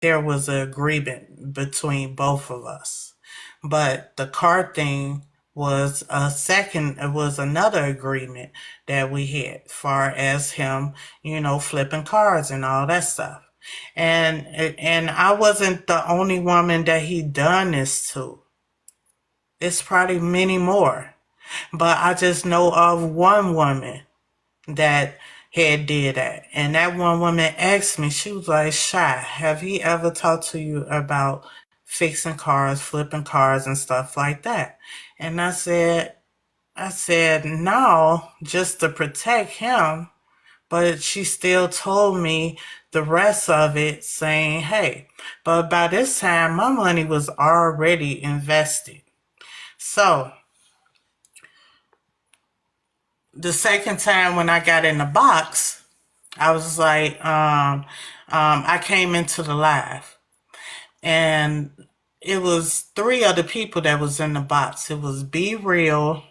there was an agreement between both of us. But the car thing was it was another agreement that we had, far as him, flipping cars and all that stuff. And I wasn't the only woman that he done this to. It's probably many more. But I just know of one woman that had did that. And that one woman asked me, she was like, Shy, have he ever talked to you about fixing cars, flipping cars and stuff like that? And I said, no, just to protect him. But she still told me the rest of it saying, hey, but by this time my money was already invested. So the second time when I got in the box, I was like, I came into the live and it was three other people that was in the box. It was Be Real,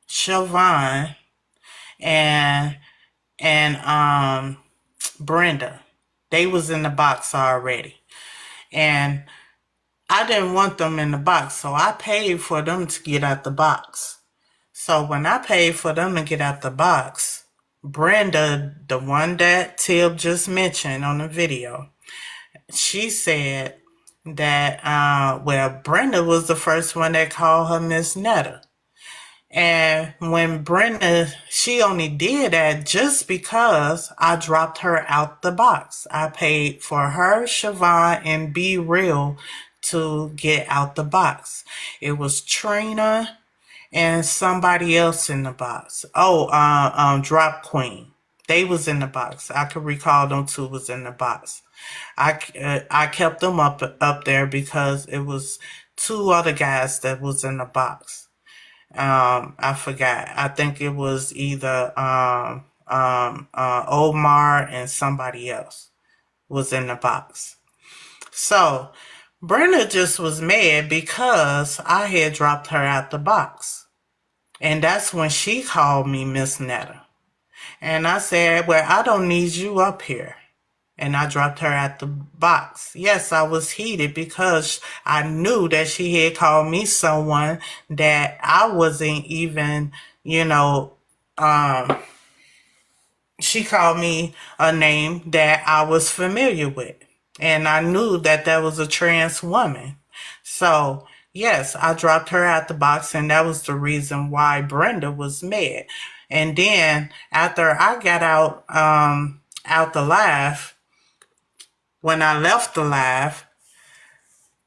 Siobhan, and and Brenda. They was in the box already. And I didn't want them in the box, so I paid for them to get out the box. So when I paid for them to get out the box, Brenda, the one that Tib just mentioned on the video, she said that, well, Brenda was the first one that called her Miss Netta. And when Brenda, she only did that just because I dropped her out the box. I paid for her, Siobhan, and Be Real to get out the box. It was Trina and somebody else in the box. Oh, Drop Queen. They was in the box. I could recall them two was in the box. I kept them up there because it was two other guys that was in the box. I forgot. I think it was either Omar and somebody else was in the box. So Brenda just was mad because I had dropped her out the box. And that's when she called me Miss Netta. And I said, well, I don't need you up here. And I dropped her at the box. Yes, I was heated because I knew that she had called me someone that I wasn't even, um, she called me a name that I was familiar with. And I knew that that was a trans woman. So, yes, I dropped her out the box, and that was the reason why Brenda was mad. And then after I got out the live, when I left the live,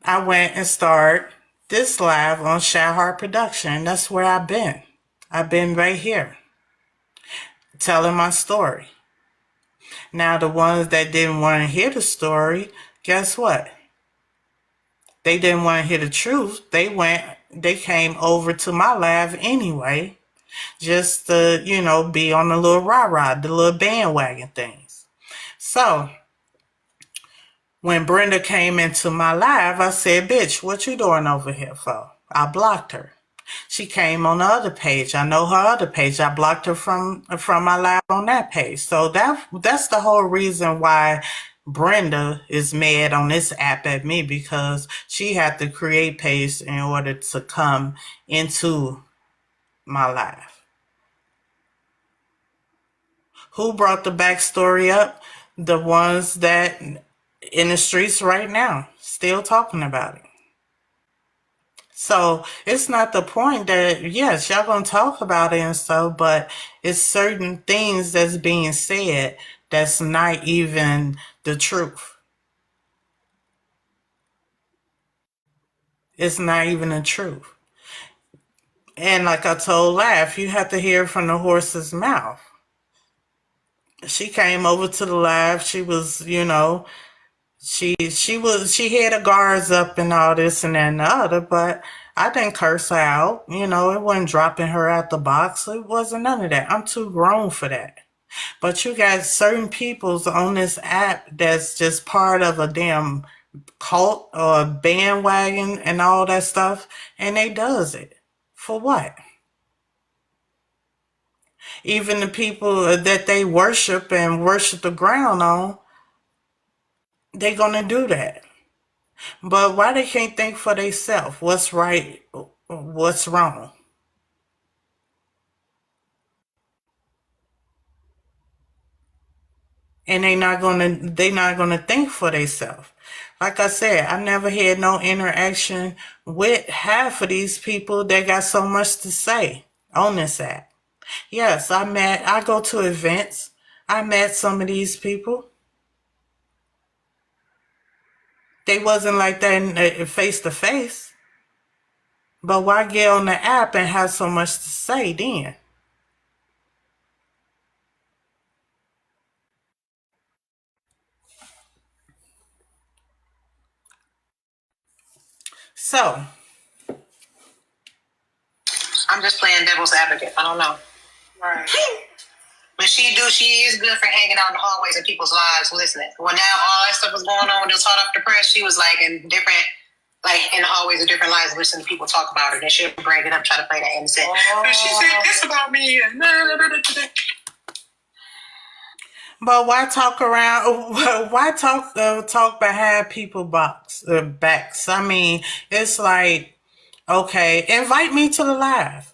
I went and started this live on Shy Heart Production. That's where I've been. I've been right here telling my story. Now, the ones that didn't want to hear the story, guess what? They didn't want to hear the truth. They came over to my live anyway, just to, be on the little rah-rah, the little bandwagon things. So, when Brenda came into my live, I said, bitch, what you doing over here for? I blocked her. She came on the other page. I know her other page. I blocked her from my live on that page. So that's the whole reason why Brenda is mad on this app at me, because she had to create page in order to come into my live. Who brought the backstory up? The ones that in the streets right now, still talking about it. So it's not the point that, yes, y'all gonna talk about it and stuff, but it's certain things that's being said that's not even the truth. It's not even the truth. And like I told Laugh, you have to hear from the horse's mouth. She came over to the live. She was, she had her guards up and all this and that and the other, but I didn't curse her out. It wasn't dropping her out the box. It wasn't none of that. I'm too grown for that. But you got certain peoples on this app that's just part of a damn cult or bandwagon and all that stuff, and they does it. For what? Even the people that they worship and worship the ground on, they gonna do that. But why they can't think for themselves? What's right? What's wrong? And they not gonna think for themselves. Like I said, I never had no interaction with half of these people that got so much to say on this app. Yes, I go to events. I met some of these people. They wasn't like that face to face. But why get on the app and have so much to say then? So, I'm just playing devil's advocate. I don't know. right. But she is good for hanging out in the hallways of people's lives listening. When now all that stuff was going on when it was hot off the press, she was like in different, like in the hallways of different lives listening to people talk about her. Then she'll bring it up, try to play that innocent. But she said this about me. But why talk around? Why talk behind people backs? I mean, it's like, okay, invite me to the live.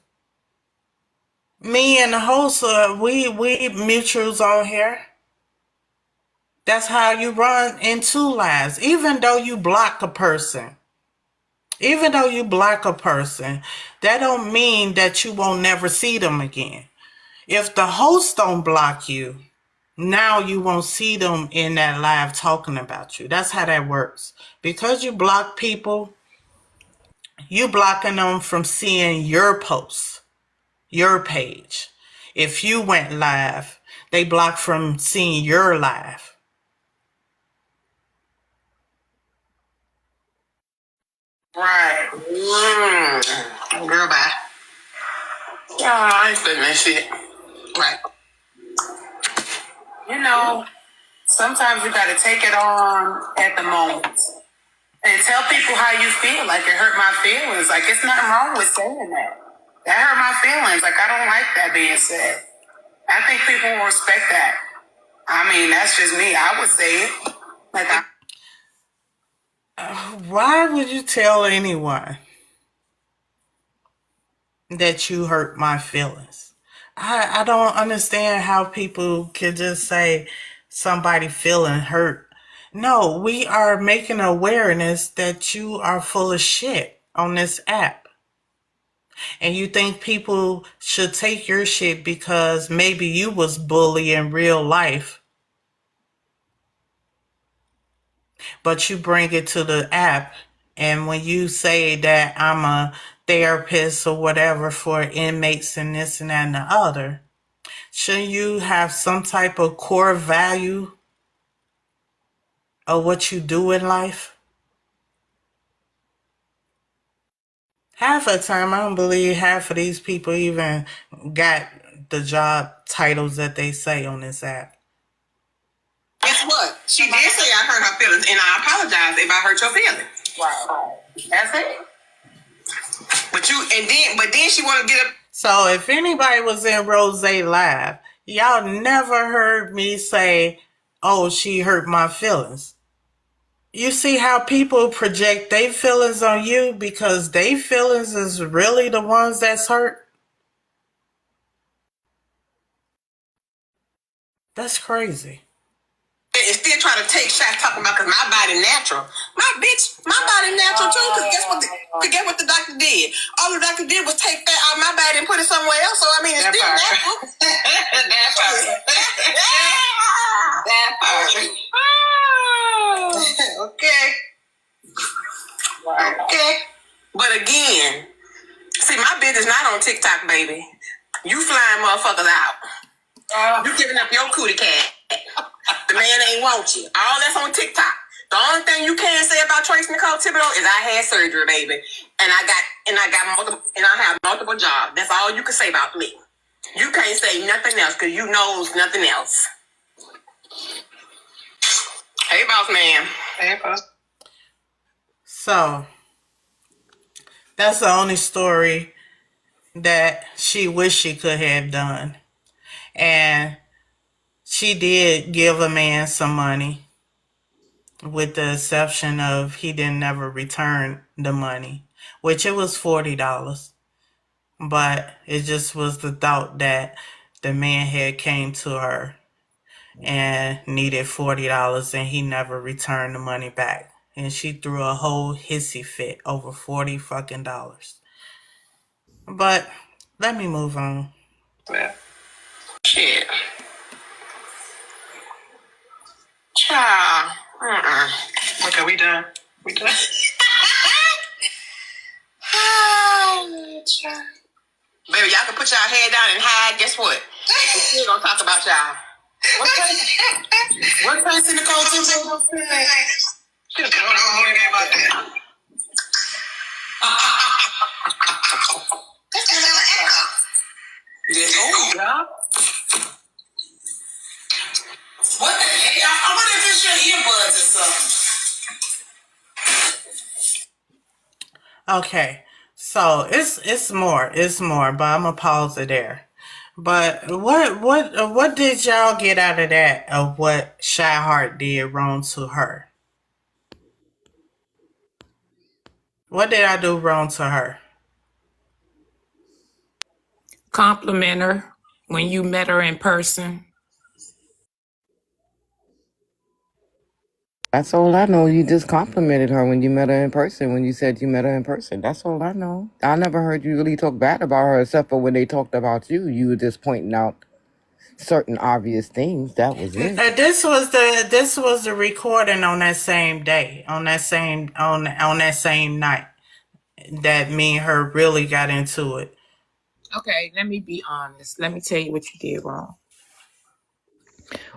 Me and the host, we mutuals on here. That's how you run into lives. Even though you block a person, that don't mean that you won't never see them again. If the host don't block you, now you won't see them in that live talking about you. That's how that works. Because you block people, you blocking them from seeing your posts, your page. If you went live, they block from seeing your live. Right. Girl, bye. Yeah, I ain't feeling that shit. Right. You know, sometimes you gotta take it on at the moment. And tell people how you feel. Like, it hurt my feelings. Like, it's nothing wrong with saying that. That hurt my feelings. Like, I don't like that being said. I think people will respect that. I mean, that's just me. I would say it. Like, Why would you tell anyone that you hurt my feelings? I don't understand how people can just say somebody feeling hurt. No, we are making awareness that you are full of shit on this app. And you think people should take your shit because maybe you was bullied in real life, but you bring it to the app. And when you say that I'm a therapist or whatever for inmates and this and that and the other, shouldn't you have some type of core value of what you do in life? Half of the time, I don't believe half of these people even got the job titles that they say on this app. guess what? She did say I hurt her feelings, and I apologize if I hurt your feelings. Wow. That's it. But then she want to get up. So if anybody was in Rose Live, y'all never heard me say, oh, she hurt my feelings. You see how people project their feelings on you because their feelings is really the ones that's hurt? That's crazy. And still trying to take shots talking about because my body natural. My body natural too. Because guess what the doctor did? All the doctor did was take fat out of my body and put it somewhere else. So I mean, it's still natural. That part. That part. Okay. Okay. But again, see, my business not on TikTok, baby. You flying motherfuckers out. You giving up your cootie cat. The man ain't want you. All that's on TikTok. The only thing you can't say about Trace Nicole Thibodeau is I had surgery, baby, and I have multiple jobs. That's all you can say about me. You can't say nothing else because you knows nothing else. Hey, boss man. Hey, boss. So that's the only story that she wished she could have done. And she did give a man some money. with the exception of he didn't ever return the money, which it was $40. But it just was the thought that the man had came to her and needed $40 and he never returned the money back. And she threw a whole hissy fit over $40 fucking dollars. But let me move on. Yeah. Shit. Child. Okay, we done. We done. Baby, y'all can put y'all head down and hide. Guess what? We're still gonna talk about y'all. What place in the cold too? Shit, I don't worry about that. That's a little echo. Yeah. What the heck? I wonder if it's your earbuds or something. Okay. So it's more, but I'm gonna pause it there. But what did y'all get out of that of what Shy Heart did wrong to her? What did I do wrong to her? Compliment her when you met her in person. That's all I know. You just complimented her when you met her in person, when you said you met her in person. That's all I know. I never heard you really talk bad about her, except for when they talked about you. You were just pointing out certain obvious things. That was it. This was the recording on that same day, on that same night that me and her really got into it. Okay, let me be honest. Let me tell you what you did wrong.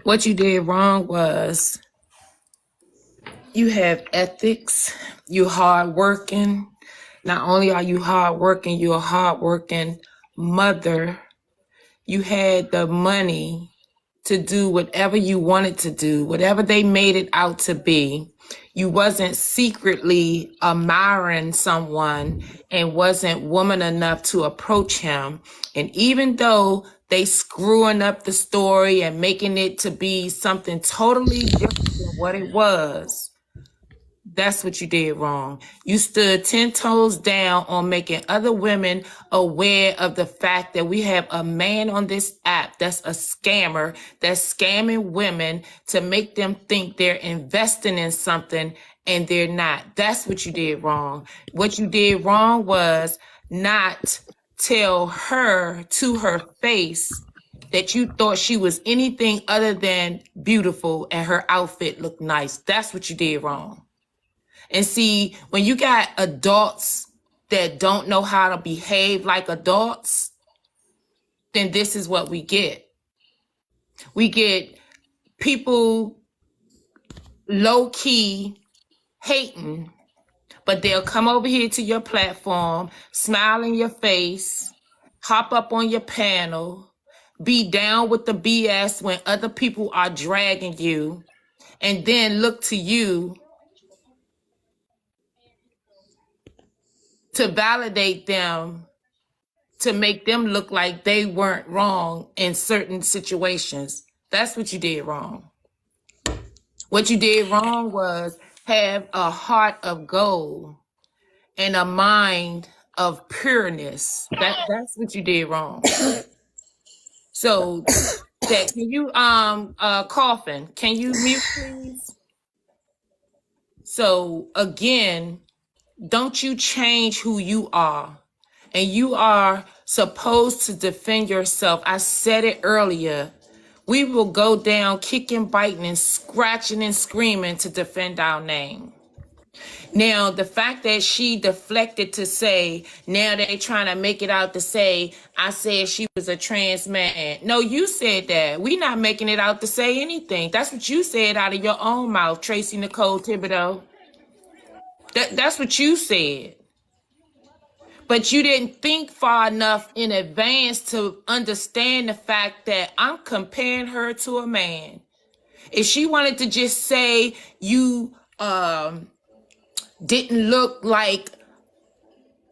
What you did wrong was you have ethics. You hardworking. Not only are you hardworking, you're a hardworking mother. You had the money to do whatever you wanted to do, whatever they made it out to be. You wasn't secretly admiring someone and wasn't woman enough to approach him. And even though they screwing up the story and making it to be something totally different than what it was, that's what you did wrong. You stood 10 toes down on making other women aware of the fact that we have a man on this app that's a scammer, that's scamming women to make them think they're investing in something and they're not. That's what you did wrong. What you did wrong was not tell her to her face that you thought she was anything other than beautiful and her outfit looked nice. That's what you did wrong. And see, when you got adults that don't know how to behave like adults, then this is what we get. We get people low-key hating, but they'll come over here to your platform, smile in your face, hop up on your panel, be down with the BS when other people are dragging you, and then look to you to validate them, to make them look like they weren't wrong in certain situations. That's what you did wrong. What you did wrong was have a heart of gold and a mind of pureness. That's what you did wrong. So that, can you coughing, can you mute please? So again, don't you change who you are. And you are supposed to defend yourself. I said it earlier. We will go down kicking, biting, and scratching and screaming to defend our name. Now, the fact that she deflected to say, now they trying to make it out to say, I said she was a trans man. No, you said that. We not making it out to say anything. That's what you said out of your own mouth, Tracy Nicole Thibodeau. That's what you said. But you didn't think far enough in advance to understand the fact that I'm comparing her to a man. If she wanted to just say you didn't look like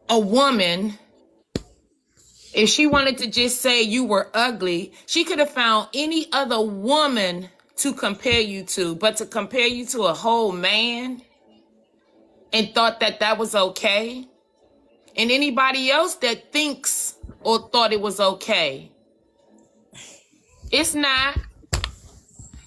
a woman, if she wanted to just say you were ugly, she could have found any other woman to compare you to, but to compare you to a whole man and thought that that was okay. And anybody else that thinks or thought it was okay. It's not.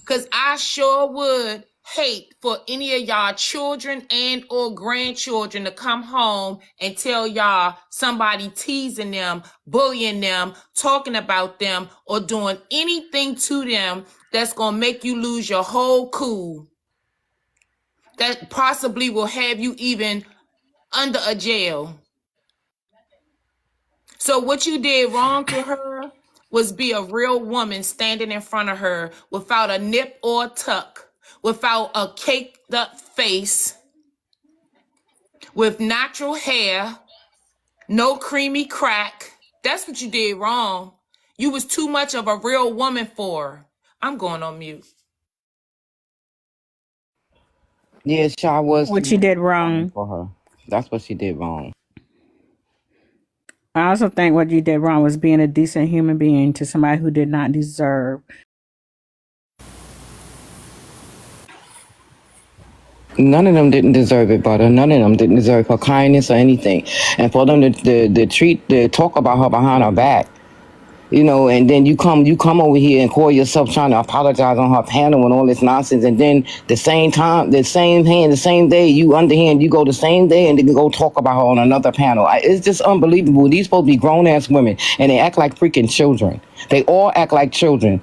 Because I sure would hate for any of y'all children and or grandchildren to come home and tell y'all somebody teasing them, bullying them, talking about them, or doing anything to them that's going to make you lose your whole cool. That possibly will have you even under a jail. So what you did wrong to her was be a real woman standing in front of her without a nip or a tuck, without a caked up face, with natural hair, no creamy crack. That's what you did wrong. You was too much of a real woman for her. I'm going on mute. Yeah, Shaw was What too you much did of a woman wrong. for her. That's what she did wrong. I also think what you did wrong was being a decent human being to somebody who did not deserve. None of them didn't deserve it, but none of them didn't deserve her kindness or anything. And for them to talk about her behind her back, you know, and then you come over here and call yourself trying to apologize on her panel and all this nonsense, and then the same day, you underhand, you go the same day and then go talk about her on another panel. It's just unbelievable. These supposed to be grown ass women, and they act like freaking children. They all act like children,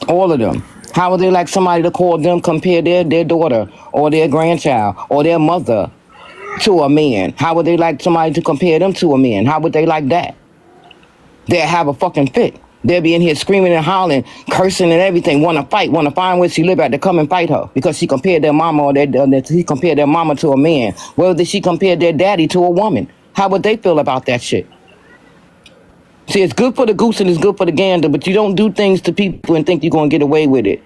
all of them. How would they like somebody to call them, compare their daughter or their grandchild or their mother to a man? How would they like somebody to compare them to a man? How would they like that? They'll have a fucking fit. They'll be in here screaming and hollering, cursing and everything, want to fight, want to find where she live at to come and fight her because she compared their mama he compared their mama to a man. Well, did she compare their daddy to a woman? How would they feel about that shit? See, it's good for the goose and it's good for the gander, but you don't do things to people and think you're going to get away with it.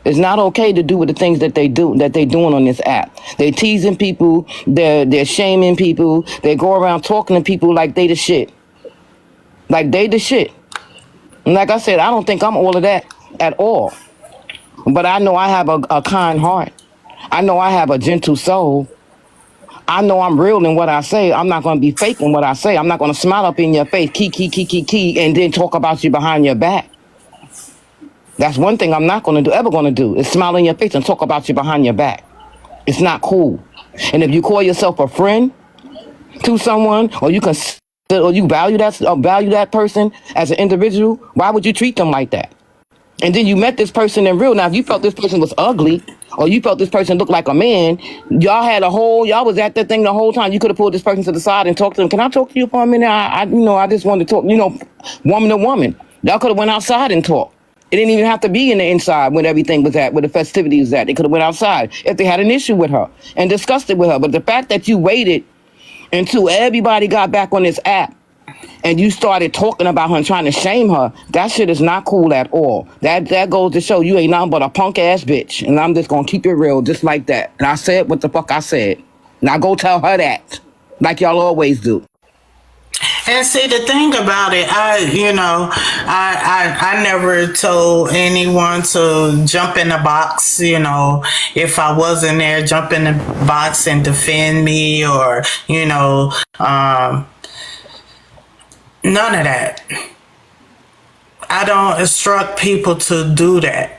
It's not okay to do with the things that they doing on this app. They teasing people, they're shaming people, they go around talking to people like they the shit. Like they the shit. And like I said, I don't think I'm all of that at all. But I know I have a kind heart. I know I have a gentle soul. I know I'm real in what I say. I'm not going to be fake in what I say. I'm not going to smile up in your face, key, and then talk about you behind your back. That's one thing I'm not going to do, ever going to do, is smile in your face and talk about you behind your back. It's not cool. And if you call yourself a friend to someone, or you value that person as an individual, why would you treat them like that? And then you met this person in real. Now, if you felt this person was ugly, or you felt this person looked like a man, y'all was at that thing the whole time. You could have pulled this person to the side and talked to them. Can I talk to you for a minute? I just wanted to talk, woman to woman. Y'all could have went outside and talked. It didn't even have to be in the inside when everything was at, where the festivities was at. They could have went outside if they had an issue with her and discussed it with her. But the fact that you waited until everybody got back on this app and you started talking about her and trying to shame her, that shit is not cool at all. That goes to show you ain't nothing but a punk ass bitch. And I'm just gonna keep it real just like that. And I said what the fuck I said. Now go tell her that, like y'all always do. And see, the thing about it, I never told anyone to jump in the box, if I wasn't there, jump in the box and defend me or, none of that. I don't instruct people to do that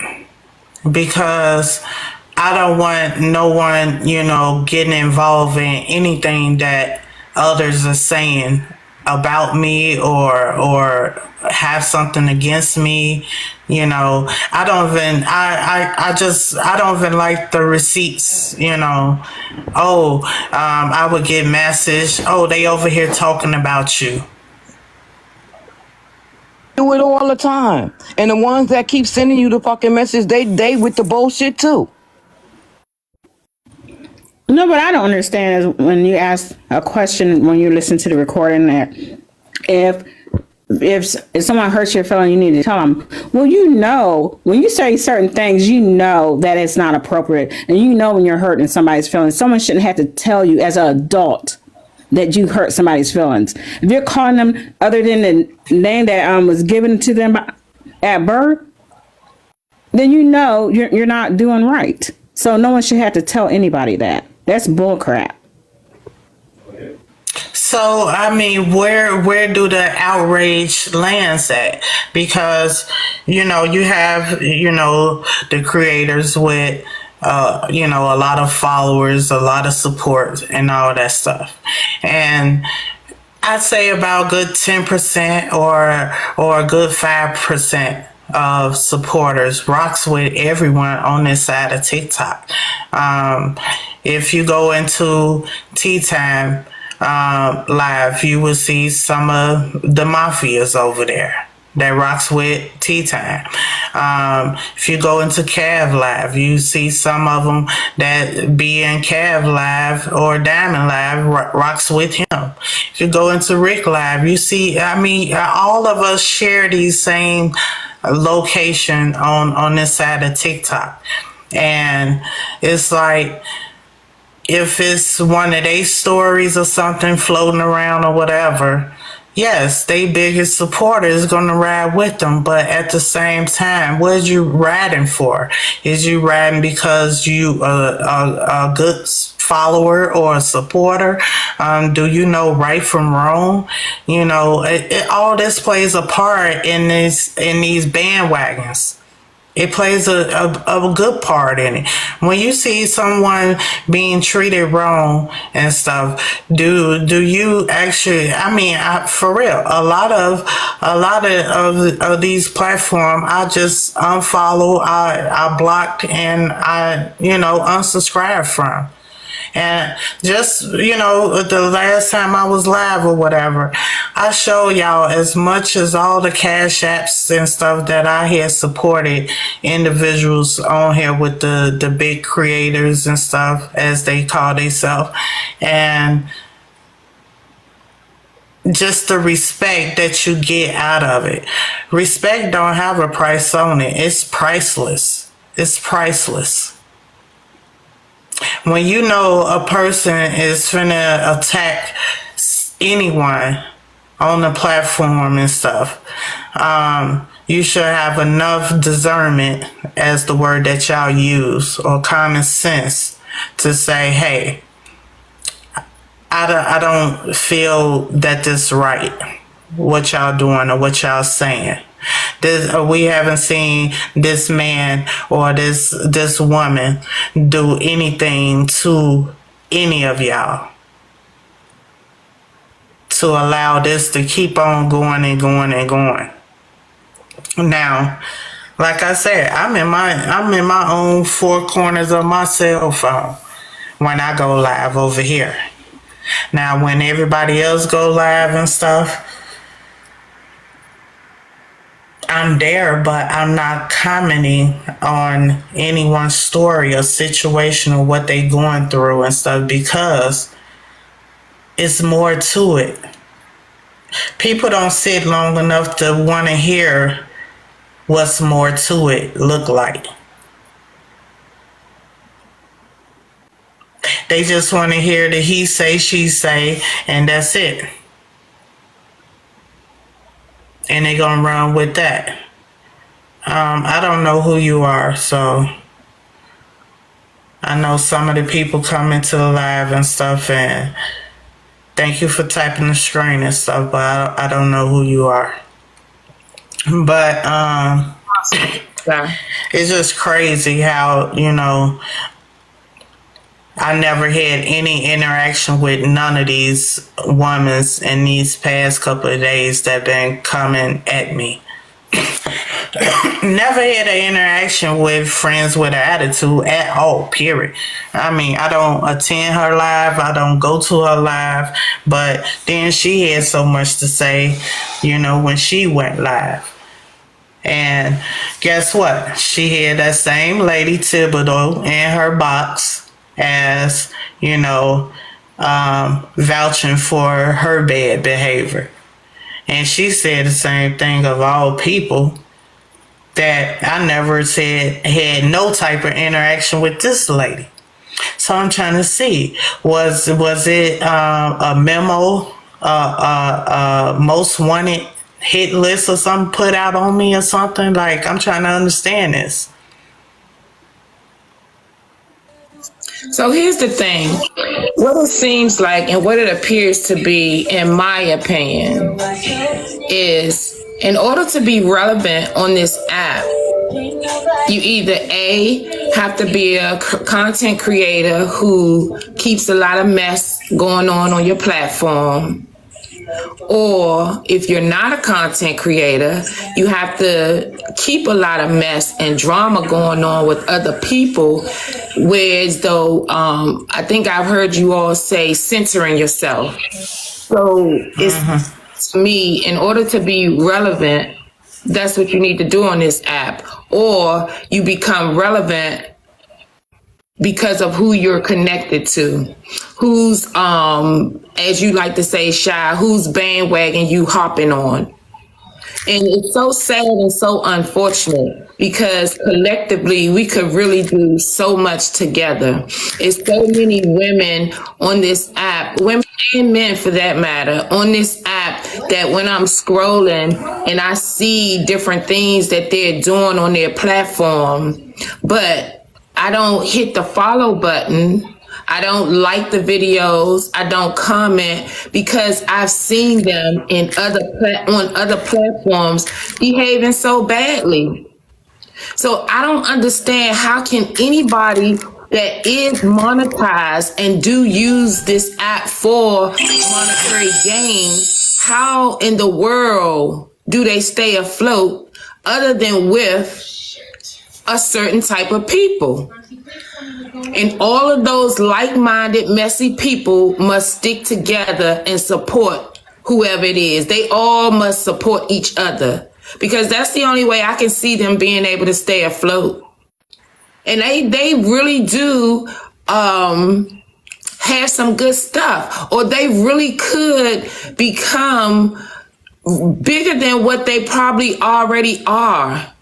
because I don't want no one, getting involved in anything that others are saying about me or have something against me. I don't even like the receipts. I would get message, they over here talking about you. Do it all the time. And the ones that keep sending you the fucking message, they with the bullshit too. No, but I don't understand is when you ask a question, when you listen to the recording there, if someone hurts your feeling, you need to tell them, well, when you say certain things, that it's not appropriate. And when you're hurting somebody's feelings, someone shouldn't have to tell you as an adult that you hurt somebody's feelings. If you're calling them other than the name that was given to them at birth, then you know you're not doing right. So no one should have to tell anybody that. That's bull crap. So I mean, where do the outrage lands at? Because you have the creators with a lot of followers, a lot of support, and all that stuff, and I'd say about good 10% or a good 5% of supporters rocks with everyone on this side of TikTok. If you go into Tea Time live, you will see some of the mafias over there that rocks with Tea Time. If you go into Cav Live, you see some of them that be in Cav Live or Diamond Live rocks with him. If you go into Rick Live, you see, all of us share these same location on this side of TikTok. And it's like, if it's one of their stories or something floating around or whatever, yes, they biggest supporter is going to ride with them. But at the same time, what is you riding for? Is you riding because you a good follower or a supporter? Do you know right from wrong? All this plays a part in these bandwagons. It plays a good part in it. When you see someone being treated wrong and stuff, do you actually? For real, a lot of these platforms, I just unfollow, I blocked, and I unsubscribe from. And just, the last time I was live or whatever, I show y'all as much as all the cash apps and stuff that I had supported individuals on here with the big creators and stuff, as they call themselves. And just the respect that you get out of it. Respect don't have a price on it. It's priceless. It's priceless. When you know a person is finna attack anyone on the platform and stuff, you should have enough discernment, as the word that y'all use, or common sense, to say, hey, I don't feel that this right, what y'all doing or what y'all saying. We haven't seen this man or this woman do anything to any of y'all to allow this to keep on going and going and going. Now, like I said, I'm in my own four corners of my cell phone when I go live over here. Now, when everybody else go live and stuff, I'm there, but I'm not commenting on anyone's story or situation or what they going through and stuff, because it's more to it. People don't sit long enough to want to hear what's more to it look like. They just want to hear the he say, she say, and that's it. And they're going to run with that. I don't know who you are, so I know some of the people come into the live and stuff, and thank you for typing the screen and stuff, but I don't know who you are. But it's just crazy how, I never had any interaction with none of these women in these past couple of days that been coming at me. Never had an interaction with Friends with an Attitude at all, period. I don't attend her live. I don't go to her live. But then she had so much to say, when she went live. And guess what? She had that same Lady Thibodeau in her box as, vouching for her bad behavior. And she said the same thing of all people, that I never had no type of interaction with this lady. So I'm trying to see, was it a memo, most wanted hit list or something put out on me or something? Like, I'm trying to understand this. So here's the thing. What it seems like and what it appears to be, in my opinion, is in order to be relevant on this app, you either A, have to be a content creator who keeps a lot of mess going on your platform, or if you're not a content creator, you have to keep a lot of mess and drama going on with other people, whereas though I think I've heard you all say censoring yourself. So it's to me, in order to be relevant, that's what you need to do on this app, or you become relevant because of who you're connected to, who's, as you like to say, Shy, whose bandwagon you hopping on. And it's so sad and so unfortunate because collectively we could really do so much together. It's so many women on this app, women and men for that matter, on this app that when I'm scrolling and I see different things that they're doing on their platform, but I don't hit the follow button, I don't like the videos, I don't comment, because I've seen them on other platforms behaving so badly. So I don't understand, how can anybody that is monetized and do use this app for monetary gain, how in the world do they stay afloat other than with a certain type of people? And all of those like-minded, messy people must stick together and support whoever it is. They all must support each other, because that's the only way I can see them being able to stay afloat. And they really do have some good stuff, or they really could become bigger than what they probably already are.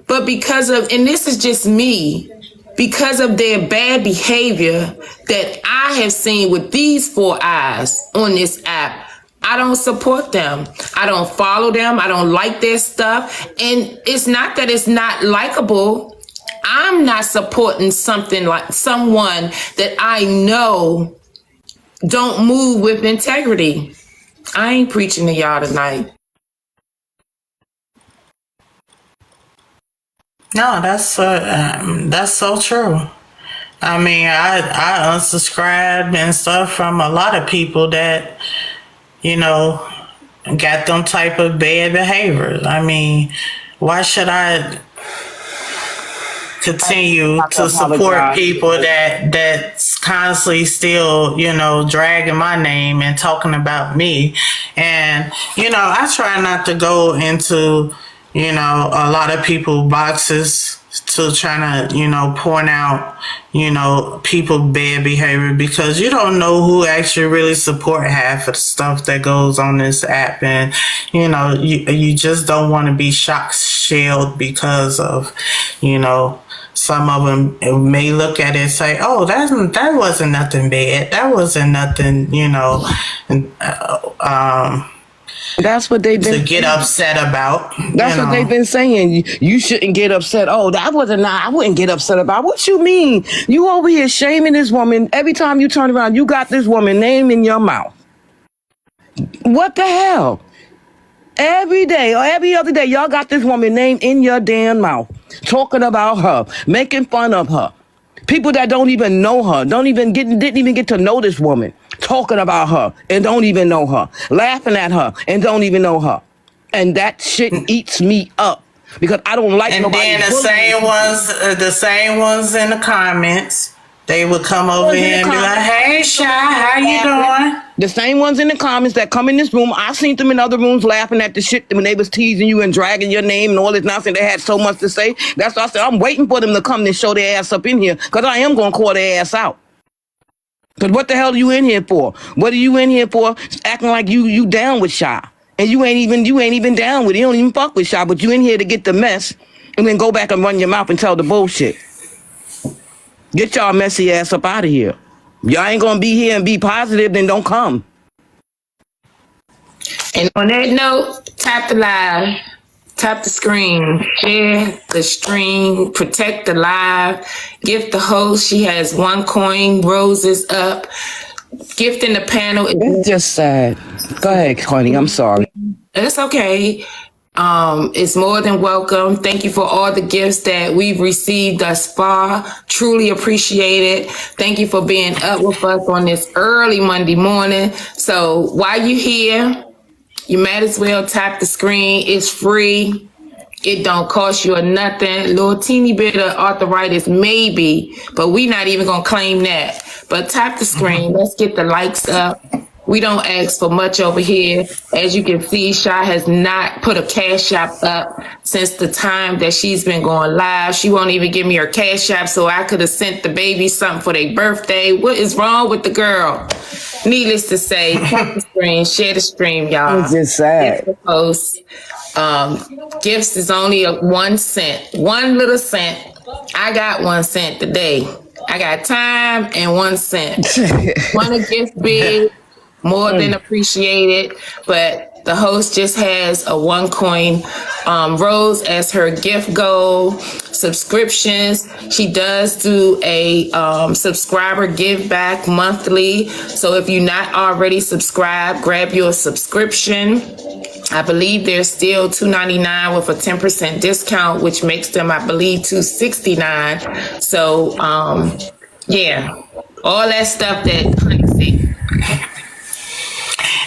But because of, and this is just me, because of their bad behavior that I have seen with these 4 eyes on this app, I don't support them. I don't follow them. I don't like their stuff. And it's not that it's not likable. I'm not supporting something like someone that I know don't move with integrity. I ain't preaching to y'all tonight. No, that's so true. I mean, I unsubscribed and stuff from a lot of people that, you know, got them type of bad behaviors. I mean, why should I continue to support people that's constantly still, you know, dragging my name and talking about me? And, you know, I try not to go into, you know, a lot of people boxes to trying to, you know, point out, you know, people bad behavior, because you don't know who actually really support half of the stuff that goes on this app. And, you know, you just don't want to be shock shelled because of, you know, some of them may look at it and say, oh, that wasn't nothing bad. That wasn't nothing, you know, That's what they've been to get upset about. That's what they've been saying. You shouldn't get upset. Oh, that wasn't. I wouldn't get upset about. What you mean? You over here shaming this woman. Every time you turn around, you got this woman name in your mouth. What the hell? Every day or every other day, y'all got this woman name in your damn mouth, talking about her, making fun of her. People that don't even know her, didn't even get to know this woman, talking about her and don't even know her, laughing at her and don't even know her. And that shit eats me up, because I don't like nobody. And then the same ones in the comments, they would come over here and be like, hey, Shy, how you doing? The same ones in the comments that come in this room, I seen them in other rooms laughing at the shit when they was teasing you and dragging your name and all this nonsense. They had so much to say. That's why I said I'm waiting for them to come and show their ass up in here, because I am going to call their ass out. Because what the hell are you in here for? What are you in here for? Acting like you down with Shy. And you ain't even down with it. You don't even fuck with Shy, but you in here to get the mess and then go back and run your mouth and tell the bullshit. Get y'all messy ass up out of here. Y'all ain't gonna be here and be positive, then don't come. And on that note, tap the live. Tap the screen, share the stream, protect the live, gift the host. She has 1 coin, roses up. Gifting the panel is It's just sad. Go ahead, Connie. I'm sorry. it's okay. It's more than welcome. Thank you for all the gifts that we've received thus far. Truly appreciate it. Thank you for being up with us on this early Monday morning. So while you're here, you might as well tap the screen. It's free. It don't cost you a nothing. Little teeny bit of arthritis, maybe, but we not even gonna claim that. But tap the screen. Let's get the likes up. We don't ask for much over here. As you can see, Shy has not put a Cash App up since the time that she's been going live. She won't even give me her Cash App, so I could have sent the baby something for their birthday. What is wrong with the girl? Needless to say, tap the screen, share the stream, y'all. It's just sad. The post. Gifts is only 1 cent, 1 little cent. I got 1 cent today. I got time and 1 cent. Want to gift big, more than appreciated, but the host just has a 1 coin Rose as her gift goal. Subscriptions, she does do a subscriber give back monthly. So if you're not already subscribed, grab your subscription. I believe they're still $2.99 with a 10% discount, which makes them, I believe, $2.69. So yeah, all that stuff that Honey said.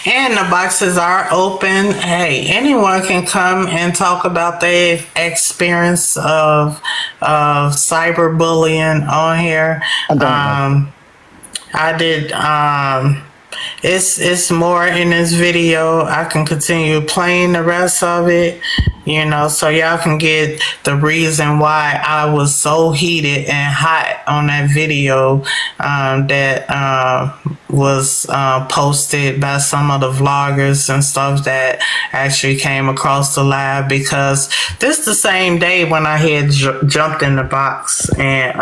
And the boxes are open. Hey, anyone can come and talk about their experience of cyberbullying on here. I did. It's more in this video. I can continue playing the rest of it, you know, so y'all can get the reason why I was so heated and hot on that video that was posted by some of the vloggers and stuff that actually came across the live, because this the same day when I had jumped in the box. And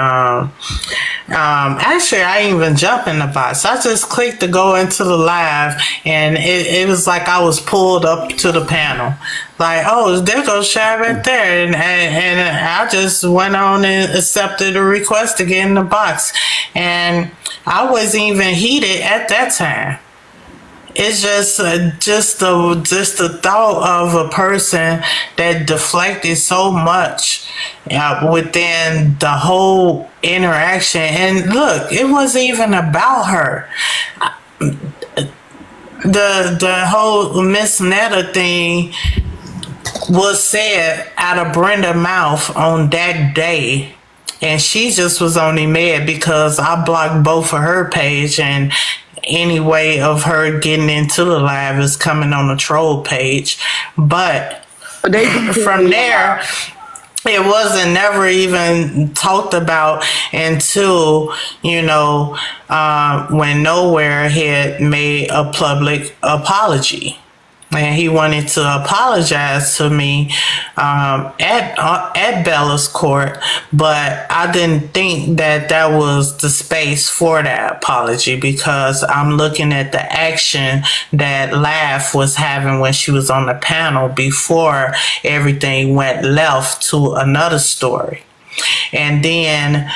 actually I didn't even jump in the box. I just clicked to go into the live, and it was like I was pulled up to the panel. Like, oh, there goes Shy right there. And I just went on and accepted a request to get in the box. And I wasn't even heated at that time. It's just the thought of a person that deflected so much within the whole interaction. And look, it wasn't even about her. The whole Miss Netta thing was said out of Brenda's mouth on that day, and she just was only mad because I blocked both of her page, and any way of her getting into the live is coming on the troll page. But from there, it wasn't never even talked about until, you know, when Nowhere had made a public apology. And he wanted to apologize to me at Bella's court, but I didn't think that that was the space for that apology, because I'm looking at the action that Laugh was having when she was on the panel before everything went left to another story. And then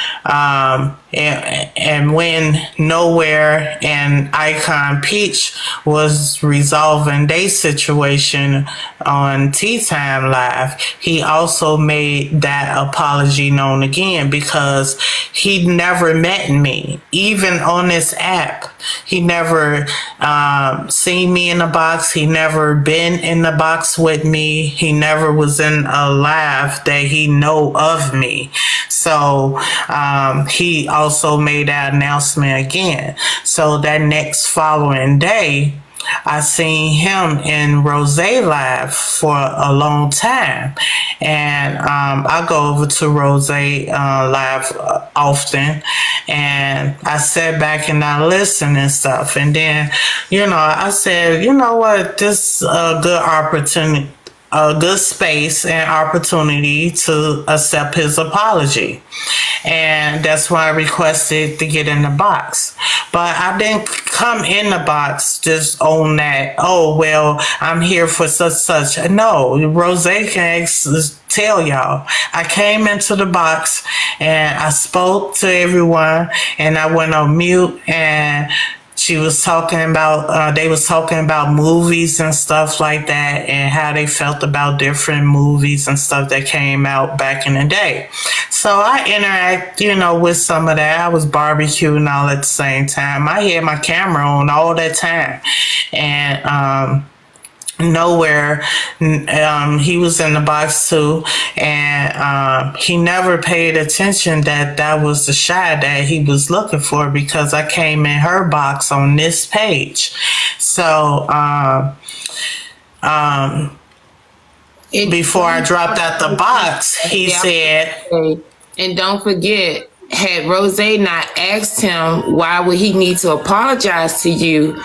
and when Nowhere and Icon Peach was resolving their situation on Tea Time Live, he also made that apology known again, because he never met me, even on this app. He never seen me in the box. He never been in the box with me. He never was in a live that he know of me. So he also made that announcement again. So that next following day, I seen him in Rose Live for a long time. And I go over to Rose Live often, and I sat back and I listened and stuff. And then, you know, I said, you know what, this is a good opportunity, a good space and opportunity to accept his apology. And that's why I requested to get in the box. But I didn't come in the box just on that, oh, well, I'm here for such. No, Rose can tell y'all. I came into the box and I spoke to everyone and I went on mute, and she was talking about, they was talking about movies and stuff like that and how they felt about different movies and stuff that came out back in the day. So I interact, with some of that. I was barbecuing all at the same time. I had my camera on all that time. And, nowhere, he was in the box too, and he never paid attention that was the shot that he was looking for, because I came in her box on this page. So before I dropped out the box, he said, and don't forget, had Rose not asked him why would he need to apologize to you,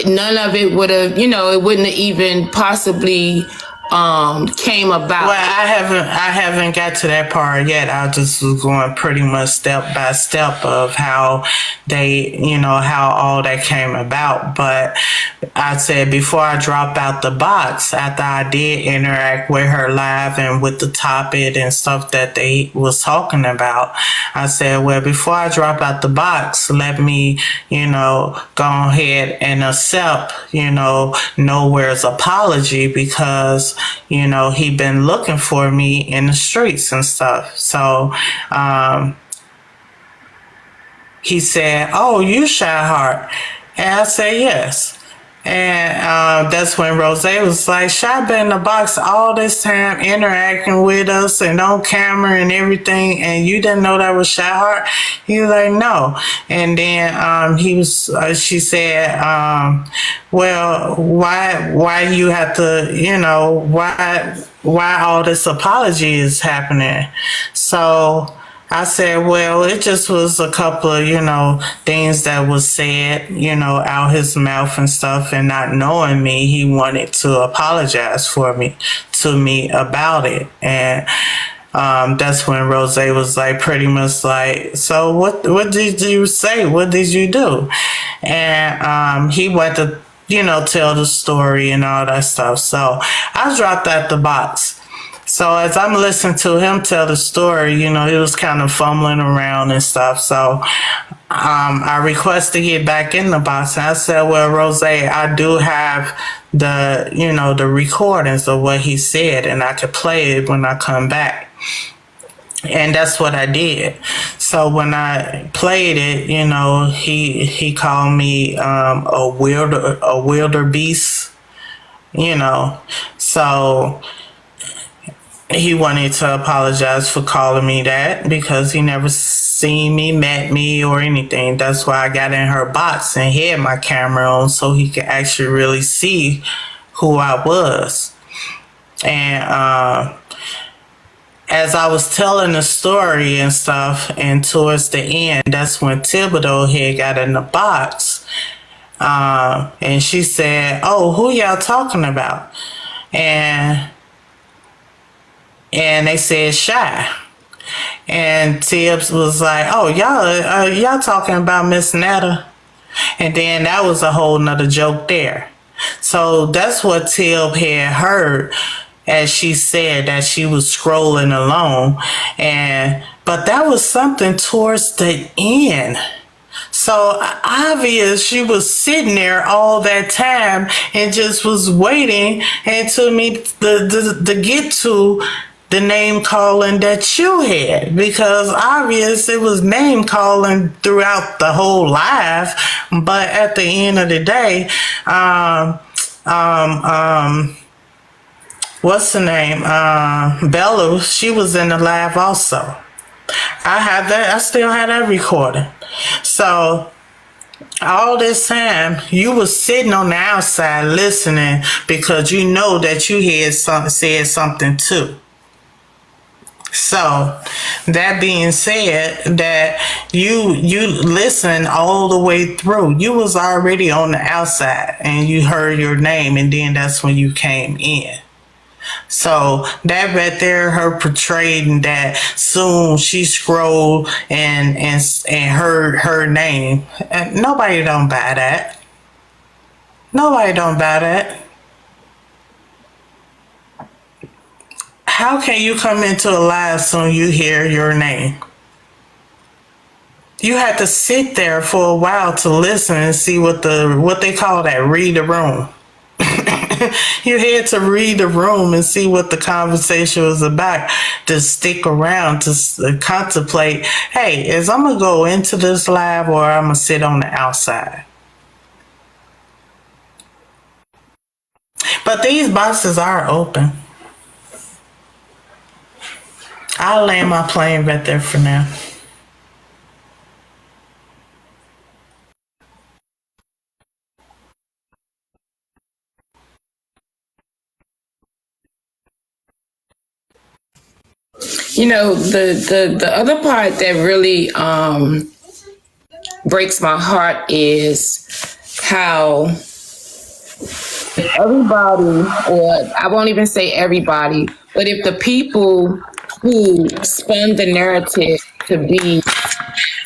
none of it would have, it wouldn't have even possibly came about. Well, I haven't got to that part yet. I just was going pretty much step by step of how they, how all that came about. But I said before I dropped out the box, after I did interact with her live and with the topic and stuff that they was talking about, I said, well, before I drop out the box, let me, go ahead and accept, Nowhere's apology, because he been looking for me in the streets and stuff. So he said, oh, you Shy Heart? And I said, yes. And that's when Rose was like, Shy been in the box all this time interacting with us and on camera and everything, and you didn't know that was Shy Heart? He was like, no. And then she said, well, why you have to, why all this apology is happening? So I said, well, it just was a couple of, things that was said, out his mouth and stuff, and not knowing me, he wanted to apologize to me about it. And that's when Rose was like, pretty much like, so what did you say? What did you do? And he went to, tell the story and all that stuff. So I dropped out the box. So as I'm listening to him tell the story, he was kind of fumbling around and stuff. So I requested to get back in the box. And I said, well, Rose, I do have the, the recordings of what he said, and I could play it when I come back. And that's what I did. So when I played it, he called me a wildebeest, So he wanted to apologize for calling me that, because he never seen me, met me, or anything. That's why I got in her box and had my camera on, so he could actually really see who I was. And as I was telling the story and stuff, and towards the end, that's when Thibodeau had got in the box. And she said, oh, who y'all talking about? And they said Shy. And Tibbs was like, oh, y'all talking about Miss Netta? And then that was a whole nother joke there. So that's what Tibb had heard, as she said that she was scrolling along. But that was something towards the end. So obvious she was sitting there all that time and just was waiting until me to get to the name calling that you had, because obvious it was name calling throughout the whole live. But at the end of the day, what's the name? Bella, she was in the live also. I still have that recording. So all this time you was sitting on the outside listening, because you know that you had said something too. So that being said, that you listened all the way through. You was already on the outside and you heard your name, and then that's when you came in. So that right there, her portraying that soon she scrolled and heard her name. And nobody don't buy that. Nobody don't buy that. How can you come into a live soon you hear your name? You had to sit there for a while to listen and see what they call that, read the room. You had to read the room and see what the conversation was about to stick around to contemplate, hey, is I'm going to go into this live or I'm going to sit on the outside? But these boxes are open. I'll land my plane right there for now. You know, the other part that really breaks my heart is how everybody, or I won't even say everybody, but if the people who spun the narrative to be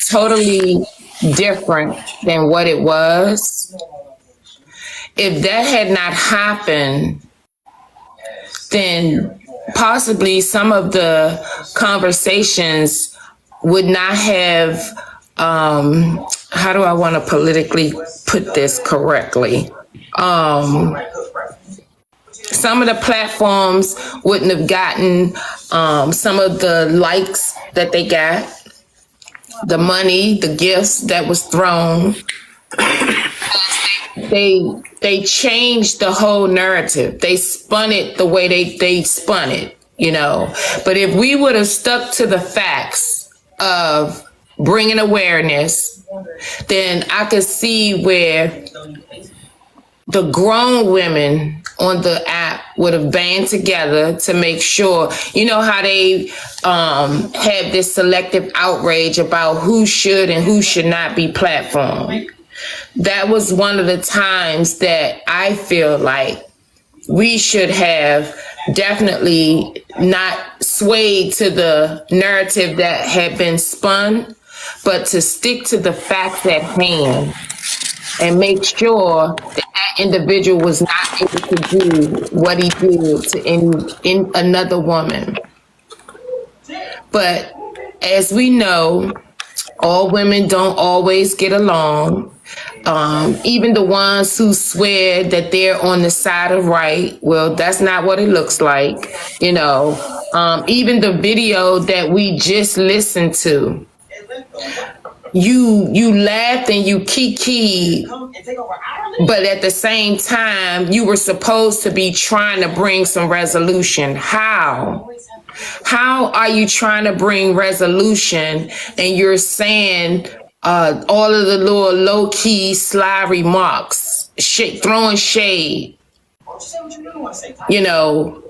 totally different than what it was, if that had not happened, then possibly some of the conversations would not have, how do I want to politically put this correctly? Some of the platforms wouldn't have gotten some of the likes that they got, the money, the gifts that was thrown. They changed the whole narrative. They spun it the way they spun it, you know. But if we would have stuck to the facts of bringing awareness, then I could see where the grown women on the app would have band together to make sure, you know how they had this selective outrage about who should and who should not be platformed. That was one of the times that I feel like we should have definitely not swayed to the narrative that had been spun, but to stick to the facts at hand and make sure that that individual was not able to do what he did to another woman. But as we know, all women don't always get along. Even the ones who swear that they're on the side of right, well, that's not what it looks like. You know, even the video that we just listened to, you laughed and you kiki, but at the same time, you were supposed to be trying to bring some resolution. How? How are you trying to bring resolution and you're saying all of the little low-key, sly remarks, throwing shade, you know,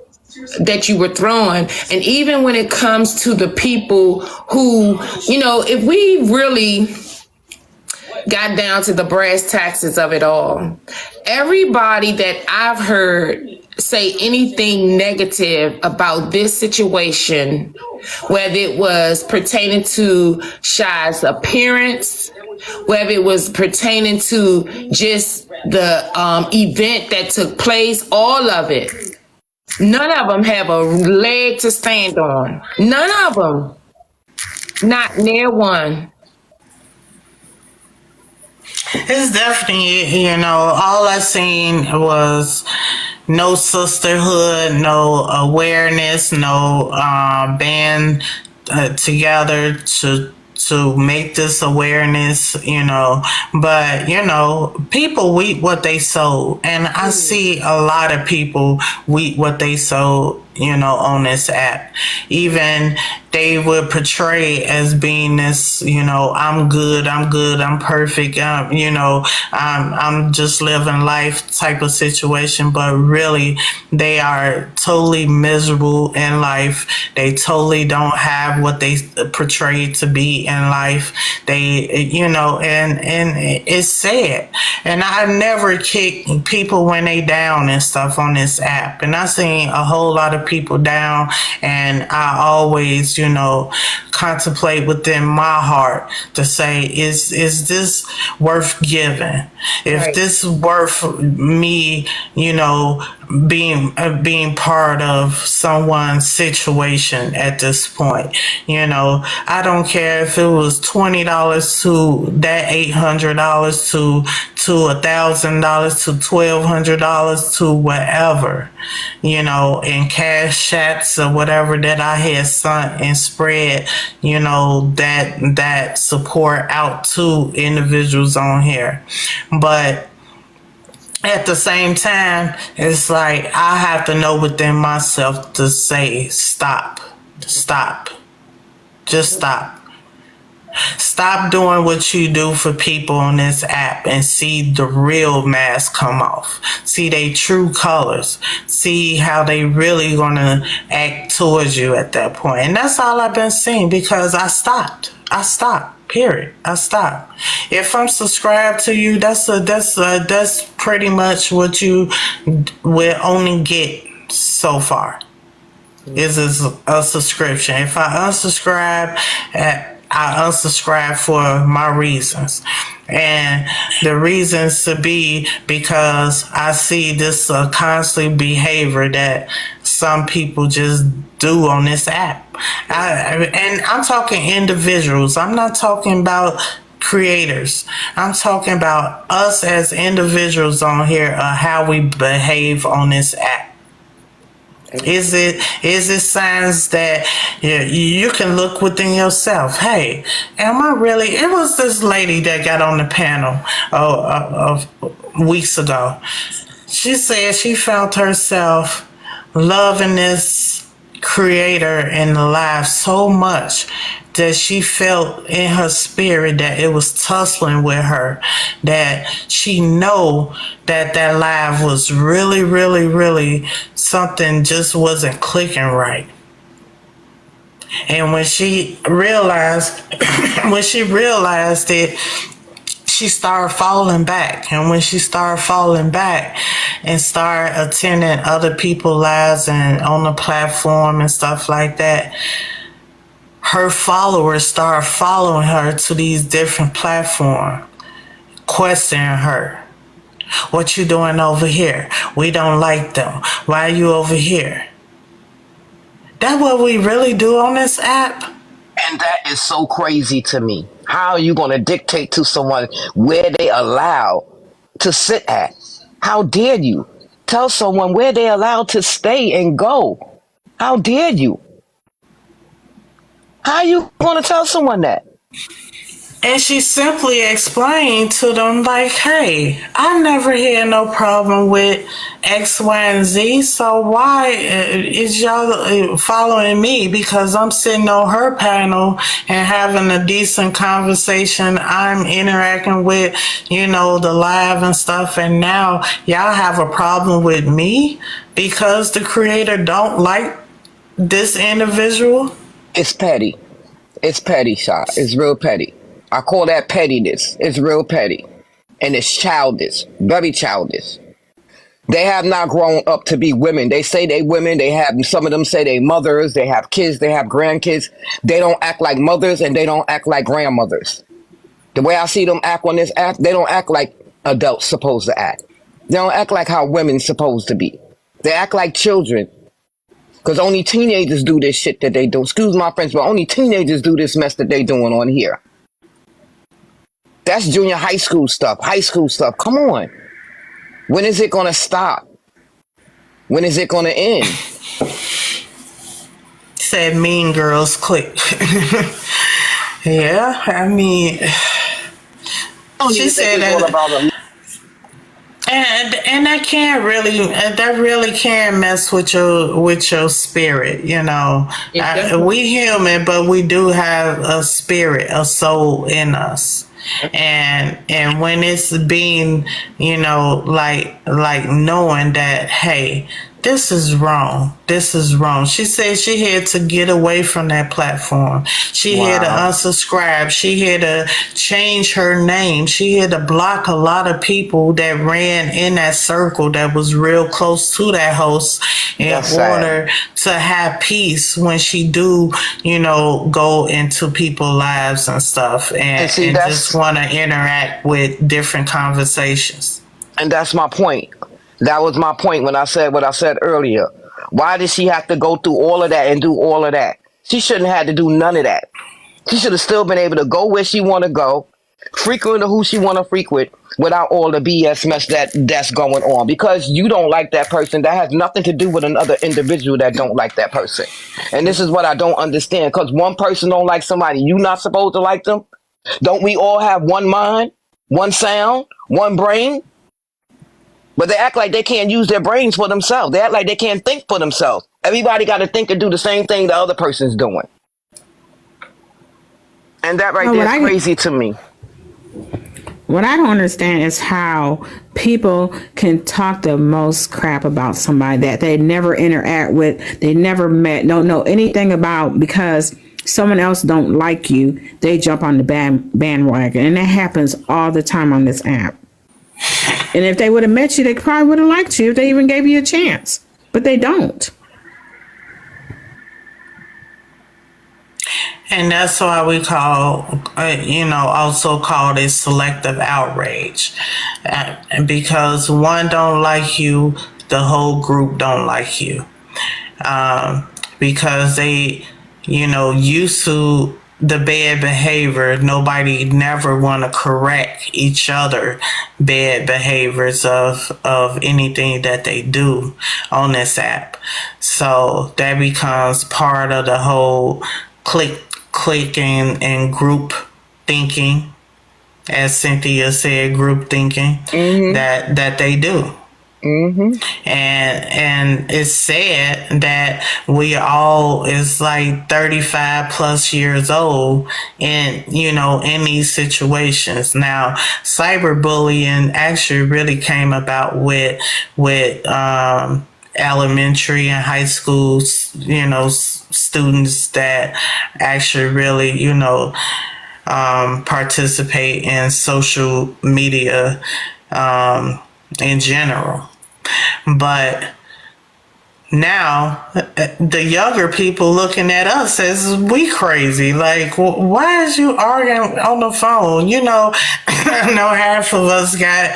that you were throwing? And even when it comes to the people who, you know, if we really got down to the brass taxes of it all, everybody that I've heard say anything negative about this situation, whether it was pertaining to Shy's appearance, whether it was pertaining to just the event that took place, all of it, none of them have a leg to stand on. None of them. Not near one. It's definitely, you know, all I seen was no sisterhood, no awareness, no band together to make this awareness, you know. But, you know, people reap what they sow. And I see a lot of people reap what they sow on this app. Even they would portray as being this, I'm good, I'm perfect, I'm just living life type of situation, but really they are totally miserable in life. They totally don't have what they portray to be in life. They, and it's sad. And I never kick people when they down and stuff on this app. And I seen a whole lot of people down, and I always, contemplate within my heart to say, is this worth giving? If Right. this worth me, being part of someone's situation at this point. I don't care if it was $20 to that $800 to $1,000 to $1,200 to whatever, in cash chats or whatever that I had sent and spread, that support out to individuals on here. But at the same time, it's like I have to know within myself to say, stop, just stop. Stop doing what you do for people on this app and see the real mask come off. See their true colors. See how they really gonna act towards you at that point. And that's all I've been seeing because I stopped. Period. I stopped. If I'm subscribed to you, that's pretty much what you will only get so far. Is a subscription. If I unsubscribe, I unsubscribe for my reasons. And the reasons to be because I see this constant behavior that some people just do on this app. And I'm talking individuals. I'm not talking about creators. I'm talking about us as individuals on here, how we behave on this app. Is it signs that you can look within yourself? Hey, am I really? It was this lady that got on the panel of weeks ago. She said she felt herself loving this creator in the live so much that she felt in her spirit that it was tussling with her, that she know that live was really, really, really something just wasn't clicking right. And when she realized it, she started falling back. And when she started falling back and started attending other people's lives and on the platform and stuff like that, her followers started following her to these different platforms, questioning her. What you doing over here? We don't like them. Why are you over here? That what we really do on this app? And that is so crazy to me. How are you going to dictate to someone where they allow to sit at? How dare you tell someone where they allowed to stay and go? How dare you? How are you going to tell someone that? And she simply explained to them like, hey, I never had no problem with X, Y, and Z. So why is y'all following me? Because I'm sitting on her panel and having a decent conversation. I'm interacting with, the live and stuff. And now y'all have a problem with me because the creator don't like this individual? It's petty. It's petty, Shot. It's real petty. I call that pettiness. It's real petty. And it's childish. Very childish. They have not grown up to be women. They say they women. Some of them say they mothers. They have kids. They have grandkids. They don't act like mothers and they don't act like grandmothers. The way I see them act on this app, they don't act like adults supposed to act. They don't act like how women supposed to be. They act like children. Because only teenagers do this shit that they do. Excuse my French, but only teenagers do this mess that they doing on here. That's junior high school stuff. High school stuff. Come on. When is it going to stop? When is it going to end? Said Mean Girls click. Yeah, I mean, she said that. And that really can mess with your spirit, you know. It definitely. We human, but we do have a spirit, a soul in us. And when it's being, you know, like knowing that, hey, this is wrong. This is wrong. She said she had to get away from that platform. She had to Wow. unsubscribe. She had to change her name. She had to block a lot of people that ran in that circle that was real close to that host in That's sad. order to have peace when she do, you know, go into people's lives and stuff And see, and just that's want to interact with different conversations. and that's my point. That was my point when I said what I said earlier. Why did she have to go through all of that and do all of that? She shouldn't have had to do none of that. She should have still been able to go where she want to go, frequent who she want to frequent, without all the BS mess that's going on. Because you don't like that person, that has nothing to do with another individual that don't like that person. And this is what I don't understand. Because one person don't like somebody, you not supposed to like them. Don't we all have one mind, one sound, one brain? But they act like they can't use their brains for themselves. They act like they can't think for themselves. Everybody got to think and do the same thing the other person's doing. And that right No, there is crazy to me. what I don't understand is how people can talk the most crap about somebody that they never interact with, they never met, don't know anything about, because someone else don't like you, they jump on the bandwagon. And that happens all the time on this app. And if they would have met you, they probably would have liked you if they even gave you a chance. But they don't. And that's why we call, you know, also called it selective outrage. Because one don't like you, the whole group don't like you. Because they, you know, used to the bad behavior. Nobody never want to correct each other bad behaviors of anything that they do on this app. So that becomes part of the whole click and group thinking, as Cynthia said, group thinking that they do. And it's sad that we all is like 35 plus years old in, you know, in these situations. Now, cyberbullying actually really came about with elementary and high school, you know, students that actually really, you know, participate in social media in general. But now the younger people looking at us as we crazy. Like, why is you arguing on the phone? You know, I know half of us got,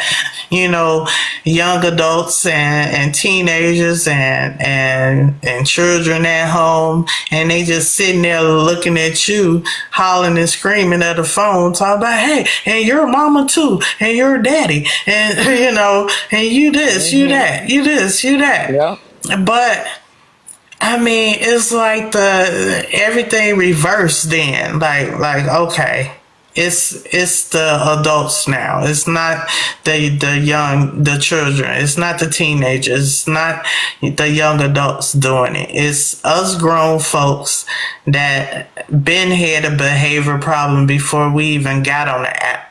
you know, young adults and teenagers and children at home, and they just sitting there looking at you, hollering and screaming at the phone, talking about, hey, and your mama too, and your daddy, and you know, and you this, you that, you this, you that. Yeah. But I mean, it's like everything reversed then. Like okay, it's the adults now. It's not the children. It's not the teenagers. It's not the young adults doing it. It's us grown folks that been had a behavior problem before we even got on the app.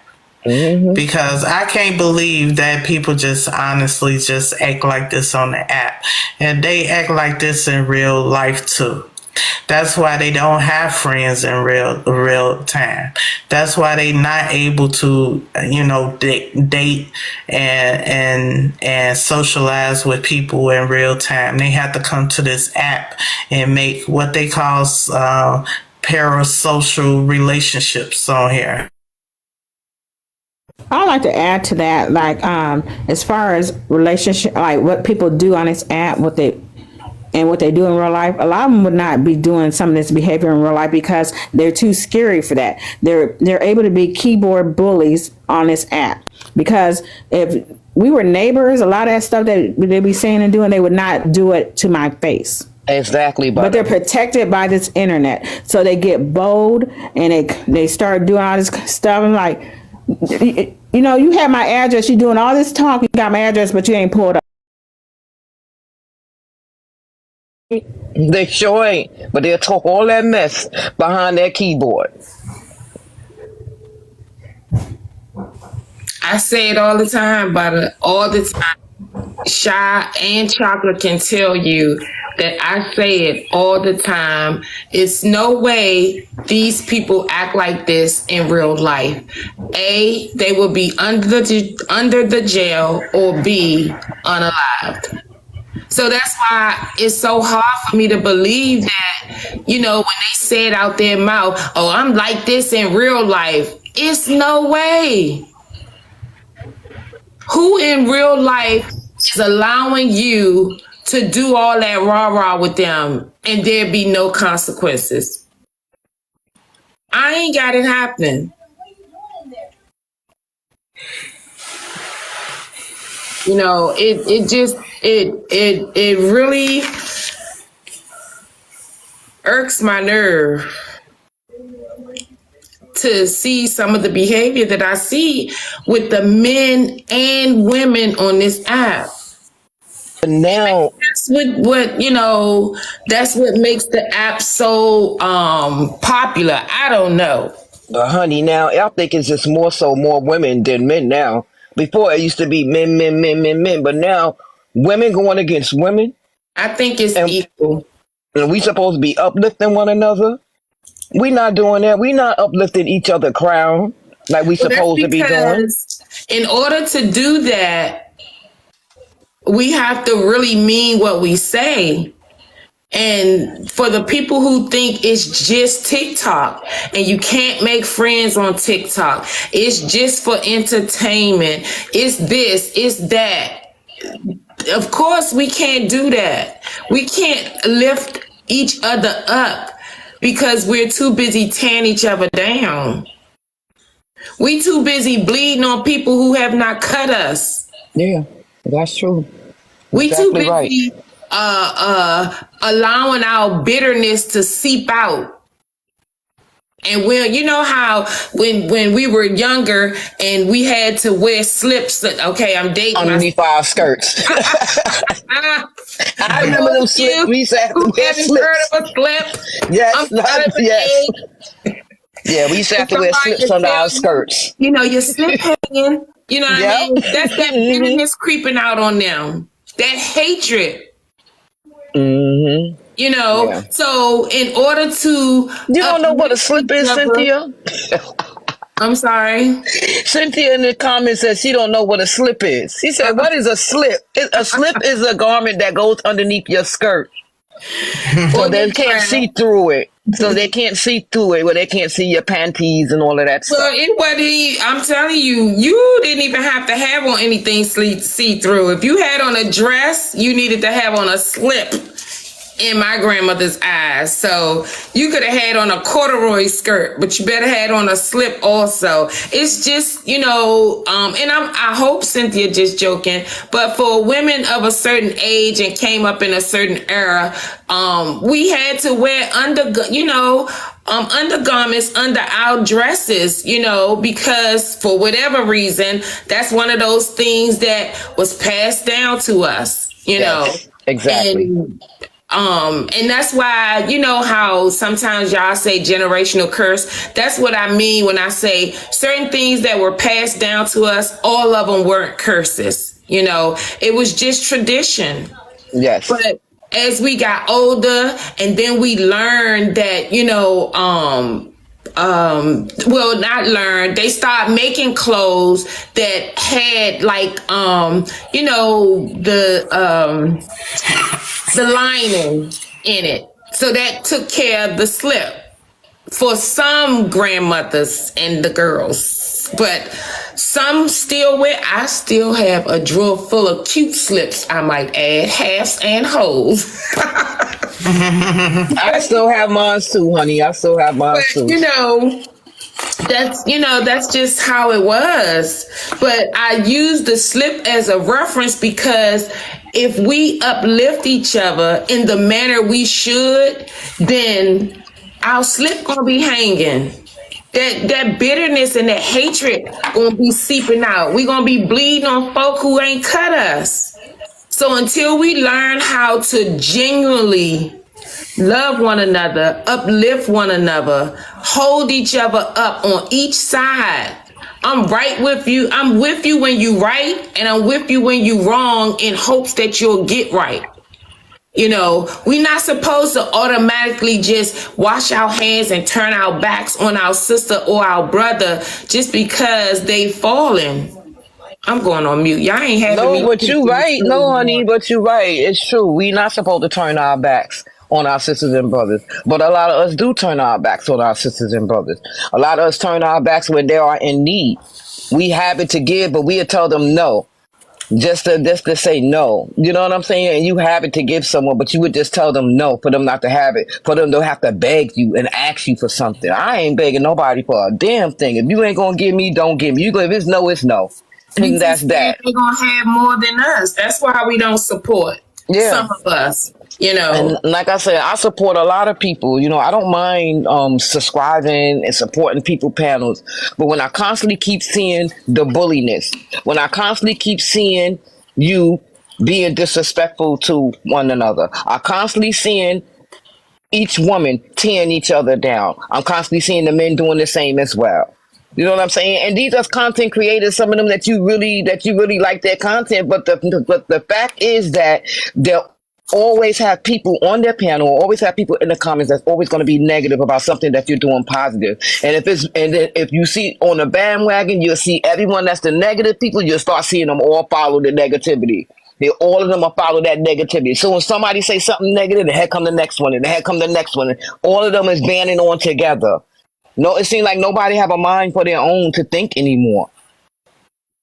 Because I can't believe that people just honestly just act like this on the app, and they act like this in real life too. That's why they don't have friends in real time. That's why they not able to, you know, date and socialize with people in real time. They have to come to this app and make what they call parasocial relationships on here. I'd like to add to that, like, as far as relationship, like what people do on this app, what they do in real life, a lot of them would not be doing some of this behavior in real life because they're too scary for that. They're able to be keyboard bullies on this app, because if we were neighbors, a lot of that stuff that they be saying and doing, they would not do it to my face. Exactly, but they're protected by this internet, so they get bold and they start doing all this stuff. I'm like, You know, you have my address. You're doing all this talk. You got my address, but you ain't pulled up. They sure ain't, but they'll talk all that mess behind their keyboard. I say it all the time, Butter, all the time. Shy and Chocolate can tell you that I say it all the time. It's no way these people act like this in real life. A, they will be under the jail, or B, unalived. So that's why it's so hard for me to believe that, you know, when they say it out their mouth, oh, I'm like this in real life. It's no way. Who in real life is allowing you to do all that rah-rah with them and there be no consequences? I ain't got it happening. You know, it really irks my nerve to see some of the behavior that I see with the men and women on this app. But now, That's what you know, that's what makes the app so popular. I don't know. honey, now I think it's just more women than men now. Before it used to be men, but now women going against women, I think it's and, equal. and we supposed to be uplifting one another. We not doing that. We not uplifting each other crown like we Well, that's supposed to be doing. because in order to do that, we have to really mean what we say. And for the people who think it's just TikTok and you can't make friends on TikTok, it's just for entertainment, it's this, it's that. Of course, we can't do that. We can't lift each other up because we're too busy tearing each other down. We too busy bleeding on people who have not cut us. Yeah, that's true. We too Exactly busy allowing our bitterness to seep out. And when you know how when we were younger and we had to wear slips, okay, I'm dating underneath our skirts. I remember them slips. We used to have to who wear haven't slips. heard of a slip? Yes, I'm out of the yes. age. Yeah, we used to have to wear Somebody slips to under tell our you, skirts. you know, your slip hanging. You know what I Yep. mean? That's that bitterness creeping out on them. That hatred. Mm-hmm. You know, Yeah. so in order to You don't know what a slip is, Cynthia? I'm sorry. Cynthia in the comments said she don't know what a slip is. She said, "What is a slip? A slip is a garment that goes underneath your skirt, so they can't see through it. So they can't see through it, where they can't see your panties and all of that Well, stuff." it wasn't. I'm telling you, you didn't even have to have on anything see through. If you had on a dress, you needed to have on a slip. In my grandmother's eyes, so you could have had on a corduroy skirt, but you better had on a slip also. It's just, you know, and I hope Cynthia just joking, but for women of a certain age and came up in a certain era, we had to wear undergarments under our dresses, you know, because for whatever reason, that's one of those things that was passed down to us, you know. Exactly. And that's why, you know how sometimes y'all say generational curse. That's what I mean when I say certain things that were passed down to us, all of them weren't curses. You know, it was just tradition. Yes. But as we got older and then we learned that, you know, well, not learned, they started making clothes that had like, you know, the lining in it. So that took care of the slip for some grandmothers and the girls. But some still wear, I still have a drawer full of cute slips, I might add, halves and wholes. I still have mine too, honey. I still have mine too. You know, that's just how it was. But I use the slip as a reference because if we uplift each other in the manner we should, then our slip gonna be hanging. that bitterness and that hatred gonna be seeping out. We gonna be bleeding on folk who ain't cut us. So until we learn how to genuinely love one another, uplift one another, hold each other up on each side. I'm right with you. I'm with you when you right, and I'm with you when you wrong in hopes that you'll get right. You know, we're not supposed to automatically just wash our hands and turn our backs on our sister or our brother just because they fallen. I'm going on mute. Y'all ain't having me. No, but you right. No, honey, but you right. It's true. We not supposed to turn our backs on our sisters and brothers. But a lot of us do turn our backs on our sisters and brothers. A lot of us turn our backs when they are in need. We have it to give, but we'll tell them no. Just to say no. You know what I'm saying? And you have it to give someone, but you would just tell them no for them not to have it. For them to have to beg you and ask you for something. I ain't begging nobody for a damn thing. If you ain't gonna give me, don't give me. You go, if it's no, it's no. And that's that. They're going to have more than us. That's why we don't support some of us. You know, and like I said, I support a lot of people. You know, I don't mind subscribing and supporting people panels, but when I constantly keep seeing the bulliness, when I constantly keep seeing you being disrespectful to one another, I constantly seeing each woman tearing each other down. I'm constantly seeing the men doing the same as well. You know what I'm saying? And these are content creators, some of them that you really like their content, but the fact is that they'll always have people on their panel, always have people in the comments that's always going to be negative about something that you're doing positive. And if you see on the bandwagon, you'll see everyone that's the negative people, you'll start seeing them all follow the negativity. All of them will follow that negativity. So when somebody say something negative, the heck come the next one, and the heck come the next one. And all of them is banding on together. No, it seems like nobody have a mind for their own to think anymore.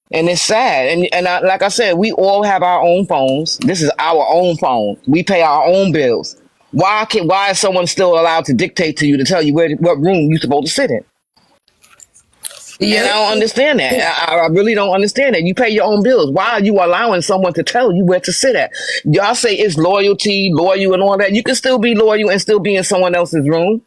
And it's sad. And like I said, we all have our own phones. This is our own phone. We pay our own bills. Why is someone still allowed to dictate to you to tell you what room you're supposed to sit in? Yeah. And I don't understand that. I really don't understand that. You pay your own bills. Why are you allowing someone to tell you where to sit at? Y'all say it's loyalty, loyal and all that. You can still be loyal and still be in someone else's room.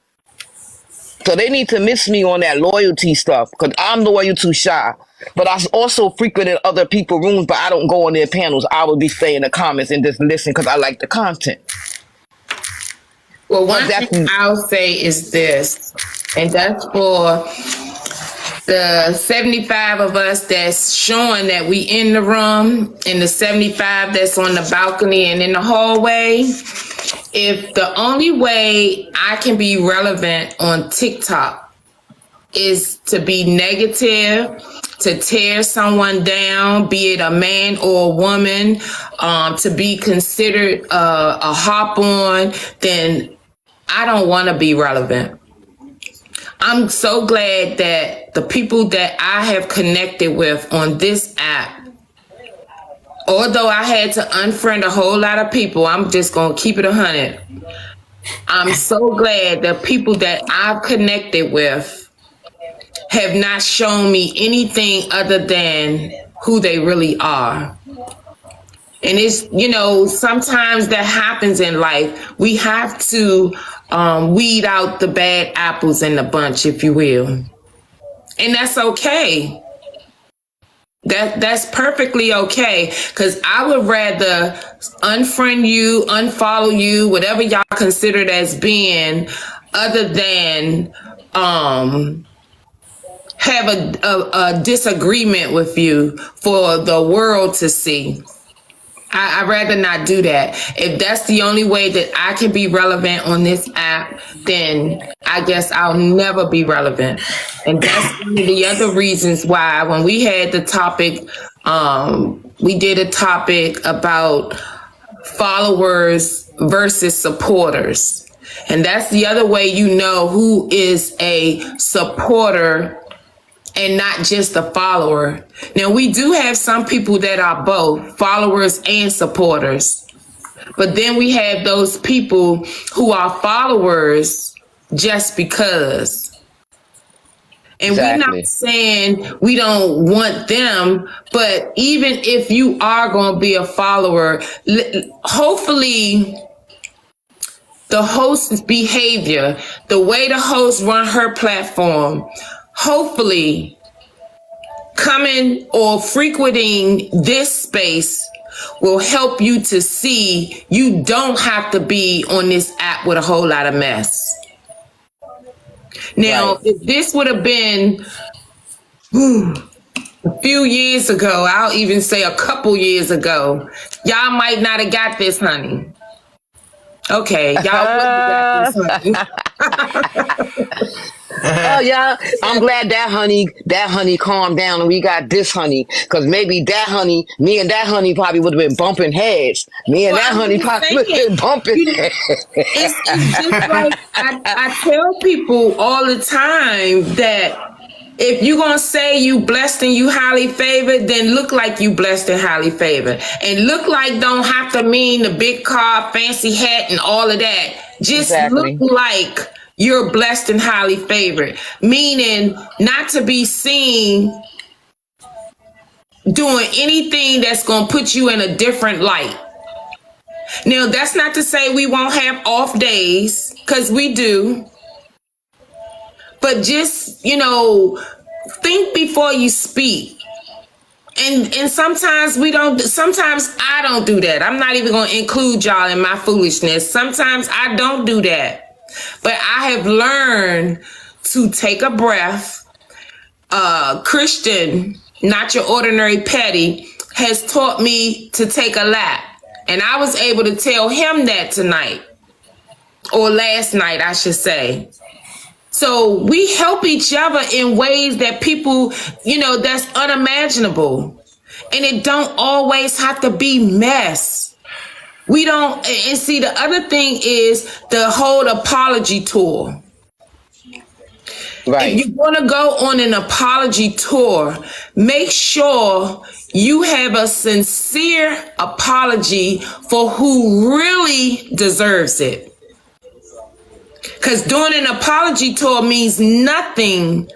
So they need to miss me on that loyalty stuff, because I'm loyal to Shy. But I also frequented other people's rooms, but I don't go on their panels. I would be staying in the comments and just listen because I like the content. Well, one thing I'll say is this, and that's for the 75 of us that's showing that we in the room, and the 75 that's on the balcony and in the hallway. If the only way I can be relevant on TikTok is to be negative, to tear someone down, be it a man or a woman, to be considered a hop on, then I don't want to be relevant. I'm so glad that the people that I have connected with on this app, although I had to unfriend a whole lot of people, I'm just going to keep it 100. I'm so glad the people that I've connected with have not shown me anything other than who they really are. And it's, you know, sometimes that happens in life. We have to weed out the bad apples in the bunch, if you will. And that's okay. That's perfectly okay, because I would rather unfriend you, unfollow you, whatever y'all consider it as being, other than have a disagreement with you for the world to see. I'd rather not do that. If that's the only way that I can be relevant on this app, then I guess I'll never be relevant. And that's one of the other reasons why when we had the topic, we did a topic about followers versus supporters. And that's the other way you know who is a supporter and not just a follower. Now, we do have some people that are both followers and supporters. But then we have those people who are followers just because. And We're not saying we don't want them, but even if you are going to be a follower, hopefully the host's behavior, the way the host run her platform, hopefully coming or frequenting this space will help you to see you don't have to be on this app with a whole lot of mess. Now, Right. if this would have been a few years ago, I'll even say a couple years ago, y'all might not have got this, honey. Okay, y'all wouldn't have got this, honey. Oh yeah, I'm glad that honey calmed down and we got this honey. Cause maybe that honey, me and that honey probably would have been bumping heads. Me and Well, that I'm honey just probably would have saying, been bumping you- heads. it's just like I tell people all the time that if you're going to say you blessed and you highly favored, then look like you blessed and highly favored. And look like don't have to mean the big car, fancy hat, and all of that. Just Exactly. look like you're blessed and highly favored. Meaning not to be seen doing anything that's going to put you in a different light. Now, that's not to say we won't have off days, because we do. But just, think before you speak. And sometimes sometimes I don't do that. I'm not even going to include y'all in my foolishness. Sometimes I don't do that. But I have learned to take a breath. Christian, not your ordinary petty, has taught me to take a lap. And I was able to tell him that tonight. Or last night, I should say. So we help each other in ways that people, that's unimaginable. And it don't always have to be mess. We don't, and see, the other thing is the whole apology tour. Right. If you're going to go on an apology tour, make sure you have a sincere apology for who really deserves it. Because doing an apology tour means nothing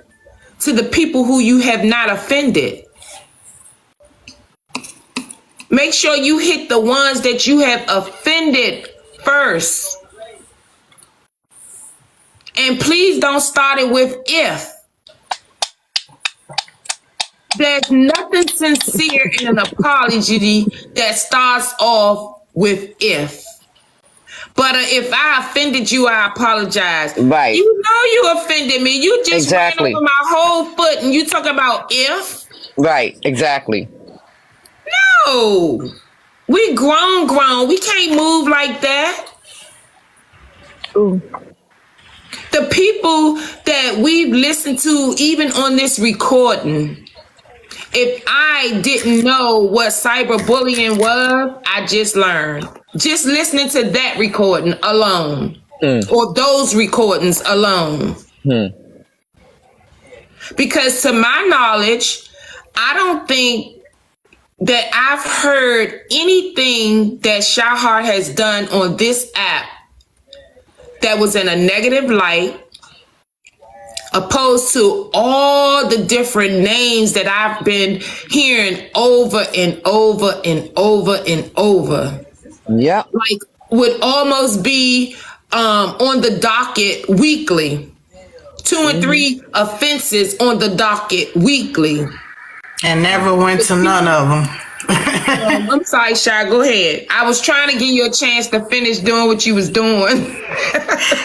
to the people who you have not offended. Make sure you hit the ones that you have offended first. And please don't start it with if. There's nothing sincere in an apology that starts off with if. But if I offended you, I apologize. Right. You know you offended me. You just Exactly. ran over my whole foot and you talk about if? Right. Exactly. No. We grown. We can't move like that. Ooh. The people that we've listened to, even on this recording, if I didn't know what cyberbullying was, I just learned. Just listening to that recording alone, or those recordings alone. Because to my knowledge, I don't think that I've heard anything that Shahar has done on this app that was in a negative light, opposed to all the different names that I've been hearing over and over and over and over. Yep. Like would almost be on the docket weekly. 2 and 3 offenses on the docket weekly. And never went to none of them. I'm sorry, Shy. Go ahead. I was trying to give you a chance to finish doing what you was doing.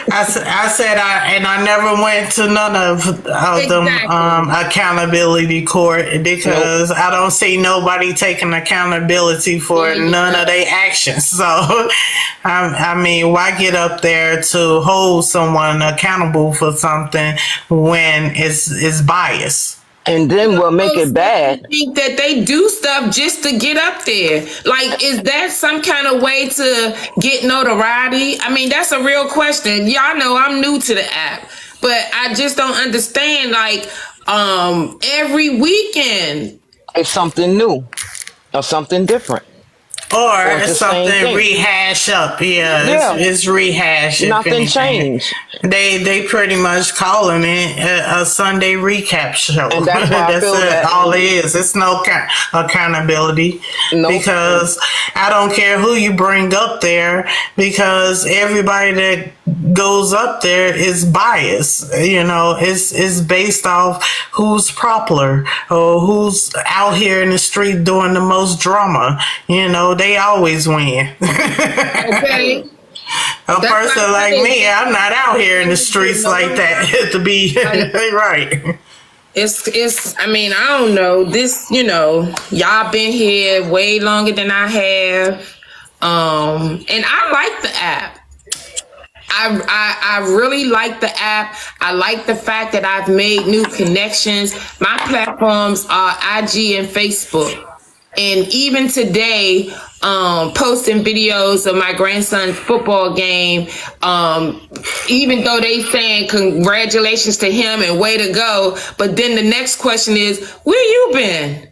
I said I never went to none of them Exactly. accountability court because I don't see nobody taking accountability for none of their actions. So, I mean, why get up there to hold someone accountable for something when it's bias? And then we'll make it bad. I think that they do stuff just to get up there. Like, is that some kind of way to get notoriety? I mean, that's a real question. Y'all know I'm new to the app, but I just don't understand. Like, every weekend, It's something new or something different. Or Or it's it's the same something thing. rehash up. Yeah. It's rehash. if Nothing anything. changed. They pretty much calling it a Sunday recap show. And that's why I feel that- all it is. It's no accountability Nope. because I don't care who you bring up there, because everybody that goes up there is biased. You know, it's based off who's popular or who's out here in the street doing the most drama. You know, they always win. Okay. A That's person not like right. me, I'm not out here in the streets like that to be right. It's, I mean, I don't know. This, you know, y'all been here way longer than I have. And I like the app. I really like the app. I like the fact that I've made new connections. My platforms are IG and Facebook. And even today, posting videos of my grandson's football game, even though they saying congratulations to him and way to go, but then the next question is, where you been?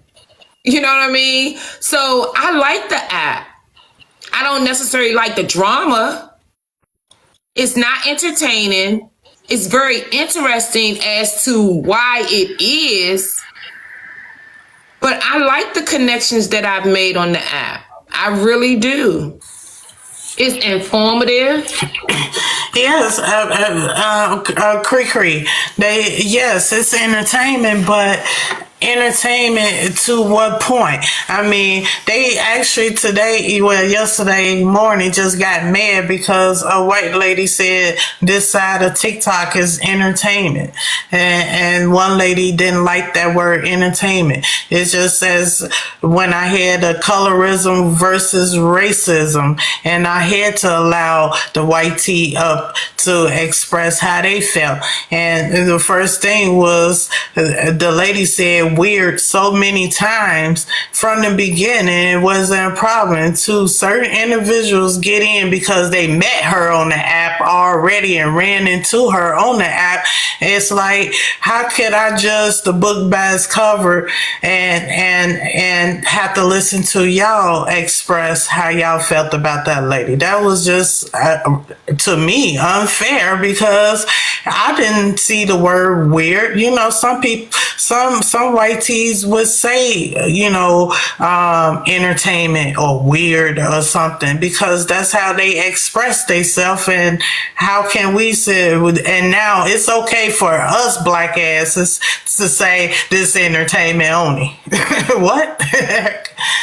You know what I mean? So I like the app. I don't necessarily like the drama. It's not entertaining. It's very interesting as to why it is. But I like the connections that I've made on the app. I really do. It's informative. Yes, Cree. Yes, it's entertainment, but entertainment to what point? I mean, they actually yesterday morning just got mad because a white lady said this side of TikTok is entertainment. And one lady didn't like that word entertainment. It just says when I had the colorism versus racism, and I had to allow the white tea up to express how they felt. And the first thing was the lady said weird so many times from the beginning. It wasn't a problem. To certain individuals get in because they met her on the app already and ran into her on the app. It's like, how could I judge the book by its cover and have to listen to y'all express how y'all felt about that lady? That was just to me unfair, because I didn't see the word weird. You know, some people, some white tees would say, you know, entertainment or weird or something, because that's how they express themselves. And how can we say, and now it's okay for us black asses to say this entertainment only. What?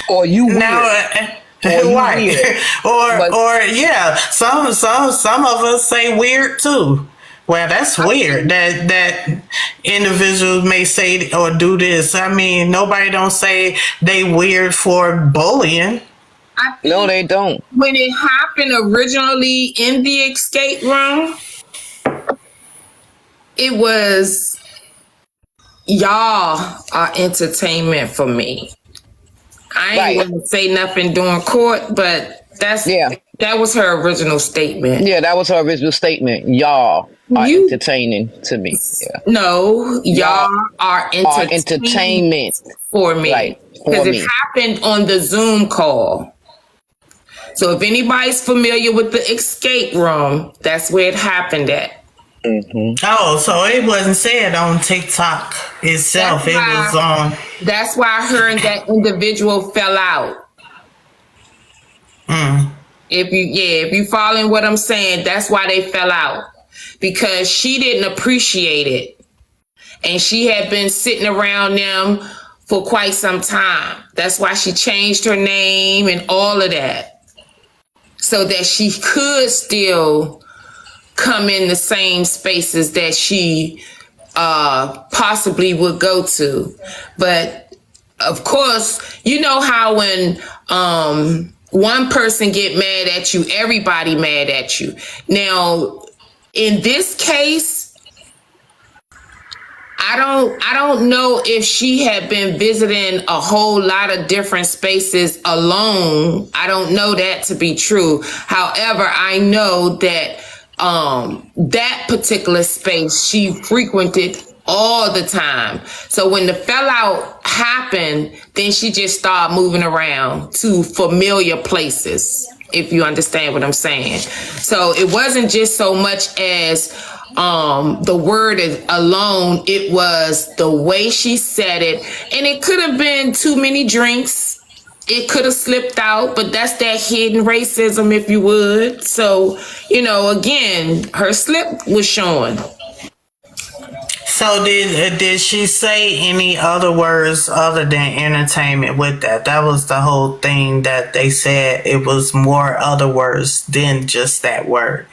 Or you weird. Now, Weird. or yeah, some of us say weird too. Well, that's weird that individuals may say or do this. I mean, nobody don't say they weird for bullying. No, they don't. When it happened originally in the escape room, it was, y'all are entertainment for me. I ain't Right. going to say nothing during court, but that was her original statement. Yeah, that was her original statement. Y'all are You- entertaining to me. Yeah. No, y'all are entertainment for me. Right, for Because me. it happened on the Zoom call. So if anybody's familiar with the escape room, that's where it happened at. Oh, so it wasn't said on TikTok itself. That's It why- was on. That's why her and that individual fell out. If you following what I'm saying, that's why they fell out. Because she didn't appreciate it. And she had been sitting around them for quite some time. That's why she changed her name and all of that. So that she could still come in the same spaces that she possibly would go to. But of course, you know how when one person get mad at you, everybody mad at you. Now, in this case, I don't know if she had been visiting a whole lot of different spaces alone. I don't know that to be true. However, I know that that particular space she frequented all the time. So when the fallout happened, then she just started moving around to familiar places, if you understand what I'm saying. So it wasn't just so much as the word alone, it was the way she said it. And it could have been too many drinks. It could have slipped out, but that's that hidden racism, if you would. So, again, her slip was showing. So did she say any other words other than entertainment with that? That was the whole thing, that they said it was more other words than just that word.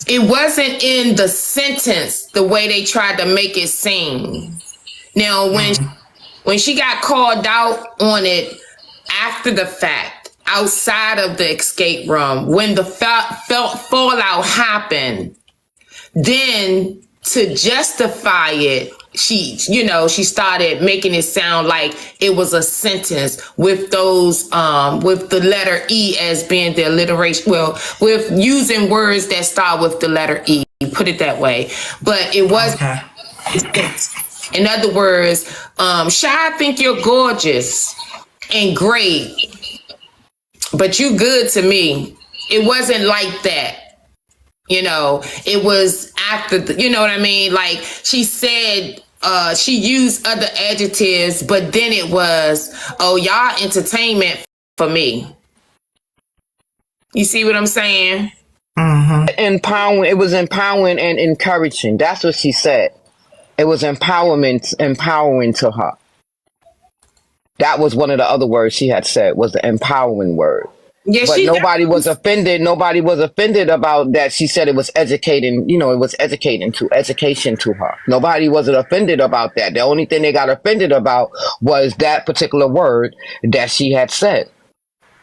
It wasn't in the sentence the way they tried to make it seem. Now, when she got called out on it after the fact, outside of the escape room, when the fallout happened, then to justify it, she started making it sound like it was a sentence with those, with the letter E as being the alliteration. Well, with using words that start with the letter E, put it that way. But it was, Okay. in other words, Shy, I think you're gorgeous and great, but you good to me. It wasn't like that. It was after, you know what I mean? Like she said, she used other adjectives, but then it was, oh, y'all entertainment for me. You see what I'm saying? Empowering. It was empowering and encouraging. That's what she said. It was empowering to her. That was one of the other words she had said, was the empowering word. Yeah, But nobody was offended. Nobody was offended about that. She said it was educating, it was education to her. Nobody wasn't offended about that. The only thing they got offended about was that particular word that she had said,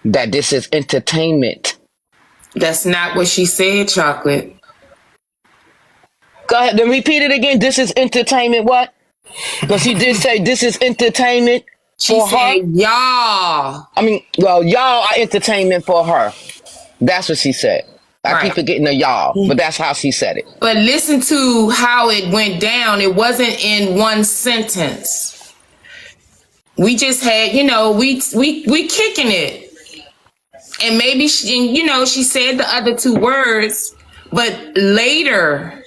that this is entertainment. That's not what she said, Chocolate. Go ahead, then repeat it again. This is entertainment, what? Because she did say this is entertainment. She for said, her? y'all. Y'all are entertainment for her. That's what she said. I keep forgetting the y'all, but that's how she said it. But listen to how it went down. It wasn't in one sentence. We just had, we kicking it. And maybe, she said the other two words, but later,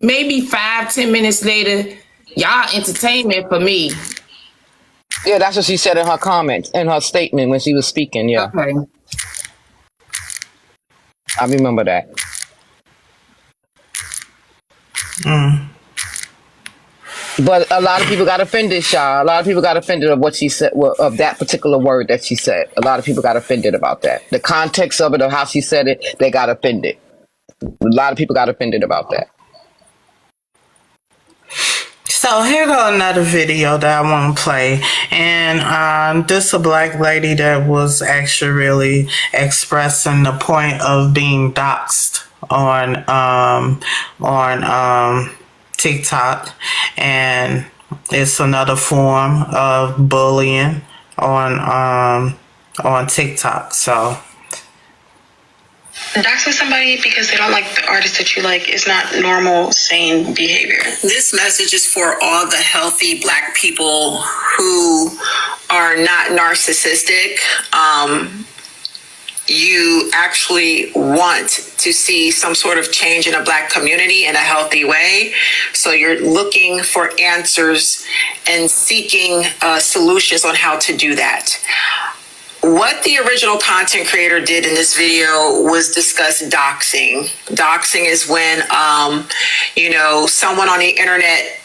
maybe 5-10 minutes later, y'all entertainment for me. Yeah, that's what she said in her comments, in her statement when she was speaking. Yeah. Okay. I remember that. But a lot of people got offended, Sha. A lot of people got offended of what she said, of that particular word that she said. A lot of people got offended about that. The context of it, of how she said it, they got offended. A lot of people got offended about that. So here go another video that I want to play, and this a black lady that was actually really expressing the point of being doxxed on TikTok, and it's another form of bullying on TikTok. So Doxing somebody because they don't like the artist that you like is not normal, sane behavior. This message is for all the healthy Black people who are not narcissistic. You actually want to see some sort of change in a Black community in a healthy way. So you're looking for answers and seeking solutions on how to do that. What the original content creator did in this video was discuss doxing. Doxing is when, someone on the internet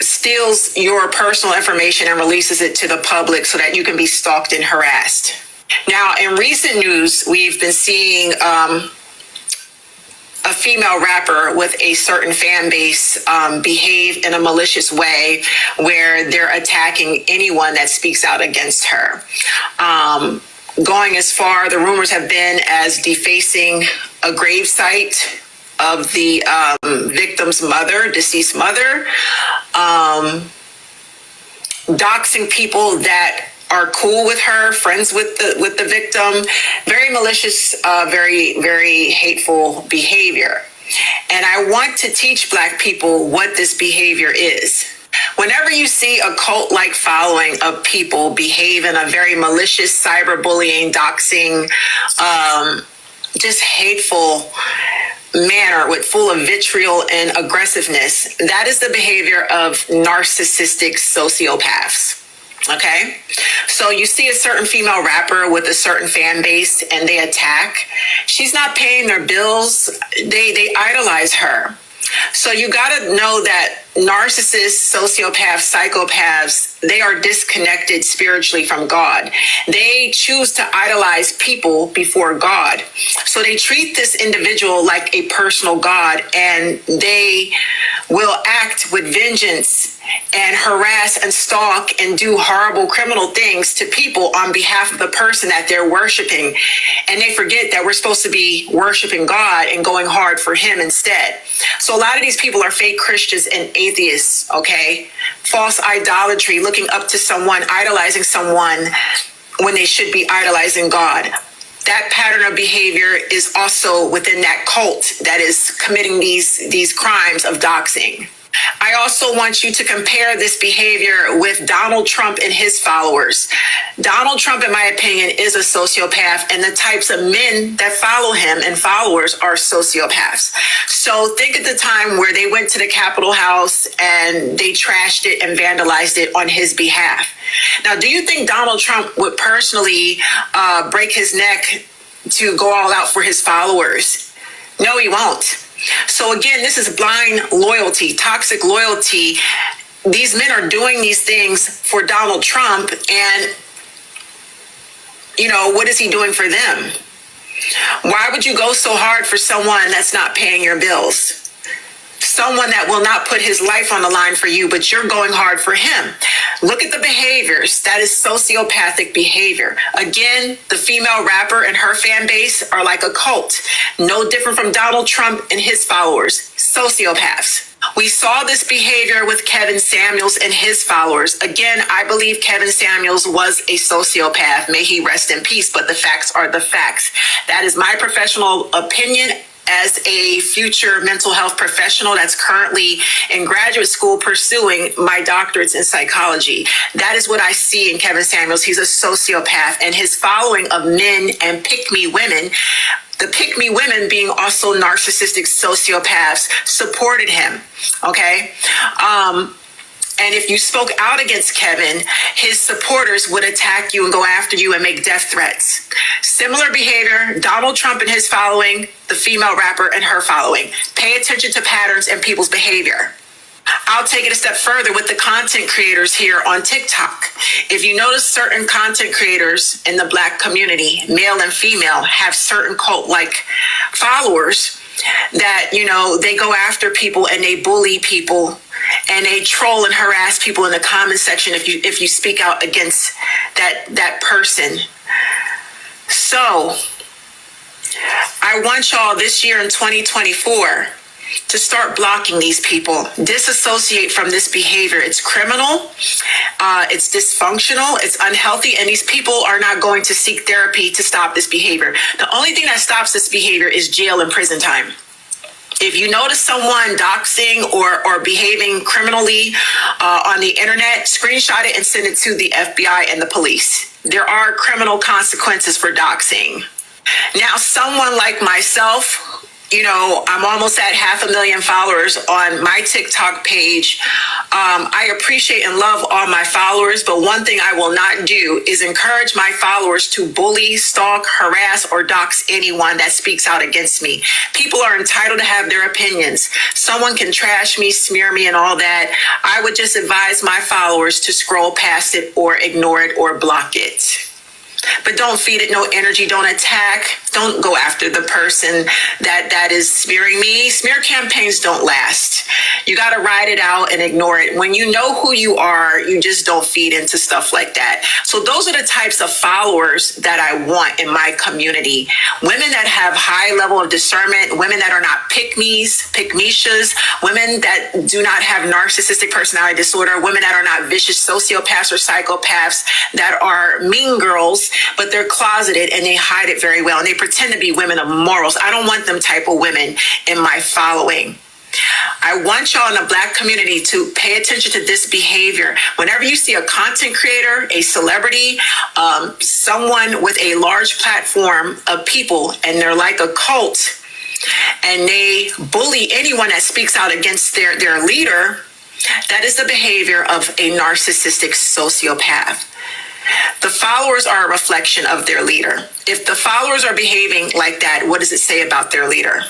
steals your personal information and releases it to the public so that you can be stalked and harassed. Now, in recent news, we've been seeing a female rapper with a certain fan base behave in a malicious way where they're attacking anyone that speaks out against her. Going as far, the rumors have been as defacing a gravesite of the victim's mother, deceased mother, doxing people that are cool with her, friends with the victim. Very malicious, very, very hateful behavior. And I want to teach Black people what this behavior is. Whenever you see a cult-like following of people behave in a very malicious, cyberbullying, doxing, just hateful manner with full of vitriol and aggressiveness, that is the behavior of narcissistic sociopaths. Okay, so you see a certain female rapper with a certain fan base and they attack. She's not paying their bills. They idolize her. So you got to know that narcissists, sociopaths, psychopaths, they are disconnected spiritually from God. They choose to idolize people before God. So they treat this individual like a personal God, and they will act with vengeance and harass and stalk and do horrible criminal things to people on behalf of the person that they're worshiping. And they forget that we're supposed to be worshiping God and going hard for him instead. So a lot of these people are fake Christians and atheists, okay? False idolatry, looking up to someone, idolizing someone when they should be idolizing God. That pattern of behavior is also within that cult that is committing these crimes of doxing. I also want you to compare this behavior with Donald Trump and his followers. Donald Trump, in my opinion, is a sociopath, and the types of men that follow him and followers are sociopaths. So think of the time where they went to the Capitol House and they trashed it and vandalized it on his behalf. Now, do you think Donald Trump would personally break his neck to go all out for his followers? No, he won't. So again, this is blind loyalty, toxic loyalty. These men are doing these things for Donald Trump, and what is he doing for them? Why would you go so hard for someone that's not paying your bills? Someone that will not put his life on the line for you, but you're going hard for him. Look at the behaviors. That is sociopathic behavior. Again, the female rapper and her fan base are like a cult. No different from Donald Trump and his followers. Sociopaths. We saw this behavior with Kevin Samuels and his followers. Again, I believe Kevin Samuels was a sociopath. May he rest in peace, but the facts are the facts. That is my professional opinion as a future mental health professional that's currently in graduate school pursuing my doctorates in psychology. That is what I see in Kevin Samuels. He's a sociopath, and his following of men and pick-me women, the pick-me women being also narcissistic sociopaths, supported him, okay? And if you spoke out against Kevin, his supporters would attack you and go after you and make death threats. Similar behavior, Donald Trump and his following, the female rapper and her following. Pay attention to patterns in people's behavior. I'll take it a step further with the content creators here on TikTok. If you notice, certain content creators in the Black community, male and female, have certain cult-like followers that, they go after people and they bully people and they troll and harass people in the comment section if you speak out against that person. So I want y'all this year in 2024 to start blocking these people. Disassociate from this behavior. It's criminal, it's dysfunctional, it's unhealthy, and these people are not going to seek therapy to stop this behavior. The only thing that stops this behavior is jail and prison time. If you notice someone doxing or behaving criminally on the internet, screenshot it and send it to the FBI and the police. There are criminal consequences for doxing. Now, someone like myself, I'm almost at 500,000 followers on my TikTok page. I appreciate and love all my followers, but one thing I will not do is encourage my followers to bully, stalk, harass, or dox anyone that speaks out against me. People are entitled to have their opinions. Someone can trash me, smear me, and all that. I would just advise my followers to scroll past it or ignore it or block it. But don't feed it no energy. Don't attack. Don't go after the person that is smearing me. Smear campaigns don't last. You got to ride it out and ignore it. When you know who you are, you just don't feed into stuff like that. So those are the types of followers that I want in my community. Women that have high level of discernment, women that are not pick-me's, pick-meshas, women that do not have narcissistic personality disorder, women that are not vicious sociopaths or psychopaths, that are mean girls, but they're closeted and they hide it very well. And they pretend to be women of morals. I don't want them type of women in my following. I want y'all in the Black community to pay attention to this behavior. Whenever you see a content creator, a celebrity, someone with a large platform of people, and they're like a cult, and they bully anyone that speaks out against their leader, That is the behavior of a narcissistic sociopath. The followers are a reflection of their leader. If the followers are behaving like that, what does it say about their leader?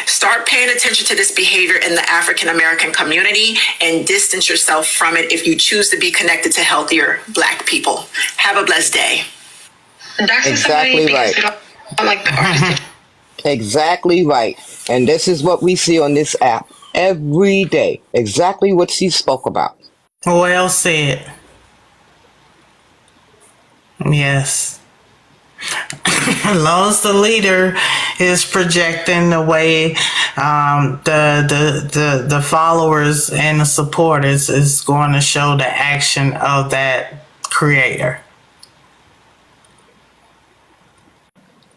Start paying attention to this behavior in the African American community and distance yourself from it if you choose to be connected to healthier Black people. Have a blessed day. Exactly right. I like the artist. Exactly right. And this is what we see on this app every day. Exactly what she spoke about. Well said. Yes. As long as the leader is projecting the way the followers and the supporters is going to show the action of that creator.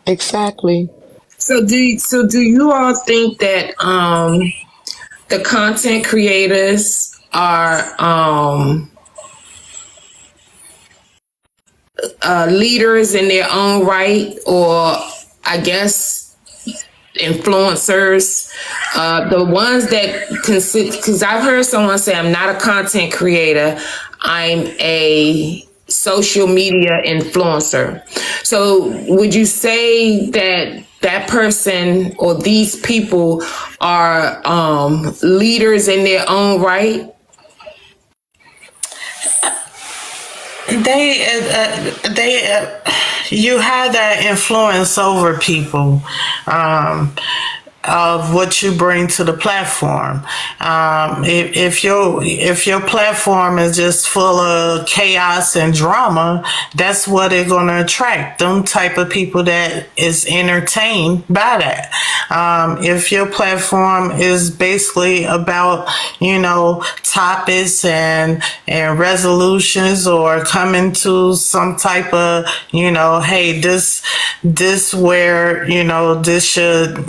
Exactly. So do you all think that the content creators are leaders in their own right, or I guess influencers, the ones that because I've heard someone say, I'm not a content creator, I'm a social media influencer. So would you say that that person or these people are leaders in their own right? You have that influence over people of what you bring to the platform. If your platform is just full of chaos and drama, that's what they're going to attract. Them type of people that is entertained by that. If your platform is basically about, topics and resolutions, or coming to some type of, hey, this where, this should,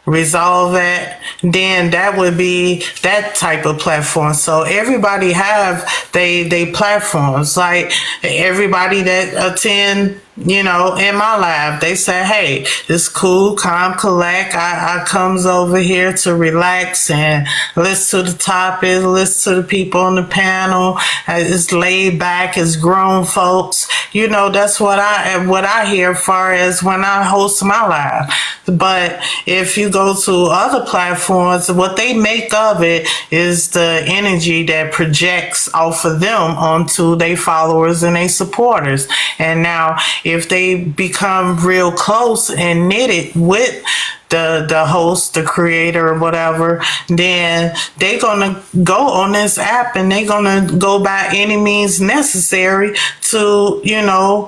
resolve it, then that would be that type of platform. So everybody have they platforms. Like everybody that attend, in my live, they say, hey, it's cool, calm, collect. I comes over here to relax and listen to the topic, listen to the people on the panel. It's laid back, it's grown folks. That's what I hear as far as when I host my live. But if you go to other platforms, what they make of it is the energy that projects off of them onto their followers and their supporters. And now if they become real close and knitted with the host, the creator, or whatever, then they're gonna go on this app and they're gonna go by any means necessary to,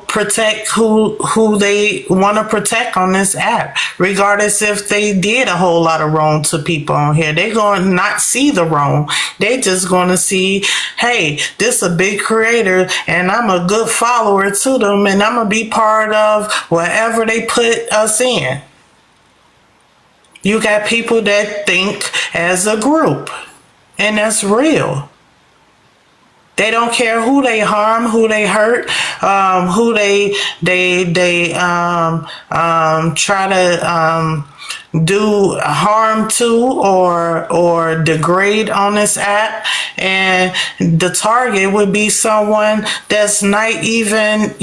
protect who they want to protect on this app, regardless if they did a whole lot of wrong to people on here. They're going to not see the wrong. They just going to see, hey, this is a big creator and I'm a good follower to them, and I'm gonna be part of whatever they put us in. You got people that think as a group, and that's real. They don't care who they harm, who they hurt, who they try to do harm to or degrade on this app. And the target would be someone that's not even,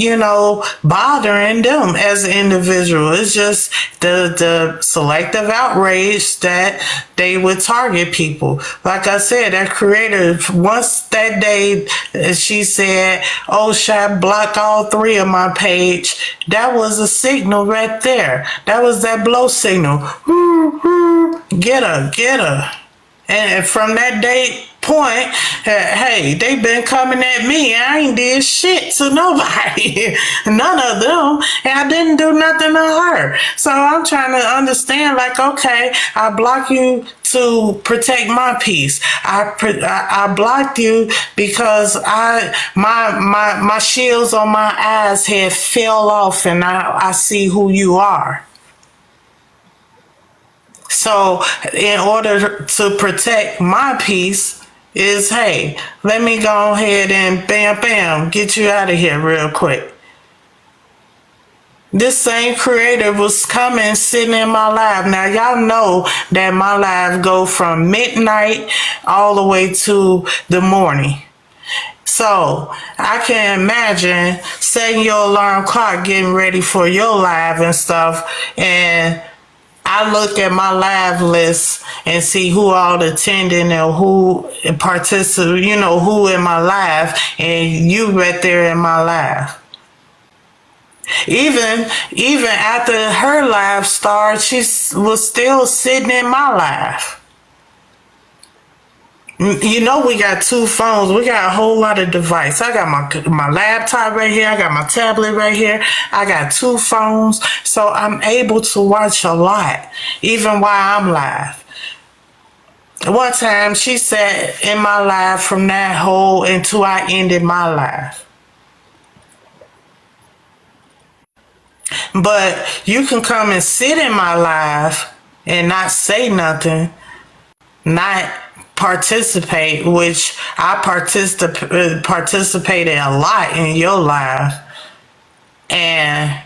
bothering them as an individual. It's just the selective outrage that they would target people. Like I said, that creator, once that day she said, oh, should I block all 3 of my page? That was a signal right there. That was that blow signal. Get her. And from that day point, hey, they been coming at me. I ain't did shit to nobody. None of them. And I didn't do nothing to her. So I'm trying to understand, like, okay, I block you to protect my peace. I blocked you because my shields on my eyes had fell off, and I see who you are. So in order to protect my peace is, hey, let me go ahead and bam, get you out of here real quick. this same creator was coming sitting in my live. Now y'all know that my live go from midnight all the way to the morning. So I can imagine setting your alarm clock, getting ready for your live and stuff, and I look at my live list and see who all attending and who participate, who in my live, and you right there in my live. Even after her live started, she was still sitting in my live. We got two phones. We got a whole lot of devices. I got my laptop right here. I got my tablet right here. I got two phones. So I'm able to watch a lot, even while I'm live. One time she sat in my live from that whole until I ended my live. But you can come and sit in my live and not say nothing, not participate, which I participated a lot in your live, and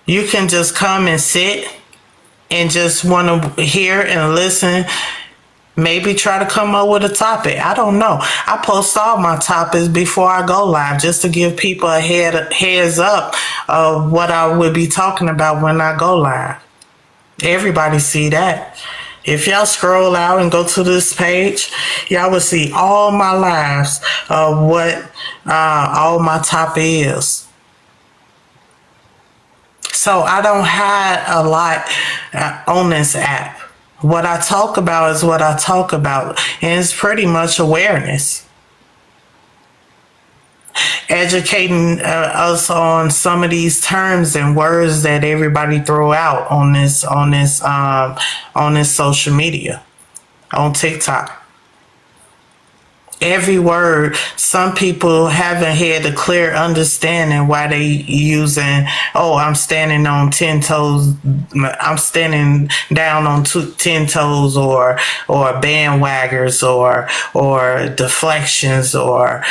you can just come and sit and just want to hear and listen. Maybe try to come up with a topic. I don't know. I post all my topics before I go live just to give people a heads up of what I would be talking about when I go live. Everybody see that. If y'all scroll out and go to this page, y'all will see all my lives of what all my topic is. So I don't hide a lot on this app. What I talk about is what I talk about, and it's pretty much awareness. Educating us on some of these terms and words that everybody throw out on this social media, on TikTok. Every word, some people haven't had a clear understanding why they using, I'm standing on 10 toes, I'm standing down on 10 toes, or bandwaggers, or deflections, or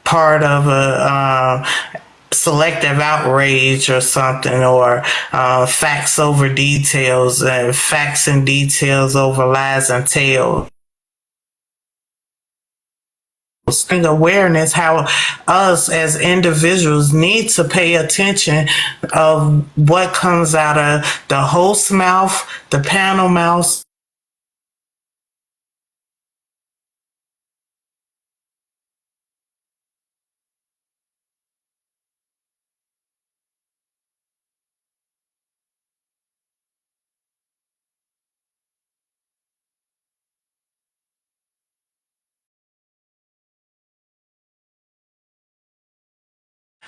part of a selective outrage or something, or facts over details, and facts and details over lies and tales. Awareness, how us as individuals need to pay attention of what comes out of the host mouth, the panel mouth.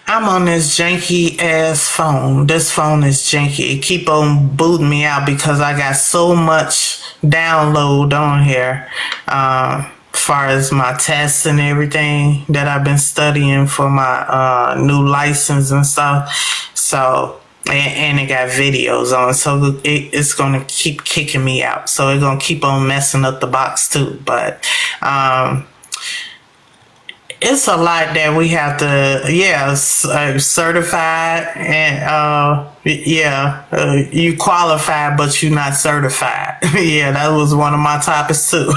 I'm on this janky ass phone. This phone is janky. It keep on booting me out because I got so much download on here. As far as my tests and everything that I've been studying for my new license and stuff. So, and it got videos on, so it's gonna keep kicking me out. So it's gonna keep on messing up the box too. But it's a lot that we have to, certified, and you qualified, but you're not certified. Yeah, that was one of my topics too.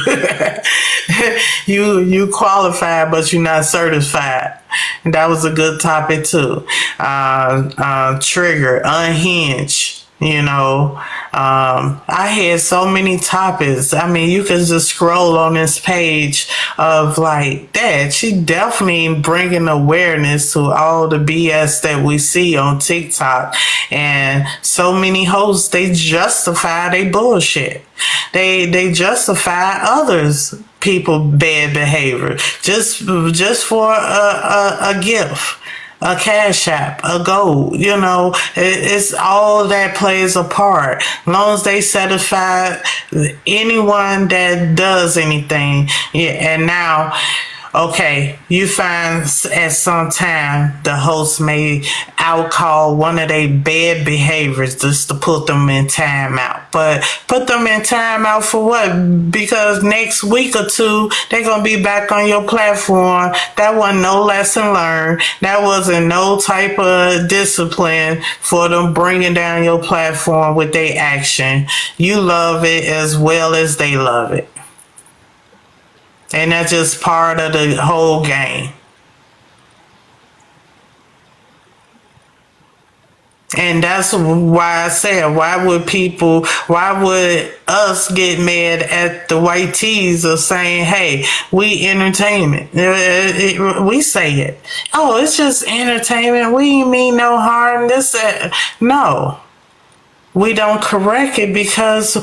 you qualified, but you're not certified. That was a good topic too. Trigger, unhinged. I had so many topics. I mean, you can just scroll on this page of like that. She definitely bringing awareness to all the BS that we see on TikTok. And so many hosts, they justify their bullshit. They justify others people bad behavior just for a gift. A cash app, a gold, it's all that plays a part. As long as they satisfy anyone that does anything. Yeah, and now, okay, you find at some time the host may outcall one of their bad behaviors just to put them in timeout. But put them in timeout for what? Because next week or two, they're going to be back on your platform. That wasn't no lesson learned. That wasn't no type of discipline for them bringing down your platform with their action. You love it as well as they love it. And that's just part of the whole game. And that's why I said, why would us get mad at the white tees of saying, hey, we entertainment? We say it. Oh, it's just entertainment. We ain't mean no harm. No. We don't correct it because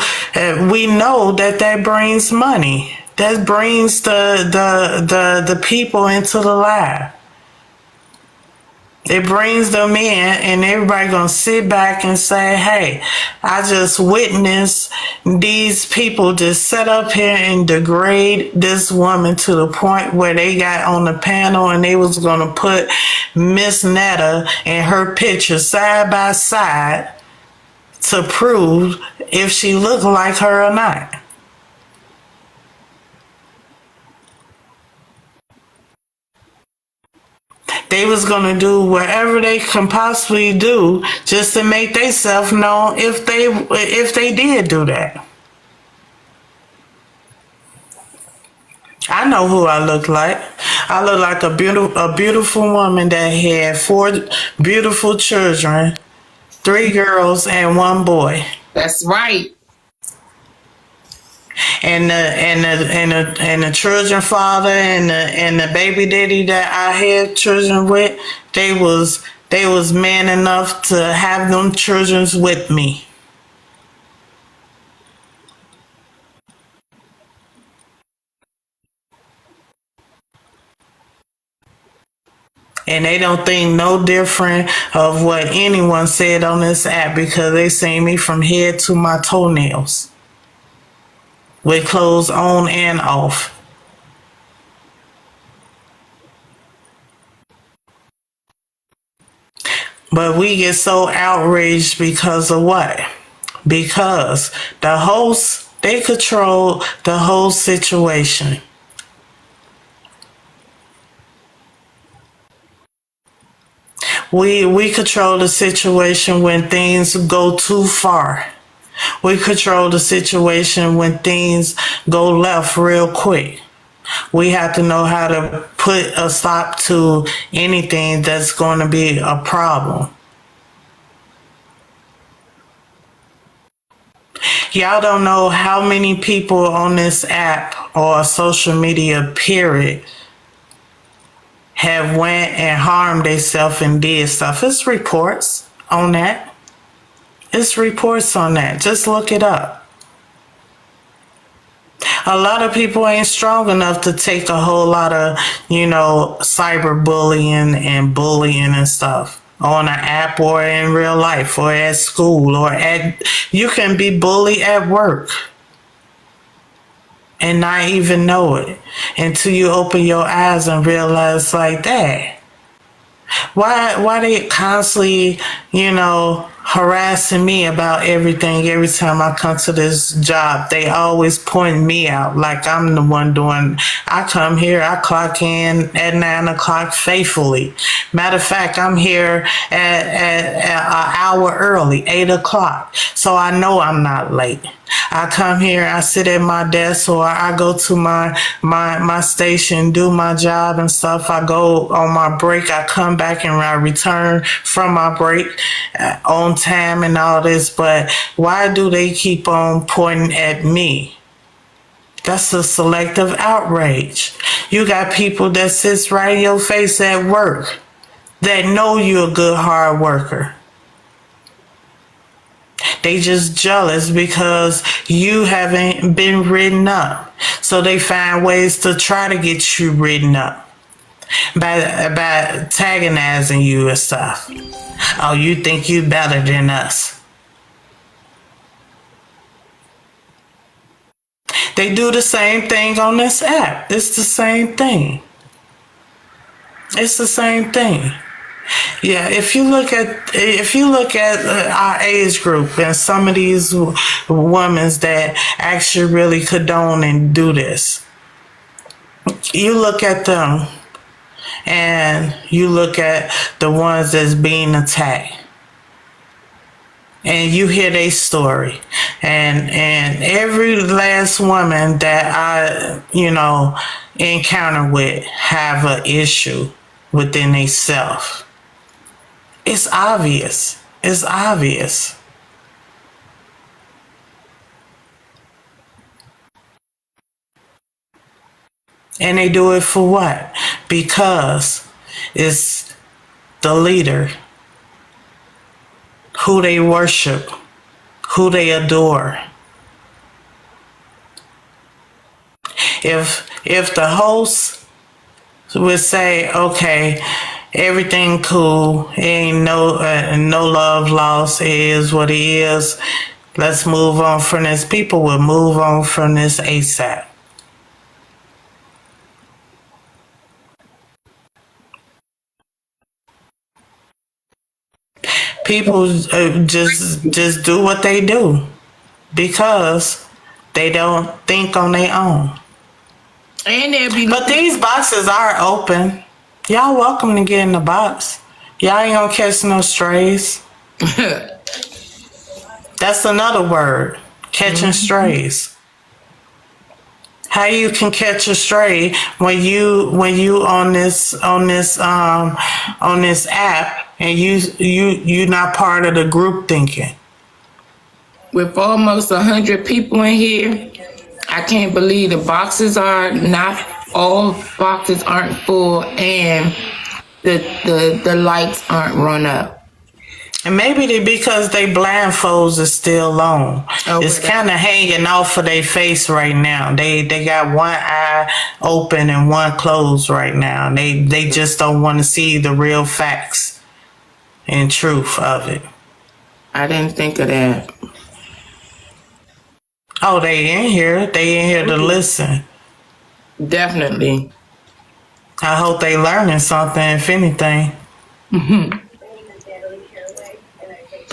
we know that brings money. That brings the people into the live. It brings them in, and everybody gonna sit back and say, hey, I just witnessed these people just sit up here and degrade this woman to the point where they got on the panel and they was gonna put Miss Netta and her picture side by side to prove if she looked like her or not. They was gonna do whatever they can possibly do just to make themselves known if they did do that. I know who I look like. I look like a beautiful woman that had 4 beautiful children, 3 girls and 1 boy. That's right. And the children father and the baby daddy that I had children with, they was man enough to have them children with me. And they don't think no different of what anyone said on this app because they see me from head to my toenails, with clothes on and off. But we get so outraged because of what? Because the hosts, they control the whole situation. We control the situation when things go too far. We control the situation when things go left real quick. We have to know how to put a stop to anything that's going to be a problem. Y'all don't know how many people on this app or social media period have went and harmed themselves and did stuff. It's reports on that. It's reports on that. Just look it up. A lot of people ain't strong enough to take a whole lot of, cyberbullying and bullying and stuff on an app or in real life or at school you can be bullied at work and not even know it until you open your eyes and realize like that. Why they constantly, harassing me about everything every time I come to this job? They always point me out like I'm the one doing. I come here, I clock in at 9 o'clock faithfully. Matter of fact, I'm here at an hour early, 8 o'clock. So I know I'm not late. I come here, I sit at my desk, or I go to my station, do my job and stuff. I go on my break, I come back and I return from my break on time and all this. But why do they keep on pointing at me? That's a selective outrage. You got people that sits right in your face at work that know you're a good hard worker. They just jealous because you haven't been written up. So they find ways to try to get you written up by antagonizing you and stuff. Oh, you think you better than us. They do the same thing on this app. It's the same thing. It's the same thing. Yeah, if you look at our age group and some of these women that actually really condone and do this, you look at them and you look at the ones that's being attacked, and you hear their story, and every last woman that I encounter with have an issue within themselves. It's obvious. It's obvious. And they do it for what? Because it's the leader who they worship, who they adore. If the host would say, okay, everything cool, ain't no love lost, it is what it is, let's move on from this, people would move on from this ASAP. People just do what they do because they don't think on their own. And there be But these boxes are open. Y'all welcome to get in the box. Y'all ain't gonna catch no strays. That's another word, catching strays. How you can catch a stray when you on this app and you not part of the group thinking. with almost 100 people in here, I can't believe the boxes are not, all boxes aren't full, and the lights aren't run up. And maybe because they blindfolds are still on. Oh, It's but kind of hanging off of their face right now. They got one eye open and one closed right now. They just don't want to see the real facts and truth of it. I didn't think of that. Oh, they in here. They in here to listen. Definitely. I hope they learning something, if anything.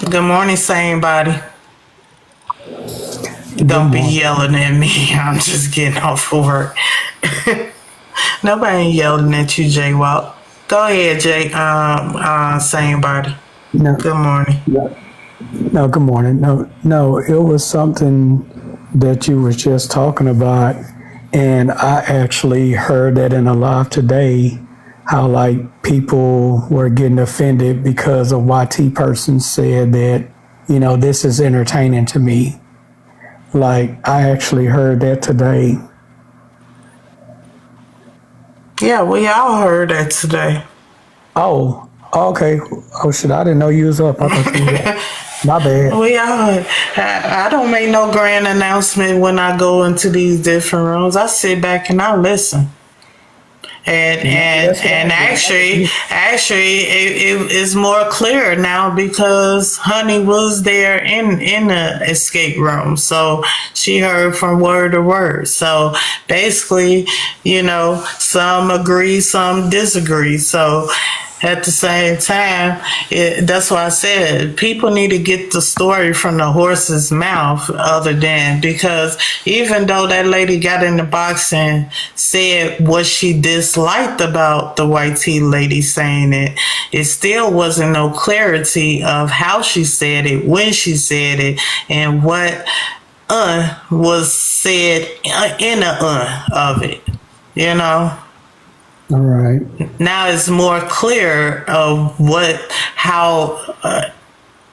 Good morning, same body. Don't be yelling at me. I'm just getting off of work. Nobody ain't yelling at you, Jay Walk. Go ahead, Jay. Same body. No, Good morning. no, good morning. No, it was something that you were just talking about, and I actually heard that in a live today, how like people were getting offended because a YT person said that, this is entertaining to me. Like, I actually heard that today. Yeah, we all heard that today. Oh, okay. Oh, shit, I didn't know you was up. I thought you were. My bad. We all. I don't make no grand announcement when I go into these different rooms. I sit back and I listen. And actually, it is more clear now because Honey was there in the escape room, so she heard from word to word. So basically, some agree, some disagree. So at the same time, that's why I said people need to get the story from the horse's mouth, other than, because even though that lady got in the box and said what she disliked about the white tea lady saying it still wasn't no clarity of how she said it, when she said it, and what was said in the of it, All right. Now it's more clear of how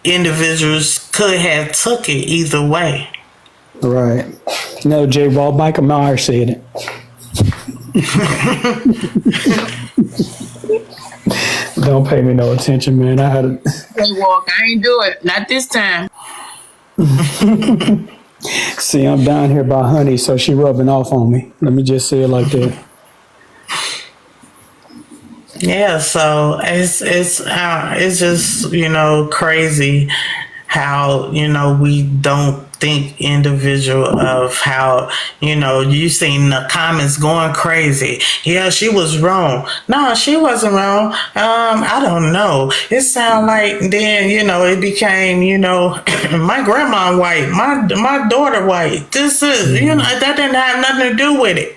individuals could have took it either way. All right. No, J. Walt, Michael Myers said it. Don't pay me no attention, man. I had a... Hey, Walk, I ain't do it. Not this time. See, I'm down here by Honey, so she rubbing off on me. Let me just say it like that. Yeah, so it's just crazy how we don't think individual of how, you seen the comments going crazy. Yeah, she was wrong. No, she wasn't wrong. I don't know. It sounded like then, it became, my grandma white, my daughter white. This is, that didn't have nothing to do with it.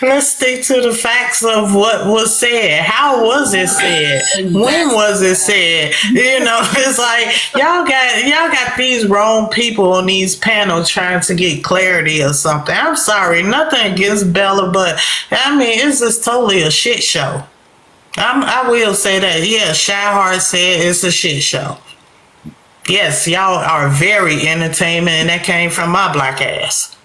Let's stick to the facts of what was said. How was it said? When was it said? It's like y'all got these wrong people on these panels trying to get clarity or something. I'm sorry, nothing against Bella, but I mean it's just totally a shit show. I will say that. Yeah, Shy Heart said it's a shit show. Yes, y'all are very entertainment, and that came from my black ass.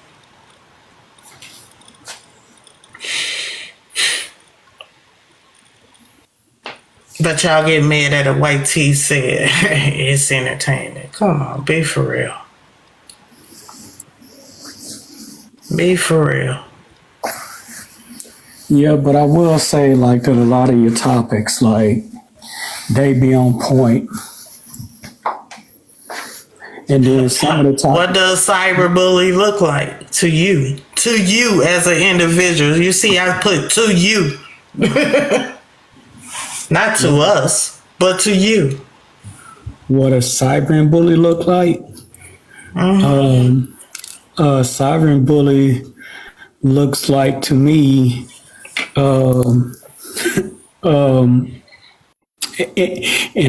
But y'all get mad at a white tee said it's entertainment. Come on, be for real. Be for real. Yeah, but I will say, like, that a lot of your topics, like, they be on point. And then some of the topics. What does cyberbully look like to you? To you as an individual. You see, I put to you. Not to us, but to you. What does cyberbully look like? Cyberbully looks like to me, and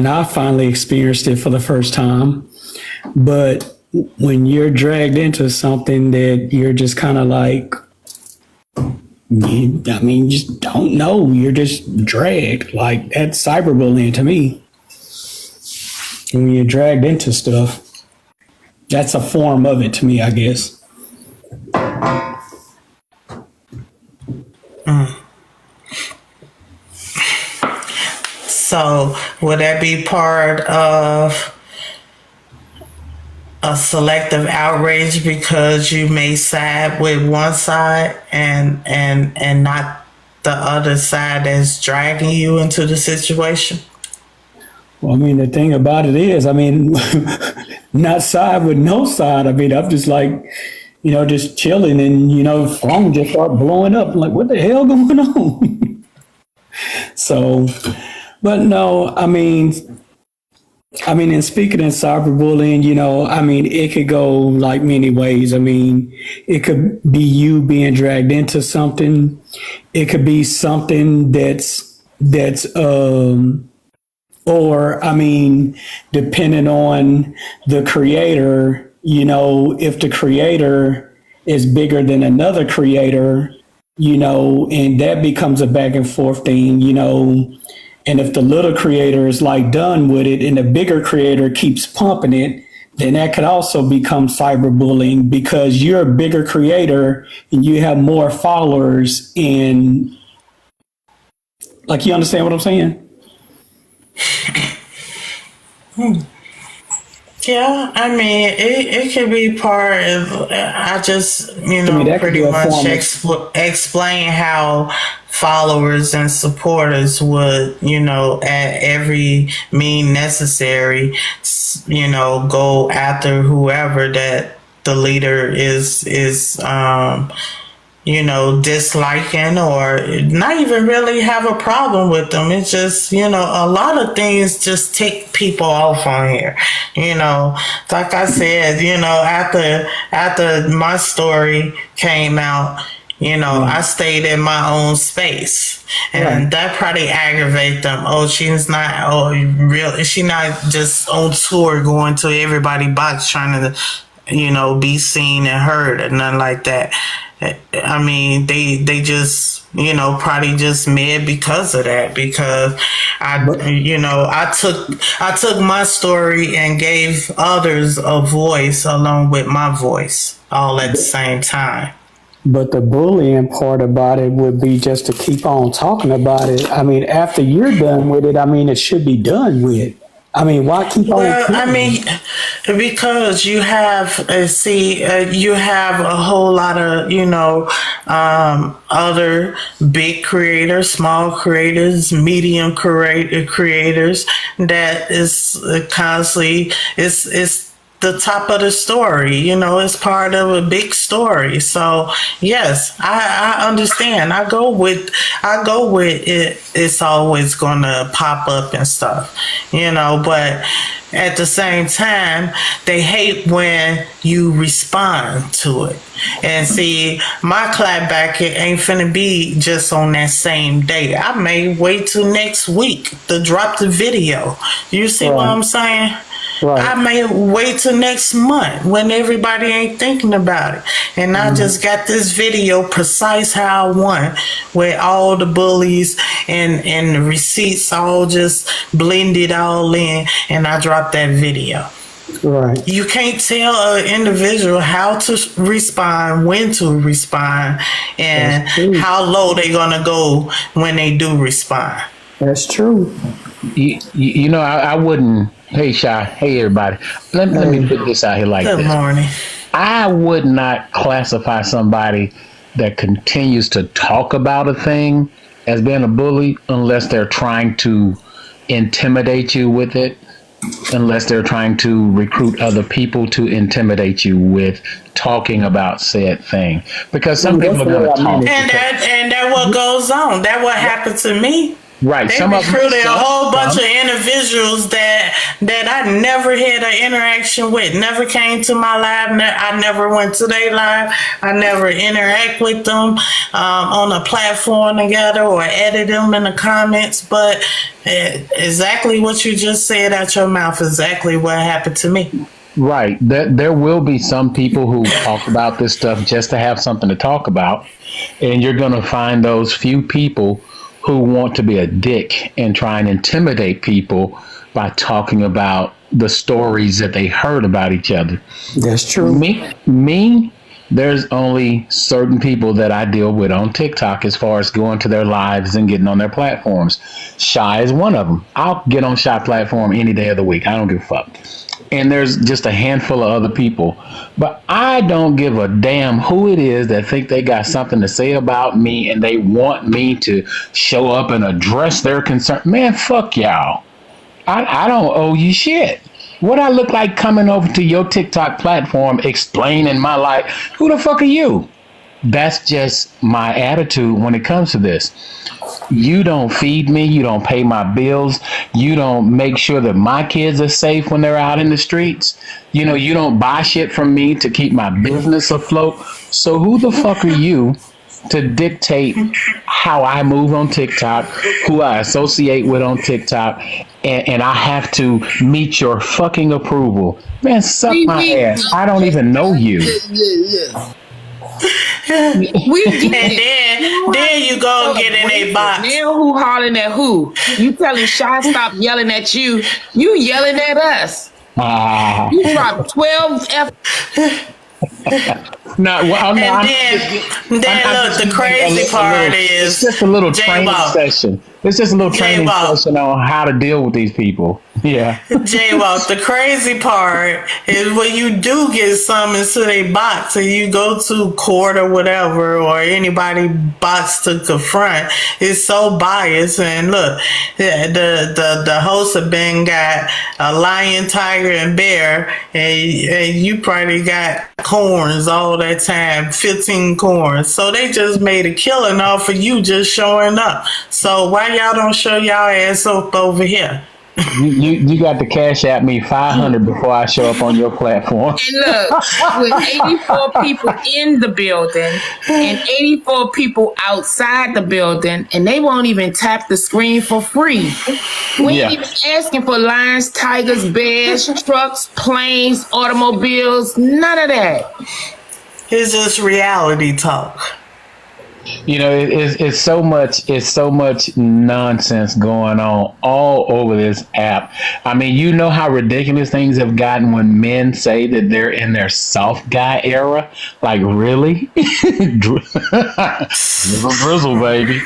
I finally experienced it for the first time. But when you're dragged into something that you're just kind of like, you just don't know. You're just dragged. Like, that's cyberbullying to me. And when you're dragged into stuff, that's a form of it to me, I guess. So, would that be part of a selective outrage because you may side with one side and not the other side that's dragging you into the situation? Well, I mean, the thing about it is, not side with no side. I'm just like, just chilling and, phone just start blowing up. I'm like, what the hell going on? So, but no, and speaking in cyberbullying, it could go like many ways. It could be you being dragged into something. It could be something depending on the creator, if the creator is bigger than another creator, and that becomes a back and forth thing, and if the little creator is like done with it and the bigger creator keeps pumping it, then that could also become cyberbullying because you're a bigger creator and you have more followers and like, you understand what I'm saying? Yeah, it could be part of, I just, pretty much explain how followers and supporters would, at every mean necessary, go after whoever that the leader is disliking or not even really have a problem with them. It's just, a lot of things just tick people off on here. Like I said, after my story came out, I stayed in my own space and that probably aggravated them. Oh, she's not, she not just on tour going to everybody's box trying to, be seen and heard and nothing like that. They just, probably just mad because of that, because I took my story and gave others a voice along with my voice all at the same time. But the bullying part about it would be just to keep on talking about it. After you're done with it, it should be done with. Why keep on? Well, because you have, you have a whole lot of, other big creators, small creators, medium creators that is constantly, the top of the story. You know, it's part of a big story. So yes, I understand. I go with it. It's always gonna pop up and stuff, you know. But at the same time, they hate when you respond to it. And see, my clapback it ain't finna be just on that same day. I may wait till next week to drop the video. You see what I'm saying? Right. I may wait till next month when everybody ain't thinking about it. And I just got this video precise how I want, with all the bullies and the receipts all just blended all in, and I dropped that video. Right. You can't tell an individual how to respond, when to respond, and how low they're gonna go when they do respond. That's true. You know, I wouldn't. Hey, Shy. Hey, everybody. Let me put this out here like Good this. morning. I would not classify somebody that continues to talk about a thing as being a bully unless they're trying to intimidate you with it, unless they're trying to recruit other people to intimidate you with talking about said thing. Because some people are going to talk. And that what goes on. That what happened to me. Right. They recruited a whole bunch of individuals that I never had an interaction with, never came to my live. I never went to their live. I never interact with them on a platform together or edit them in the comments. But exactly what you just said out your mouth, exactly what happened to me. Right. There will be some people who talk about this stuff just to have something to talk about. And you're going to find those few people who want to be a dick and try and intimidate people by talking about the stories that they heard about each other. That's true. Me, there's only certain people that I deal with on TikTok as far as going to their lives and getting on their platforms. Shy is one of them. I'll get on Shy platform any day of the week. I don't give a fuck. And there's just a handful of other people. But I don't give a damn who it is that think they got something to say about me and they want me to show up and address their concern. Man, fuck y'all. I don't owe you shit. What I look like coming over to your TikTok platform explaining my life? Who the fuck are you? That's just my attitude when it comes to this. You don't feed me. You don't pay my bills. You don't make sure that my kids are safe when they're out in the streets. You know, you don't buy shit from me to keep my business afloat. So who the fuck are you to dictate how I move on TikTok, who I associate with on TikTok, and I have to meet your fucking approval? Man, suck my ass. I don't even know you. And then you go and get in a box. Now who hollering at who? You telling Shy stop yelling at you. You yelling at us. You dropped 12 F. No, well, Look, the crazy part is it's just a little training J-Walk. session. It's just a little training J-Walk. session on how to deal with these people. Yeah. J-Walk, the crazy part is when you do get summoned to their box and you go to court or whatever, or anybody box to confront, it's so biased. And look, the hosts have been got a lion, tiger, and bear, and you probably got corns all that time, 15 corns. So they just made a killing off of you just showing up. So why y'all don't show y'all ass up over here? You got to cash at me $500 before I show up on your platform. And look, with 84 people in the building and 84 people outside the building, and they won't even tap the screen for free. We ain't even asking for lions, tigers, bears, trucks, planes, automobiles, none of that. It's just reality talk. You know, it's so much nonsense going on all over this app. I mean, you know how ridiculous things have gotten when men say that they're in their soft guy era. Like, really? Drizzle, baby.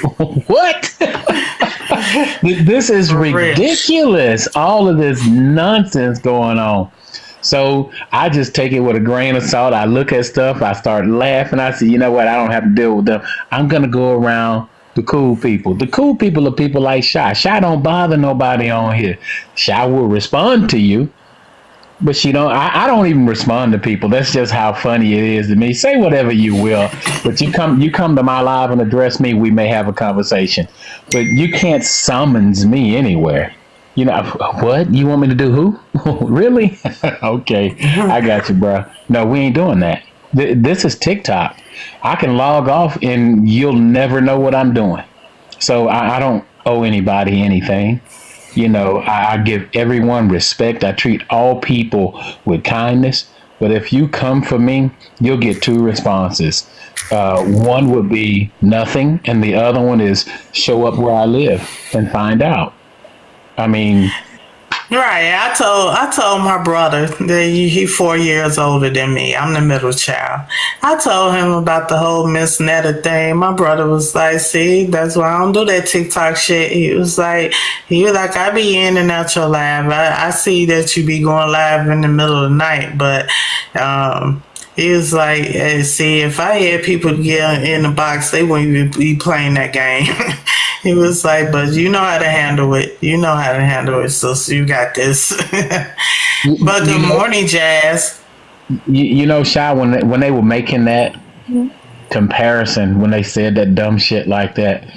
What? This is ridiculous. All of this nonsense going on. So I just take it with a grain of salt. I look at stuff, I start laughing. I say, you know what? I don't have to deal with them. I'm going to go around the cool people. The cool people are people like Shy. Shy don't bother nobody on here. Shy will respond to you, But she don't. I don't even respond to people. That's just how funny it is to me. Say whatever you will, but you come to my live and address me. We may have a conversation, but you can't summons me anywhere. You know what? You want me to do who? Really? Okay, I got you, bro. No, we ain't doing that. This is TikTok. I can log off and you'll never know what I'm doing. So I don't owe anybody anything. You know, I give everyone respect. I treat all people with kindness. But if you come for me, you'll get two responses. One would be nothing, and the other one is show up where I live and find out. I mean, Right. I told my brother that he 4 years older than me. I'm the middle child. I told him about the whole Miss Netta thing. My brother was like, see, that's why I don't do that TikTok shit. He was like, I be in and out your live. I see that you be going live in the middle of the night, but he was like, hey, see, if I had people get in the box, they wouldn't even be playing that game. He was like, but you know how to handle it. You know how to handle it, so you got this. But good morning, Jazz. You know, Shy, when they were making that comparison, when they said that dumb shit like that,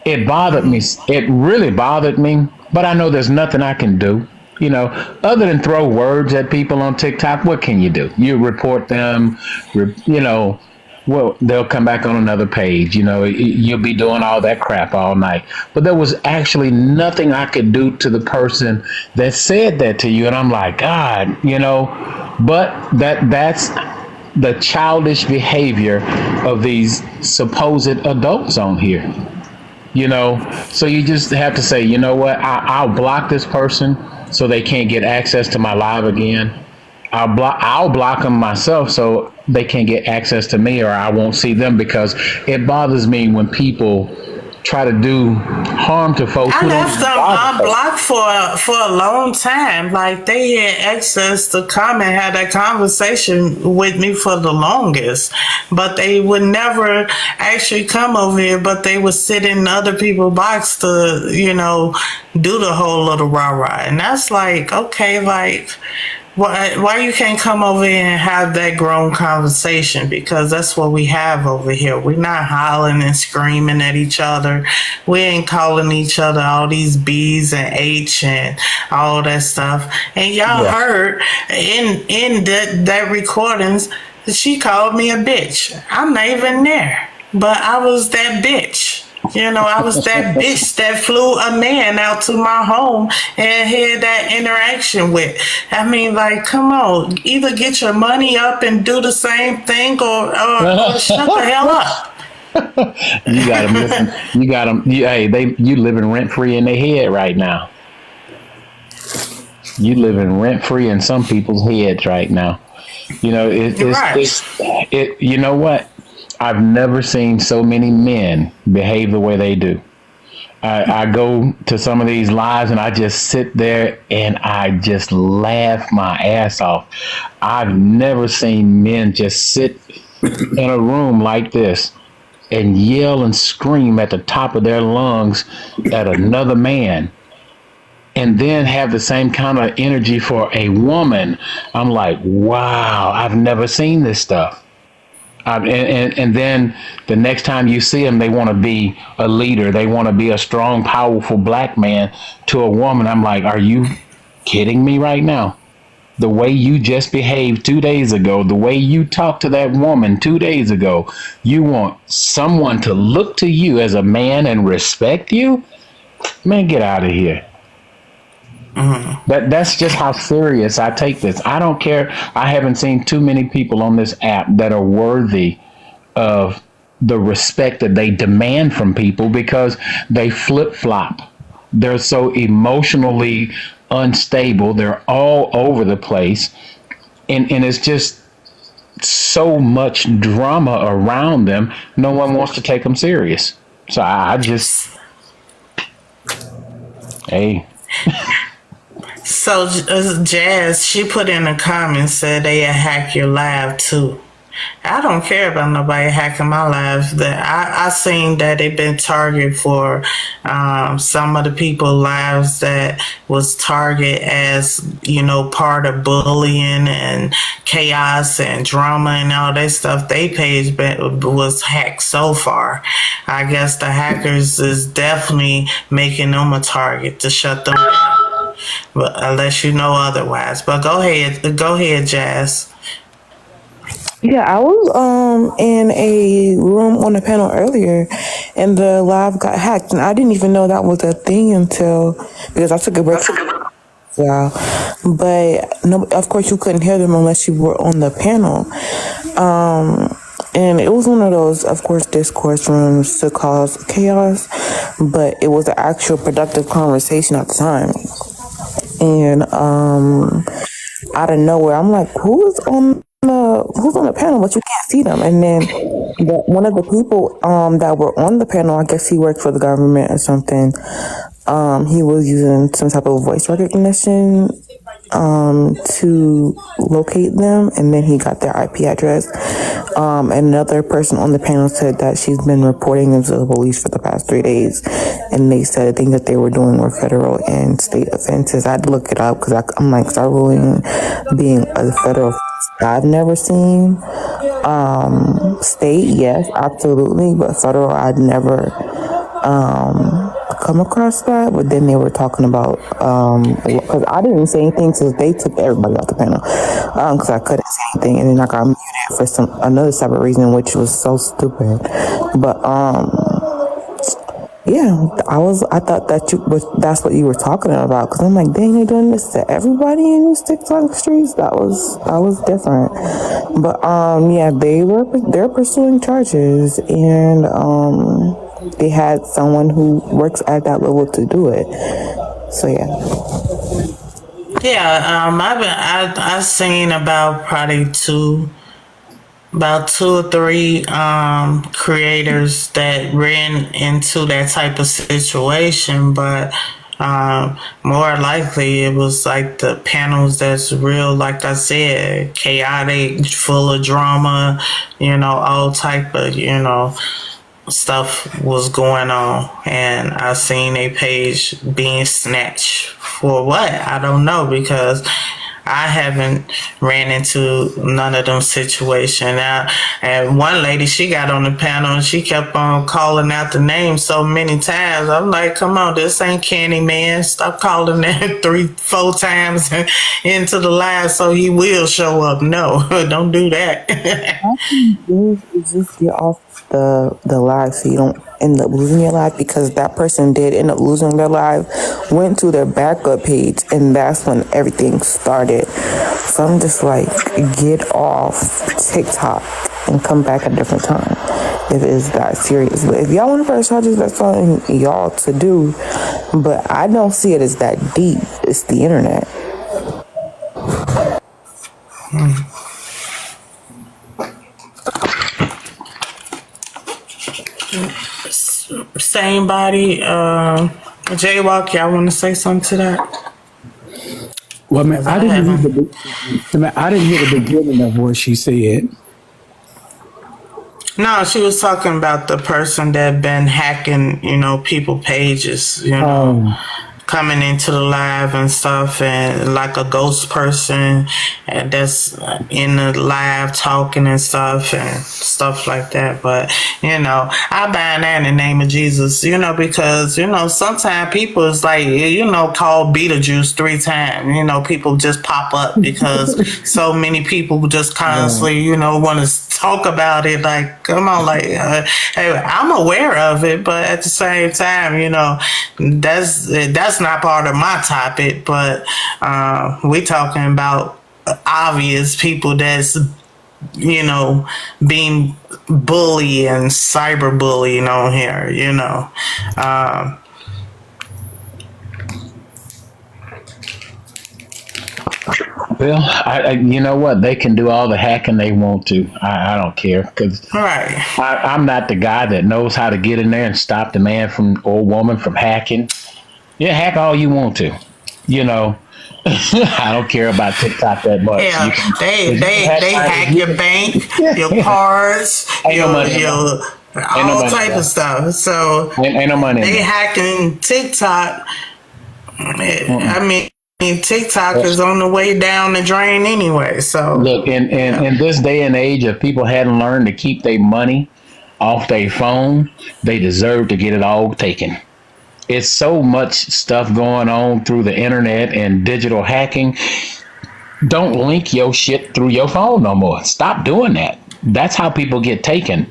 it bothered me. It really bothered me. But I know there's nothing I can do. You know, other than throw words at people on TikTok, what can you do? You report them, you know, well, they'll come back on another page. You know, you'll be doing all that crap all night. But there was actually nothing I could do to the person that said that to you. And I'm like, God, you know, but that's the childish behavior of these supposed adults on here. You know, so you just have to say, you know what, I'll block this person so they can't get access to my live again. I'll block them myself so they can't get access to me, or I won't see them, because it bothers me when people try to do harm to folks. I left them unblocked for a long time. Like, they had access to come and have that conversation with me for the longest, but they would never actually come over here. But they would sit in other people's box to, you know, do the whole little rah-rah. And that's like, okay, like, why you can't come over here and have that grown conversation? Because that's what we have over here. We're not hollering and screaming at each other. We ain't calling each other all these B's and H and all that stuff. And y'all heard in that recordings, she called me a bitch. I'm not even there, but I was that bitch. You know, I was that bitch that flew a man out to my home and had that interaction with. I mean, like, come on, either get your money up and do the same thing, or shut the hell up. You got them. Listen, you got them. You living rent free in their head right now. You living rent free in some people's heads right now. You know, it. You know what? I've never seen so many men behave the way they do. I go to some of these lives and I just sit there and I just laugh my ass off. I've never seen men just sit in a room like this and yell and scream at the top of their lungs at another man, and then have the same kind of energy for a woman. I'm like, wow, I've never seen this stuff. And then the next time you see them, they want to be a leader. They want to be a strong, powerful black man to a woman. I'm like, are you kidding me right now? The way you just behaved 2 days ago, the way you talked to that woman 2 days ago, you want someone to look to you as a man and respect you? Man, get out of here. That's just how serious I take this. I don't care. I haven't seen too many people on this app that are worthy of the respect that they demand from people, because they flip-flop. They're so emotionally unstable. They're all over the place. And it's just so much drama around them. No one wants to take them serious. So I just, hey. So Jazz, she put in a comment, said they hack your live too. I don't care about nobody hacking my lives. That I seen that they've been targeted for some of the people lives that was target as part of bullying and chaos and drama and all that stuff. They page was hacked so far. I guess the hackers is definitely making them a target to shut them down. But unless you know otherwise. But go ahead, Jazz. Yeah, I was in a room on a panel earlier, and the live got hacked, and I didn't even know that was a thing until because I took a break. Yeah, but no, of course you couldn't hear them unless you were on the panel. And it was one of those, of course, discourse rooms to cause chaos, but it was an actual productive conversation at the time. And out of nowhere, I'm like, who's on the panel, but you can't see them. And then one of the people that were on the panel, I guess he worked for the government or something. He was using some type of voice recognition to locate them, and then he got their IP address. Another person on the panel said that she's been reporting them to the police for the past 3 days, and they said the things that they were doing were federal and state offenses. I had to look it up because I'm like, cyberbullying being a federal offense I've never seen. State, yes, absolutely, but federal, I'd never come across that. But then they were talking about because I didn't say anything since they took everybody off the panel because I couldn't say anything, and then I got muted for another separate reason, which was so stupid. But yeah, I thought that's what you were talking about, because I'm like, dang, they're doing this to everybody in these TikTok streets. That was different. But yeah, they're pursuing charges, and they had someone who works at that level to do it. So yeah. Yeah, I've seen about probably two or three creators that ran into that type of situation, but more likely it was like the panels that's real, like I said, chaotic, full of drama, all type of stuff was going on, and I seen a page being snatched for what? I don't know, because I haven't ran into none of them situations. And one lady, she got on the panel and she kept on calling out the name so many times. I'm like, come on, this ain't Candyman. Stop calling that 3-4 times into the live so he will show up. No, don't do that. All you do is just get off the live so you don't end up losing your live, because that person did end up losing their live, went to their backup page, and that's when everything started. So I'm just like, get off TikTok and come back at a different time if it's that serious. But if y'all want to press charges, that's on y'all to do, but I don't see it as that deep. It's the internet. Same body. Jaywalk, y'all want to say something to that? Well, man, I didn't hear the beginning of what she said. No, she was talking about the person that been hacking, people pages, coming into the live and stuff, and like a ghost person and that's in the live talking and stuff like that. But I bind that in the name of Jesus, because sometimes people is like, call Beetlejuice 3 times, people just pop up because so many people just constantly want to talk about it. Like, come on, like, hey, I'm aware of it, but at the same time, that's not part of my topic. But we talking about obvious people that's being bullied and cyberbullying on here. Well, you know what? They can do all the hacking they want to. I don't care, because I'm not the guy that knows how to get in there and stop the man or woman from hacking. Yeah, hack all you want to. I don't care about TikTok that much. Yeah, You can, they if you they can they hack you your can, bank, your cards, ain't no money in that. your Ain't no all money in type of that. stuff. So Ain't no money in they that. hacking TikTok. Mm-mm. I mean, TikTok is on the way down the drain anyway. So Look, yeah. in this day and age, if people hadn't learned to keep their money off their phone, they deserve to get it all taken. It's so much stuff going on through the internet and digital hacking. Don't link your shit through your phone no more. Stop doing that. That's how people get taken.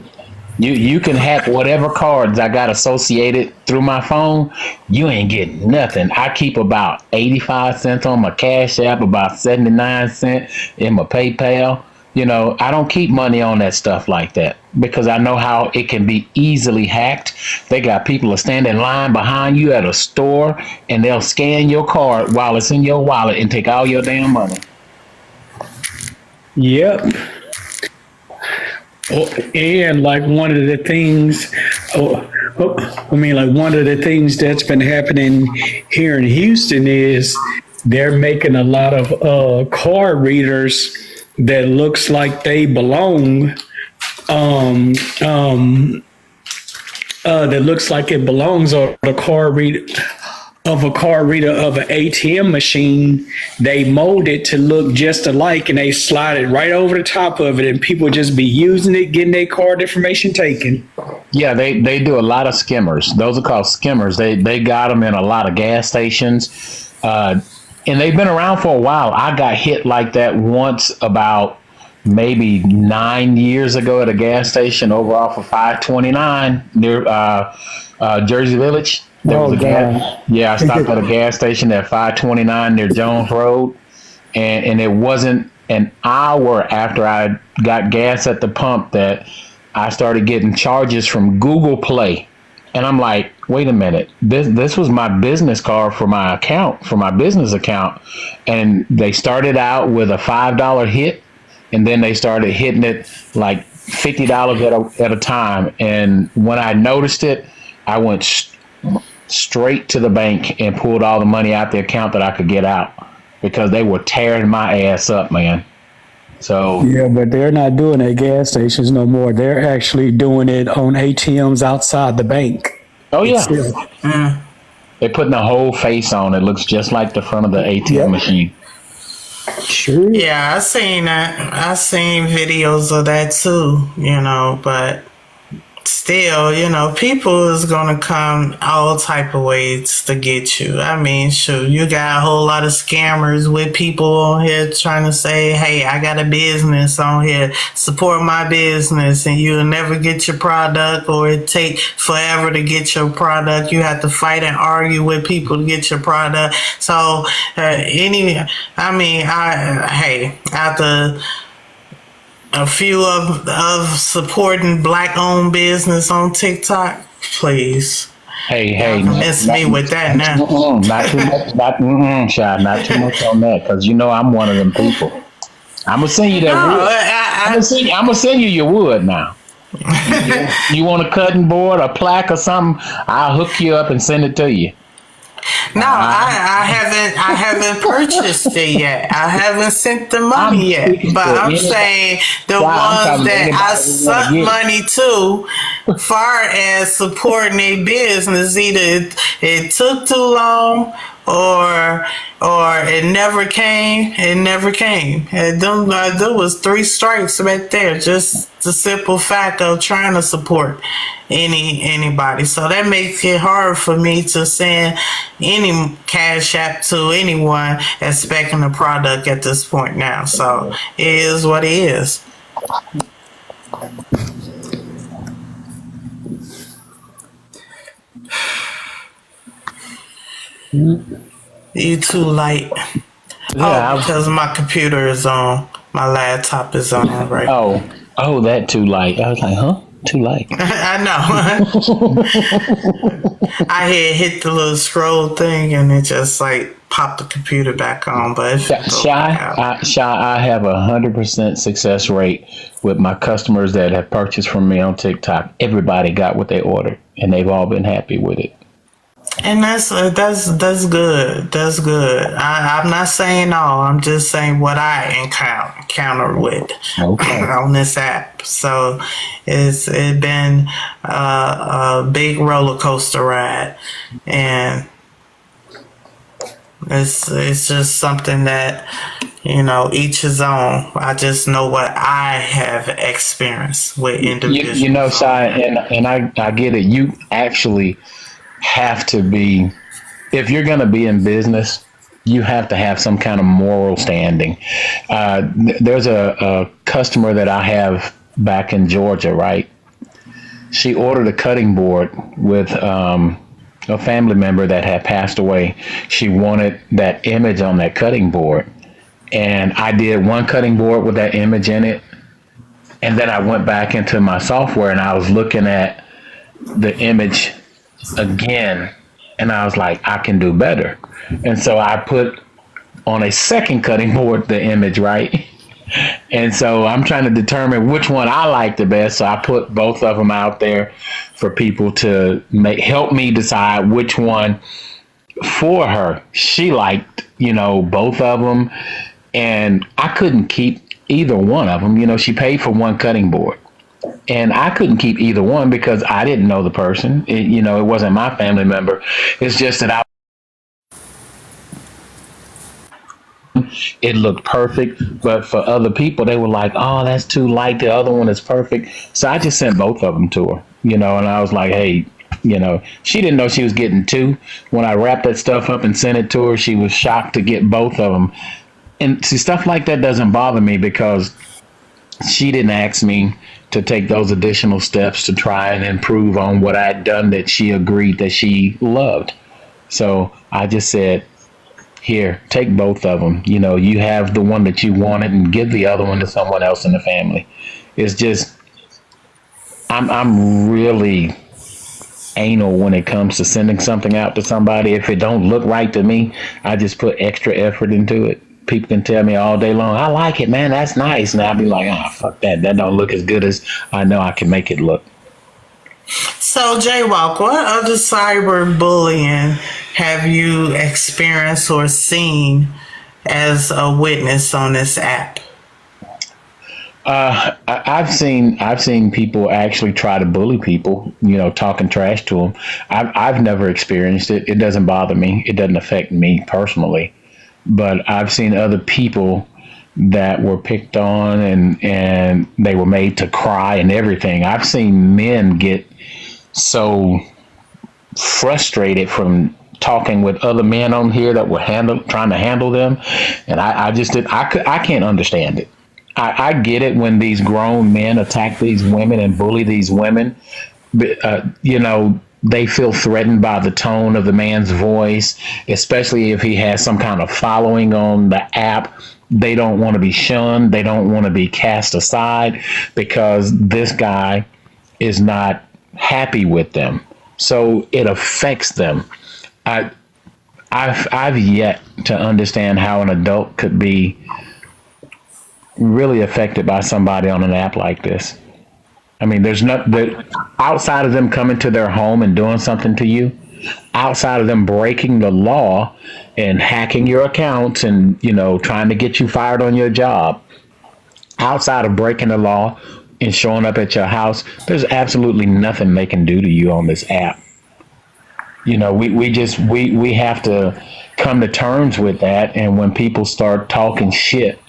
You can hack whatever cards I got associated through my phone. You ain't getting nothing. I keep about 85 cents on my Cash App, about 79 cents in my PayPal. You know, I don't keep money on that stuff like that because I know how it can be easily hacked. They got people that stand in line behind you at a store and they'll scan your card while it's in your wallet and take all your damn money. Yep. Oh, and like one of the things, like one of the things that's been happening here in Houston is they're making a lot of card readers that looks like they belong, that looks like it belongs, or the card reader of a card reader of an ATM machine. They mold it to look just alike and they slide it right over the top of it, and people just be using it, getting their card information taken. Yeah, they do a lot of skimmers. Those are called skimmers. They got them in a lot of gas stations, and they've been around for a while. I got hit like that once about maybe 9 years ago at a gas station over off of 529 near Jersey Village. There was a gas. Yeah, I stopped at a gas station at 529 near Jones Road, and it wasn't an hour after I got gas at the pump that I started getting charges from Google Play. And I'm like, wait a minute, this was my business card for my account, for my business account. And they started out with a $5 hit, and then they started hitting it like $50 at a time. And when I noticed it, I went straight to the bank and pulled all the money out the account that I could get out because they were tearing my ass up, man. So yeah, but they're not doing it at gas stations no more. They're actually doing it on ATMs outside the bank. Oh yeah, they're putting a whole face on it. Looks just like the front of the ATM machine. Sure. Yeah, I seen that. I seen videos of that too, but still, people is gonna come all type of ways to get you. I mean, shoot, you got a whole lot of scammers with people on here trying to say, hey, I got a business on here, support my business, and you'll never get your product, or it take forever to get your product. You have to fight and argue with people to get your product. So after a few of supporting black-owned business on TikTok, please. Hey, miss me with that now. Not too much, Shy, not too much on that, because I'm one of them people. I'm gonna send you that wood. I'm gonna send you your wood now. You want a cutting board, a plaque, or something? I'll hook you up and send it to you. No, I haven't purchased it yet. I haven't sent the money yet. But I'm saying the ones that I sent money to, far as supporting a business, either it took too long or it never came. It never came. And there was 3 strikes right there. Just the simple fact of trying to support anybody. So that makes it hard for me to send any Cash App to anyone expecting a product at this point now. So it is what it is. You too light. Yeah, because my computer is on. My laptop is on right. Oh, that too light. I was like, huh? Too light. I know. I had hit the little scroll thing and it just like popped the computer back on. But Shy, I have 100% success rate with my customers that have purchased from me on TikTok. Everybody got what they ordered, and they've all been happy with it. And that's good. That's good. I'm not saying all. I'm just saying what I encountered with Okay. on this app. So it's been a big roller coaster ride, and it's just something that each his own. I just know what I have experienced with individuals. You know, Sai, and I get it. You actually have to be, if you're going to be in business, you have to have some kind of moral standing. There's a customer that I have back in Georgia, right? She ordered a cutting board with a family member that had passed away. She wanted that image on that cutting board. And I did one cutting board with that image in it. And then I went back into my software and I was looking at the image again. And I was like, I can do better. And so I put on a second cutting board the image, right? And so I'm trying to determine which one I like the best. So I put both of them out there for people to help me decide which one for her. She liked, both of them. And I couldn't keep either one of them. She paid for one cutting board. And I couldn't keep either one because I didn't know the person. It wasn't my family member. It's just that it looked perfect. But for other people, they were like, oh, that's too light. The other one is perfect. So I just sent both of them to her, and I was like, hey, she didn't know she was getting two. When I wrapped that stuff up and sent it to her, she was shocked to get both of them. And see, stuff like that doesn't bother me because she didn't ask me to take those additional steps to try and improve on what I'd done that she agreed that she loved. So I just said, here, take both of them. You have the one that you wanted and give the other one to someone else in the family. It's just, I'm really anal when it comes to sending something out to somebody. If it don't look right to me, I just put extra effort into it. People can tell me all day long, I like it, man, that's nice. And I'll be like, fuck that. That don't look as good as I know I can make it look. So, Jaywalk, what other cyberbullying have you experienced or seen as a witness on this app? I've seen people actually try to bully people, talking trash to them. I've never experienced it. It doesn't bother me. It doesn't affect me personally. But I've seen other people that were picked on and they were made to cry and everything. I've seen men get so frustrated from talking with other men on here that were trying to handle them. And I can't understand it. I get it when these grown men attack these women and bully these women. They feel threatened by the tone of the man's voice, especially if he has some kind of following on the app. They don't want to be shunned. They don't want to be cast aside because this guy is not happy with them. So it affects them. I've yet to understand how an adult could be really affected by somebody on an app like this. I mean, outside of them coming to their home and doing something to you, outside of them breaking the law and hacking your accounts and, trying to get you fired on your job, outside of breaking the law and showing up at your house, there's absolutely nothing they can do to you on this app. We have to come to terms with that. And when people start talking shit,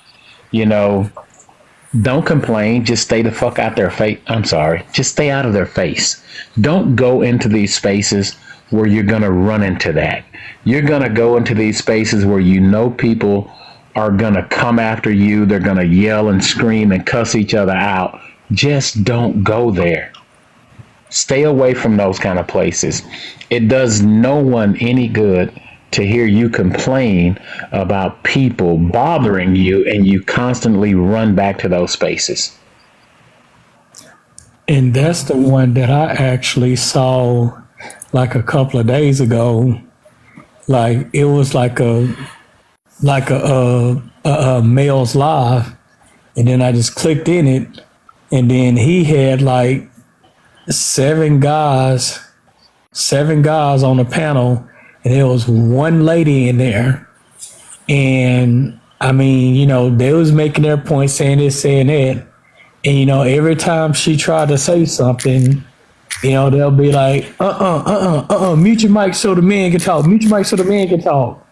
don't complain. Just stay the fuck out their face. I'm sorry. Just stay out of their face. Don't go into these spaces where you're going to run into that. You're going to go into these spaces where people are going to come after you. They're going to yell and scream and cuss each other out. Just don't go there. Stay away from those kind of places. It does no one any good to hear you complain about people bothering you and you constantly run back to those spaces. And that's the one that I actually saw like a couple of days ago. Like it was like a male's live, and then I just clicked in it, and then he had like 7 guys 7 guys on the panel, and there was one lady in there. And I mean, you know, they was making their point, saying this, saying that. And, you know, every time she tried to say something, you know, they'll be like, mute your mic so the man can talk. Mute your mic so the man can talk.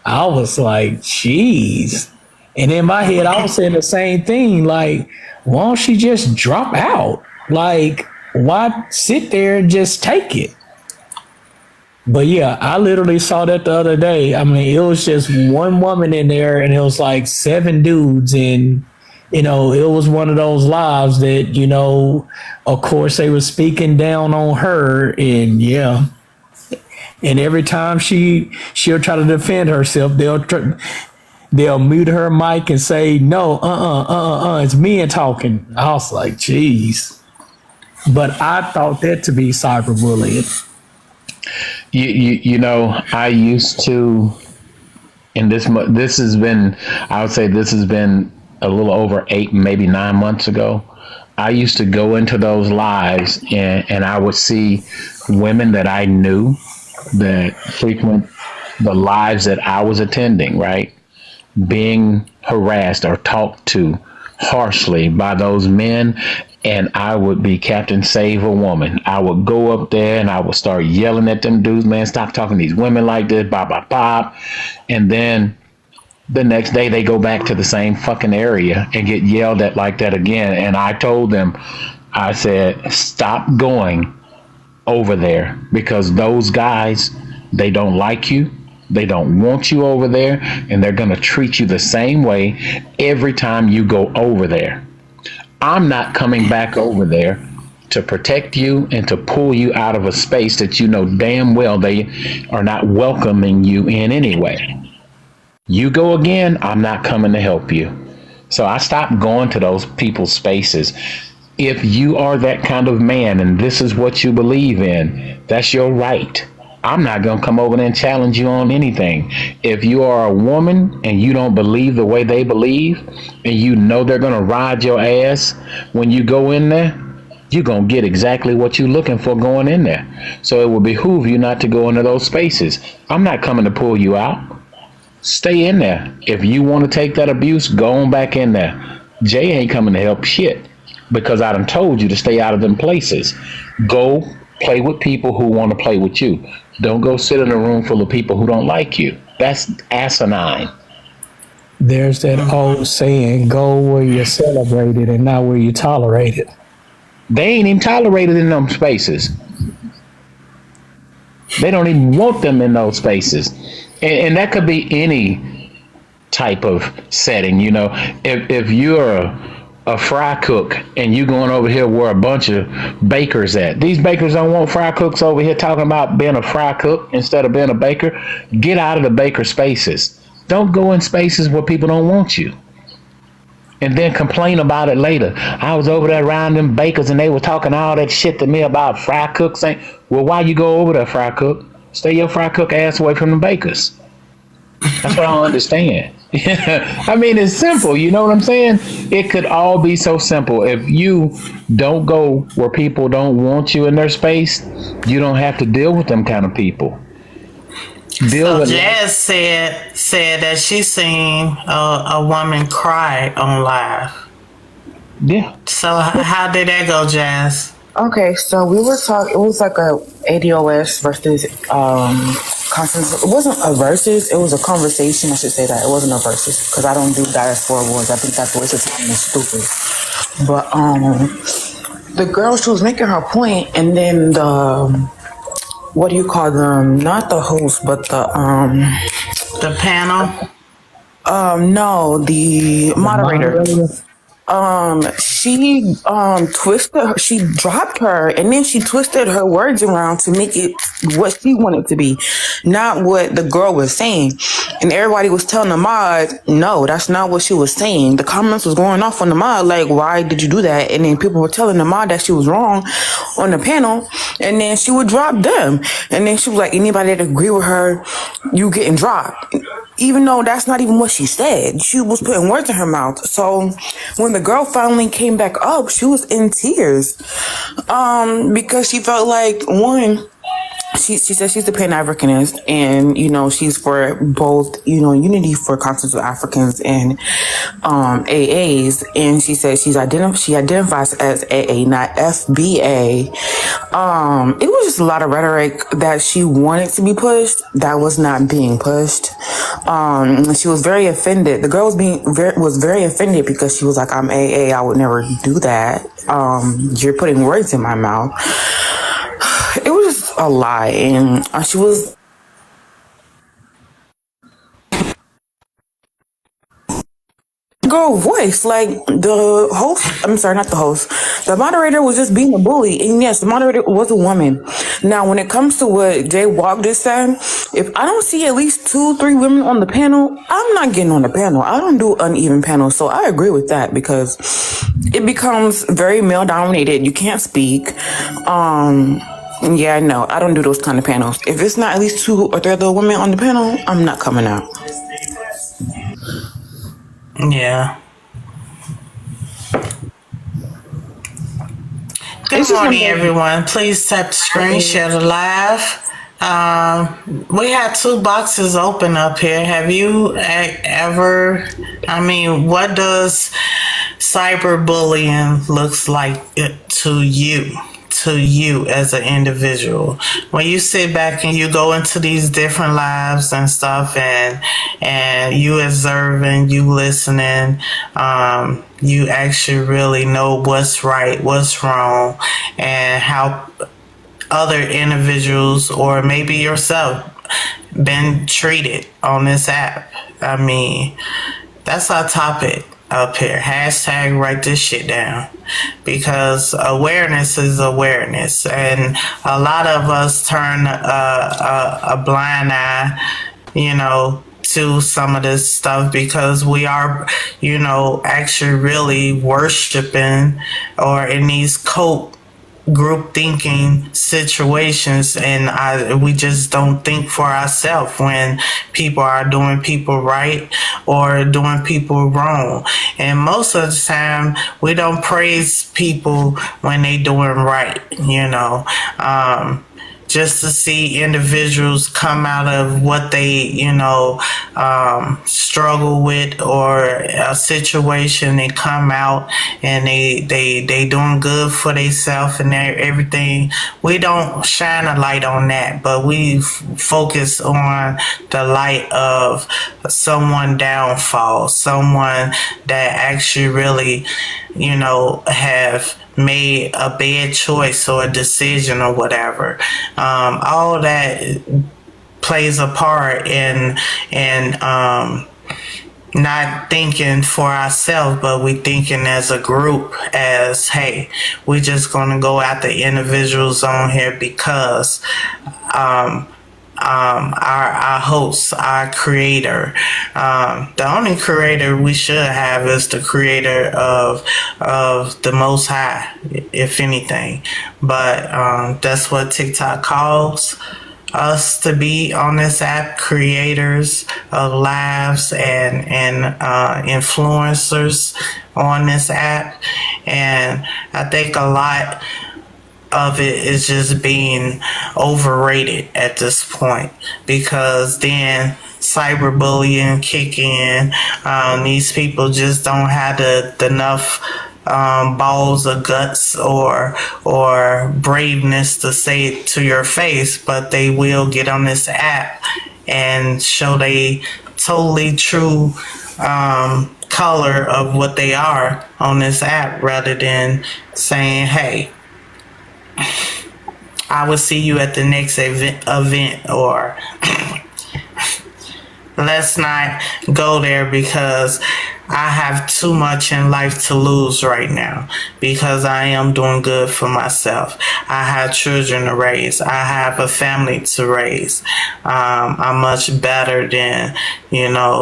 I was like, jeez. And in my head, I was saying the same thing. Like, why don't she just drop out? Like, why sit there and just take it? But yeah, I literally saw that the other day. I mean, it was just one woman in there and it was like 7 dudes. And, you know, it was one of those lives that, you know, of course they were speaking down on her. And yeah. And every time she'll try to defend herself, they'll mute her mic and say, no, it's men talking. I was like, geez. But I thought that to be cyberbullying. You know, I used to, and this has been, I would say this has been a little over 8, maybe 9 months ago. I used to go into those lives and I would see women that I knew that frequent the lives that I was attending, right? Being harassed or talked to harshly by those men. And I would be Captain Save a Woman. I would go up there and I would start yelling at them dudes, man, stop talking to these women like this, bop, bop, bop. And then the next day they go back to the same fucking area and get yelled at like that again. And I told them, I said, stop going over there because those guys, they don't like you. They don't want you over there. And they're going to treat you the same way every time you go over there. I'm not coming back over there to protect you and to pull you out of a space that you know damn well they are not welcoming you in anyway. You go again, I'm not coming to help you. So I stopped going to those people's spaces. If you are that kind of man and this is what you believe in, that's your right. I'm not going to come over there and challenge you on anything. If you are a woman and you don't believe the way they believe and you know they're going to ride your ass when you go in there, you're going to get exactly what you're looking for going in there. So it will behoove you not to go into those spaces. I'm not coming to pull you out. Stay in there. If you want to take that abuse, go on back in there. Jay ain't coming to help shit because I done told you to stay out of them places. Go play with people who want to play with you. Don't go sit in a room full of people who don't like you. That's asinine. There's that old saying, go where you're celebrated and not where you're tolerated. They ain't even tolerated in them spaces. They don't even want them in those spaces. And that could be any type of setting, you know. If you're a fry cook and you going over here where a bunch of bakers at, these bakers don't want fry cooks over here talking about being a fry cook instead of being a baker. Get out of the baker spaces. Don't go in spaces where people don't want you and then complain about it later. I was over there around them bakers and they were talking all that shit to me about fry cooks. Well, why you go over there, fry cook? Stay your fry cook ass away from the bakers. That's what I don't understand. I mean, it's simple. You know what I'm saying? It could all be so simple. If you don't go where people don't want you in their space, you don't have to deal with them kind of people. So Jazz said that she seen a woman cry on live. Yeah. So how did that go, Jazz? Okay, so we were talking. It was like a ADOS versus conference. It wasn't a versus. It was a conversation. I should say that it wasn't a versus because I don't do diaspora wars. I think that's a waste of time and it's stupid. But the girl, she was making her point, and then the what do you call them? Not the host, but the panel. No, the moderator. She twisted, she dropped her, and then she twisted her words around to make it what she wanted to be, not what the girl was saying. And everybody was telling the mod, no, that's not what she was saying. The comments was going off on the mod, like, why did you do that? And then people were telling the mod that she was wrong on the panel, and then she would drop them. And then she was like, anybody that agree with her, you getting dropped. Even though that's not even what she said. She was putting words in her mouth. So when the girl finally came back up, she was in tears. Because she felt like, one, she says she's a Pan-Africanist, and she's for both unity for continental Africans and AAs, and she says she identifies as AA, not FBA. It was just a lot of rhetoric that she wanted to be pushed that was not being pushed. She was very offended. The girl was very offended because she was like, "I'm AA. I would never do that. You're putting words in my mouth." It was just a lie, and she was girl voice like the host. I'm sorry, not the host. The moderator was just being a bully, and yes, the moderator was a woman. Now, when it comes to what Jay Walk just said, if I don't see at least 2-3 women on the panel, I'm not getting on the panel. I don't do uneven panels, so I agree with that because it becomes very male dominated. You can't speak. Yeah, no, I don't do those kind of panels. If it's not at least 2 or 3 other women on the panel, I'm not coming out. Yeah. Good morning, everyone. Please tap the screen, share the live. We had 2 boxes open up here. Have you ever, what does cyberbullying looks like to you as an individual? When you sit back and you go into these different lives and stuff, and you observing, you listening, you actually really know what's right, what's wrong, and how other individuals or maybe yourself been treated on this app. That's our topic up here. Hashtag write this shit down, because awareness is awareness, and a lot of us turn a blind eye, to some of this stuff because we are, actually really worshiping or in these cult group thinking situations, and we just don't think for ourselves when people are doing people right or doing people wrong. And most of the time we don't praise people when they doing right, just to see individuals come out of what they, struggle with or a situation, they come out and they doing good for themselves and everything. We don't shine a light on that, but we focus on the light of someone downfall, someone that actually really, have made a bad choice or a decision or whatever. All that plays a part in not thinking for ourselves, but we thinking as a group as, hey, we just gonna go after individuals on here because our host, our creator, the only creator we should have is the creator of the Most High, if anything. But that's what TikTok calls us to be on this app, creators of lives and influencers on this app. And I think a lot of it is just being overrated at this point, because then cyberbullying kick in. These people just don't have enough balls or guts or braveness to say it to your face, but they will get on this app and show they totally true color of what they are on this app, rather than saying, hey, I will see you at the next event, or let's not go there because I have too much in life to lose right now, because I am doing good for myself. I have children to raise. I have a family to raise. I'm much better than,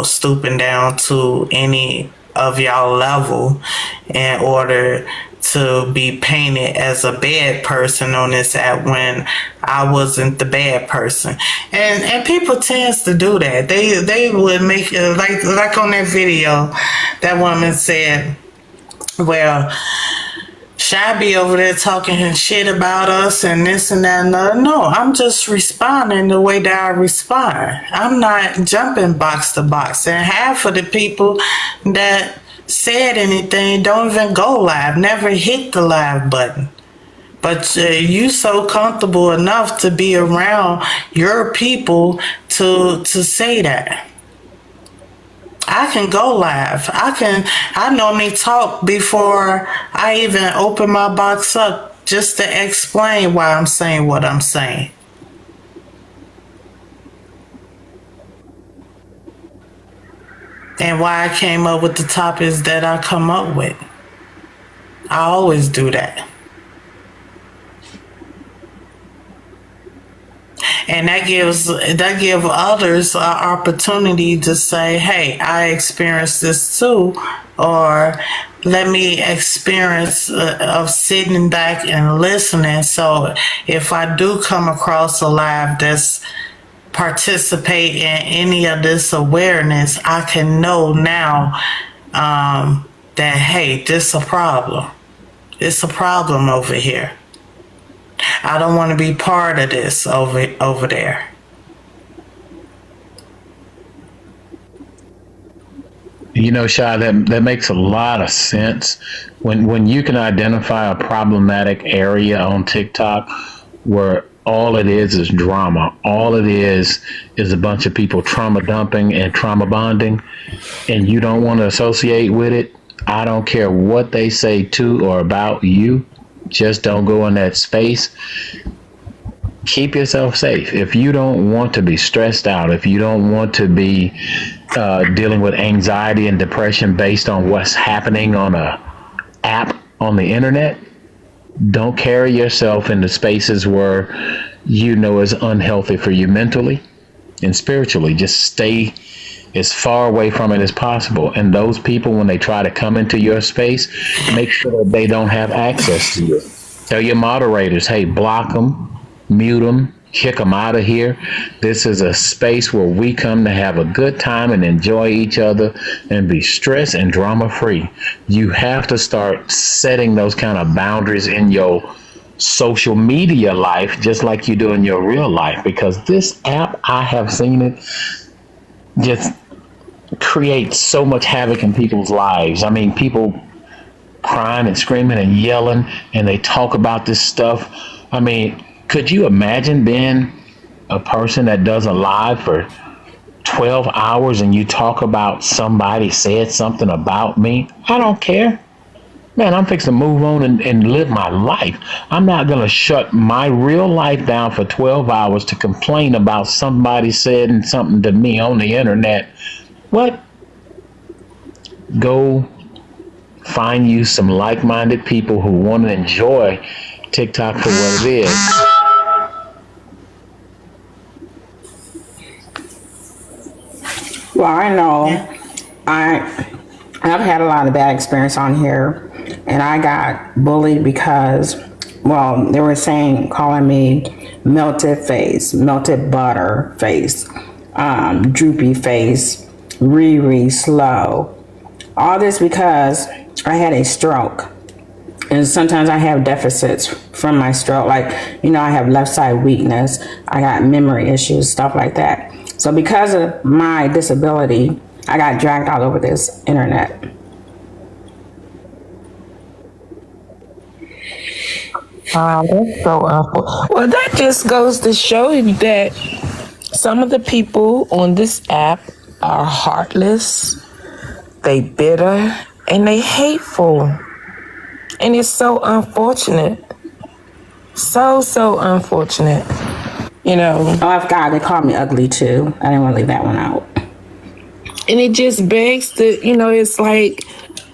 stooping down to any of y'all level in order to be painted as a bad person on this app when I wasn't the bad person. And people tends to do that. They would make like on that video, that woman said, well, Shy be over there talking his shit about us and this and that and the. No, I'm just responding the way that I respond. I'm not jumping box to box. And half of the people that said anything don't even go live, never hit the live button. But you so comfortable enough to be around your people to say that. I can go live. I normally talk before I even open my box up just to explain why I'm saying what I'm saying. And why I came up with the topics that I come up with. I always do that. And that gives others an opportunity to say, hey, I experienced this too, or let me experience of sitting back and listening. So if I do come across a live that's participate in any of this awareness, I can know now that, hey, this a problem. It's a problem over here. I don't want to be part of this over there. You know, Shy, that makes a lot of sense. When you can identify a problematic area on TikTok where all it is drama, all it is a bunch of people trauma dumping and trauma bonding, and you don't want to associate with it, I don't care what they say to or about you. Just don't go in that space. Keep yourself safe. If you don't want to be stressed out, if you don't want to be dealing with anxiety and depression based on what's happening on a app on the internet, don't carry yourself into spaces where you know is unhealthy for you mentally and spiritually. Just stay as far away from it as possible. And those people, when they try to come into your space, make sure that they don't have access to you. Tell your moderators, hey, block them, mute them, kick them out of here. This is a space where we come to have a good time and enjoy each other and be stress and drama free. You have to start setting those kind of boundaries in your social media life, just like you do in your real life, because this app, I have seen it just create so much havoc in people's lives. I mean, people crying and screaming and yelling, and they talk about this stuff. I mean, could you imagine being a person that does a live for 12 hours and you talk about somebody said something about me? I don't care. Man, I'm fixing to move on and live my life. I'm not going to shut my real life down for 12 hours to complain about somebody saying something to me on the internet. What? Go find you some like-minded people who want to enjoy TikTok for what it is. Well, I know I've had a lot of bad experience on here, and I got bullied because, well, they were calling me melted face, melted butter face, droopy face, Riri slow. All this because I had a stroke. And sometimes I have deficits from my stroke. Like, I have left side weakness. I got memory issues, stuff like that. So because of my disability, I got dragged all over this internet. That's so awful. Well, that just goes to show you that some of the people on this app are heartless, they bitter, and they hateful. And it's so unfortunate. So unfortunate. Oh, I forgot, they called me ugly too. I didn't want to leave that one out. And it just begs to, it's like,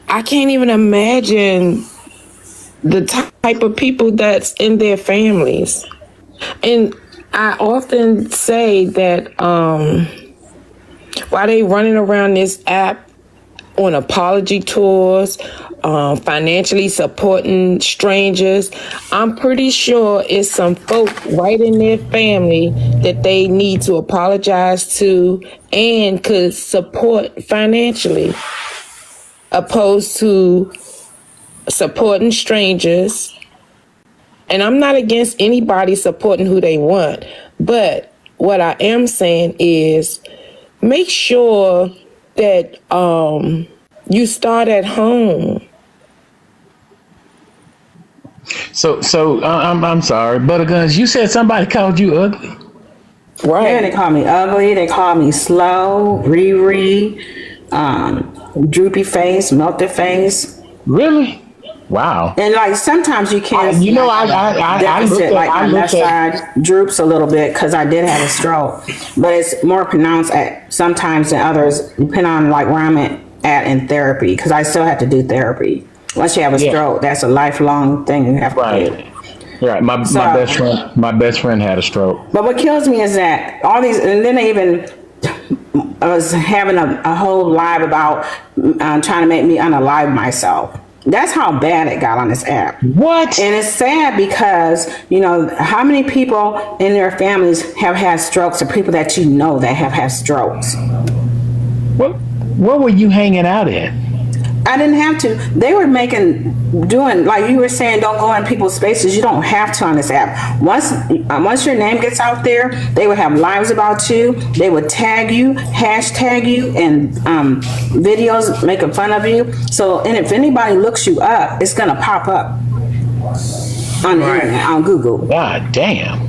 I can't even imagine the type of people that's in their families. And I often say that while they running around this app on apology tours, financially supporting strangers, I'm pretty sure it's some folk right in their family that they need to apologize to and could support financially, opposed to supporting strangers. And I'm not against anybody supporting who they want. But what I am saying is make sure that you start at home. So I'm sorry, Butterguns, you said somebody called you ugly? Right. Yeah, they call me ugly. They call me slow, Riri, droopy face, melted face. Really? Wow. And like sometimes you can't. You know, I looked at, like my left side droops a little bit because I did have a stroke, but it's more pronounced at sometimes than others, depending on like where I'm at in therapy. Because I still have to do therapy. Once you have a stroke, that's a lifelong thing you have to do. Right. My best friend had a stroke. But what kills me is that all these, and then they even was having a whole live about trying to make me unalive myself. That's how bad it got on this app. What? And it's sad because, you know, how many people in their families have had strokes, or people that you know that have had strokes? What were you hanging out at? I didn't have to. They were doing, like you were saying, don't go in people's spaces. You don't have to on this app. Once your name gets out there, they would have lives about you. They would tag you, hashtag you, and videos making fun of you. So, and if anybody looks you up, it's going to pop up on the internet, on Google. God damn.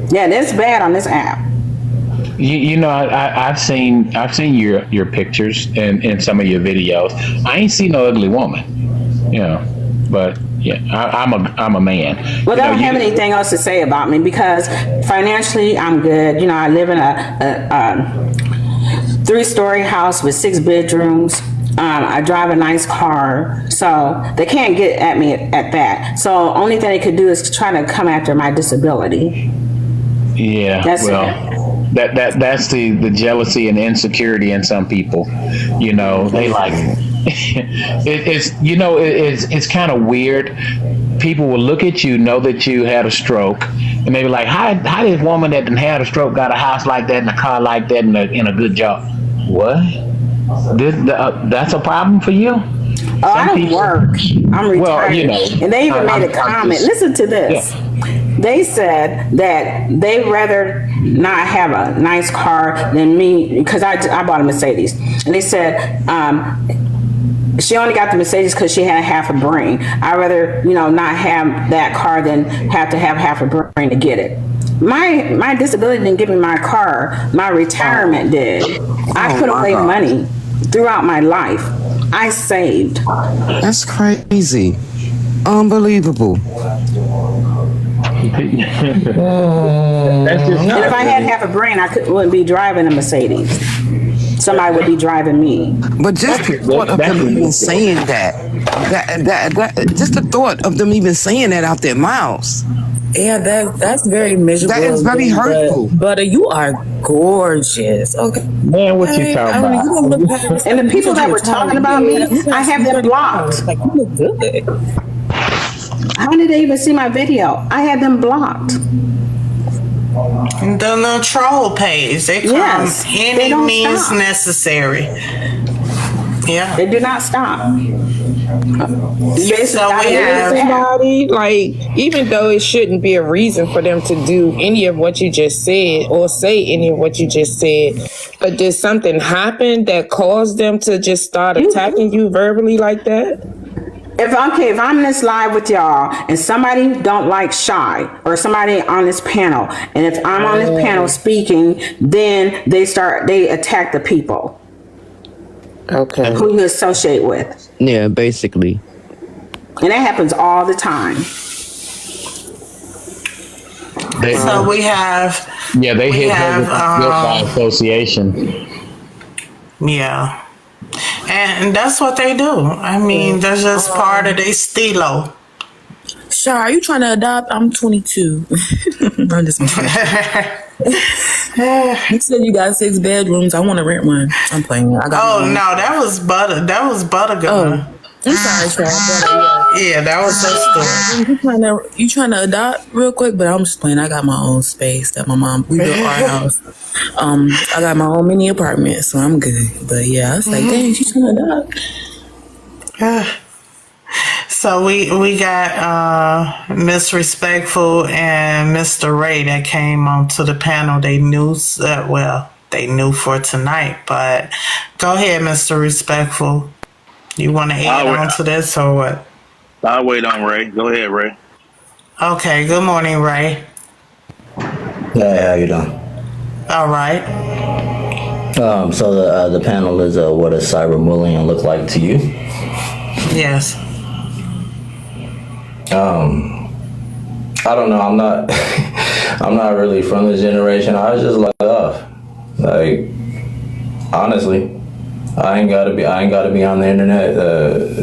Yeah, that's bad on this app. You know, I've seen your pictures and some of your videos. I ain't seen no ugly woman, you know, but yeah, I'm a man. Well, I don't have anything else to say about me because financially I'm good. You know, I live in a 3-story house with 6 bedrooms. I drive a nice car, so they can't get at me at that. So only thing they could do is try to come after my disability. Yeah, that's it. That's the jealousy and insecurity in some people. You know, they like it's kind of weird. People will look at you, know that you had a stroke, and they be like, how this woman that done had a stroke got a house like that and a car like that and a good job? What? That's a problem for you? I don't work. I'm retired. Well, you know, and they even made a comment. Listen to this. Yeah. They said that they'd rather not have a nice car than me because I bought a Mercedes. And they said she only got the Mercedes because she had half a brain. I'd rather, you know, not have that car than have to have half a brain to get it. My disability didn't give me my car. My retirement did. I put away money throughout my life. I saved. That's crazy. Unbelievable. That's just and if I had half a brain, I wouldn't be driving a Mercedes. Somebody would be driving me. But just the thought of them even saying that just the thought of them even saying that out their mouths. Yeah, that's very miserable. That is very hurtful. But you are gorgeous. Okay. Man, what you talking about? And the people that were talking about me, I have them blocked. Like, you look good. How did they even see my video? I had them blocked. The little troll page. They come any means necessary. Yeah. They do not stop. Somebody, like, even though it shouldn't be a reason for them to do any of what you just said or say any of what you just said, but did something happen that caused them to just start attacking you verbally like that? If I'm in this live with y'all and somebody don't like Shy or somebody on this panel, and if I'm on this panel speaking, then they attack the people. Okay. Who you associate with. Yeah, basically. And that happens all the time. So we have. Yeah, they hit her with by association. Yeah. And that's what they do. I mean, that's just part of their stilo. Sure, are you trying to adopt? I'm 22. I'm just You said you got 6 bedrooms. I want to rent one. I'm playing. No, that was Buttergun. Oh, I'm sorry, Yeah, that was her story. You trying to adopt real quick? But I'm just playing. I got my own space that my mom. We built our house. I got my own mini apartment, so I'm good. But yeah, I was like, dang, she's trying to adopt. So we got Miss Respectful and Mr. Ray that came onto the panel. They knew they knew for tonight, but go ahead, Mr. Respectful. You want to add on to this or what? I'll wait on Ray. Go ahead, Ray. Okay, good morning, Ray. Hey, how you doing? All right. So the panel is what does cyberbullying look like to you? Yes. I don't know. I'm not. I'm not really from this generation. I was just like off. Like, honestly, I ain't gotta be on the internet.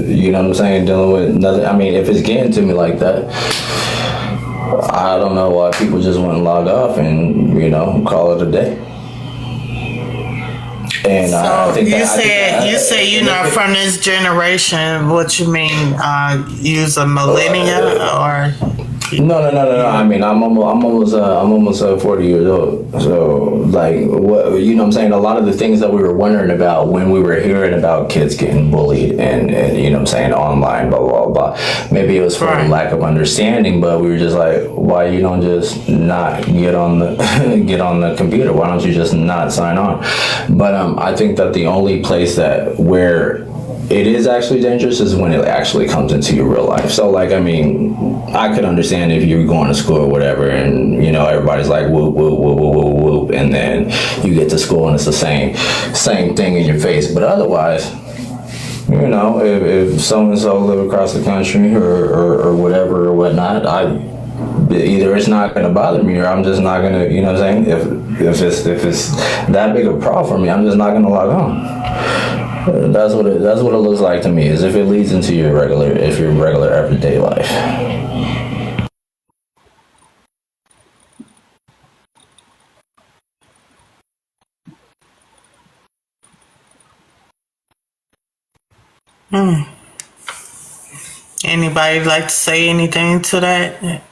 You know what I'm saying? Dealing with nothing. I mean, if it's getting to me like that, I don't know why people just wouldn't log off and call it a day. And so I think you say you're not from this generation. What you mean? You's a millennial or? No. I mean, I'm almost 40 years old. So, like, what what I'm saying? A lot of the things that we were wondering about when we were hearing about kids getting bullied and what I'm saying, online, blah blah blah. Maybe it was for a lack of understanding, but we were just like, why you don't just not get on the get on the computer? Why don't you just not sign on? But I think that the only place where it is actually dangerous is when it actually comes into your real life. So, like, I mean, I could understand if you're going to school or whatever, and everybody's like whoop whoop whoop whoop whoop whoop, and then you get to school and it's the same thing in your face. But otherwise, if so and so live across the country or whatever or whatnot, either it's not going to bother me or I'm just not going to, what I'm saying? If it's that big a problem for me, I'm just not going to log on. That's what it looks like to me, is if it leads into your regular everyday life. Anybody like to say anything to that?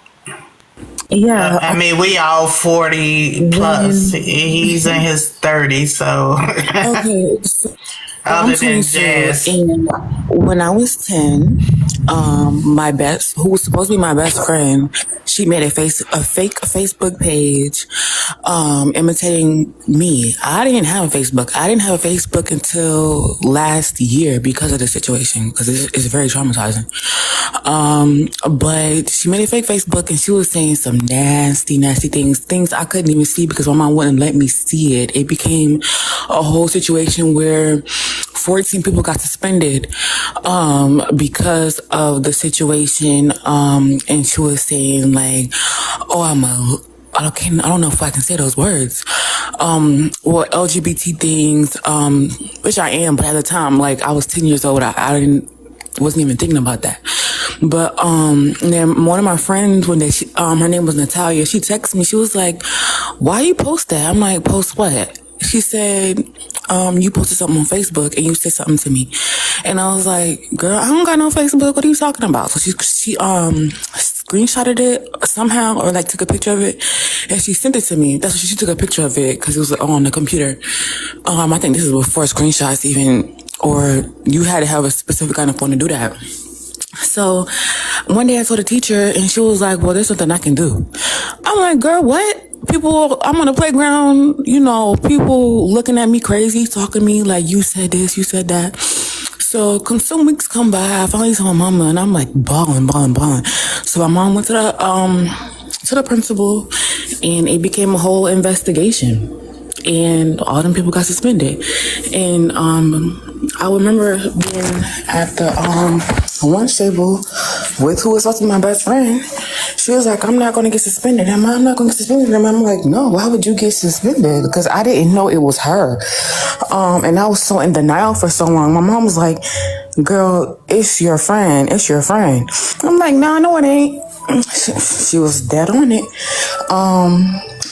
Yeah. I mean, we all 40 plus. He's in his 30s, so. Okay. So, other than Jazz. When I was 10, who was supposed to be my best friend, she made a fake Facebook page, imitating me. I didn't have a Facebook. I didn't have a Facebook until last year because of the situation, because it's very traumatizing. But she made a fake Facebook and she was saying some nasty things I couldn't even see because my mom wouldn't let me see it. It became a whole situation where 14 people got suspended because of the situation. And she was saying like, oh, I don't know if I can say those words. LGBT things, which I am, but at the time, like, I was 10 years old. I wasn't even thinking about that. But then one of my friends, her name was Natalia, she texted me. She was like, why you post that? I'm like, post what? She said, you posted something on Facebook and you said something to me. And I was like, girl, I don't got no Facebook. What are you talking about? So she screenshotted it somehow, or like took a picture of it, and she sent it to me. That's what she took a picture of it because it was on the computer. I think this is before screenshots even, or you had to have a specific kind of phone to do that. So one day I told the teacher and she was like, well, there's something I can do. I'm like, girl, what? I'm on the playground, people looking at me crazy, talking to me like, you said this, you said that. So some weeks come by, I finally saw my mama and I'm like bawling. So my mom went to the principal and it became a whole investigation. And all them people got suspended. And I remember being at the lunch table with who was supposed to be my best friend. She was like, I'm not going to get suspended. I'm not going to get suspended. And I'm like, no, why would you get suspended? Because I didn't know it was her. And I was so in denial for so long. My mom was like, girl, it's your friend. It's your friend. I'm like, no, it ain't. She was dead on it.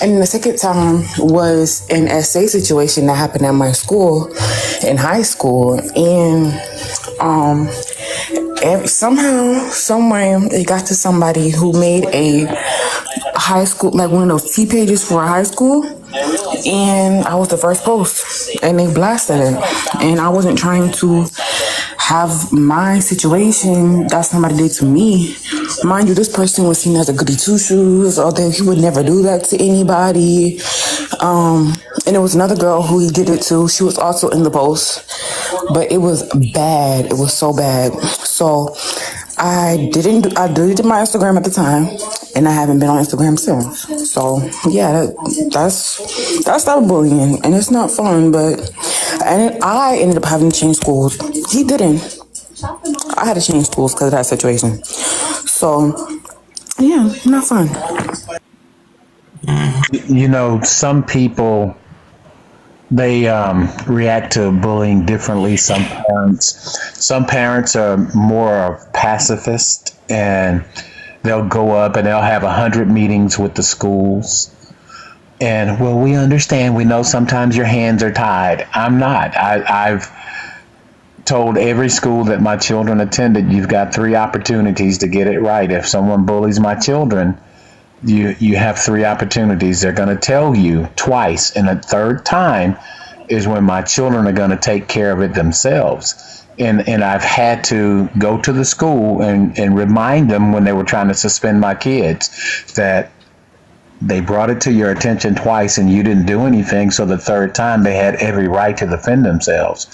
And the second time was an essay situation that happened at my school in high school. And somehow, somewhere, it got to somebody who made a high school, like one of those T pages for a high school. And I was the first post and they blasted it. And I wasn't trying to have my situation that somebody did to me. Mind you, this person was seen as a goody two shoes, or that he would never do that to anybody. And it was another girl who he did it to. She was also in the post, but it was bad. It was so bad. So I deleted my Instagram at the time, and I haven't been on Instagram since. So yeah, that's that bullying, and it's not fun. And I ended up having to change schools. He didn't. I had to change schools because of that situation. So yeah, not fun. You know, some people, they react to bullying differently. Some parents are more pacifist, and they'll go up and they'll have 100 meetings with the schools. And well, we understand. We know sometimes your hands are tied. I'm not. I've told every school that my children attended, you've got 3 opportunities to get it right. If someone bullies my children, you have 3 opportunities. They're going to tell you twice, and a third time is when my children are going to take care of it themselves. And I've had to go to the school and remind them when they were trying to suspend my kids that they brought it to your attention twice and you didn't do anything. So the third time they had every right to defend themselves.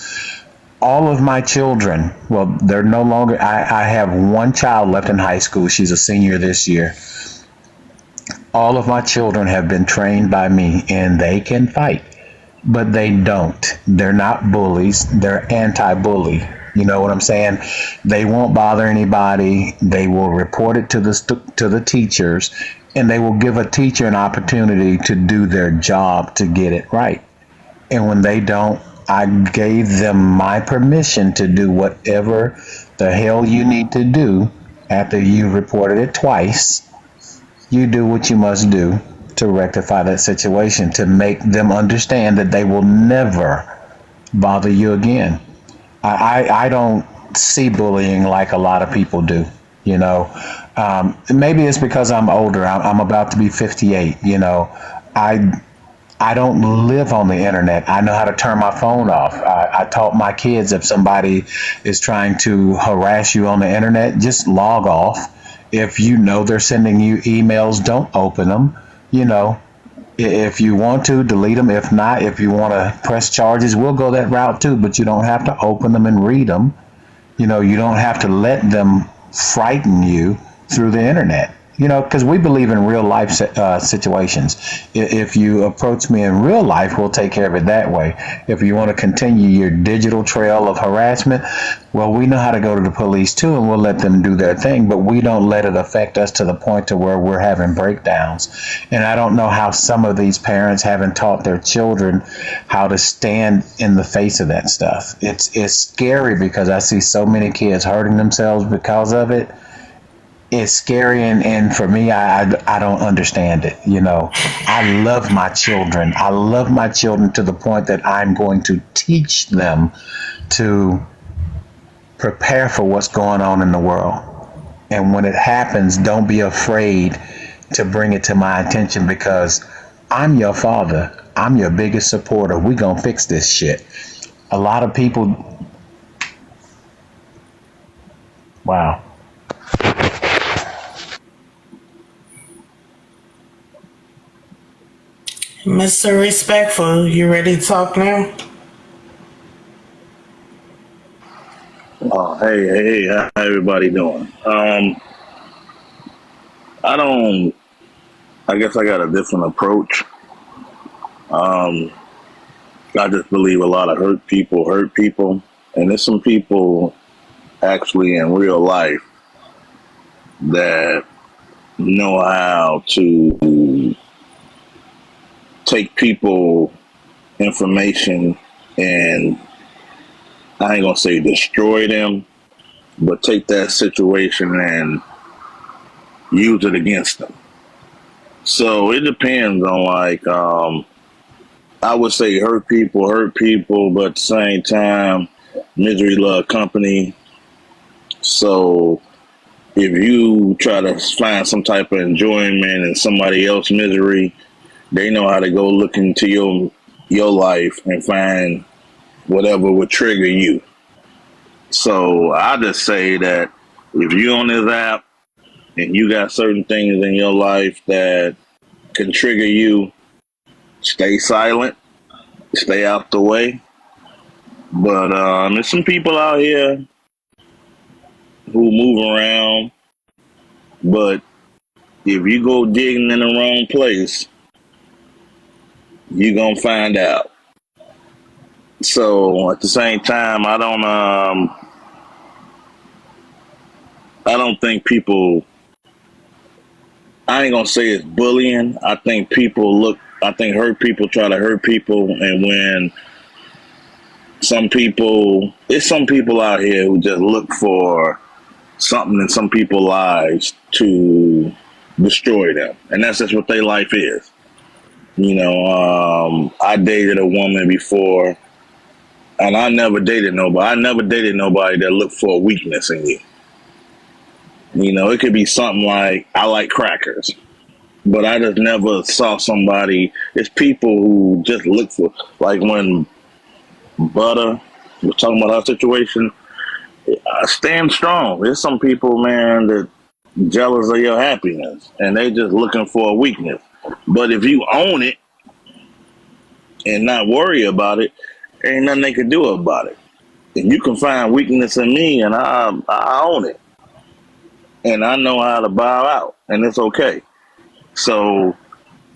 All of my children, well, they're no longer, I have one child left in high school. She's a senior this year. All of my children have been trained by me, and they can fight, but they don't. They're not bullies. They're anti-bully. You know what I'm saying? They won't bother anybody. They will report it to the teachers, and they will give a teacher an opportunity to do their job to get it right. And when they don't, I gave them my permission to do whatever the hell you need to do after you reported it twice. You do what you must do to rectify that situation, to make them understand that they will never bother you again. I don't see bullying like a lot of people do, you know. Maybe it's because I'm older. I'm about to be 58, you know. I don't live on the internet. I know how to turn my phone off. I taught my kids, if somebody is trying to harass you on the internet, just log off. If you know they're sending you emails, don't open them. You know, if you want to, delete them. If not, if you want to press charges, we'll go that route too, but you don't have to open them and read them. You know, you don't have to let them frighten you through the internet. You know, because we believe in real life situations. If you approach me in real life, we'll take care of it that way. If you want to continue your digital trail of harassment, well, we know how to go to the police too, and we'll let them do their thing, but we don't let it affect us to the point to where we're having breakdowns. And I don't know how some of these parents haven't taught their children how to stand in the face of that stuff. It's scary because I see so many kids hurting themselves because of it. It's scary, and for me, I don't understand it. You know, I love my children. I love my children to the point that I'm going to teach them to prepare for what's going on in the world. And when it happens, don't be afraid to bring it to my attention, because I'm your father. I'm your biggest supporter. We're going to fix this shit. A lot of people. Wow. Mr. Respectful, you ready to talk now? Oh, hey, how everybody doing? I guess I got a different approach. I just believe a lot of hurt people, and there's some people actually in real life that know how to take people information and, I ain't gonna say destroy them, but take that situation and use it against them. So it depends on, like, I would say hurt people, but at the same time, misery love company. So if you try to find some type of enjoyment in somebody else's misery, they know how to go look into your life and find whatever would trigger you. So I just say that if you're on this app and you got certain things in your life that can trigger you, stay silent, stay out the way. But there's some people out here who move around, but if you go digging in the wrong place, you're gonna find out. So at the same time, I don't think people, I ain't gonna say it's bullying. I think hurt people try to hurt people, and when there's some people out here who just look for something in some people's lives to destroy them, and that's just what their life is. I dated a woman before, and I never dated nobody that looked for a weakness in you. It could be something like, I like crackers, but I just never saw somebody. It's people who just look for, like when Butter was talking about our situation, stand strong. There's some people, man, that jealous of your happiness, and they just looking for a weakness. But if you own it and not worry about it, ain't nothing they can do about it. And you can find weakness in me, and I own it. And I know how to bow out, and it's okay. So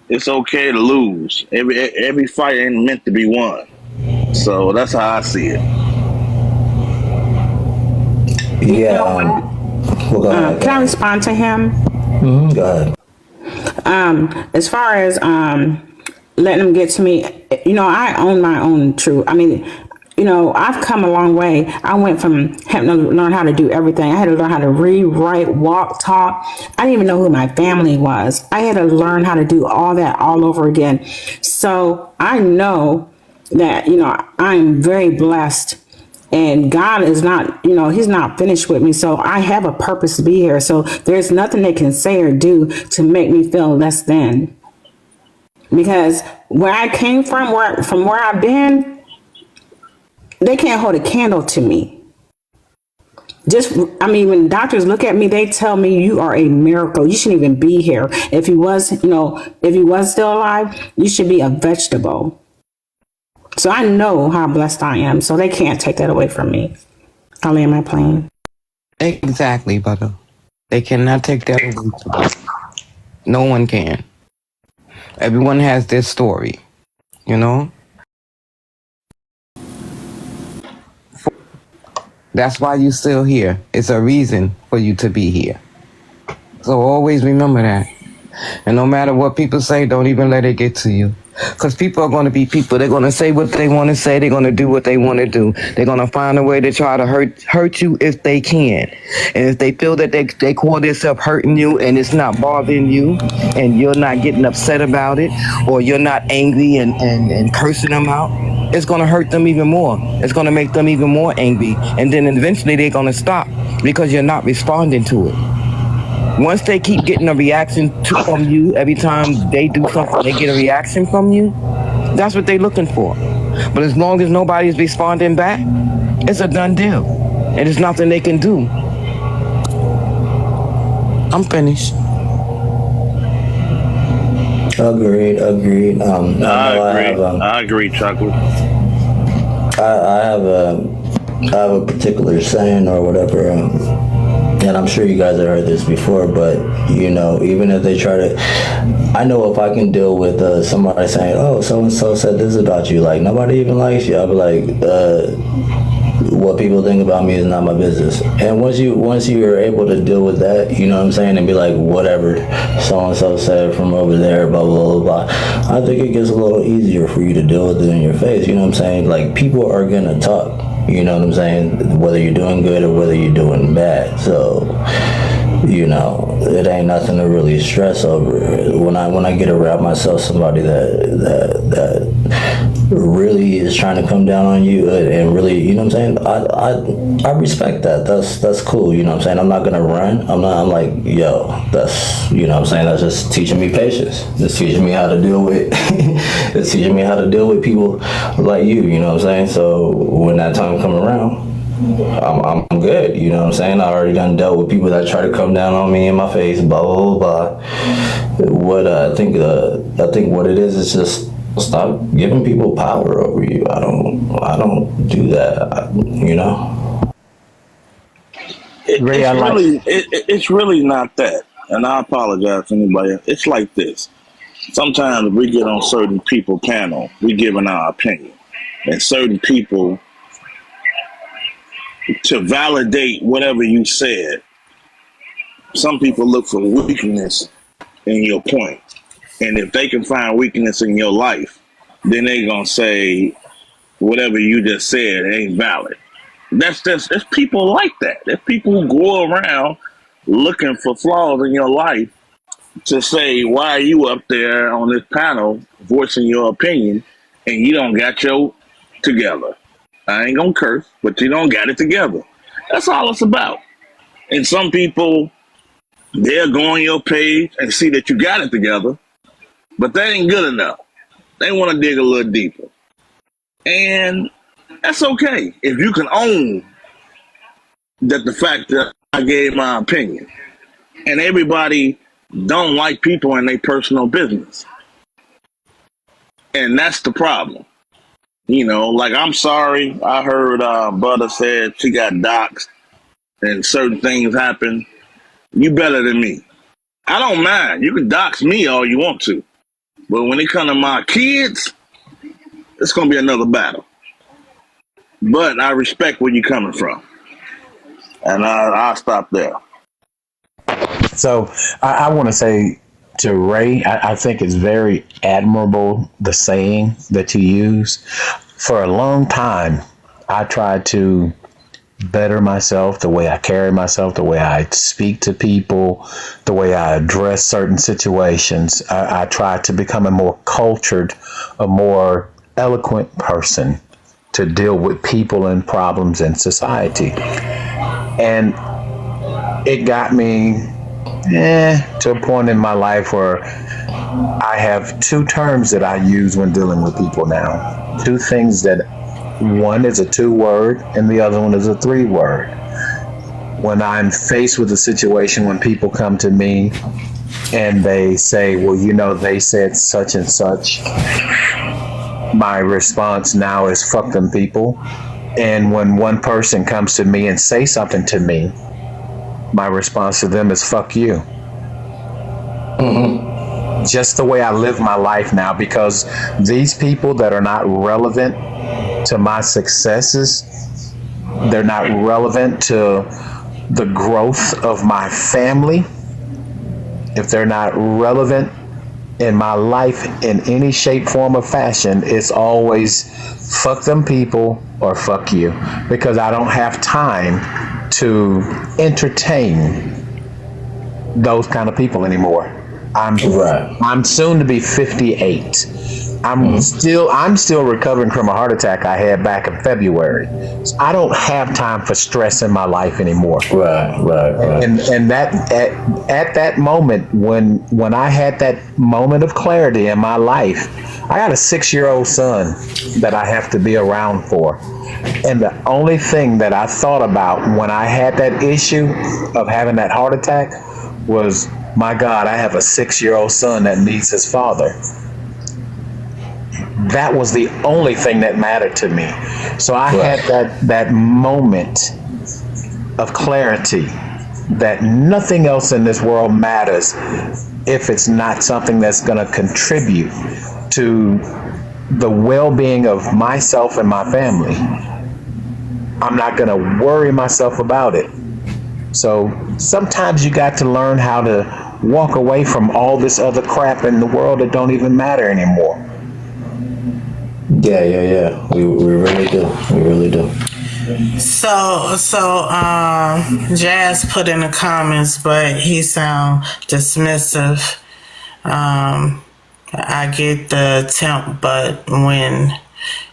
it's okay to lose. Every fight ain't meant to be won. So that's how I see it. Yeah. Well, go ahead. Can I respond to him? Go ahead. As far as letting them get to me, I own my own truth. I mean, I've come a long way. I went from having to learn how to do everything. I had to learn how to read, write, walk, talk. I didn't even know who my family was. I had to learn how to do all that all over again. So I know that, I'm very blessed, and God is not, he's not finished with me. So I have a purpose to be here. So there's nothing they can say or do to make me feel less than. Because where I came from where I've been, they can't hold a candle to me. When doctors look at me, they tell me you are a miracle. You shouldn't even be here. If he was still alive, you should be a vegetable. So I know how blessed I am. So they can't take that away from me. I'll land my plane. Exactly, Butter. They cannot take that away from you. No one can. Everyone has their story, That's why you're still here. It's a reason for you to be here. So always remember that. And no matter what people say, don't even let it get to you. Because people are going to be people. They're going to say what they want to say. They're going to do what they want to do. They're going to find a way to try to hurt you if they can. And if they feel that they call themselves hurting you and it's not bothering you and you're not getting upset about it, or you're not angry and cursing them out, it's going to hurt them even more. It's going to make them even more angry. And then eventually they're going to stop because you're not responding to it. Once they keep getting a reaction from you, every time they do something, they get a reaction from you, that's what they're looking for. But as long as nobody's responding back, it's a done deal. And there's nothing they can do. I'm finished. Agreed. I agree, Chocolate. I have a particular saying or whatever, and I'm sure you guys have heard this before, but even if they try to, I know if I can deal with somebody saying, oh, so and so said this about you, like nobody even likes you, I'll be like, what people think about me is not my business. And once you are able to deal with that, you know what I'm saying, and be like, whatever so and so said from over there, blah blah blah blah, I think it gets a little easier for you to deal with it in your face. You know what I'm saying? Like, people are gonna talk. You know what I'm saying? Whether you're doing good or whether you're doing bad. So, it ain't nothing to really stress over. When I get around myself somebody that really is trying to come down on you and really, you know what I'm saying? I respect that. That's cool. You know what I'm saying? I'm not gonna run. I'm like, yo, that's, you know what I'm saying? That's just teaching me patience. It's teaching me how to deal with it's teaching me how to deal with people like you know what I'm saying? So when that time come around, I'm good. You know what I'm saying? I already done dealt with people that try to come down on me in my face, blah blah blah. What I think what it is just stop giving people power over you. I don't do that. You know. It's really not that. And I apologize to anybody. It's like this. Sometimes we get on certain people panel, we giving our opinion. And certain people, to validate whatever you said, some people look for weakness in your point. And if they can find weakness in your life, then they gonna say whatever you just said ain't valid. It's people like that. There's people who go around looking for flaws in your life to say, why are you up there on this panel voicing your opinion and you don't got your together? I ain't gonna curse, but you don't got it together. That's all it's about. And some people, they'll go on your page and see that you got it together, but that ain't good enough. They want to dig a little deeper. And that's okay. If you can own that the fact that I gave my opinion. And everybody don't like people in their personal business. And that's the problem. You know, like, I'm sorry. I heard Butter said she got doxxed and certain things happen. You better than me. I don't mind. You can dox me all you want to. But when it comes to my kids, it's going to be another battle. But I respect where you're coming from. And I'll stop there. So I want to say to Ray, I think it's very admirable, the saying that you use. For a long time, I tried to better myself, the way I carry myself, the way I speak to people, the way I address certain situations. I tried to become a more cultured, a more eloquent person to deal with people and problems in society. And it got me to a point in my life where I have two terms that I use when dealing with people now. Two things that, one is a 2-word and the other one is a 3-word. When I'm faced with a situation, when people come to me and they say, well, you know, they said such and such, my response now is fuck them people. And when one person comes to me and say something to me, my response to them is fuck you. Mm-hmm. Just the way I live my life now, because these people that are not relevant to my successes, they're not relevant to the growth of my family, if they're not relevant in my life in any shape, form, or fashion, it's always fuck them people or fuck you, because I don't have time to entertain those kind of people anymore. I'm soon to be 58. I'm still recovering from a heart attack I had back in February. So I don't have time for stress in my life anymore. Right. And that at that moment when I had that moment of clarity in my life, I got a 6-year-old son that I have to be around for. And the only thing that I thought about when I had that issue of having that heart attack was, my God, I have a 6-year-old son that needs his father. That was the only thing that mattered to me. So I had that moment of clarity that nothing else in this world matters if it's not something that's going to contribute to the well-being of myself and my family. I'm not going to worry myself about it. So sometimes you got to learn how to walk away from all this other crap in the world that don't even matter anymore. Yeah. We really do. We really do. So Jazz put in the comments, but he sound dismissive. I get the attempt, but when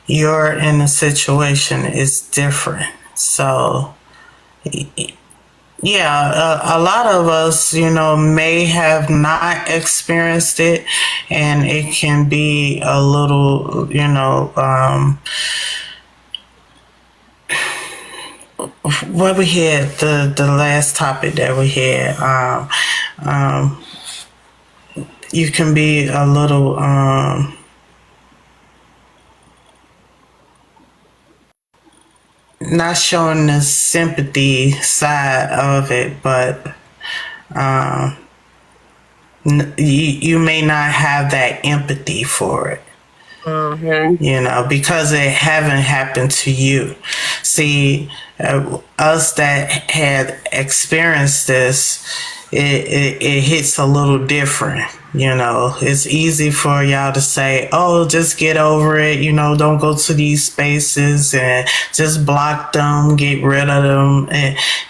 you're in a situation, it's different. So, yeah, a lot of us, may have not experienced it, and it can be a little, what we had, the last topic that we had, you can be a little not showing the sympathy side of it, but you may not have that empathy for it. You know, because it haven't happened to you. See, us that had experienced this, it hits a little different. You know, it's easy for y'all to say, oh, just get over it. You know, don't go to these spaces and just block them, get rid of them.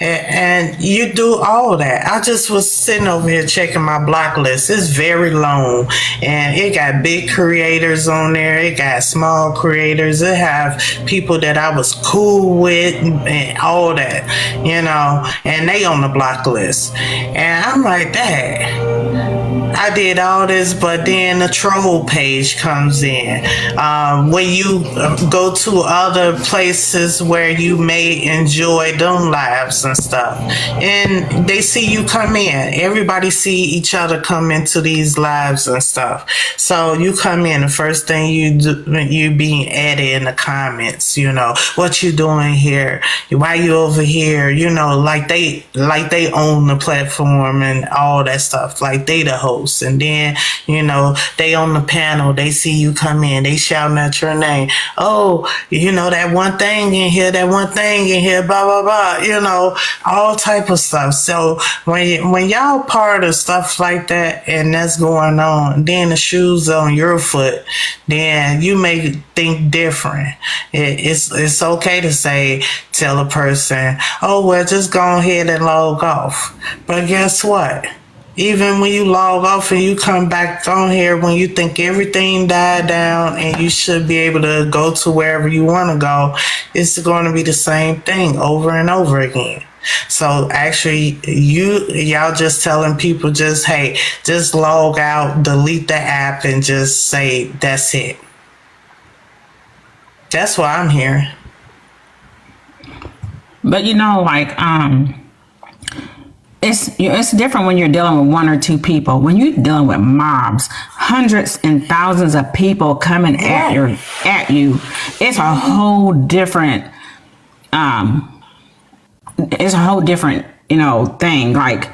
And you do all that. I just was sitting over here checking my block list. It's very long and it got big creators on there. It got small creators. It have people that I was cool with and all that, you know, and they on the block list. And I'm like, dang. I did all this, but then the troll page comes in. When you go to other places where you may enjoy them lives and stuff, and they see you come in. Everybody see each other come into these lives and stuff. So you come in, the first thing you do, you being added in the comments. You know, what you doing here? Why you over here? You know, like they own the platform and all that stuff. Like they the host. And then, you know, they on the panel, they see you come in, they shouting at your name. Oh, you know, that one thing in here, blah, blah, blah, you know, all type of stuff. So when y'all part of stuff like that and that's going on, then the shoes on your foot, then you may think different. It's okay to tell a person, oh, well, just go ahead and log off. But guess what? Even when you log off and you come back on here when you think everything died down and you should be able to go to wherever you want to go, it's going to be the same thing over and over again. So actually, y'all just telling people just log out, delete the app, and just say that's it. That's why I'm here. But you know, like it's different when you're dealing with one or two people. When you're dealing with mobs, hundreds and thousands of people coming at you, it's a whole different you know, thing. Like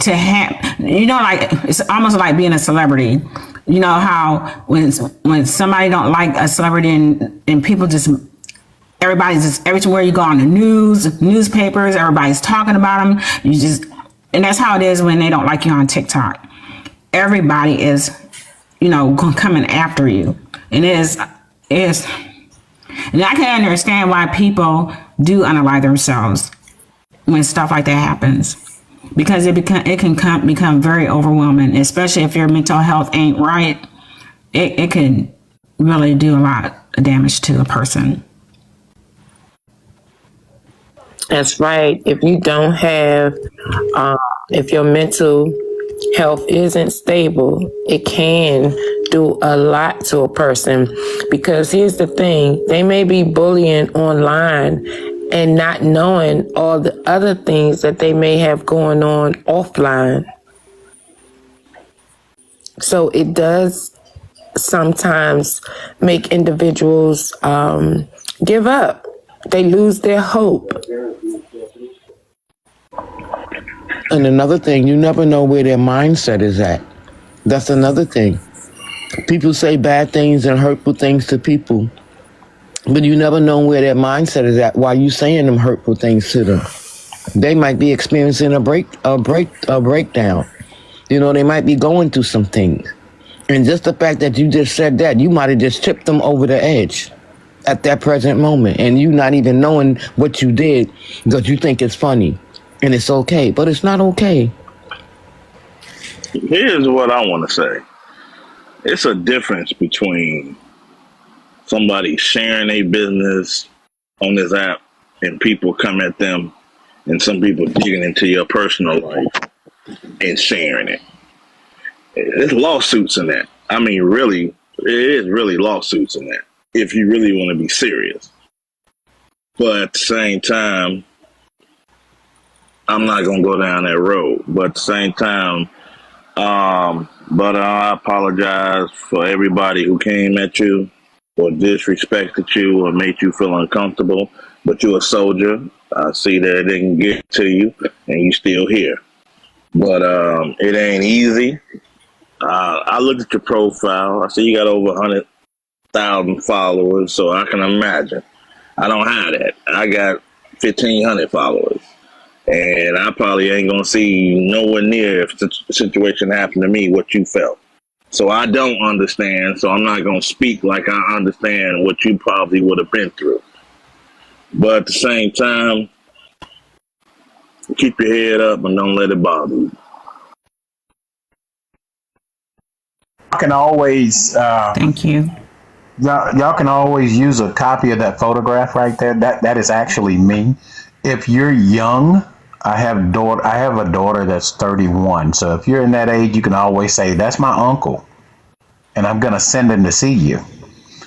to have, you know, like it's almost like being a celebrity. You know how when somebody don't like a celebrity and people just, everybody's just, everywhere you go on the newspapers, everybody's talking about them. And that's how it is when they don't like you on TikTok. Everybody is, you know, coming after you. And and I can understand why people do unalive themselves when stuff like that happens, because it can become very overwhelming, especially if your mental health ain't right. It can really do a lot of damage to a person. That's right. If you don't have, if your mental health isn't stable, it can do a lot to a person. Because here's the thing, they may be bullying online and not knowing all the other things that they may have going on offline. So it does sometimes make individuals give up. They lose their hope. And another thing, you never know where their mindset is at. That's another thing. People say bad things and hurtful things to people, but you never know where their mindset is at while you saying them hurtful things to them. They might be experiencing a breakdown. You know, they might be going through some things. And just the fact that you just said that, you might have just tipped them over the edge at that present moment, and you not even knowing what you did because you think it's funny and it's okay, but it's not okay. Here's what I want to say. It's a difference between somebody sharing their business on this app and people come at them, and some people digging into your personal life and sharing it. There's lawsuits in that. I mean, really, it is really lawsuits in that, if you really want to be serious. But at the same time, I'm not gonna go down that road. But at the same time, but I apologize for everybody who came at you or disrespected you or made you feel uncomfortable. But you're a soldier. I see that it didn't get to you, and you still here. But it ain't easy. I looked at your profile. I see you got over 100,000 followers, so I can imagine. I don't have that. I got 1,500 followers. And I probably ain't going to see nowhere near if the situation happened to me what you felt. So I don't understand, so I'm not going to speak like I understand what you probably would have been through. But at the same time, keep your head up and don't let it bother you. I can always Thank you. y'all can always use a copy of that photograph right there. That is actually me. If you're young, I have a daughter that's 31. So if you're in that age, you can always say, that's my uncle, and I'm going to send him to see you.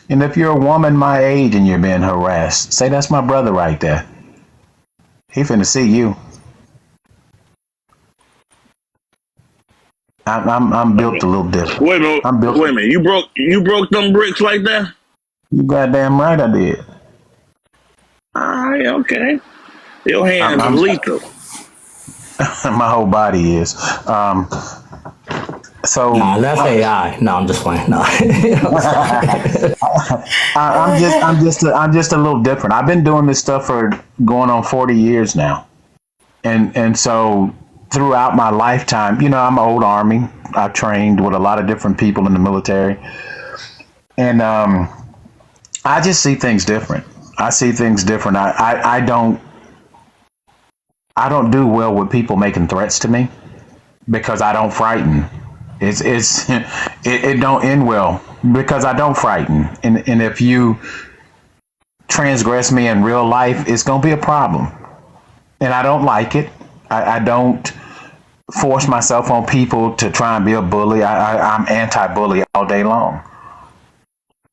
And if you're a woman my age and you're being harassed, say, that's my brother right there. He finna see you. I'm built a little different. Wait a minute. You broke them bricks like that? You goddamn right I did. All right, okay. Your hands are lethal. My whole body is. So Nah, that's AI. No, I'm just playing. No. I'm just a little different. I've been doing this stuff for going on 40 years now. And so throughout my lifetime, you know, I'm old Army. I've trained with a lot of different people in the military. And I just see things different. I see things different. I don't do well with people making threats to me because I don't frighten. It don't end well because I don't frighten. And if you transgress me in real life, it's going to be a problem. And I don't like it. I don't force myself on people to try and be a bully. I'm anti-bully all day long.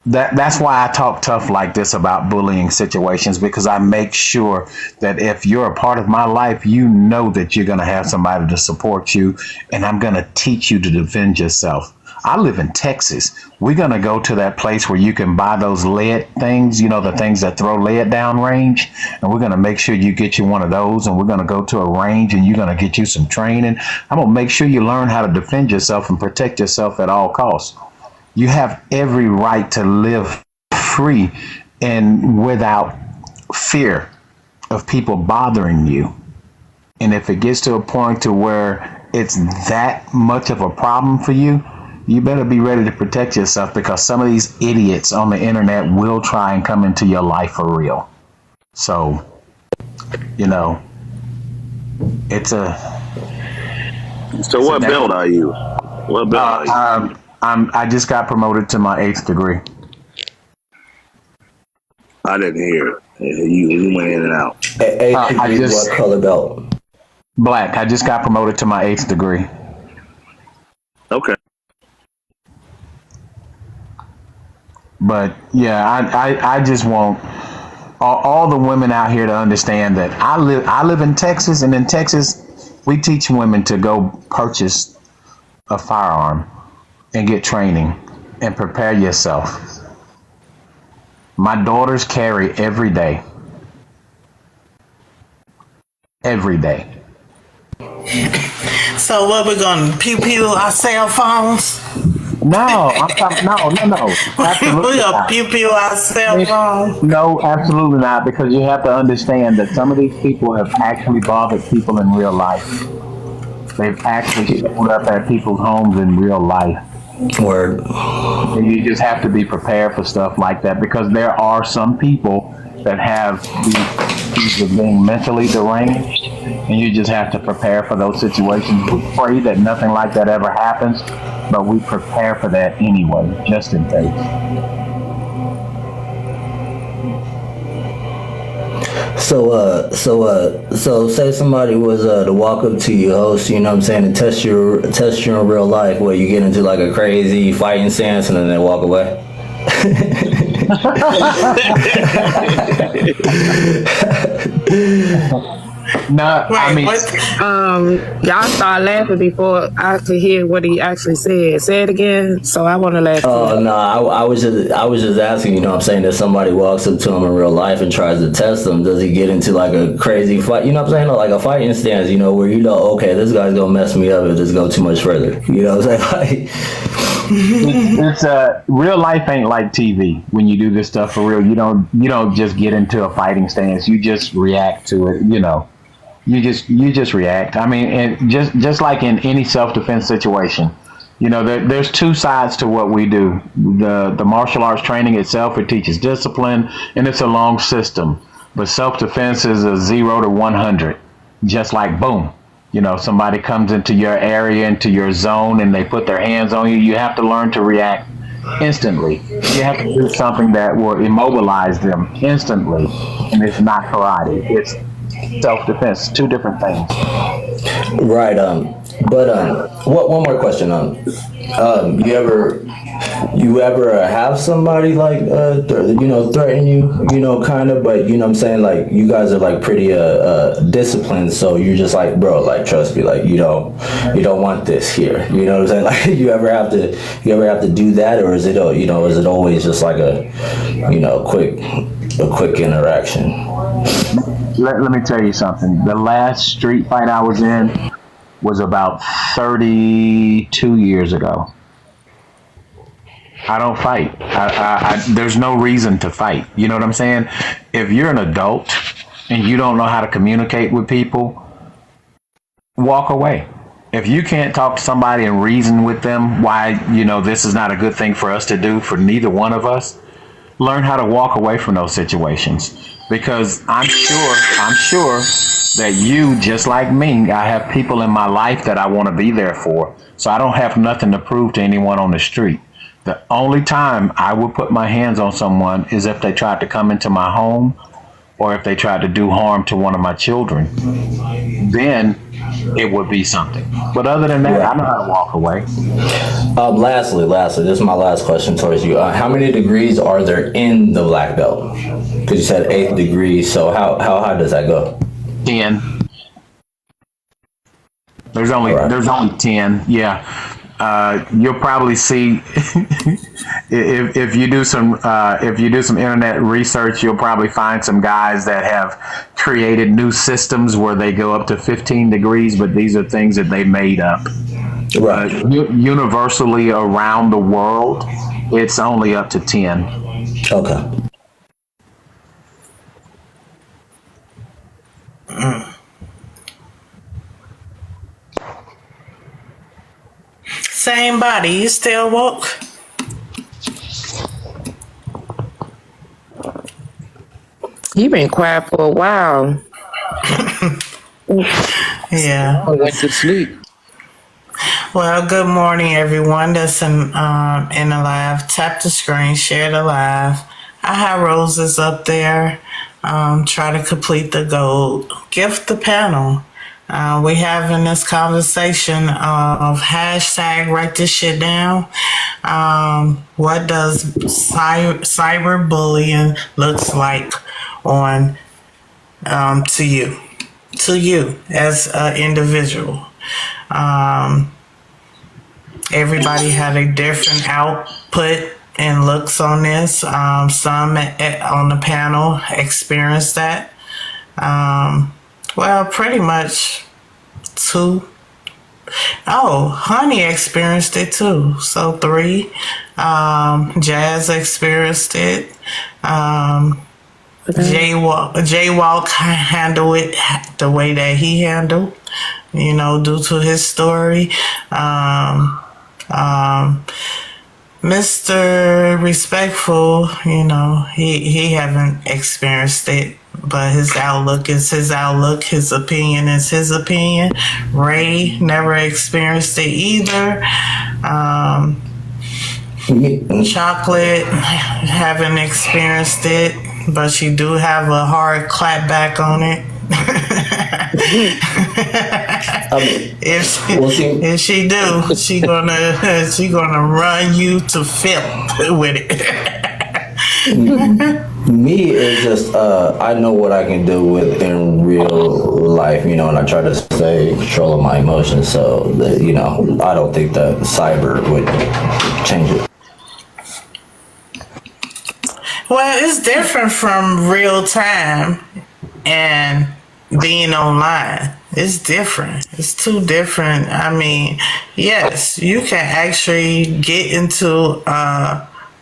That's why I talk tough like this about bullying situations, because I make sure that if you're a part of my life, you know that you're going to have somebody to support you, and I'm going to teach you to defend yourself. I live in Texas. We're going to go to that place where you can buy those lead things, you know, the things that throw lead down range, and we're going to make sure you get you one of those, and we're going to go to a range and you're going to get you some training. I'm going to make sure you learn how to defend yourself and protect yourself at all costs. You have every right to live free and without fear of people bothering you. And if it gets to a point to where it's that much of a problem for you, you better be ready to protect yourself, because some of these idiots on the internet will try and come into your life for real. So, you know, it's a... So what belt are you? What belt are you? I just got promoted to my 8th degree. I didn't hear it. You went in and out. What color belt? Black. I just got promoted to my 8th degree. Okay. But yeah, I just want all the women out here to understand that I live in Texas, and in Texas we teach women to go purchase a firearm and get training and prepare yourself. My daughters carry every day. Every day. So what, we're gonna pew our cell phones? No, I'm talking, no. Absolutely We're gonna not. pew our cell phones? No, absolutely not, because you have to understand that some of these people have actually bothered people in real life. They've actually showed up at people's homes in real life. Word. And you just have to be prepared for stuff like that, because there are some people that have these of being mentally deranged, and you just have to prepare for those situations. We pray that nothing like that ever happens, but we prepare for that anyway, just in case. So say somebody was to walk up to you, host, you know what I'm saying, and test you in real life, where you get into like a crazy fighting stance and then they walk away. No, I mean, Y'all start laughing before I could hear what he actually said. Say it again. So I want to laugh. Oh no, I was just asking. You know, what I'm saying, if somebody walks up to him in real life and tries to test him, does he get into like a crazy fight? You know, what I'm saying, like a fighting stance. You know, where you know, okay, this guy's gonna mess me up if this go too much further. You know, what I'm saying, like. it's real life ain't like TV. When you do this stuff for real, you don't just get into a fighting stance. You just react to it. You know, you just react. I mean, and just like in any self-defense situation, you know, there's two sides to what we do. The martial arts training itself, it teaches discipline, and it's a long system. But self-defense is a 0 to 100, just like boom. You know, somebody comes into your area, into your zone, and they put their hands on you. You have to learn to react instantly. You have to do something that will immobilize them instantly. And it's not karate. It's self-defense. Two different things. Right. One more question. You ever have somebody like threaten you, you know, kind of, but you know what I'm saying, like you guys are like pretty disciplined, so you're just like, bro, like trust me, like you don't want this here, you know what I'm saying? Like you ever have to do that, or is it always just like a quick interaction? Let me tell you something. The last street fight I was in was about 32 years ago. I don't fight. There's no reason to fight. You know what I'm saying? If you're an adult and you don't know how to communicate with people, walk away. If you can't talk to somebody and reason with them why, you know, this is not a good thing for us to do, for neither one of us, learn how to walk away from those situations. Because I'm sure that you, just like me, I have people in my life that I want to be there for. So I don't have nothing to prove to anyone on the street. The only time I would put my hands on someone is if they tried to come into my home or if they tried to do harm to one of my children. Then it would be something. But other than that, I know how to walk away. Lastly, this is my last question towards you. How many degrees are there in the black belt? Because you said 8th degree, so how high does that go? 10. There's only 10. Yeah. You'll probably see if you do some internet research, you'll probably find some guys that have created new systems where they go up to 15 degrees, but these are things that they made up. Right. Universally around the world, it's only up to 10. Okay. Same body, you still woke? You been quiet for a while. Yeah. I went to sleep. Well, good morning, everyone that's in the live. Tap the screen, share the live. I have roses up there. Try to complete the goal. Gift the panel. We having this conversation of hashtag write this shit down. What does cyberbullying looks like on to you as an individual? Everybody had a different output and looks on this. Some on the panel experienced that. Well, pretty much 2. Oh, Honey experienced it too. So 3. Jazz experienced it. Jaywalk handled it the way that he handled, you know, due to his story. Mr. Respectful, you know, he haven't experienced it, but his outlook is his outlook. His opinion is his opinion. Ray never experienced it either. Chocolate haven't experienced it, but she do have a hard clap back on it. If she do, she gonna run you to filth with it. Me is just I know what I can do with in real life, you know, and I try to stay in control of my emotions. So that, you know, I don't think that cyber would change it. Well, it's different from real time and being online. It's different. It's two different. I mean, yes, you can actually get into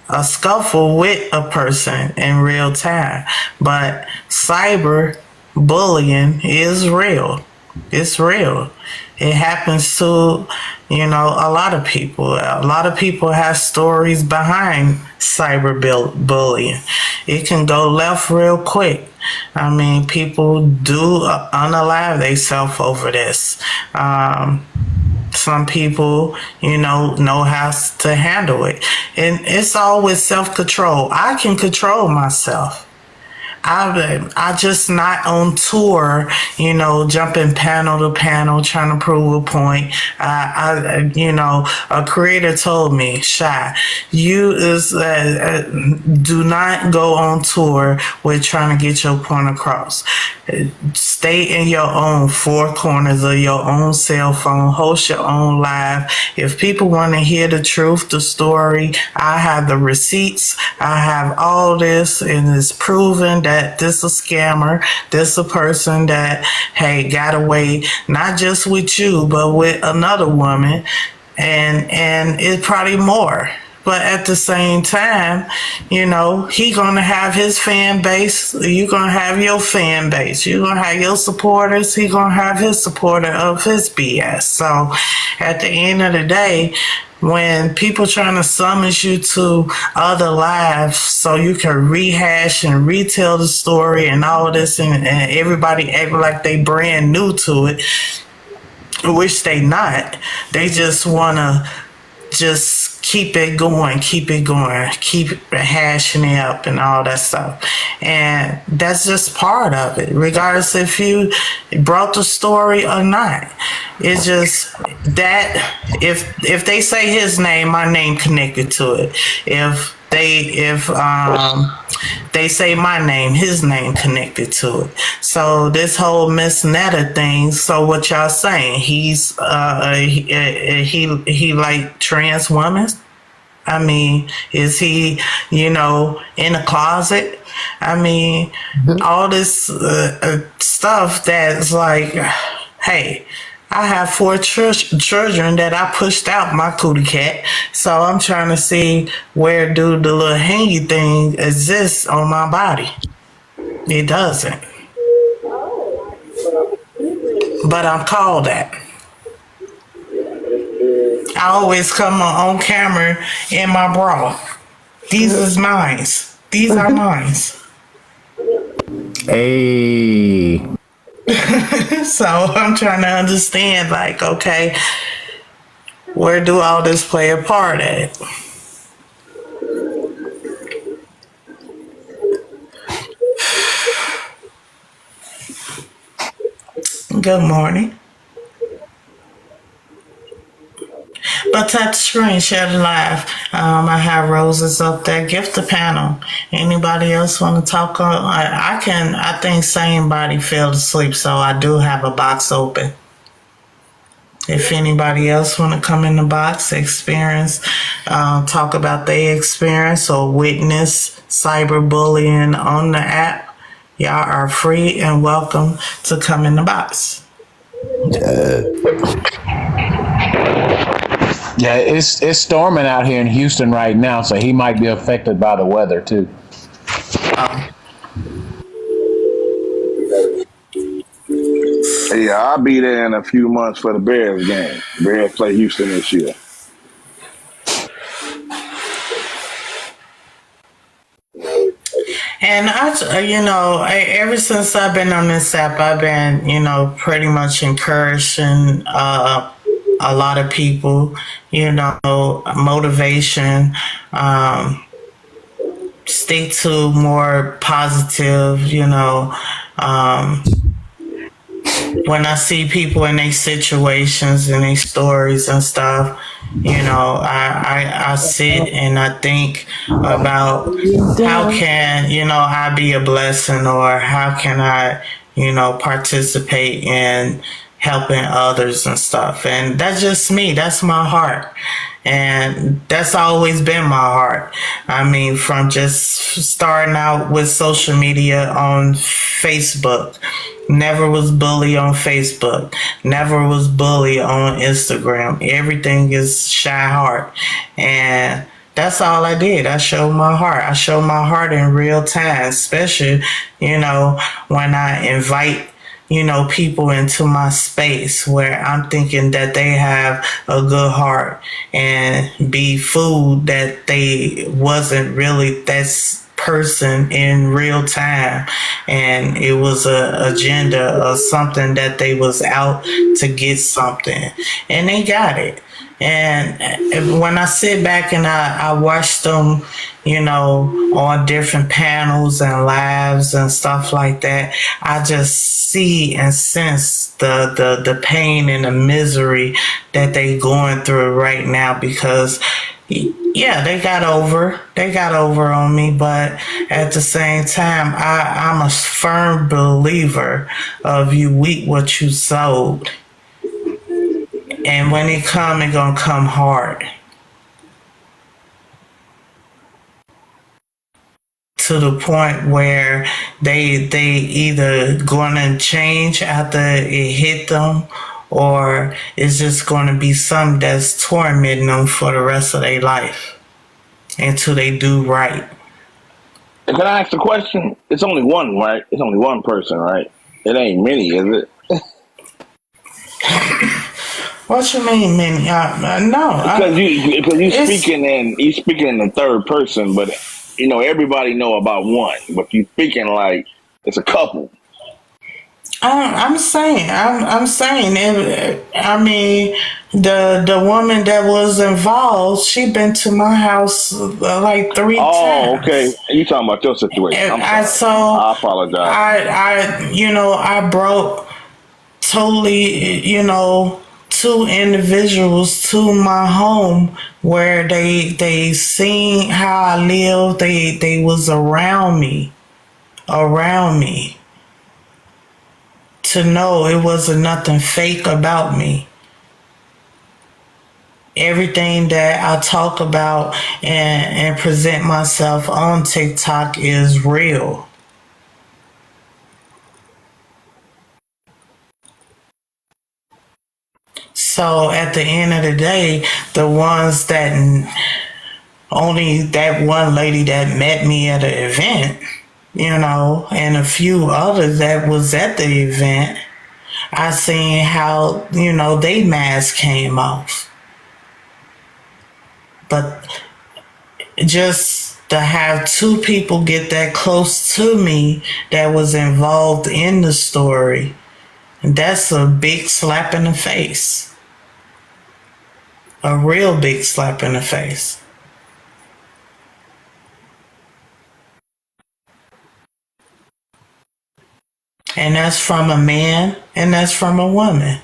a scuffle with a person in real time, but cyber bullying is real. It's real. It happens to, you know, a lot of people. A lot of people have stories behind cyber bullying. It can go left real quick. I mean, people do unalive themselves over this. Some people, you know how to handle it. And it's always self-control. I can control myself. I just not on tour, you know, jumping panel to panel, trying to prove a point. You know, a creator told me, Shy, you do not go on tour with trying to get your point across. Stay in your own four corners of your own cell phone, host your own live. If people want to hear the truth, the story, I have the receipts. I have all this, and it's proven that this a scammer, this a person that, hey, got away not just with you, but with another woman, and it's probably more. But at the same time, you know, he gonna have his fan base. You gonna have your fan base. You gonna have your supporters. He gonna have his supporter of his BS. So, at the end of the day, when people trying to summons you to other lives so you can rehash and retell the story and all this, and everybody act like they brand new to it, which they not. They just wanna just keep it going, keep hashing it up and all that stuff. And that's just part of it, regardless if you brought the story or not. It's just that if they say his name, my name connected to it. If they say my name, his name connected to it. So this whole Miss Netta thing, so what y'all saying? He's he like trans women? I mean, is he, you know, in a closet? I mean, all this stuff that's like, hey, I have 4 children that I pushed out my cootie cat. So I'm trying to see where do the little hangy thing exists on my body. It doesn't. But I'm called that. I always come on camera in my bra. These is mine. These are mine. Hey. So I'm trying to understand, like, okay, where do all this play a part at? Good morning. But tap the screen, share the live. I have roses up there. Gift the panel. Anybody else want to talk? I think same body fell asleep, so I do have a box open. If anybody else want to come in the box, experience, talk about their experience or witness cyberbullying on the app, y'all are free and welcome to come in the box. Yeah, it's storming out here in Houston right now, so he might be affected by the weather too. Yeah, I'll be there in a few months for the Bears game. Bears play Houston this year. And ever since I've been on this app, I've been, pretty much encouraging a lot of people, motivation, stick to more positive, when I see people in their situations and their stories and stuff, You know, I sit and I think about how can, you know, I be a blessing, or how can I, you know, participate in helping others and stuff. And that's just me. That's my heart. And that's always been my heart. I mean, from just starting out with social media on Facebook, never was bullied on Facebook, never was bullied on Instagram. Everything is shy heart. And that's all I did. I showed my heart. I showed my heart in real time, especially, you know, when I invite, you know, people into my space where I'm thinking that they have a good heart, and be food that they wasn't really that person in real time, and it was a agenda or something that they was out to get something, and they got it. And when I sit back and I watch them, you know, on different panels and lives and stuff like that, I just see and sense the pain and the misery that they going through right now, because yeah, they got over on me, but at the same time, I'm a firm believer of you reap what you sowed. And when it come, it gonna come hard. To the point where they either gonna change after it hit them, or it's just gonna be something that's tormenting them for the rest of their life until they do right. And can I ask a question? It's only one, right? It's only one person, right? It ain't many, is it? What you mean, many? No, because you speaking in the third person, but you know everybody know about one, but you speaking like it's a couple. I'm saying. I mean, the woman that was involved, she been to my house like 3 times. Oh, okay. You talking about your situation? I'm sorry. I apologize. I brought totally, you know, 2 individuals to my home where they seen how I lived. They was around me. To know it wasn't nothing fake about me. Everything that I talk about and present myself on TikTok is real. So at the end of the day, the ones that only that one lady that met me at an event, you know, and a few others that was at the event, I seen how, you know, they mask came off. But just to have 2 people get that close to me that was involved in the story, that's a big slap in the face. A real big slap in the face. And that's from a man, and that's from a woman.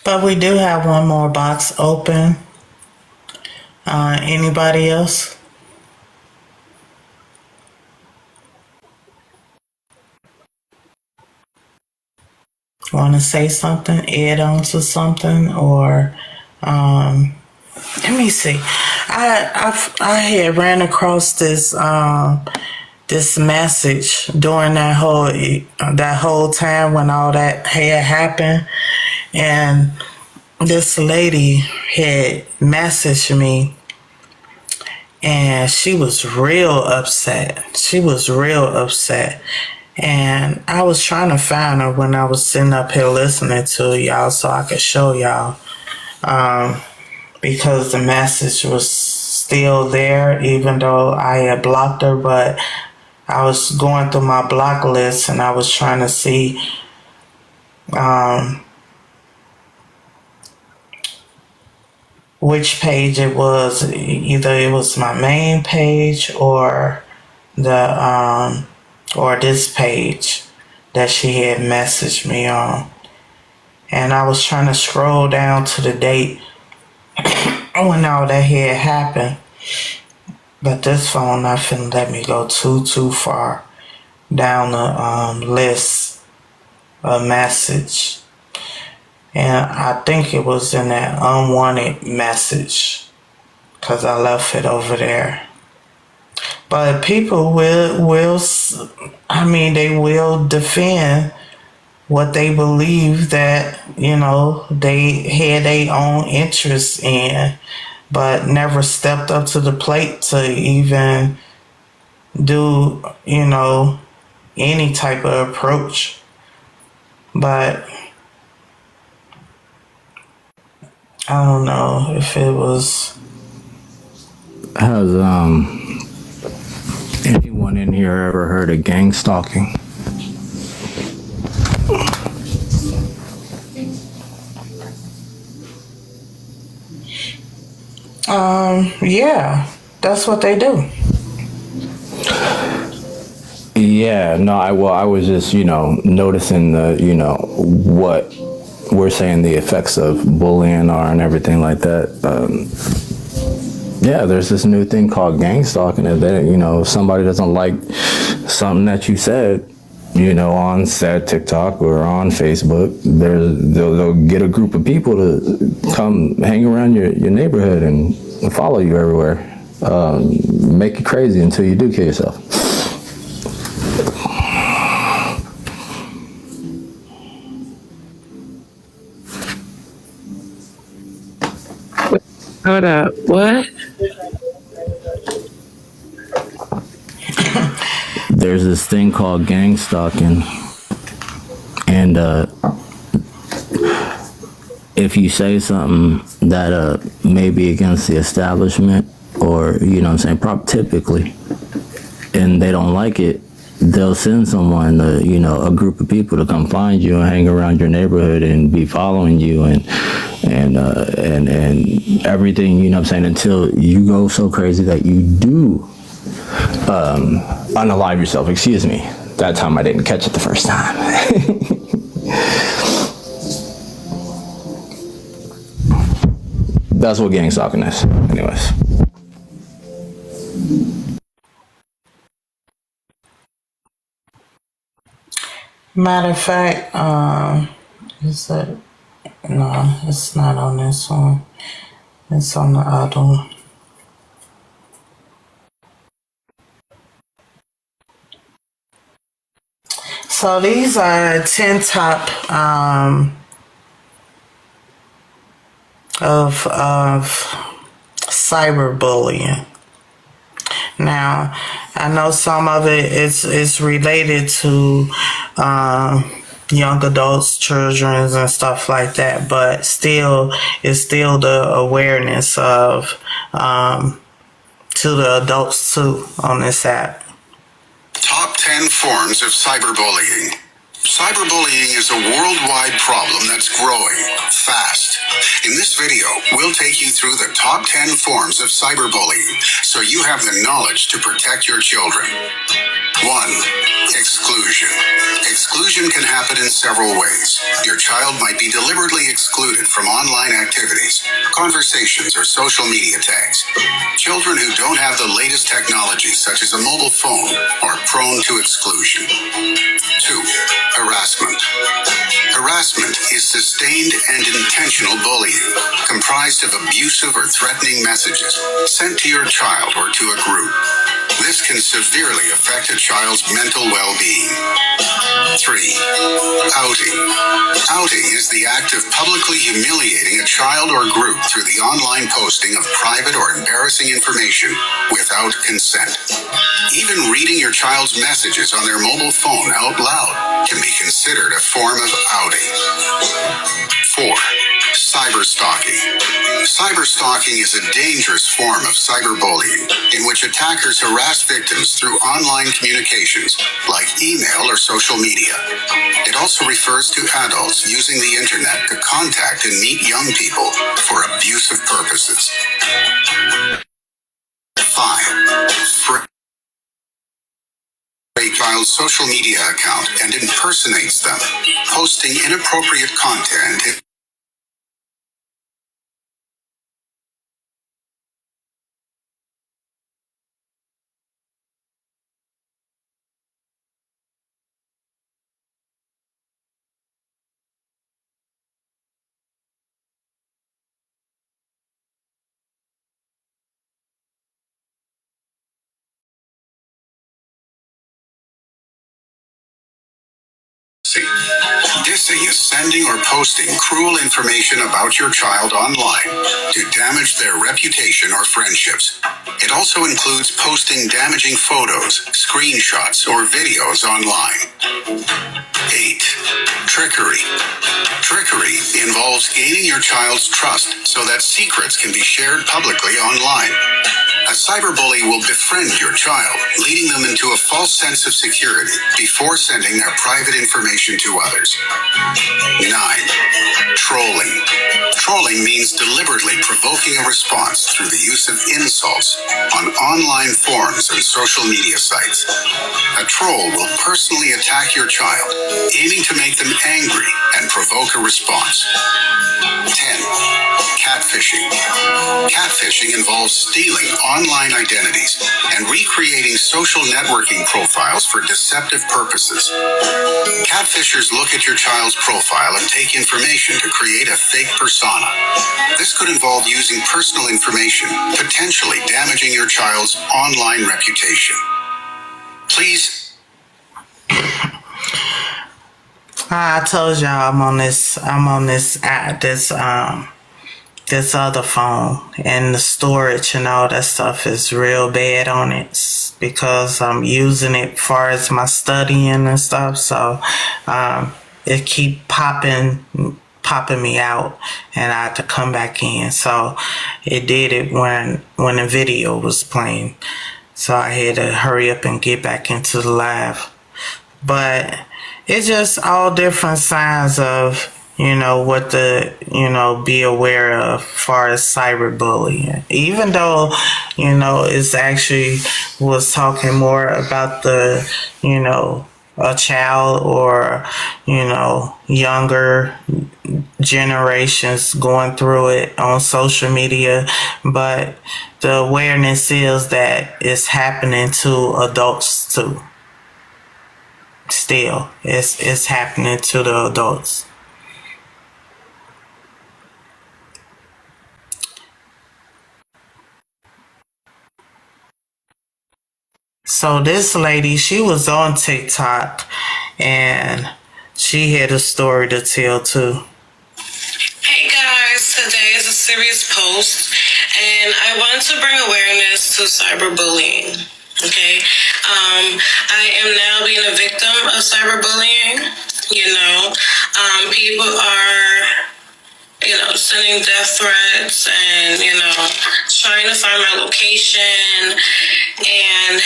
But we do have one more box open. Anybody else? Want to say something, add on to something, or let me see. I had ran across this this message during that whole time when all that had happened, and this lady had messaged me, and she was real upset. And I was trying to find her when I was sitting up here listening to y'all so I could show y'all. Because the message was still there, even though I had blocked her. But I was going through my block list and I was trying to see which page it was. Either it was my main page or this page that she had messaged me on. And I was trying to scroll down to the date when all that had happened. But this phone not finna let me go too far down the list of message. And I think it was in that unwanted message, because I left it over there. But people will defend what they believe that, they had their own interest in, but never stepped up to the plate to even do, any type of approach. But I don't know if it was. Has anyone in here ever heard of gang stalking? Yeah, that's what they do. Yeah, no, I was just, noticing what we're saying the effects of bullying are and everything like that. Yeah, there's this new thing called gang stalking. That, if somebody doesn't like something that you said, on said TikTok or on Facebook, they'll get a group of people to come hang around your neighborhood and follow you everywhere, make you crazy until you do kill yourself. Hold up. What? There's this thing called gang stalking, and if you say something that may be against the establishment, or typically, and they don't like it, they'll send someone, a group of people to come find you and hang around your neighborhood and be following you and everything, until you go so crazy that you do unalive yourself. Excuse me. That time I didn't catch it the first time. That's what gang stalking is. Anyways. Matter of fact, no, it's not on this one. It's on the other one. So these are 10 top of cyberbullying. Now, I know some of it is related to young adults, children, and stuff like that, but still, it's still the awareness of to the adults too on this app. Top 10 forms of cyberbullying. Cyberbullying is a worldwide problem that's growing fast. In this video, we'll take you through the top 10 forms of cyberbullying so you have the knowledge to protect your children. 1. Exclusion. Exclusion can happen in several ways. Your child might be deliberately excluded from online activities, conversations, or social media tags. Children who don't have the latest technology, such as a mobile phone, are prone to exclusion. 2. Harassment. Harassment is sustained and intentional bullying, comprised of abusive or threatening messages sent to your child or to a group. This can severely affect a child's mental well-being. 3. Outing. Outing is the act of publicly humiliating a child or group through the online posting of private or embarrassing information without consent. Even reading your child's messages on their mobile phone out loud can be considered a form of outing. 4. Cyberstalking. Cyberstalking is a dangerous form of cyberbullying in which attackers harass victims through online communications like email or social media. It also refers to adults using the internet to contact and meet young people for abusive purposes. 5. A child's social media account and impersonates them, posting inappropriate content. Dissing is sending or posting cruel information about your child online to damage their reputation or friendships. It also includes posting damaging photos, screenshots, or videos online. 8. Trickery. Trickery involves gaining your child's trust so that secrets can be shared publicly online. A cyberbully will befriend your child, leading them into a false sense of security before sending their private information to others. 9. Trolling. Trolling means deliberately provoking a response through the use of insults on online forums and social media sites. A troll will personally attack your child, aiming to make them angry and provoke a response. 10. Catfishing. Catfishing involves stealing online identities and recreating social networking profiles for deceptive purposes. Catfishers look at your child's profile and take information to create a fake persona. This could involve using personal information, potentially damaging your child's online reputation. Please. I told y'all I'm on this this other phone, and the storage and all that stuff is real bad on it because I'm using it far as my studying and stuff. So it keep popping me out, and I had to come back in. So it did it when the video was playing. So I had to hurry up and get back into the live. But it's just all different signs of, what to, be aware of as far as cyberbullying. Even though, it's actually was talking more about the, a child or, younger generations going through it on social media. But the awareness is that it's happening to adults too. Still, it's happening to the adults. So this lady, she was on TikTok, and she had a story to tell too. Hey guys, today is a serious post, and I want to bring awareness to cyberbullying. Okay, I am now being a victim of cyberbullying. People are, sending death threats and, trying to find my location, and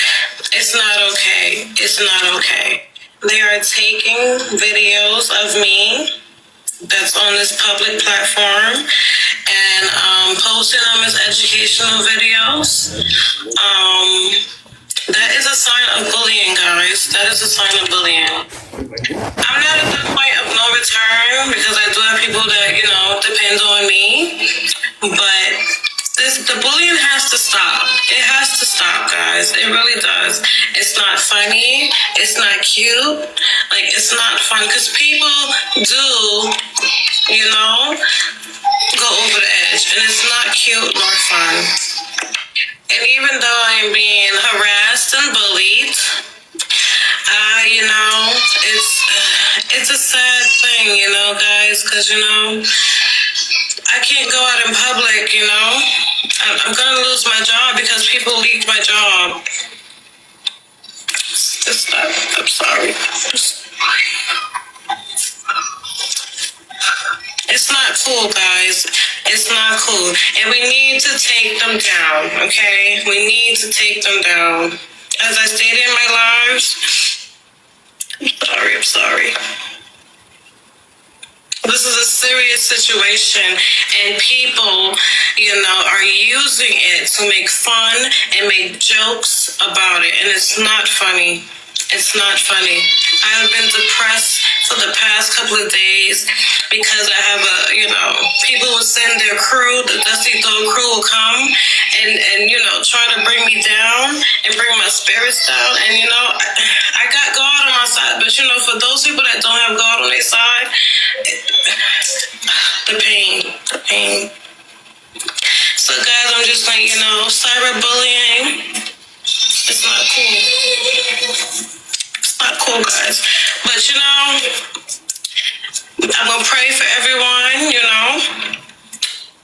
it's not okay. It's not okay. They are taking videos of me that's on this public platform and posting them as educational videos. That is a sign of bullying, guys. That is a sign of bullying. I'm not at the point of no return because I do have people that, depend on me. But the bullying has to stop. It has to stop, guys. It really does. It's not funny. It's not cute. It's not fun because people do, go over the edge. And it's not cute nor fun. And even though I am being harassed and bullied, it's a sad thing, guys, because, I can't go out in public, I'm going to lose my job because people leaked my job. I'm sorry. It's not cool. cool, guys. It's not cool. And we need to take them down, okay? We need to take them down. As I stated in my lives, I'm sorry. This is a serious situation, and people, are using it to make fun and make jokes about it, and it's not funny. It's not funny. I have been depressed for the past couple of days because I have people will send their crew, the Dusty Dog crew will come and try to bring me down and bring my spirits down. And, I got God on my side, but, for those people that don't have God on their side, the pain. So, guys, I'm just like, cyberbullying, it's not cool. It's not cool, guys. But, I'm going to pray for everyone,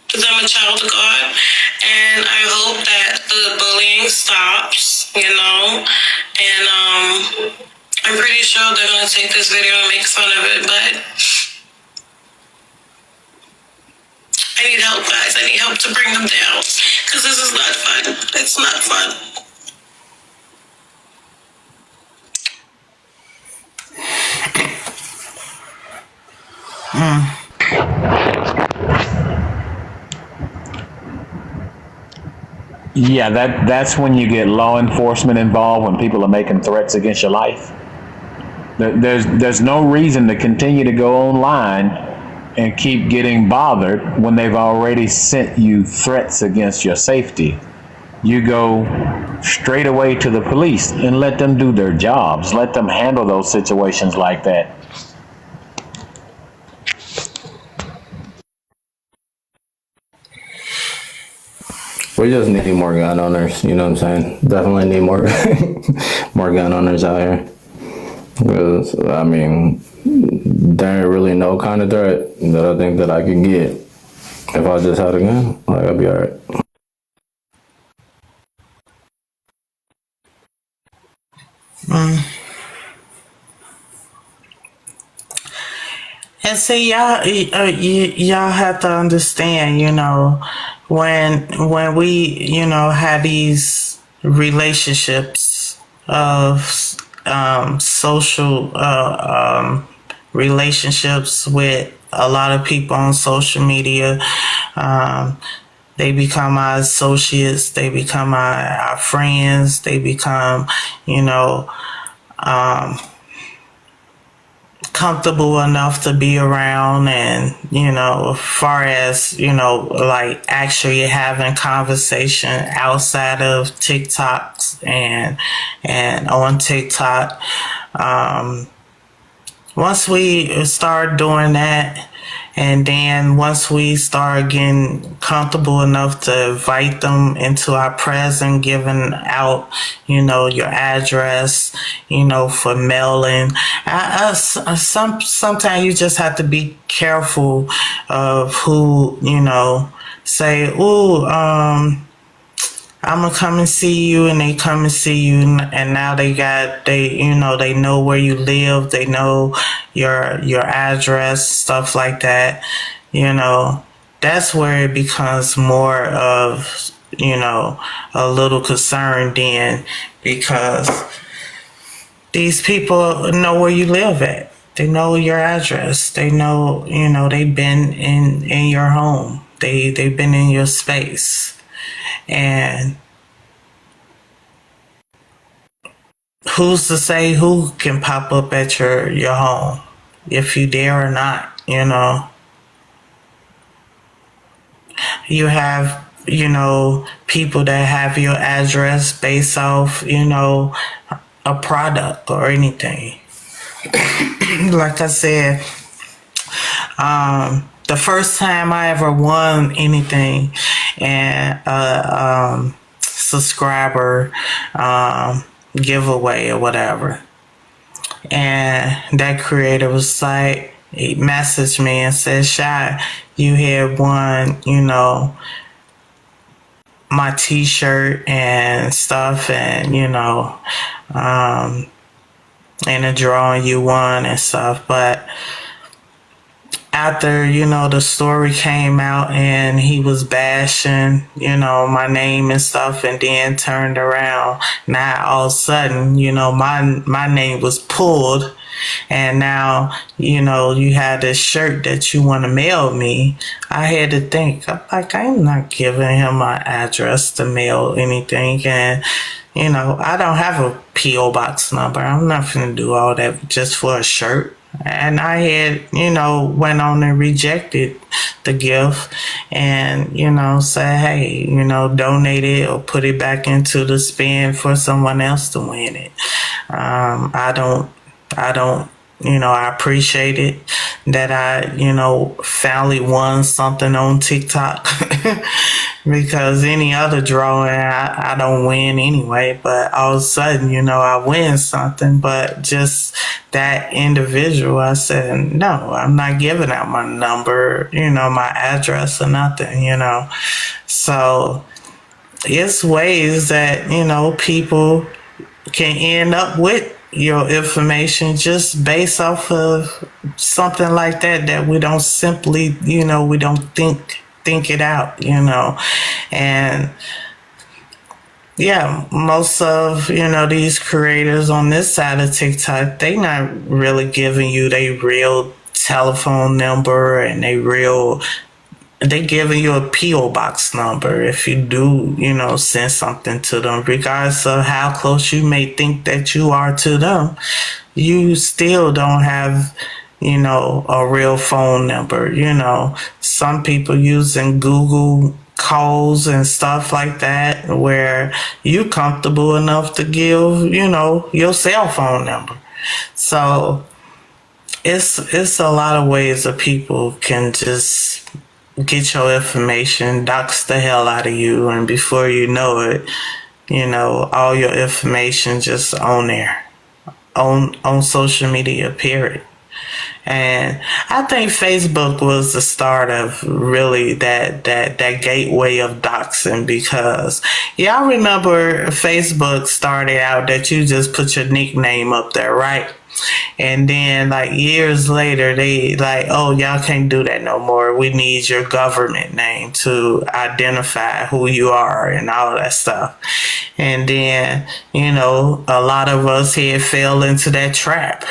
because I'm a child of God. And I hope that the bullying stops, and I'm pretty sure they're going to take this video and make fun of it, but I need help, guys. I need help to bring them down, because this is not fun. It's not fun. Yeah, that's when you get law enforcement involved, when people are making threats against your life. There's no reason to continue to go online and keep getting bothered when they've already sent you threats against your safety. You go straight away to the police and let them do their jobs. Let them handle those situations like that. We just need more gun owners, you know what I'm saying? Definitely need more more gun owners out here. Because, there ain't really no kind of threat that I think that I could get if I just had a gun. I'd be alright. And see, y'all have to understand, when we, have these relationships of social relationships with a lot of people on social media, they become our associates, they become our friends, they become, comfortable enough to be around, and as far as like actually having conversation outside of TikToks and on TikTok, once we start doing that, and then once we start getting comfortable enough to invite them into our presence, giving out, your address, for mailing, sometimes you just have to be careful of who, say, "Ooh, I'm gonna come and see you," and they come and see you, and now they know where you live, they know your address, stuff like that. That's where it becomes more of a little concern then, because these people know where you live at, they know your address, they know they've been in your home, they've been in your space. And who's to say who can pop up at your home, if you dare or not, You have, people that have your address based off, a product or anything. Like I said, the first time I ever won anything, and subscriber giveaway or whatever, and that creator was like, he messaged me and said, "Shy, you had won, my t-shirt and stuff, and in a drawing you won and stuff, but after, the story came out and he was bashing, my name and stuff, and then turned around. Now all of a sudden, my name was pulled, and now, you had this shirt that you want to mail me. I had to think, I'm not giving him my address to mail anything. And, I don't have a P.O. box number. I'm not going to do all that just for a shirt. And I had, went on and rejected the gift and, said, hey, donate it or put it back into the spin for someone else to win it. I don't, I appreciate it that I, finally won something on TikTok because any other drawing, I don't win anyway. But all of a sudden, I win something. But just that individual, I said, no, I'm not giving out my number, my address or nothing, So it's ways that, people can end up with your information just based off of something like that we don't simply, we don't think it out, and yeah, most of, these creators on this side of TikTok, they not really giving you their real telephone number and they giving you a P.O. box number if you do, send something to them. Regardless of how close you may think that you are to them, you still don't have, a real phone number. Some people using Google calls and stuff like that where you comfortable enough to give, your cell phone number. So it's a lot of ways that people can just get your information, dox the hell out of you, and before you know it, all your information just on there, on social media, period. And I think Facebook was the start of really that gateway of doxing, because y'all remember Facebook started out that you just put your nickname up there, right? And then like years later, they like, oh, y'all can't do that no more. We need your government name to identify who you are and all that stuff. And then, a lot of us here fell into that trap,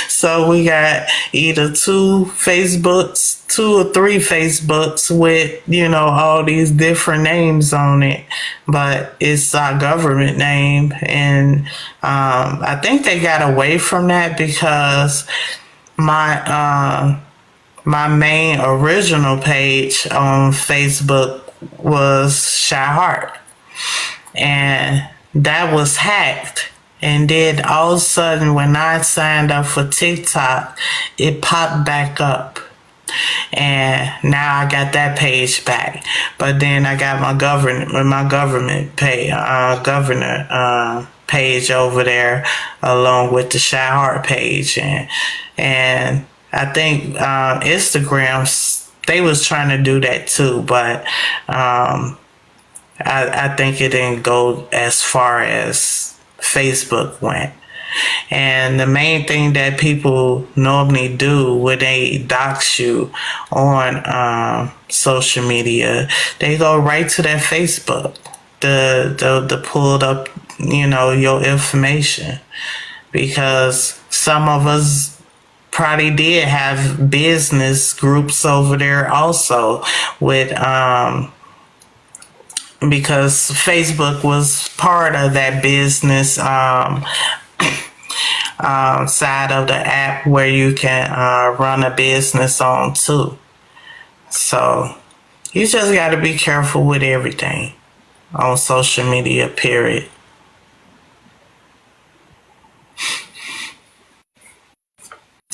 So we got either two or three Facebooks with, all these different names on it, but it's our government name. And I think they got away from that because my main original page on Facebook was Shy Heart, and that was hacked. And then all of a sudden, when I signed up for TikTok, it popped back up. And now I got that page back. But then I got my government page over there along with the Shy Heart page. And I think Instagram, they was trying to do that too, but I think it didn't go as far as Facebook went. And the main thing that people normally do when they dox you on social media, they go right to their Facebook to pull up, your information, because some of us probably did have business groups over there also with because Facebook was part of that business side of the app where you can run a business on too. So you just got to be careful with everything on social media, period.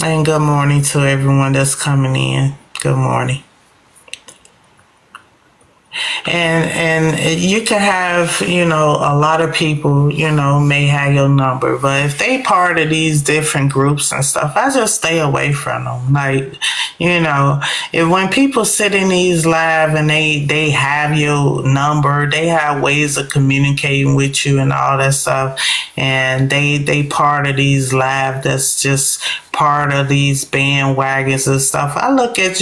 And good morning to everyone that's coming in. Good morning. And you can have, a lot of people, may have your number, but if they part of these different groups and stuff, I just stay away from them. Like, if when people sit in these live and they have your number, they have ways of communicating with you and all that stuff, and they part of these live that's just part of these bandwagons and stuff. I look at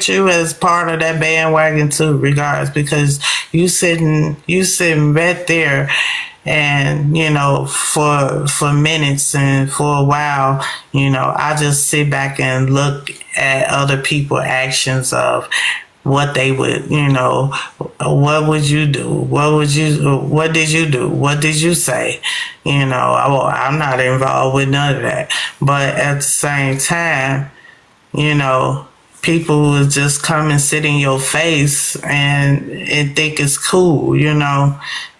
you as part of that bandwagon too, regardless, because you sitting right there, and for minutes and for a while, I just sit back and look at other people's actions of what they would, what would you do? What did you do? What did you say? I'm not involved with none of that. But at the same time, people will just come and sit in your face and think it's cool,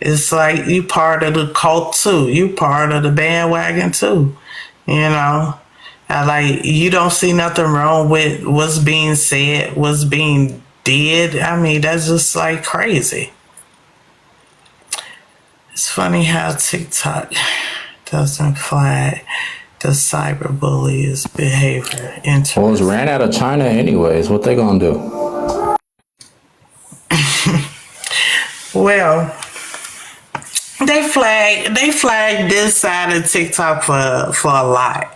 It's like you part of the cult too. You part of the bandwagon too, you don't see nothing wrong with what's being said, what's being did. I mean, that's just like crazy. It's funny how TikTok doesn't flag the cyberbully's behavior. Well, it's ran out of China anyways. What they gonna do? Well, they flagged this side of TikTok for a lot.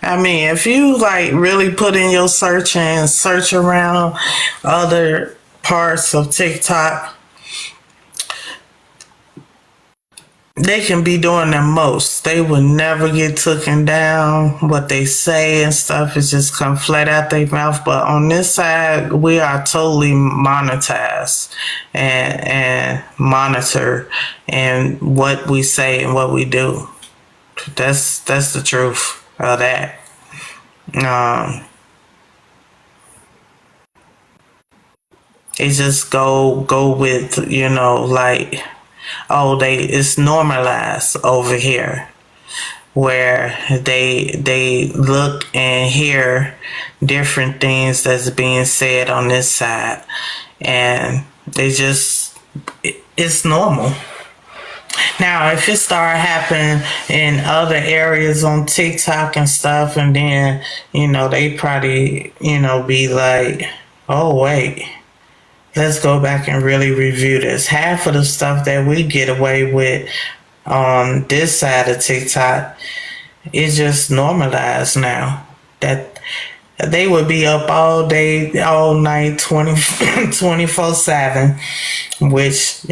I mean, if you really put in your search and search around other parts of TikTok, they can be doing the most. They will never get taken down. What they say and stuff is just come flat out their mouth. But on this side, we are totally monetized and monitor and what we say and what we do. That's the truth of that. It just go with, it's normalized over here, where they look and hear different things that's being said on this side, and it's normal. Now, if it start happening in other areas on TikTok and stuff, and then, they probably, be like, oh, wait, let's go back and really review this. Half of the stuff that we get away with on this side of TikTok is just normalized now. That they would be up all day, all night, 24/7, which,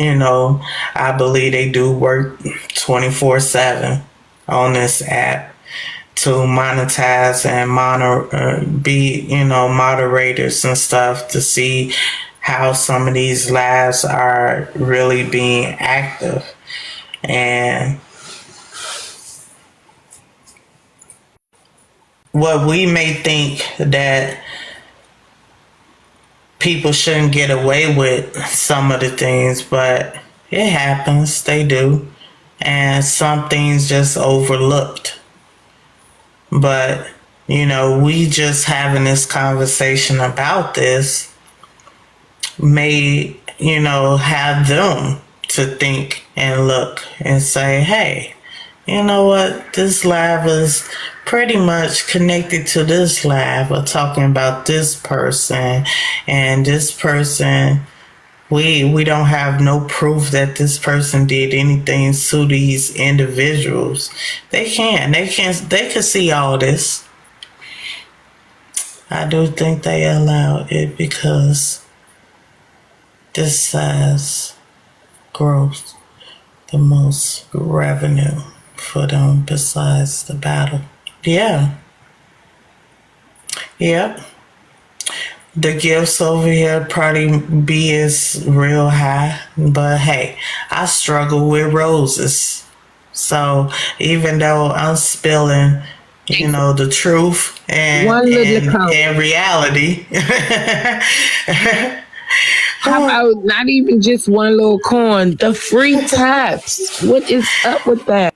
I believe they do work 24/7 on this app to monetize and be, moderators and stuff to see how some of these lives are really being active. And what we may think that people shouldn't get away with some of the things, but it happens, they do. And some things just overlooked. But, we just having this conversation about this may, have them to think and look and say, hey, you know what, this live is pretty much connected to this live or talking about this person, and this person, we don't have no proof that this person did anything to these individuals. They can see all this. I do think they allow it because this size grows the most revenue for them besides the battle. Yeah. Yep. The gifts over here probably be is real high, but hey, I struggle with roses. So even though I'm spilling, the truth and reality. How about not even just one little coin? The free taps. What is up with that?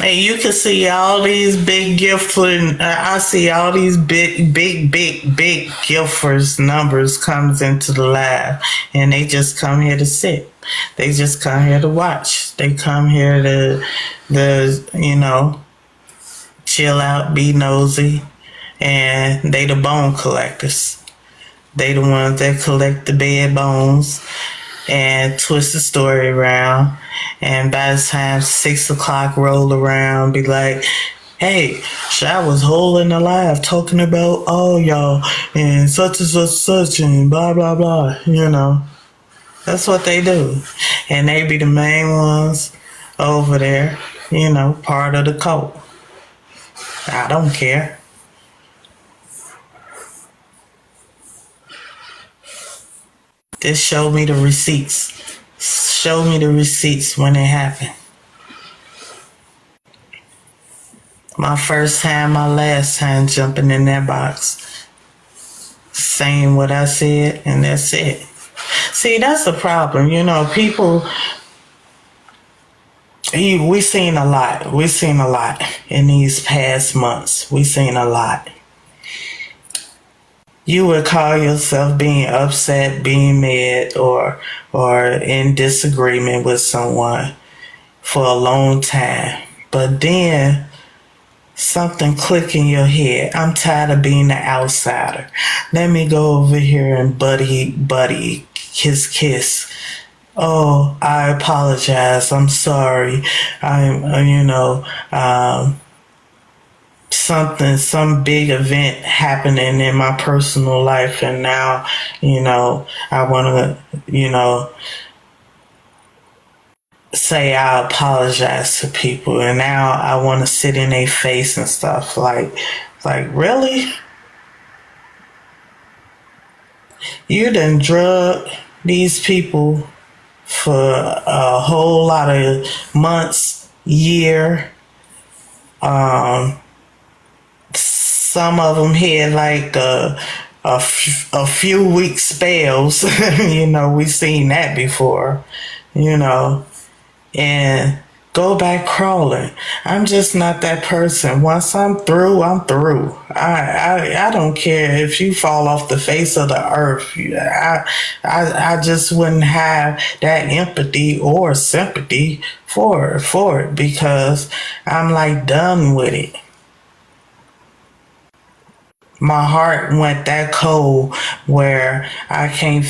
And you can see all these big gifters. I see all these big gifters numbers comes into the live, and they just come here to sit. They just come here to watch. They come here to chill out, be nosy, and they the bone collectors. They the ones that collect the bed bones and twist the story around. And by the time 6 o'clock roll around, be like, Hey, I was holding alive talking about all y'all and such and such and blah blah blah. That's what they do, and they be the main ones over there. Part of the cult. I don't care. Just show me the receipts. Show me the receipts when it happened. My first time, my last time jumping in that box. Saying what I said, and that's it. See, that's the problem. People, we seen a lot. We seen a lot in these past months. We seen a lot. You would call yourself being upset, being mad, or in disagreement with someone for a long time. But then something click in your head. I'm tired of being the outsider. Let me go over here and buddy, kiss. Oh, I apologize. I'm sorry. Some big event happening in my personal life, and now, I want to, say I apologize to people, and now I want to sit in their face and stuff. Like really? You done drug these people for a whole lot of months, year. Some of them had like a few week spells. We seen that before. And go back crawling. I'm just not that person. Once I'm through, I'm through. I don't care if you fall off the face of the earth. I just wouldn't have that empathy or sympathy for it because I'm like done with it. My heart went that cold where I can't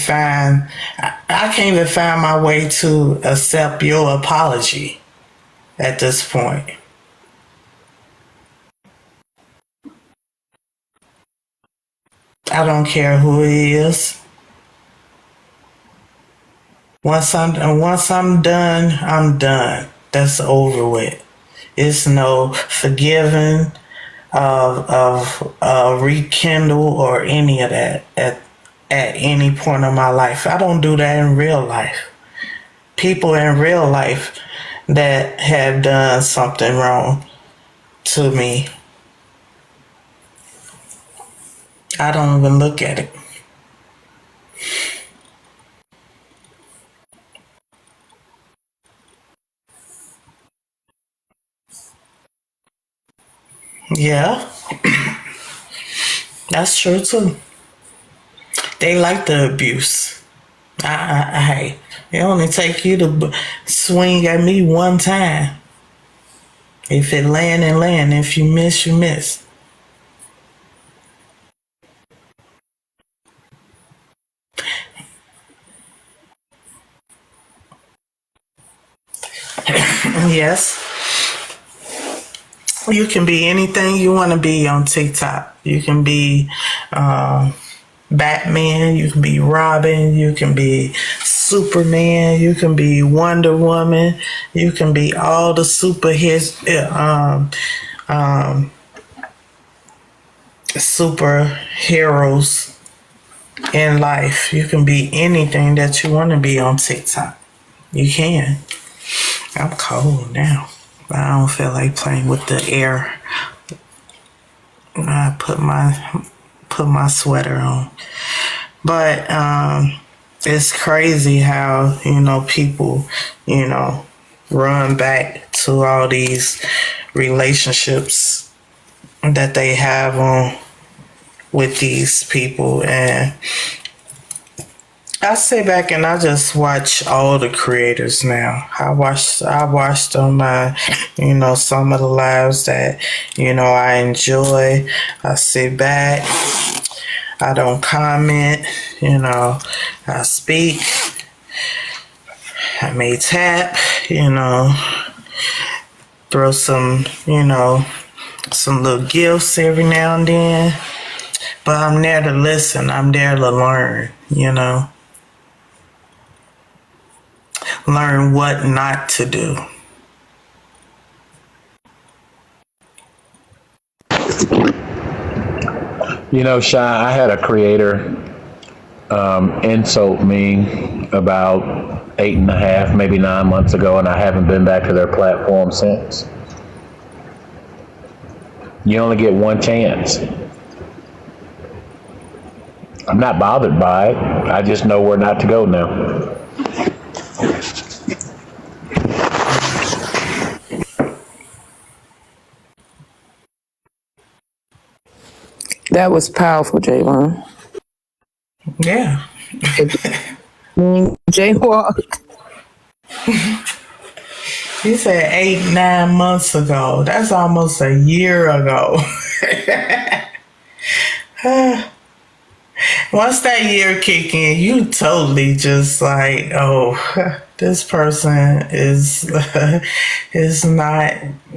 even find my way to accept your apology at this point. I don't care who it is. Once I'm done, I'm done. That's over with. It's no forgiving of rekindle or any of that at any point of my life. I don't do that in real life. People in real life that have done something wrong to me, I don't even look at it. Yeah, that's true too. They like the abuse. Hey, it only take you to swing at me one time. If it land and land, if you miss, you miss. Yes. You can be anything you want to be on TikTok. You can be Batman, you can be Robin, you can be Superman, you can be Wonder Woman, you can be all the superheroes in life. You can be anything that you want to be on TikTok. You can. I'm cold now. I don't feel like playing with the air. I put my sweater on. But it's crazy how, people, run back to all these relationships that they have on with these people. And I sit back and I just watch all the creators now. I watched them, some of the lives that, I enjoy. I sit back. I don't comment, I speak. I may tap, throw some, some little gifts every now and then. But I'm there to listen. I'm there to learn, learn what not to do. Shy, I had a creator insult me about 8.5, maybe 9 months ago, and I haven't been back to their platform since. You only get one chance. I'm not bothered by it. I just know where not to go now. That was powerful, Javon. Yeah. Jaywalk. You said 8-9 months ago. That's almost a year ago. Once that year kick in, you totally just like, oh, this person is not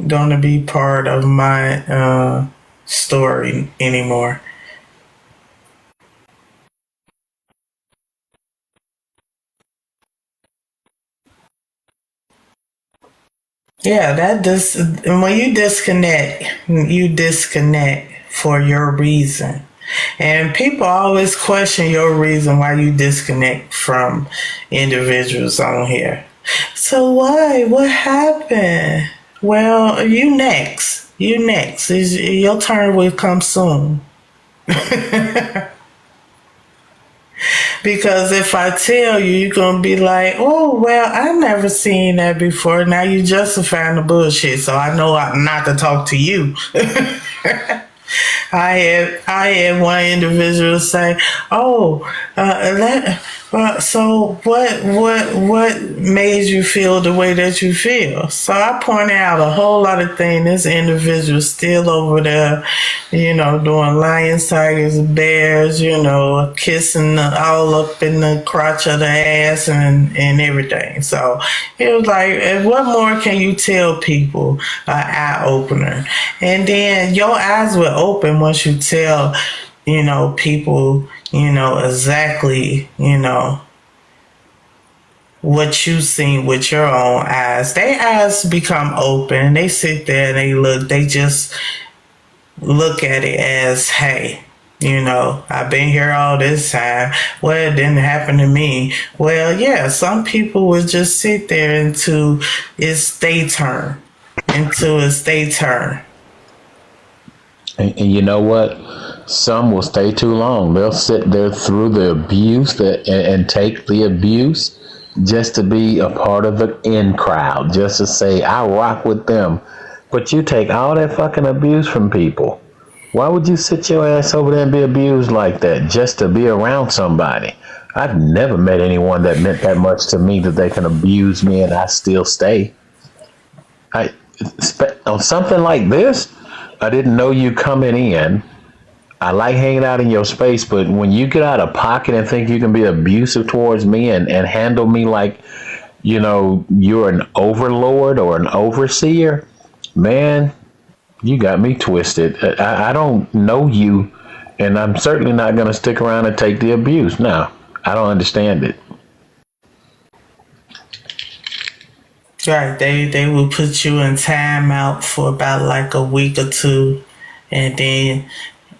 going to be part of my story anymore. Yeah, when you disconnect for your reason. And people always question your reason why you disconnect from individuals on here. So why? What happened? Well, you next. Your turn will come soon. Because if I tell you, you're going to be like, oh, well, I never seen that before. Now you justifying the bullshit, so I know not to talk to you. I had one individual say, "Oh, so what made you feel the way that you feel?" So I pointed out a whole lot of things. This individual still over there, doing lions, tigers, bears, kissing all up in the crotch of the ass and everything. So it was like, what more can you tell people? An eye opener, and then your eyes will open once you tell, people, exactly, what you seen with your own eyes. Their eyes become open. They sit there and they just look at it as, hey, I've been here all this time. Well, it didn't happen to me. Well, yeah, some people would just sit there until it's their turn. And you know what? Some will stay too long. They'll sit there through the abuse and take the abuse just to be a part of the in crowd, just to say, I rock with them. But you take all that fucking abuse from people. Why would you sit your ass over there and be abused like that just to be around somebody? I've never met anyone that meant that much to me that they can abuse me and I still stay. On something like this, I didn't know you coming in. I like hanging out in your space, but when you get out of pocket and think you can be abusive towards me and handle me like, you're an overlord or an overseer, man, you got me twisted. I don't know you, and I'm certainly not going to stick around and take the abuse. No, I don't understand it. Right, they will put you in timeout for about like a week or two, and then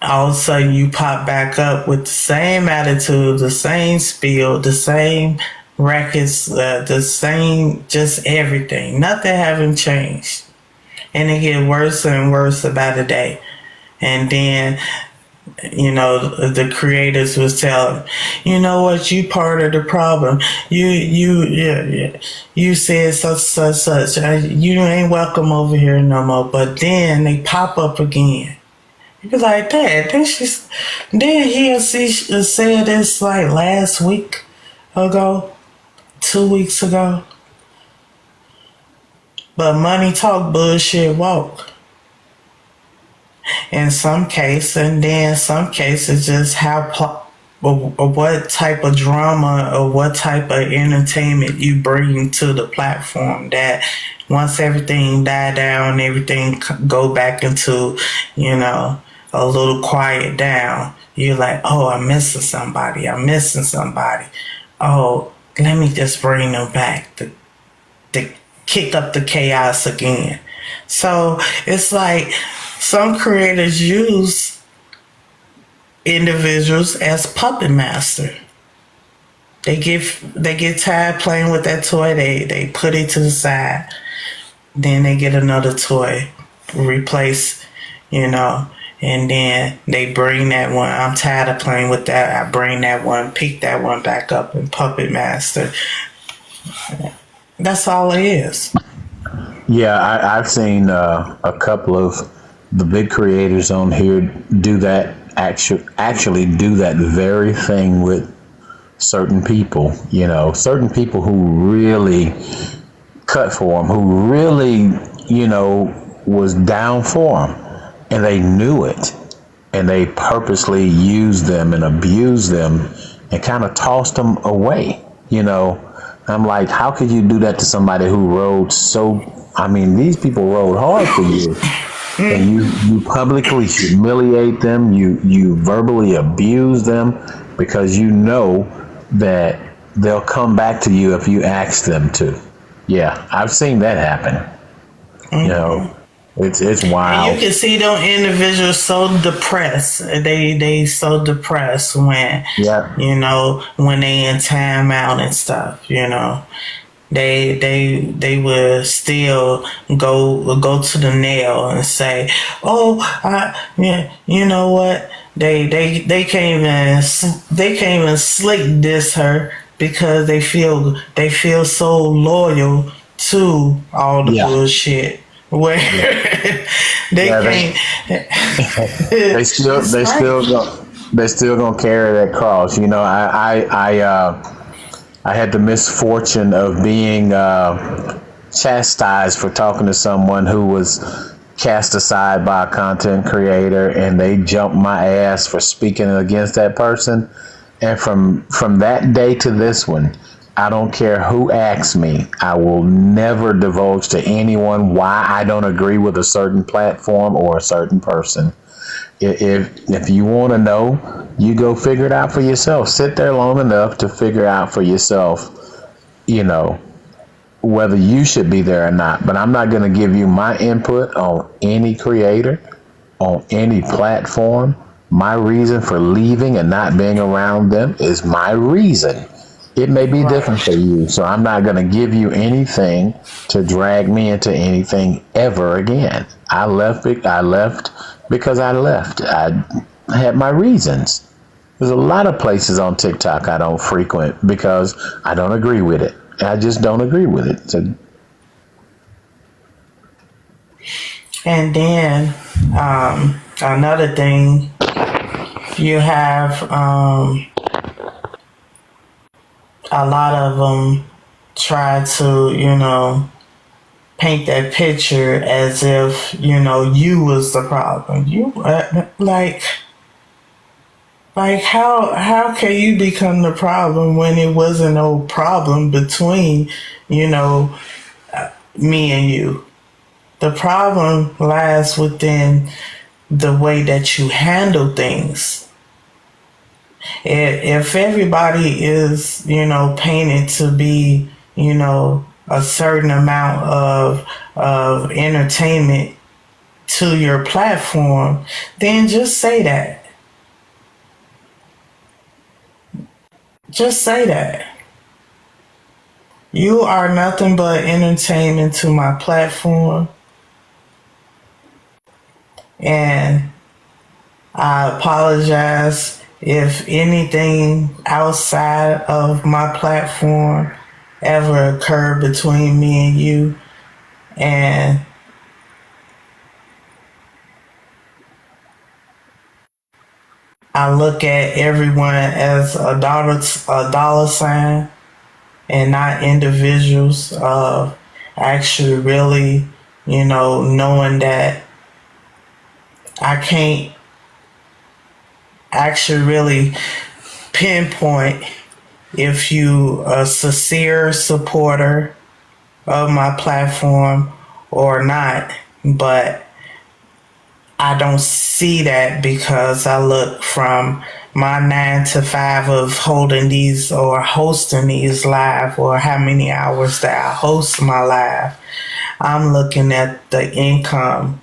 all of a sudden you pop back up with the same attitude, the same spiel, the same records, the same, just everything. Nothing haven't changed. And it get worse and worse about a day. And then, the creators was telling, you know what, you part of the problem. You said such. You ain't welcome over here no more. But then they pop up again. You be like, Dad, didn't he or she said this like last week ago, 2 weeks ago? But money talk, bullshit walk. In some cases, and then some cases just how or what type of drama or what type of entertainment you bring to the platform, that once everything die down, everything go back into, you know, a little quiet down, you're like, oh, I'm missing somebody. Oh, let me just bring them back to kick up the chaos again. So it's like some creators use individuals as puppet master. They get tired playing with that toy, they put it to the side, then they get another toy, replace, you know, and then they bring that one. I'm tired of playing with that. I bring that one, pick that one back up and puppet master. That's all it is. Yeah, I've seen a couple of the big creators on here do that. Actually do that very thing with certain people, you know, certain people who really cut for them, who really, you know, was down for them, and they knew it, and they purposely used them and abused them and kind of tossed them away, you know. I'm like, how could you do that to somebody who rode these people rode hard for you. And you publicly humiliate them, you verbally abuse them, because you know that they'll come back to you if you ask them to. Yeah, I've seen that happen. You know, it's wild. And you can see them individuals so depressed. They so depressed when, you know, when they in timeout and stuff, you know. They would still go to the nail and say, "Oh, you know what? They can't even slick diss her because they feel so loyal to all the bullshit." Where they can't. they still gonna carry that cross. You know, I had the misfortune of being chastised for talking to someone who was cast aside by a content creator, and they jumped my ass for speaking against that person. And from that day to this one, I don't care who asks me, I will never divulge to anyone why I don't agree with a certain platform or a certain person. If you want to know, you go figure it out for yourself. Sit there long enough to figure out for yourself, you know, whether you should be there or not. But I'm not going to give you my input on any creator, on any platform. My reason for leaving and not being around them is my reason. It may be different for you, so I'm not going to give you anything to drag me into anything ever again. I left because I left. I had my reasons. There's a lot of places on TikTok I don't frequent because I don't agree with it. I just don't agree with it. So, and then another thing, you have a lot of them try to, you know, paint that picture as if, you know, you was the problem. You like how can you become the problem when it wasn't no problem between, you know, me and you? The problem lies within the way that you handle things. If everybody is, you know, painted to be, you know, a certain amount of entertainment to your platform, then just say that. Just say that. You are nothing but entertainment to my platform. And I apologize if anything outside of my platform ever occurred between me and you. And I look at everyone as a dollar sign and not individuals of actually really, you know, knowing that I can't actually really pinpoint if you a sincere supporter of my platform or not, but I don't see that because I look from my 9 to 5 of holding these or hosting these live, or how many hours that I host my live. I'm looking at the income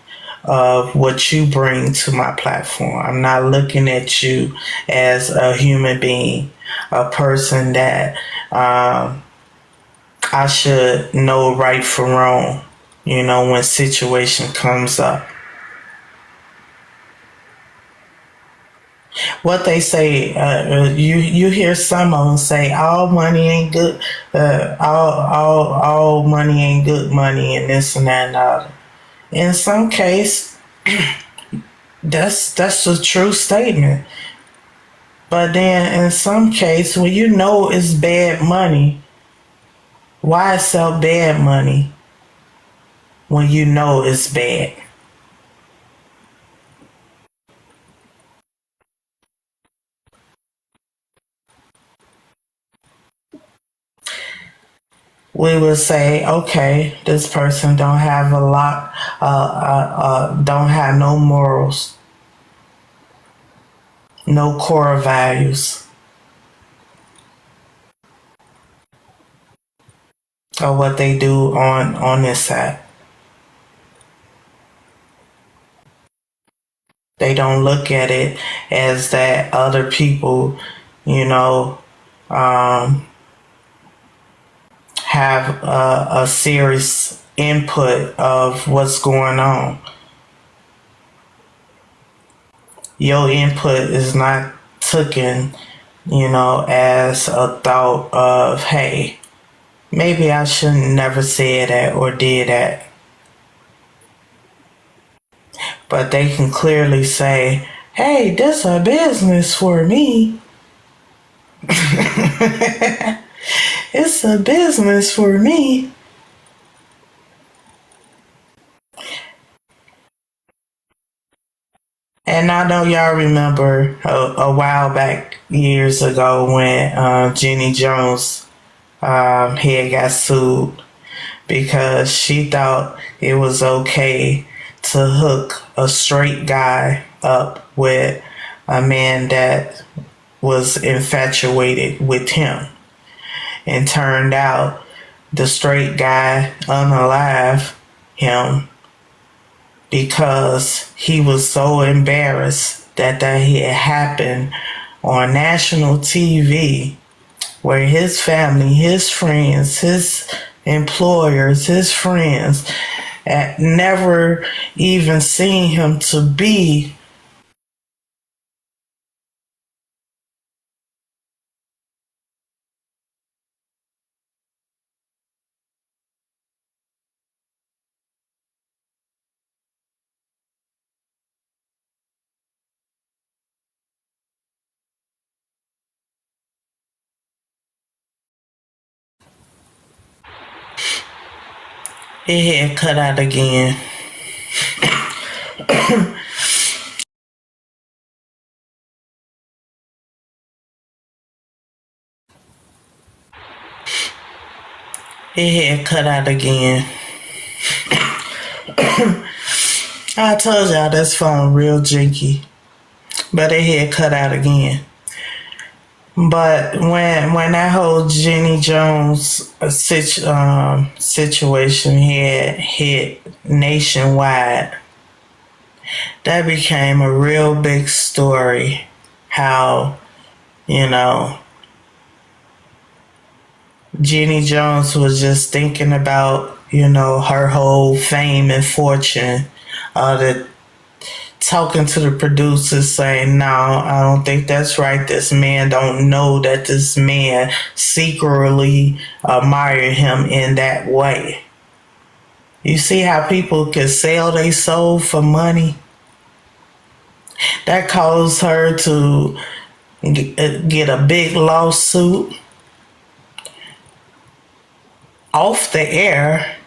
of what you bring to my platform. I'm not looking at you as a human being, a person that I should know right from wrong, when situation comes up. What they say, you hear some of them say, all money ain't good, all money ain't good money, and this and that and the other. In some case, that's a true statement. But then in some case, when you know it's bad money, why sell bad money when you know it's bad? We would say, okay, this person don't have a lot, don't have no morals, no core values, or what they do on this side. They don't look at it as that other people, have a serious input of what's going on. Your input is not taken, as a thought of, hey, maybe I shouldn't never said that or did that. But they can clearly say, hey, this a business for me. It's a business for me. And I know y'all remember a while back, years ago, when Jenny Jones had got sued because she thought it was okay to hook a straight guy up with a man that was infatuated with him. And turned out the straight guy unalived him because he was so embarrassed that had happened on national TV, where his family, his friends, his employers, his friends had never even seen him to be it had cut out again. It had cut out again. I told y'all this phone real jinky, but it had cut out again. But when that whole Jenny Jones situation had hit nationwide, that became a real big story. How, Jenny Jones was just thinking about, her whole fame and fortune, talking to the producers saying, no, I don't think that's right. This man don't know that this man secretly admired him in that way. You see how people can sell their soul for money? That caused her to get a big lawsuit off the air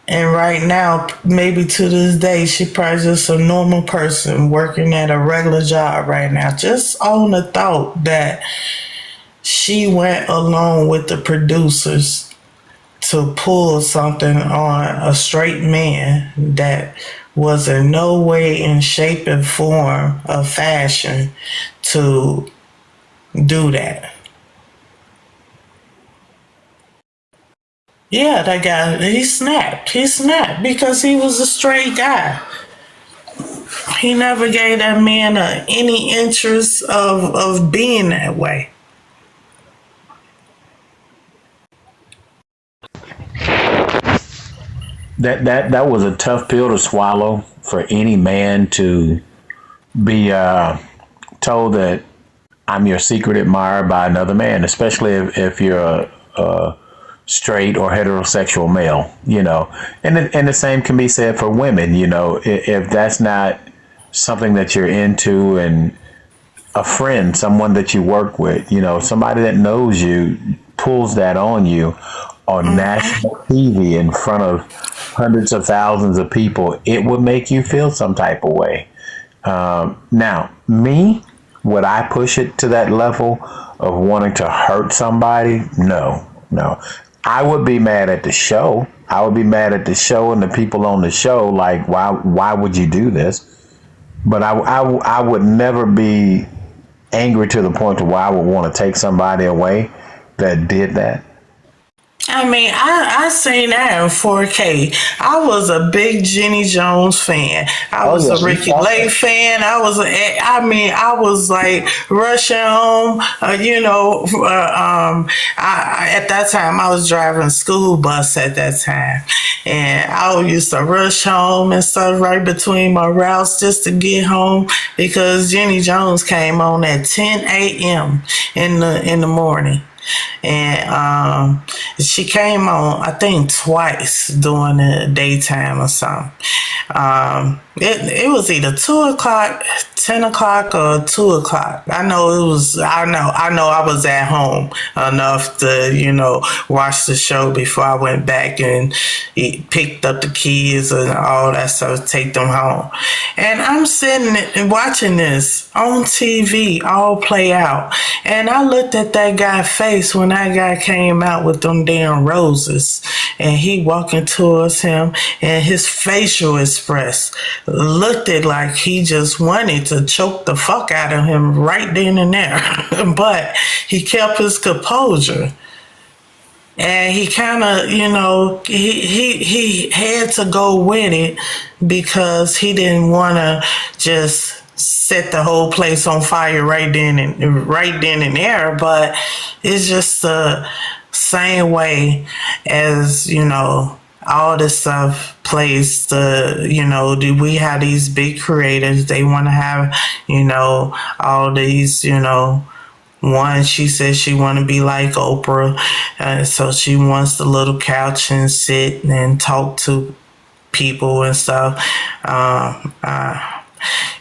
And right now, maybe to this day, she probably just a normal person working at a regular job right now. Just on the thought that she went along with the producers to pull something on a straight man that was in no way in shape and form of fashion to do that. Yeah, that guy, he snapped. He snapped because he was a straight guy. He never gave that man any interest of being that way. That was a tough pill to swallow for any man to be told that I'm your secret admirer by another man, especially if you're a straight or heterosexual male, you know. And the same can be said for women, you know, if that's not something that you're into, and a friend, someone that you work with, you know, somebody that knows you pulls that on you on national TV in front of hundreds of thousands of people, it would make you feel some type of way. Now, me, would I push it to that level of wanting to hurt somebody? No. I would be mad at the show. I would be mad at the show and the people on the show. Like, why would you do this? But I would never be angry to the point to where I would want to take somebody away that did that. I mean, I seen that in 4K. I was a big Jenny Jones fan. I was a Ricky Lake fan. I was like rushing home. At that time, I was driving a school bus at that time. And I used to rush home and stuff right between my routes just to get home because Jenny Jones came on at 10 a.m. in the morning. And she came on, I think, twice during the daytime or something. It was either 2 o'clock, 10 o'clock, or 2 o'clock. I know I was at home enough to, watch the show before I went back and picked up the kids and all that stuff, take them home. And I'm sitting and watching this on TV all play out. And I looked at that guy's face when that guy came out with them damn roses. And he walking towards him, and his facial express looked it like he just wanted to choke the fuck out of him right then and there. But he kept his composure. And he kind of, he had to go with it because he didn't want to just set the whole place on fire right then and there. But it's just the same way as, all this stuff plays we have these big creators. They want to have, all these, one, she says she want to be like Oprah. So she wants the little couch and sit and talk to people and stuff.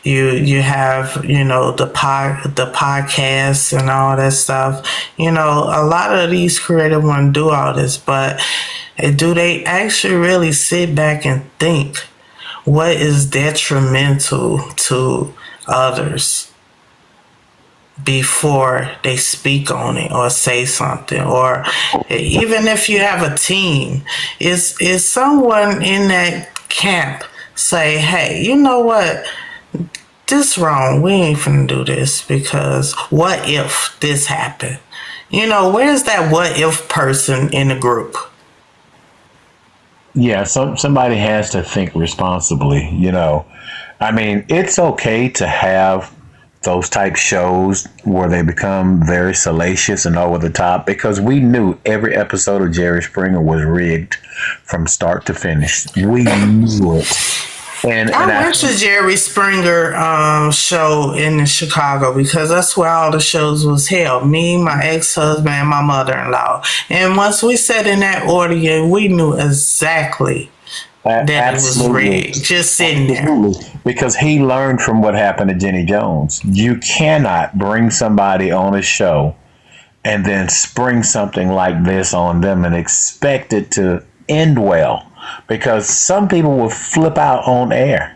You have, the podcasts and all that stuff. A lot of these creators want to do all this, but do they actually really sit back and think what is detrimental to others before they speak on it or say something? Or even if you have a team, is someone in that camp say, hey, you know what? This wrong. We ain't finna do this because what if this happened? Where's that what if person in the group? Yeah, somebody has to think responsibly, I mean, it's okay to have those type shows where they become very salacious and over the top, because we knew every episode of Jerry Springer was rigged from start to finish. We knew it. And I went to Jerry Springer show in Chicago because that's where all the shows was held. Me, my ex-husband, and my mother-in-law. And once we sat in that audience, we knew exactly that it was rigged. Just sitting there. Because he learned from what happened to Jenny Jones. You cannot bring somebody on a show and then spring something like this on them and expect it to end well. because some people will flip out on air.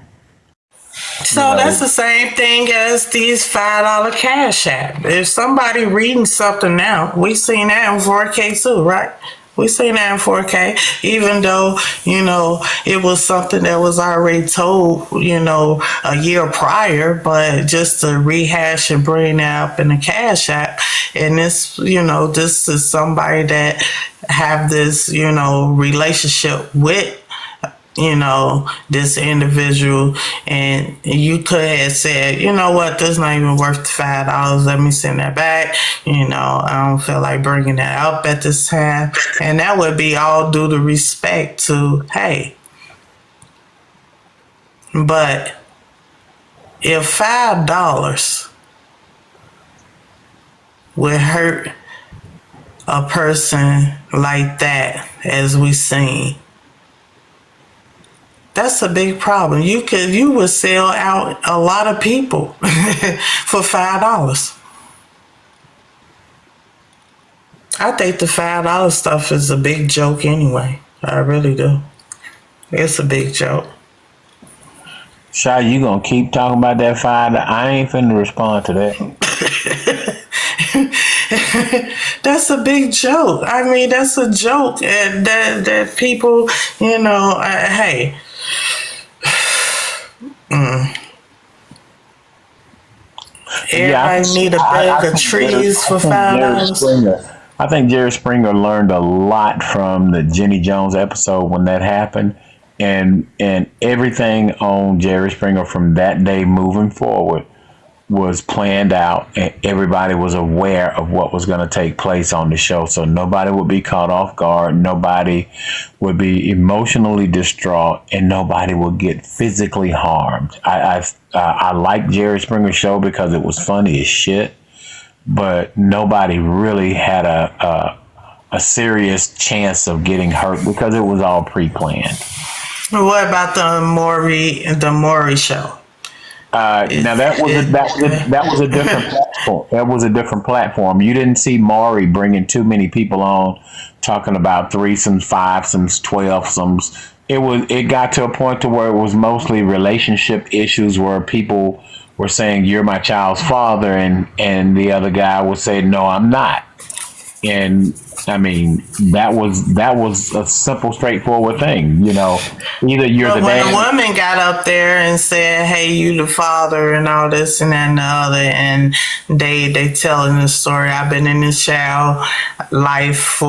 So that's the same thing as these $5 Cash App. If somebody reading something now, we seen that in 4K too, right? We seen that in 4K, even though, it was something that was already told, a year prior, but just to rehash and bring that up in the Cash App. And this, this is somebody that have this, relationship with this individual, and you could have said, you know what, this is not even worth the $5. Let me send that back. I don't feel like bringing that up at this time. And that would be all due to respect to, hey. But if $5 would hurt a person like that, as we seen, that's a big problem. You would sell out a lot of people for $5. I think the $5 stuff is a big joke anyway. I really do. It's a big joke. Shy, you gonna keep talking about that $5? I ain't finna respond to that. That's a big joke. I mean, that's a joke, and that people, hey. Everybody need a bag of trees for $5. I think Jerry Springer learned a lot from the Jenny Jones episode when that happened, and everything on Jerry Springer from that day moving forward was planned out, and everybody was aware of what was going to take place on the show, so nobody would be caught off guard, nobody would be emotionally distraught, and nobody would get physically harmed. I like Jerry Springer's show because it was funny as shit, but nobody really had a serious chance of getting hurt because it was all pre-planned. What about the Maury show? Now that was a different platform. That was a different platform. You didn't see Maury bringing too many people on, talking about threesomes, fivesomes, 12somes. It got to a point to where it was mostly relationship issues where people were saying, "You're my child's father," and the other guy would say, "No, I'm not." And I mean, that was a simple, straightforward thing. Either you're the dad. When a woman got up there and said, "Hey, you the father," and all this and that and the other, and they telling the story. I've been in this child life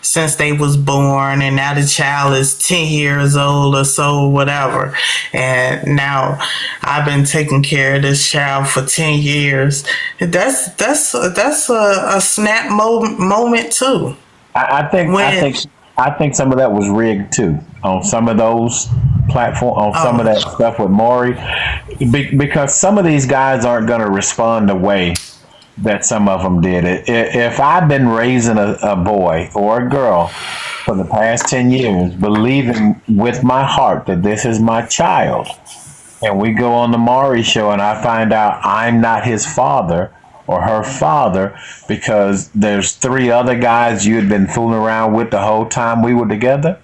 since they was born, and now the child is 10 years old or so, whatever. And now I've been taking care of this child for 10 years. That's a snap moment too. I think some of that was rigged too on some of those platforms, on some of that stuff with Maury, because some of these guys aren't going to respond the way that some of them did. If I've been raising a boy or a girl for the past 10 years, believing with my heart that this is my child, and we go on the Maury show and I find out I'm not his father or her father because there's 3 other guys you had been fooling around with the whole time we were together,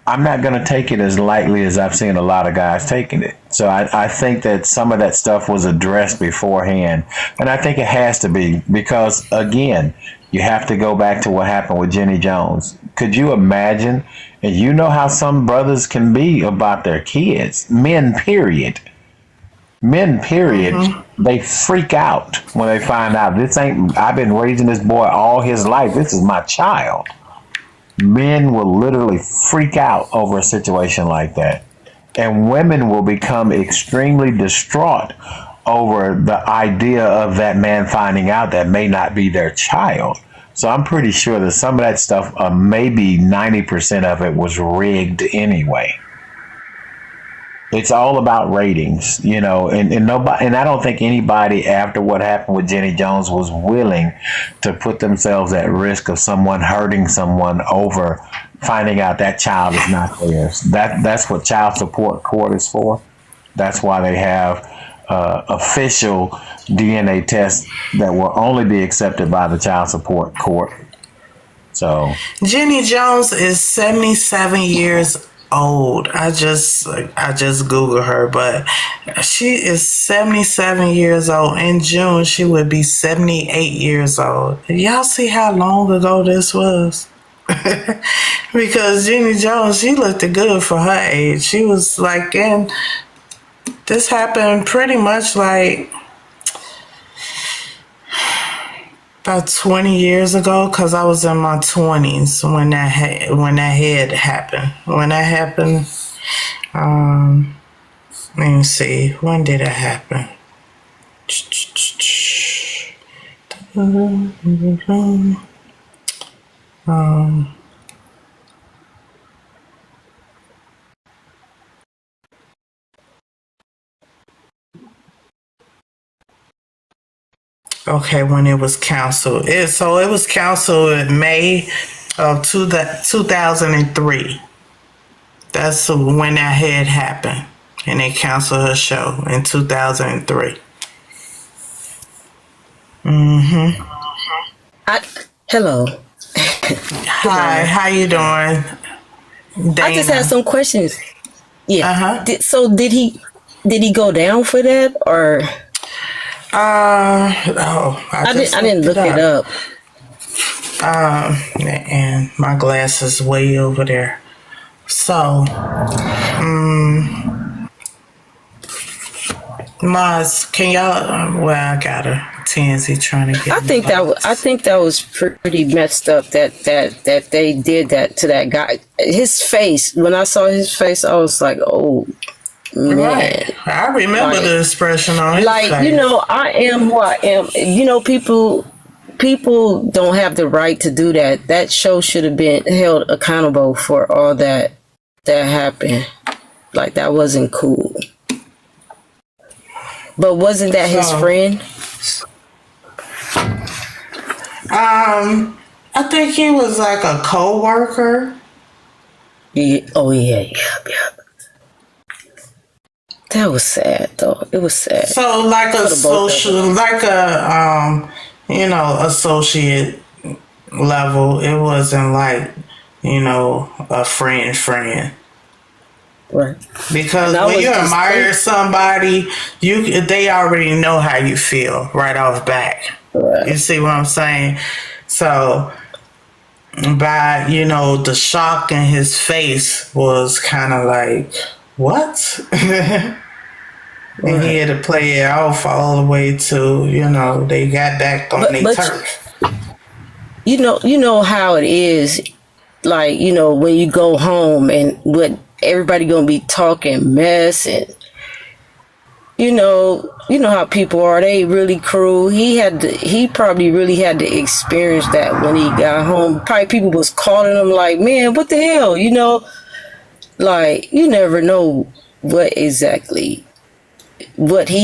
I'm not going to take it as lightly as I've seen a lot of guys taking it. So I think that some of that stuff was addressed beforehand. And I think it has to be because, again, you have to go back to what happened with Jenny Jones. Could you imagine? And you know how some brothers can be about their kids. Men, period. They freak out when they find out I've been raising this boy all his life. This is my child. Men will literally freak out over a situation like that. And women will become extremely distraught over the idea of that man finding out that may not be their child. So I'm pretty sure that some of that stuff, maybe 90% of it was rigged anyway. It's all about ratings, and nobody, and I don't think anybody after what happened with Jenny Jones was willing to put themselves at risk of someone hurting someone over finding out that child is not theirs. That's what child support court is for. That's why they have official DNA tests that will only be accepted by the child support court. So Jenny Jones is 77 years old. I just Googled her, but she is 77 years old. In June, she would be 78 years old. Y'all see how long ago this was? Because Jenny Jones, she looked good for her age. She was like this happened pretty much like about 20 years ago, because I was in my 20s when that had happened. When that happened, let me see, when did it happen? Okay, when it was canceled. It was canceled in May of 2003. That's when that had happened. And they canceled her show in 2003. Hello. Hi, how you doing? Dana. I just had some questions. Yeah. Uh-huh. Did he go down for that, or? I didn't look it up. And my glasses way over there. So, Maz, can y'all? Well, I got her. Tansy trying to get. I think that was pretty messed up. That they did that to that guy. His face. When I saw his face, I was like, oh. Man. Right. I remember the expression on his face. I am who I am. People don't have the right to do that. That show should have been held accountable for all that happened. Like, that wasn't cool. But wasn't that his friend? I think he was like a co-worker. Yeah. Oh yeah. That was sad, though. It was sad. So, like a social, like a, associate level. It wasn't like, a friend. Right. Because when you admire somebody, they already know how you feel right off back. Right. You see what I'm saying? So, by, the shock in his face was kind of like, what? And he had to play it off all the way to, they got back on their turf. You know how it is, like, when you go home and what everybody gonna be talking mess, and you know how people are, they really cruel. He probably really had to experience that when he got home. Probably people was calling him like, man, what the hell, like, you never know what he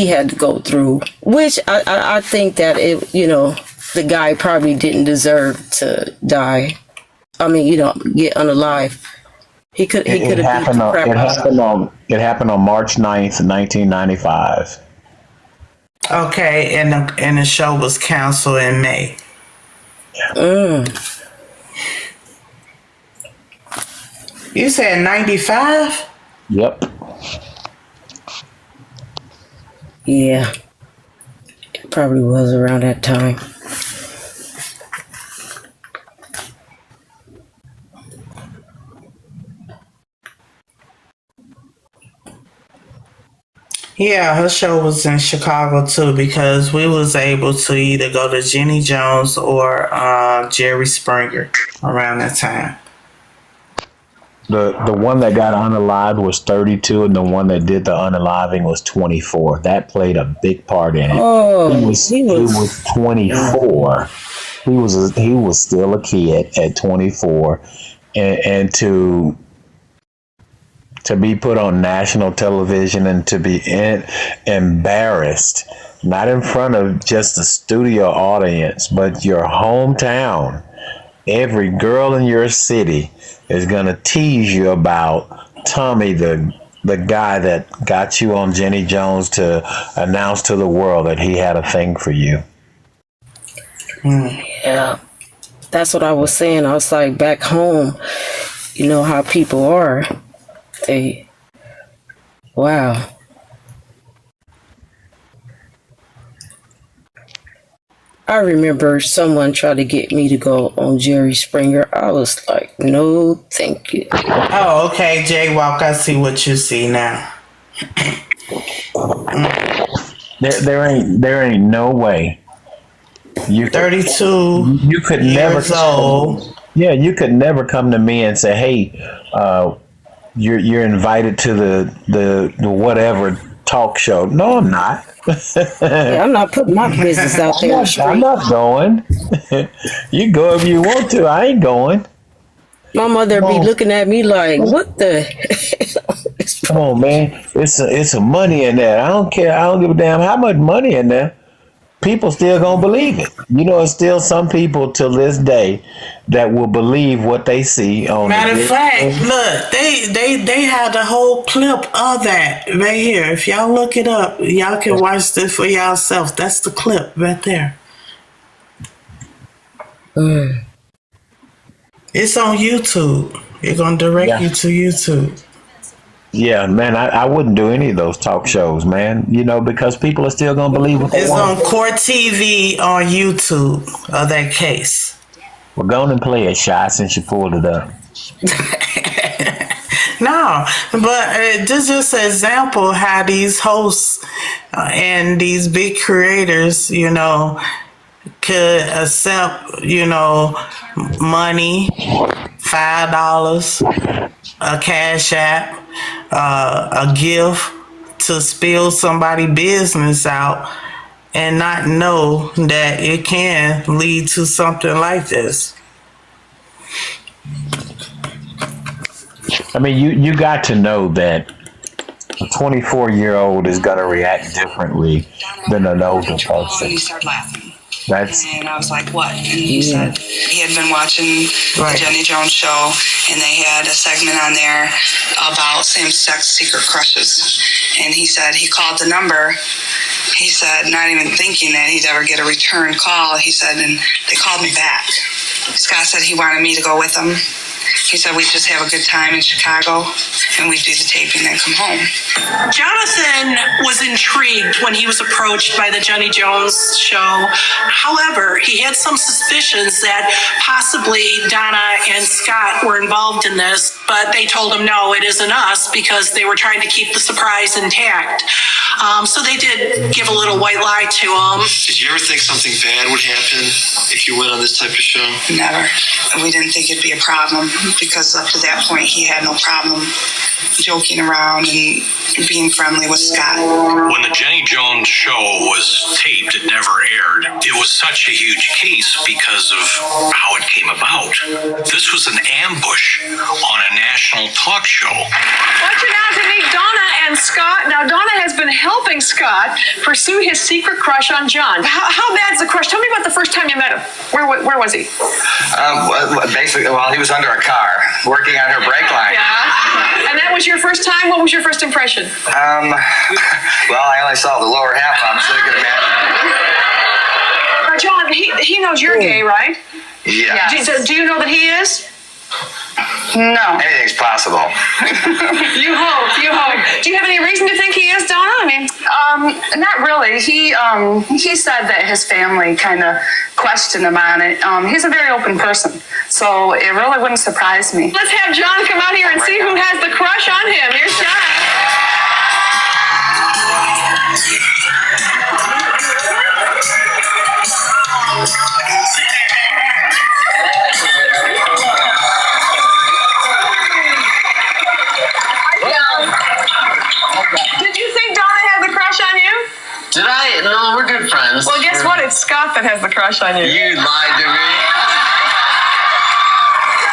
had to go through, which I think that the guy probably didn't deserve to die. I mean, get unalive. He could have beat the crap out. It happened on March 9th, 1995. Okay, and the show was canceled in May. You said 95? Yep. Yeah. It probably was around that time. Yeah, her show was in Chicago too, because we was able to either go to Jenny Jones or Jerry Springer around that time. The one that got unalived was 32, and the one that did the unaliving was 24. That played a big part in it. Oh, he was 24. He was still a kid at 24, and to be put on national television and to be embarrassed, not in front of just the studio audience, but your hometown. Every girl in your city is going to tease you about Tommy, the guy that got you on Jenny Jones to announce to the world that he had a thing for you. Yeah. that's what I was saying. I was like, back home, you know how people are. Wow. I remember someone tried to get me to go on Jerry Springer. I was like, no, thank you. Oh, okay, Jaywalk. I see what you see now. There ain't no way. You 32. You could never. Years old. Yeah, you could never come to me and say, "Hey, you're invited to the whatever talk show." No, I'm not. Yeah, I'm not putting my business out there. I'm not going. You go if you want to. I ain't going. My mother be looking at me like, "What the?" Come on, man. It's a money in there. I don't care. I don't give a damn how much money in there. People still gonna believe it. You know, it's still some people till this day that will believe what they see on. Matter of fact, look, they had the whole clip of that right here. If y'all look it up, y'all can watch this for yourself. That's the clip right there. It's on YouTube. They're gonna direct you to YouTube. Yeah, man, I wouldn't do any of those talk shows, man. You know, because people are still gonna believe what they It's want. on Court TV on YouTube of that case. Well, go on and play it, Shy, since you pulled it up. No, but this is just an example how these hosts and these big creators, you know, could accept, you know, money, $5, a cash app, a gift to spill somebody's business out and not know that it can lead to something like this. I mean, you got to know that a 24-year-old is going to react differently than an older person. And he started laughing. That's And I was like, what? And he said he had been watching the Jenny Jones show, and they had a segment on there about same-sex secret crushes. And he said he called the number. He said, not even thinking that he'd ever get a return call. He said, and they called me back. Scott said he wanted me to go with him. He said we'd just have a good time in Chicago, and we'd do the taping and come home. Jonathan was intrigued when he was approached by the Jenny Jones show. However, he had some suspicions that possibly Donna and Scott were involved in this, but they told him, no, it isn't us, because they were trying to keep the surprise intact. So they did give a little white lie to him. Did you ever think something bad would happen if you went on this type of show? Never. We didn't think it'd be a problem, because up to that point, he had no problem joking around and being friendly with Scott. When the Jenny Jones show was taped, it never aired. It was such a huge case because of how it came about. This was an ambush on a national talk show. I want you now to meet Donna and Scott. Now, Donna has been helping Scott pursue his secret crush on John. How bad's the crush? Tell me about the first time you met him. Where was he? Basically, well, he was under a car working on her brake line. Yeah. And that was your first time? What was your first impression? Well, I only saw the lower half of him, so you can imagine. John, he knows you're gay, right? Yeah. Do you know that he is? No. Anything's possible. You hope. Do you have any reason to think he is, Donna? I mean, Not really. He said that his family kind of questioned him on it. He's a very open person, so it really wouldn't surprise me. let's have John come out here and see who has the crush on him. Here's John. Did you think Donna had the crush on you? Did I? No, we're good friends. Well, guess what? It's Scott that has the crush on you. You lied to me.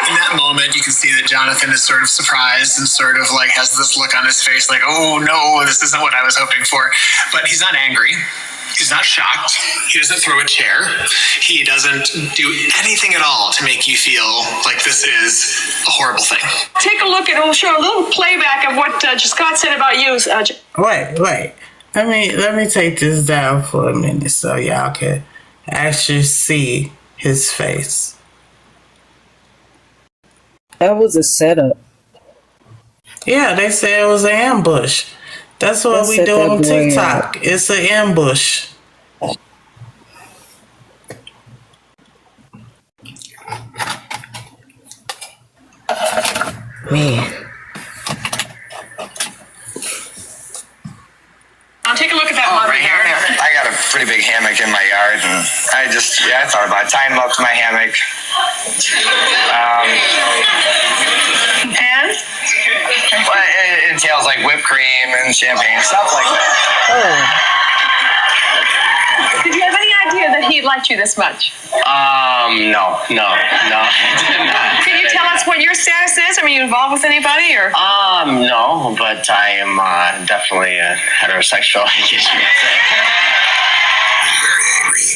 In that moment, you can see that Jonathan is sort of surprised and sort of like has this look on his face like, oh no, this isn't what I was hoping for. But he's not angry. He's not shocked. He doesn't throw a chair. He doesn't do anything at all to make you feel like this is a horrible thing. Take a look at, we'll show a little playback of what Scott said about you. Wait. Let me take this down for a minute so y'all can actually see his face. That was a setup. Yeah, they said it was an ambush. That's what That we set do that on boy TikTok. It's an ambush. Man. Take a look at that Oh, mother right here. here. I got a pretty big hammock in my yard, and I thought about tying him up to my hammock. And? Well, it entails like whipped cream and champagne, stuff like that. Did you have any idea that he liked you this much? No. I did not. Can you tell us what your status is? Are you involved with anybody or? No, but I am definitely a heterosexual, I guess you could say.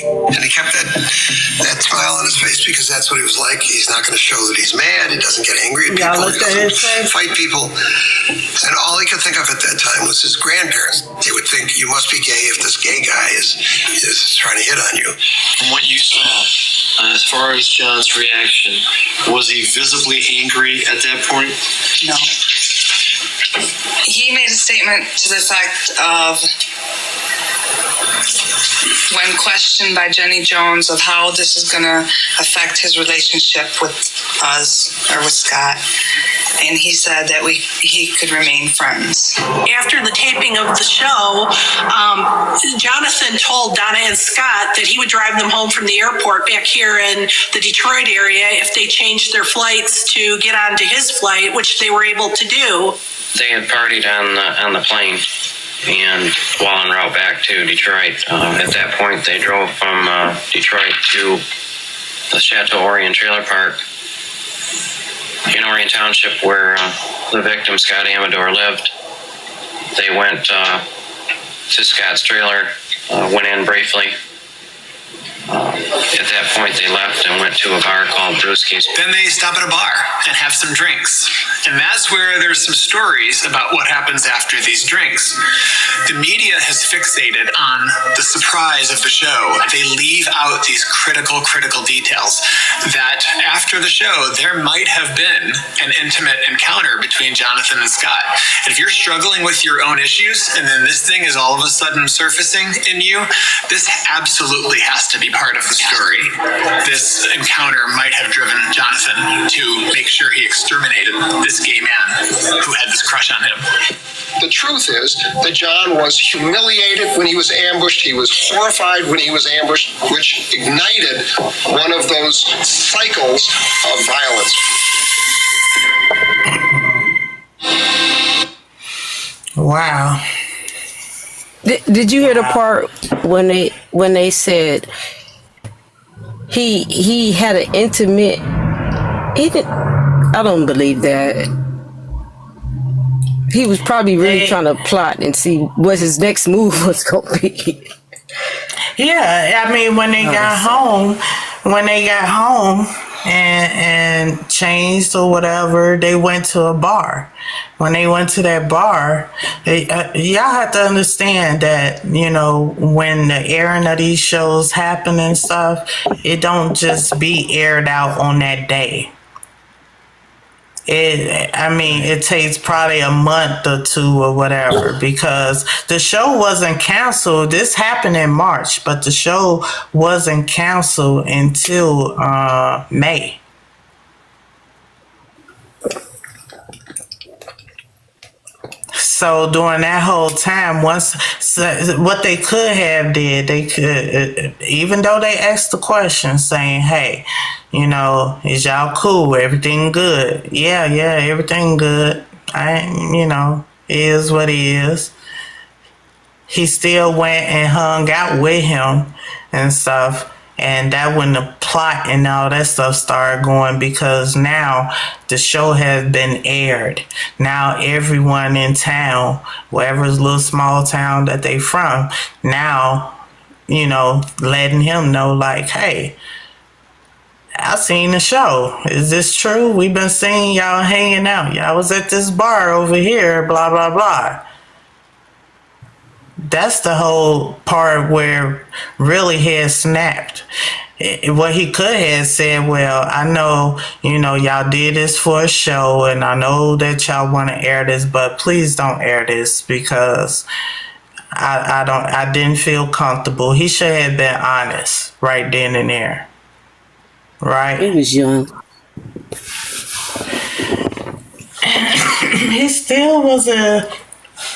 And he kept that smile on his face because that's what he was like. He's not going to show that he's mad. He doesn't get angry at people. He doesn't fight people. And all he could think of at that time was his grandparents. They would think, you must be gay if this gay guy is trying to hit on you. From what you saw, as far as John's reaction, was he visibly angry at that point? No. He made a statement to the effect of, when questioned by Jenny Jones of how this is going to affect his relationship with us or with Scott, and he said that he could remain friends. After the taping of the show, Jonathan told Donna and Scott that he would drive them home from the airport back here in the Detroit area if they changed their flights to get onto his flight, which they were able to do. They had partied on the plane, and while en route back to Detroit, at that point they drove from Detroit to the Chateau Orient Trailer Park in Orient Township, where the victim, Scott Amador, lived. They went to Scott's trailer, went in briefly. At that point, they left and went to a bar called Brewski's. Then they stop at a bar and have some drinks. And that's where there's some stories about what happens after these drinks. The media has fixated on the surprise of the show. They leave out these critical details that after the show, there might have been an intimate encounter between Jonathan and Scott. And if you're struggling with your own issues and then this thing is all of a sudden surfacing in you, this absolutely has to be part of the story. This encounter might have driven Jonathan to make sure he exterminated this gay man who had this crush on him. The truth is that John was humiliated when he was ambushed. He was horrified when he was ambushed, which ignited one of those cycles of violence. Wow. Did you hear the part when they said he had an intimate? I don't believe that. He was probably really trying to plot and see what his next move was going to be. Yeah, I mean, when they got home and changed or whatever, they went to a bar. When they went to that bar, y'all have to understand that, you know, when the airing of these shows happen and stuff, it don't just be aired out on that day. It takes probably a month or two or whatever, because the show wasn't canceled. This happened in March, but the show wasn't canceled until May. So during that whole time, what they could have did, they could, even though they asked the question saying, hey, you know, is y'all cool? Everything good? Yeah, everything good. It is what it is. He still went and hung out with him and stuff. And that when the plot and all that stuff started going, because now the show has been aired. Now everyone in town, wherever's little small town that they from, now, you know, letting him know like, hey, I seen the show. Is this true? We've been seeing y'all hanging out. Y'all was at this bar over here, blah, blah, blah. that's the whole part where really he had snapped. What he could have said, well, I know, y'all did this for a show, and I know that y'all want to air this, but please don't air this because I didn't feel comfortable. He should have been honest right then and there. Right? He was young.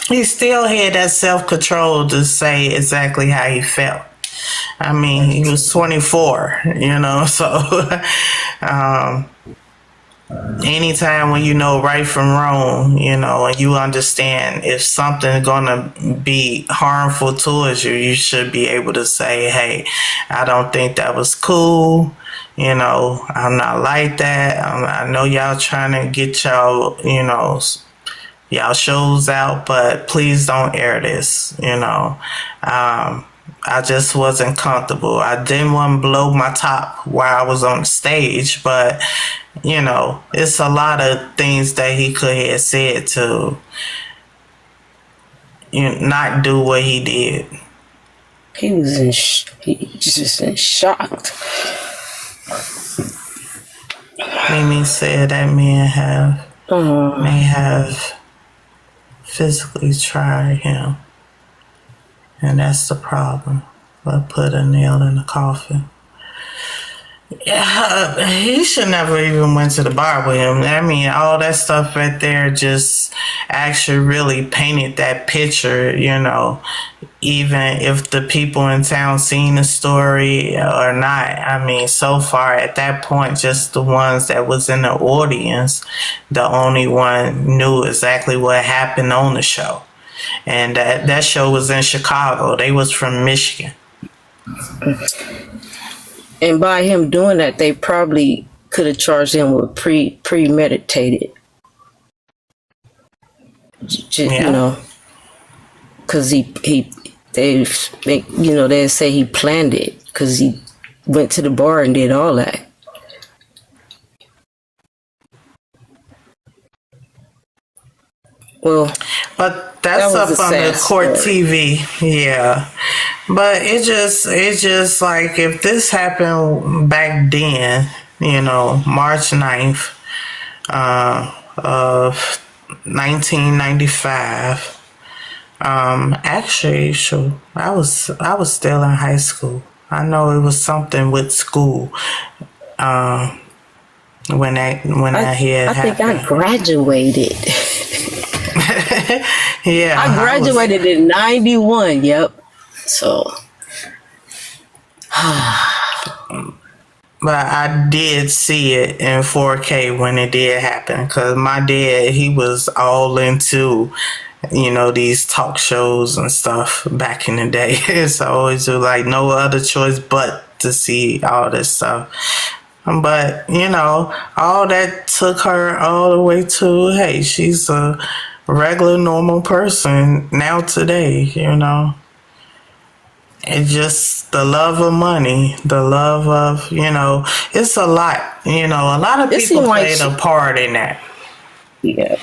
He still had that self-control to say exactly how he felt. I mean, he was 24, so anytime when you know right from wrong, and you understand if something's going to be harmful towards you, you should be able to say, hey, I don't think that was cool. I'm not like that. I know y'all trying to get y'all shows out, but please don't air this, I just wasn't comfortable. I didn't want to blow my top while I was on the stage, but, it's a lot of things that he could have said to not do what he did. He was just in shock. Mimi said that man may have physically tried him. And that's the problem. But put a nail in the coffin. Yeah, he should never even went to the bar with him. I mean, all that stuff right there just actually really painted that picture, even if the people in town seen the story or not. I mean, so far at that point, just the ones that was in the audience, the only one knew exactly what happened on the show. And that show was in Chicago. They was from Michigan. And by him doing that, they probably could have charged him with premeditated. Because they say he planned it because he went to the bar and did all that. Well, but that's up on the court TV, yeah. But it just like if this happened back then, March 9th of 1995. Actually, sure, I was still in high school. I know it was something with school. When that had happened. I think I graduated. Yeah, I graduated in 91. Yep. So, but I did see it in 4K when it did happen because my dad, he was all into, these talk shows and stuff back in the day. So it was like no other choice but to see all this stuff. But, all that took her all the way to, hey, she's a regular, normal person now today, It's just the love of money, the love of, it's a lot, a lot of people played a part in that. Yeah.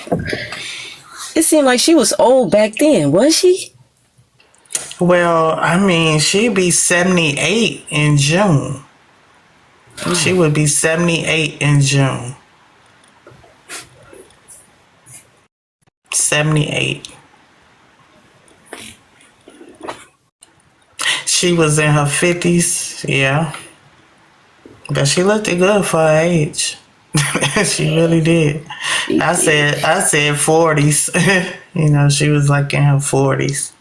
It seemed like she was old back then, was she? Well, I mean, she'd be 78 in June. She would be 78 in June. 78. She was in her 50s, yeah. But she looked good for her age. She really did. I said 40s. She was like in her 40s.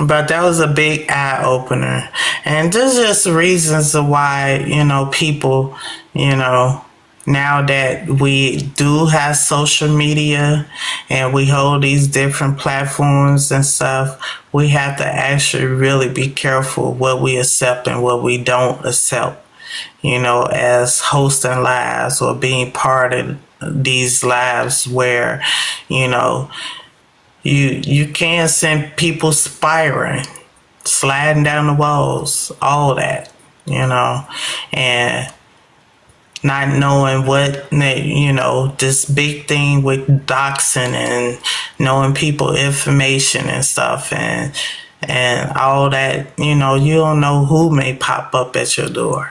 But that was a big eye opener. And there's just reasons of why, people, now that we do have social media and we hold these different platforms and stuff, we have to actually really be careful what we accept and what we don't accept, as hosting lives or being part of these lives where, you can send people spiraling, sliding down the walls, all that, and not knowing what, this big thing with doxing and knowing people information and stuff and all that, you don't know who may pop up at your door.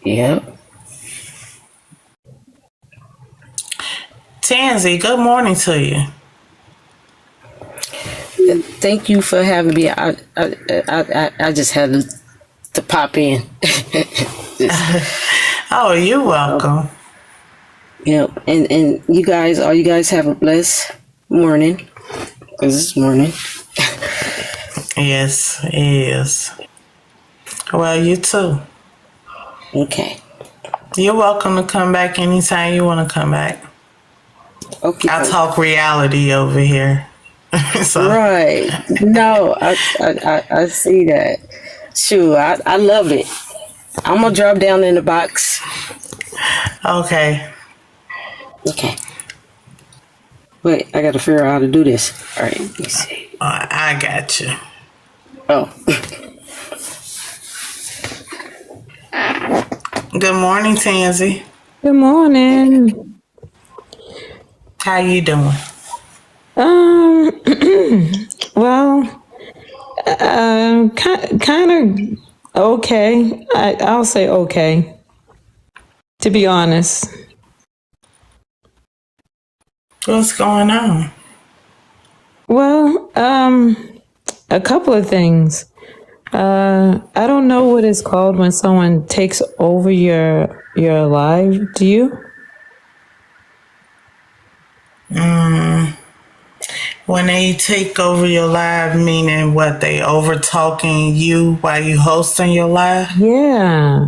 Yep. Tansy, good morning to you. Thank you for having me. I just had to pop in. Oh, you're welcome. Yeah, and you guys have a blessed morning. 'Cause it's morning. Yes, it is. Well, you too. Okay. You're welcome to come back anytime you want to come back. Okay. I talk reality over here. So. Right. No, I see that. Sure, I love it. I'm gonna drop down in the box. Okay. Okay. Wait, I gotta figure out how to do this. All right, let me see. I got you. Oh. Good morning, Tansy. Good morning. How you doing? Well, kind of okay. I'll say okay, to be honest. What's going on? Well, a couple of things. I don't know what it's called when someone takes over your life. Do you? When they take over your live, meaning what? They over talking you while you hosting your live? Yeah.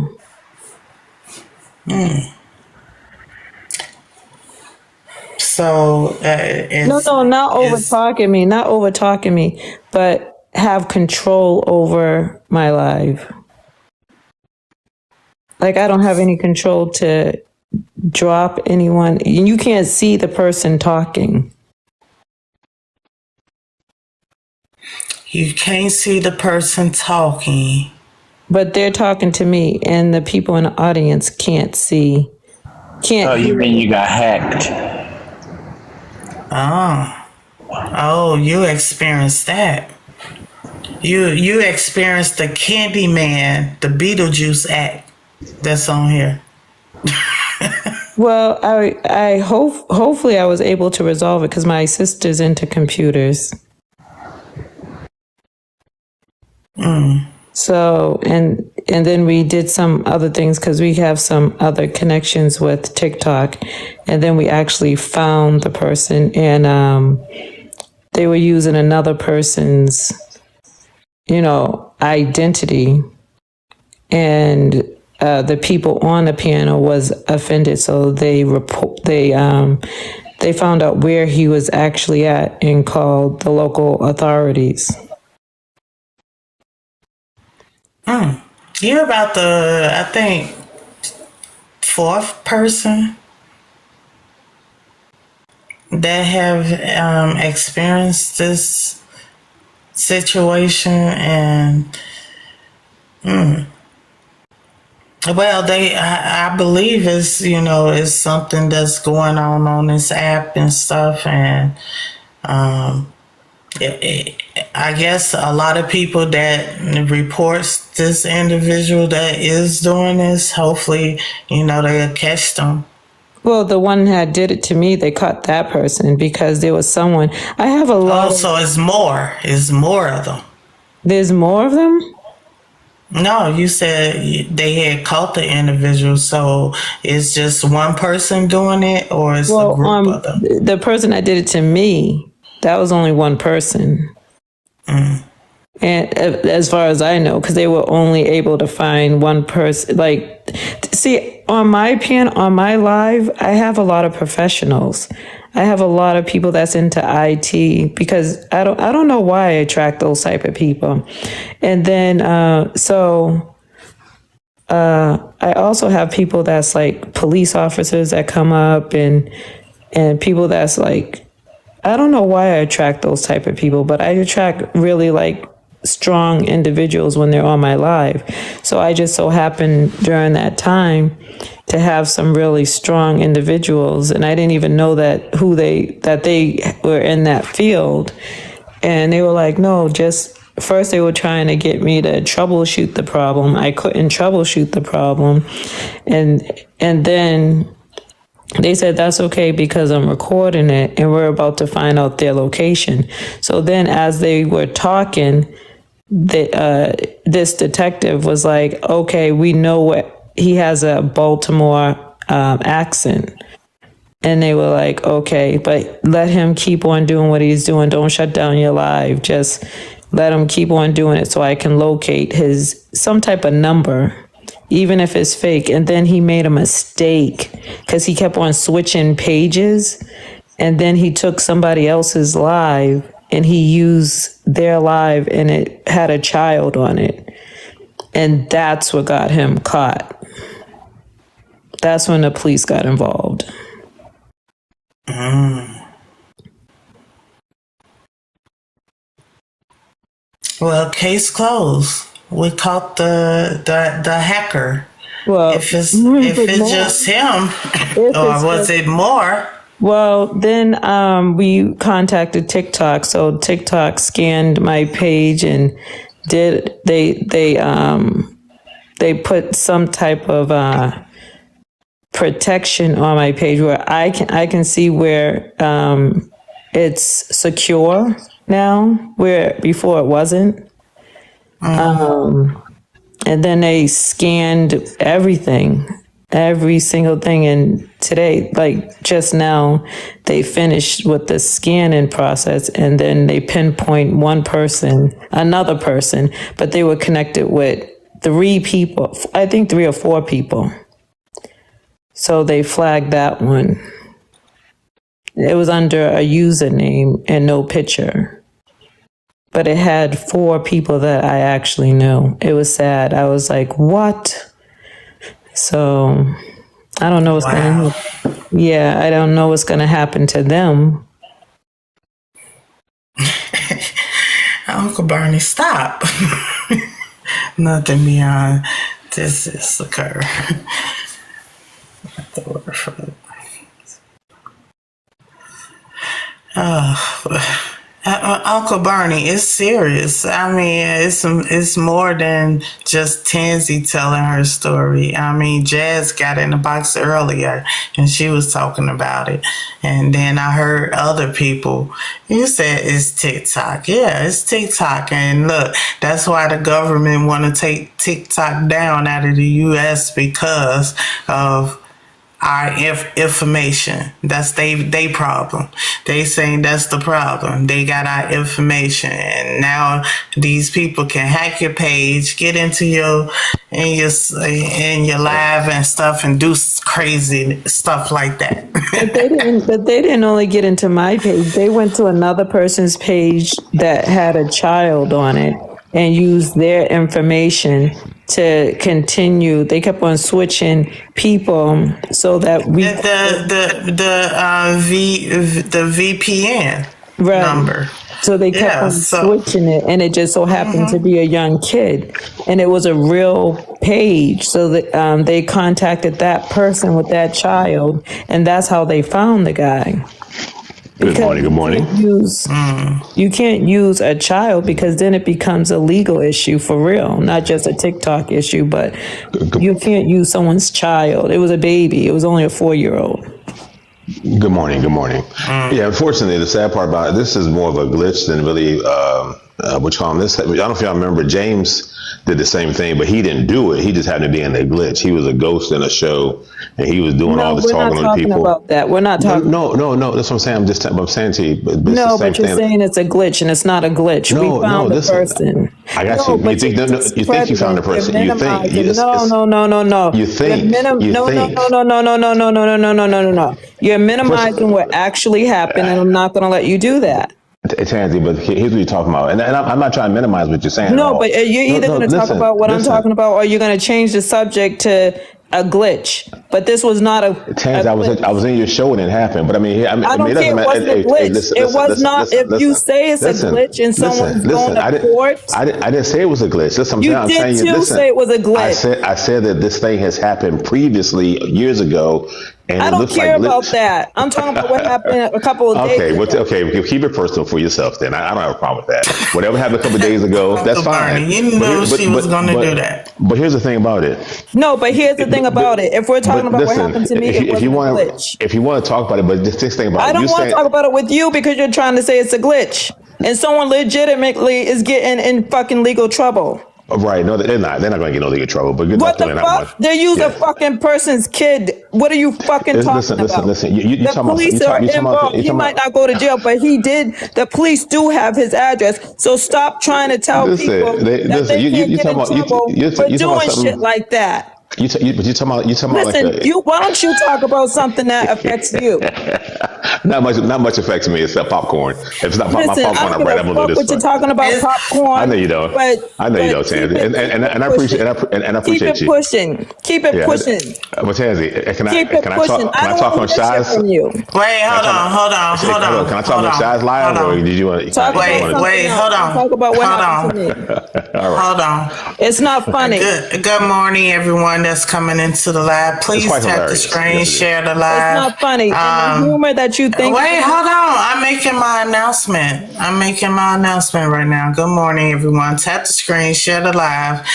So no, not over talking me, but have control over my life. Like I don't have any control to drop anyone. You can't see the person talking. You can't see the person talking. But they're talking to me, and the people in the audience can't see. Oh, you mean you got hacked? Oh, you experienced that. You experienced the Candyman, the Beetlejuice act that's on here. Well, I hopefully I was able to resolve it because my sister's into computers. So, and then we did some other things because we have some other connections with TikTok. And then we actually found the person and they were using another person's, identity. And the people on the panel was offended. So they found out where he was actually at and called the local authorities. You're about the, I think, fourth person that have experienced this situation, and well, I believe it's something that's going on this app and stuff, and I guess a lot of people that reports this individual that is doing this, hopefully, they'll catch them. Well, the one that did it to me, they caught that person because there was someone. I have a lot. So it's more. It's more of them. There's more of them? No, you said they had caught the individual, so it's just one person doing it, or it's a group of them? The person that did it to me, that was only one person. And as far as I know, because they were only able to find one person. Like, see, on my live, I have a lot of professionals. I have a lot of people that's into IT because I don't know why I attract those type of people. And then I also have people that's like police officers that come up and people that's like I don't know why I attract those type of people, but I attract really like strong individuals when they're on my live. So I just so happened during that time to have some really strong individuals, and I didn't even know that they were in that field. And they were like, no, just first they were trying to get me to troubleshoot the problem. I couldn't troubleshoot the problem. And then they said, that's okay because I'm recording it and we're about to find out their location. So then as they were talking, this detective was like, okay, we know what he has a Baltimore accent. And they were like, okay, but let him keep on doing what he's doing. Don't shut down your live. Just let him keep on doing it so I can locate some type of number, even if it's fake. And then he made a mistake because he kept on switching pages. And then he took somebody else's live and he used their live and it had a child on it. And that's what got him caught. That's when the police got involved. Well, case closed. We caught the hacker. Well, if it's just him, or was it more? Well, then we contacted TikTok. So TikTok scanned my page and they put some type of protection on my page where I can see where it's secure now, where before it wasn't. And then they scanned everything, every single thing. And today, like just now, they finished with the scanning process and then they pinpoint another person, but they were connected with 3 people, I think 3 or 4 people. So they flagged that one. It was under a username and no picture. But it had 4 people that I actually knew. It was sad. I was like, what? So I don't know what's going to happen. Yeah, I don't know what's going to happen to them. Uncle Bernie, stop. Nothing beyond this is occur. The word for it. Uncle Bernie, it's serious. I mean, it's more than just Tansy telling her story. I mean, Jazz got in the box earlier and she was talking about it. And then I heard other people. You said it's TikTok. Yeah, it's TikTok. And look, that's why the government want to take TikTok down out of the U.S. because of our information. That's they problem. They saying that's the problem. They got our information, and now these people can hack your page, get into your live and stuff, and do crazy stuff like that. But they didn't only get into my page. They went to another person's page that had a child on it and used their information to continue. They kept on switching people so that we the VPN number. So they kept on switching it, and it just so happened to be a young kid, and it was a real page. So that they contacted that person with that child, and that's how they found the guy. Good morning. You can't use a child because then it becomes a legal issue for real, not just a TikTok issue, but you can't use someone's child. It was a baby. It was only a 4-year-old. Good morning. Yeah, unfortunately, the sad part about it, this is more of a glitch than really, what you call this. I don't know if y'all remember, James did the same thing, but he didn't do it. He just happened to be in a glitch. He was a ghost in a show, and he was doing all this talking to people. About that. We're not talking. No. That's what I'm saying. I'm saying to you. But you're saying it's a glitch, and it's not a glitch. We found the person. I got you. You think you found the person. You think. No. You think. No. You're minimizing what actually happened, and I'm not going to let you do that. Tansy, but here's what you're talking about, and I'm not trying to minimize what you're saying. No, but you're either going to talk about what I'm talking about, or you're going to change the subject to a glitch, but this was not a Tansy, glitch. I was in your show when it happened, but I mean, I don't it doesn't care. It wasn't a glitch. It was not. If you say it's a glitch and someone's going to court, I didn't say it was a glitch. Listen, you did too say it was a glitch. I said that this thing has happened previously years ago. And I don't care about that. I'm talking about what happened a couple of days ago. Okay, keep it personal for yourself then. I don't have a problem with that. Whatever happened a couple of days ago, that's fine. You knew she was going to do that. But here's the thing about it. No, but here's the thing about it. If we're talking about what happened to me, it wasn't a glitch. If you want to talk about it, but just think about it. I don't want to talk about it with you because you're trying to say it's a glitch. And someone legitimately is getting in fucking legal trouble. Right. No, they're not. They're not going to get no legal trouble. But what the fuck? They use a fucking person's kid. What are you fucking talking about? Listen. The police are involved. He might not go to jail, but he did. The police do have his address. So stop trying to tell people that they can't get in trouble for doing shit like that. But you're talking about Listen, like why don't you talk about something that affects you? Not much affects me except popcorn. If it's not my popcorn, I'm right. I'm gonna do this. What you're talking about popcorn? I know you don't. I know you don't, Tansy. And I appreciate you. Keep it pushing. But Tansy, can I talk on Shy's? Wait, hold on. Can I talk on Shy's live, or did you want to? Wait, hold on. Talk about what happened to me. Hold on. It's not funny. Good morning, everyone that's coming into the live. Please tap the screen, share the live. It's not funny. And the humor that you think. Wait, hold on. I'm making my announcement right now. Good morning, everyone. Tap the screen, share the live.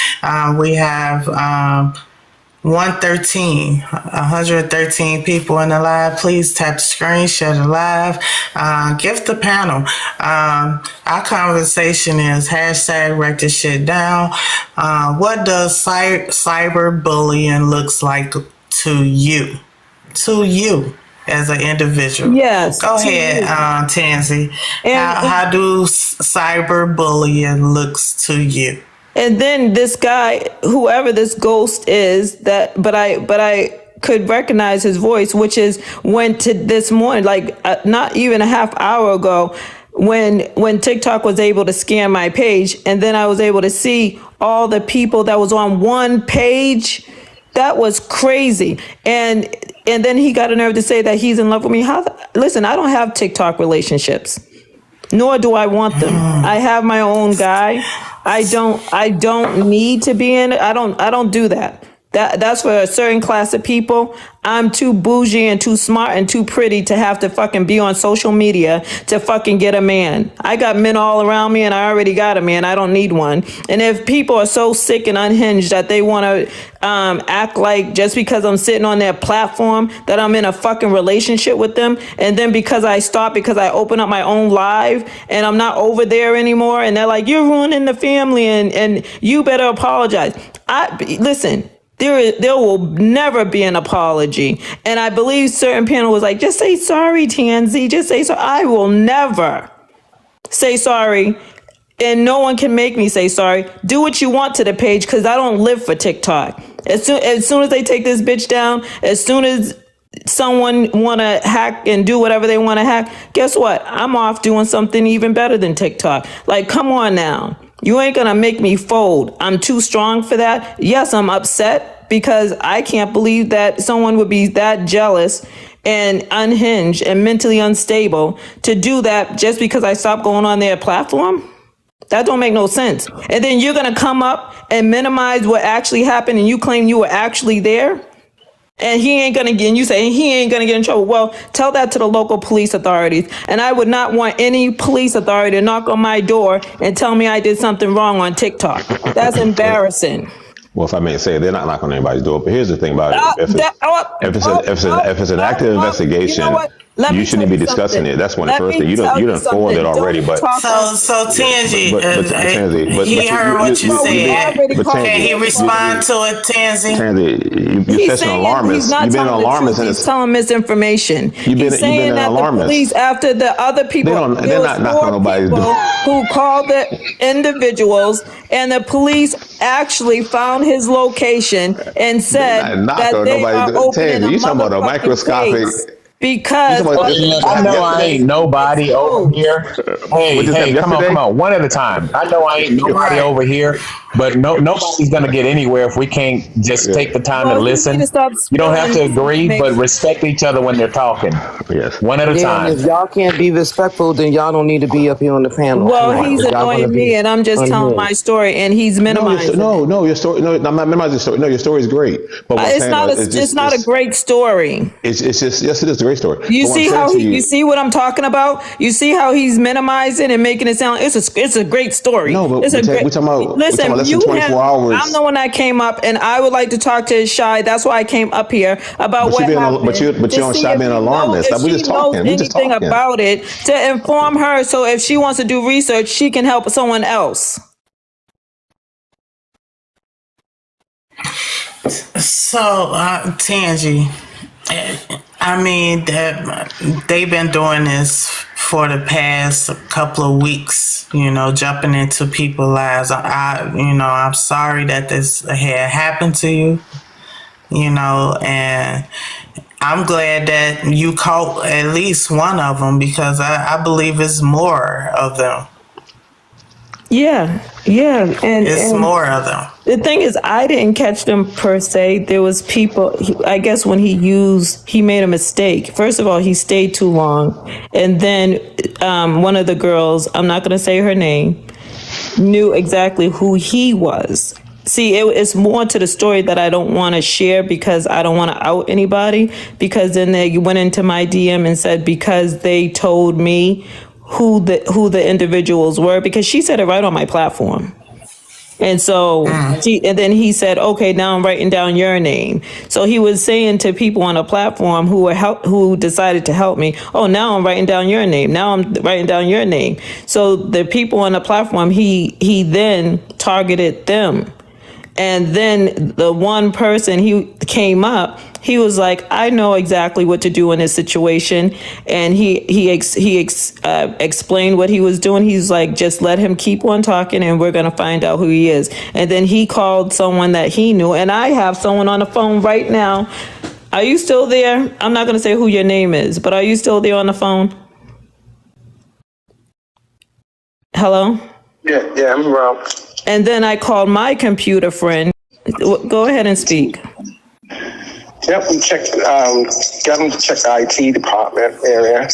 We have 113 people in the live. Please tap the screen, share the live, gift the panel. Our conversation is hashtag write this shit down. What does cyberbullying looks like to you? To you as an individual? Yes. Go ahead, Tansy. How do cyberbullying looks to you? And then this guy, whoever this ghost is, but I could recognize his voice, which is went to this morning, like not even a half hour ago, when TikTok was able to scan my page, and then I was able to see all the people that was on one page. That was crazy. And then he got a nerve to say that he's in love with me. Listen, I don't have TikTok relationships, nor do I want them. I have my own guy. I don't need to be in it. I don't do that. That's for a certain class of people. I'm too bougie and too smart and too pretty to have to fucking be on social media to fucking get a man. I got men all around me and I already got a man. I don't need one. And if people are so sick and unhinged that they want to act like just because I'm sitting on their platform that I'm in a fucking relationship with them, and then because I open up my own live and I'm not over there anymore, and they're like, you're ruining the family and you better apologize. Listen. There will never be an apology. And I believe certain panel was like, just say sorry, Tansy. Just say sorry. I will never say sorry. And no one can make me say sorry. Do what you want to the page, because I don't live for TikTok. As soon as they take this bitch down, as soon as someone want to hack and do whatever they want to hack, guess what? I'm off doing something even better than TikTok. Like, come on now. You ain't gonna make me fold. I'm too strong for that. Yes, I'm upset because I can't believe that someone would be that jealous and unhinged and mentally unstable to do that just because I stopped going on their platform. That don't make no sense. And then you're gonna come up and minimize what actually happened and you claim you were actually there? And you say he ain't gonna get in trouble. Well, tell that to the local police authorities. And I would not want any police authority to knock on my door and tell me I did something wrong on TikTok. That's embarrassing. Well, if I may say, they're not knocking on anybody's door. But here's the thing about it: if it's an active investigation, you shouldn't be discussing it. That's one of the first things. You done forwarded it already. But so Tansy, he heard what you said. Can he respond to it, Tansy? Tansy, you're such an alarmist. You've been an alarmist. He's telling misinformation. He's saying that the police, after the other people, they're not knocking on nobody's door. Who called the individuals, and the police actually found his location and said that they are opening a you talking about a microscopic. Because I know I ain't nobody over here. Hey, come on, one at a time. I know I ain't nobody over here, but nobody's gonna get anywhere if we can't just take the time to listen. You don't have to agree, but respect each other when they're talking. Yes, one at a time. And if y'all can't be respectful, then y'all don't need to be up here on the panel. Well, he's annoying me, and I'm just telling my story, and he's minimizing. No, your story. No, I'm not minimizing your story. No, your story is great. But what I'm saying it's not a great story. It's just, yes, it is a great story. You see how you see what I'm talking about? You see how he's minimizing and making it sound it's a great story. No, but we're talking about less than 24 hours. I'm the one that came up, and I would like to talk to Shy. That's why I came up here about what happened. But you're on Shy being an alarmist. We're just talking. We're just talking about it to inform her. So if she wants to do research, she can help someone else. So, Tangi, I mean, they've been doing this for the past couple of weeks, jumping into people's lives. I'm sorry that this had happened to you, and I'm glad that you caught at least one of them, because I believe it's more of them. Yeah. And it's more of them. The thing is, I didn't catch them per se. There was people, I guess when he made a mistake. First of all, he stayed too long. And then one of the girls, I'm not going to say her name, knew exactly who he was. See, it's more to the story that I don't want to share because I don't want to out anybody. Because then they went into my DM and said, because they told me who the individuals were, because she said it right on my platform. And so and then he said, okay, now I'm writing down your name. So he was saying to people on a platform who decided to help me, oh, now I'm writing down your name. Now I'm writing down your name. So the people on the platform, he then targeted them. And then the one person he came up, he was like, I know exactly what to do in this situation. And he explained what he was doing. He's like, just let him keep on talking and we're going to find out who he is. And then he called someone that he knew. And I have someone on the phone right now. Are you still there? I'm not going to say who your name is, but are you still there on the phone? Hello? Yeah, I'm around. And then I called my computer friend. Go ahead and speak. Yep, we checked, got them to check the IT department area.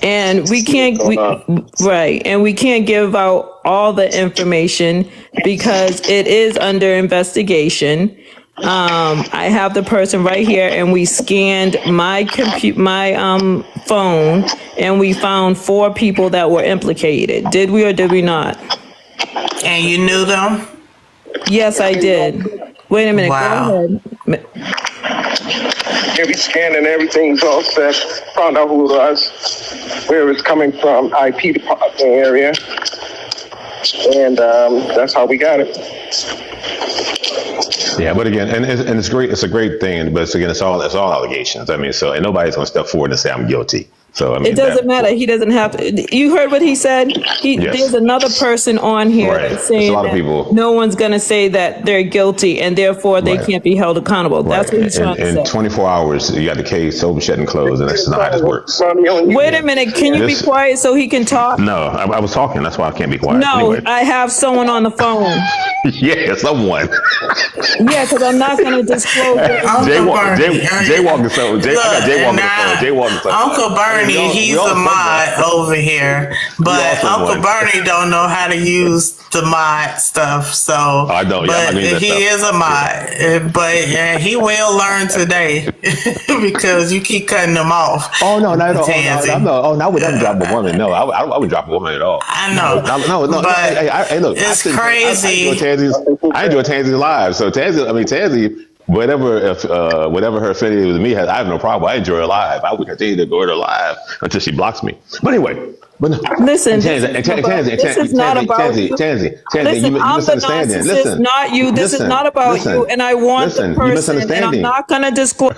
And we can't, and we can't give out all the information because it is under investigation. I have the person right here, and we scanned my phone, and we found 4 people that were implicated. Did we or did we not? And you knew them? Yes, I did. Wait a minute. Wow. Go ahead. Yeah, we scanned and everything's all set. Found out who it was, where it's coming from, IP department area. And that's how we got it. Yeah, but again, and it's great. It's a great thing, but it's all allegations. I mean, and nobody's going to step forward and say I'm guilty. So I mean, it doesn't matter. He doesn't have to. You heard what he said. Yes. There's another person on here that's saying a lot of people. No one's going to say that they're guilty, and therefore they can't be held accountable. That's what he's trying to say. In 24 hours, you got the case open, shut, and closed, and that's not how this works. Wait a minute. Can you be quiet so he can talk? No, I was talking. That's why I can't be quiet. No, anyway. I have someone on the phone. Yeah, someone. Yeah, because I'm not going to disclose it. Jaywalking so. Jaywalking. Uncle Bernie, he's a mod over here, but Uncle Bernie don't know how to use the mod stuff. So I don't. But he is a mod, but he will learn today because you keep cutting him off. Oh no, not at all. No, I would never drop a woman. No, I would drop a woman at all. I know. No. But hey, look, it's crazy. I enjoy Tansy's live. So Tansy, whatever her affinity with me has, I have no problem. I enjoy her live. I would continue to go to her live until she blocks me. But anyway, listen, this is not about you. Tansy, listen, I'm the narcissist, not you. This is not about you, and I want the person, and I'm not going to disclose.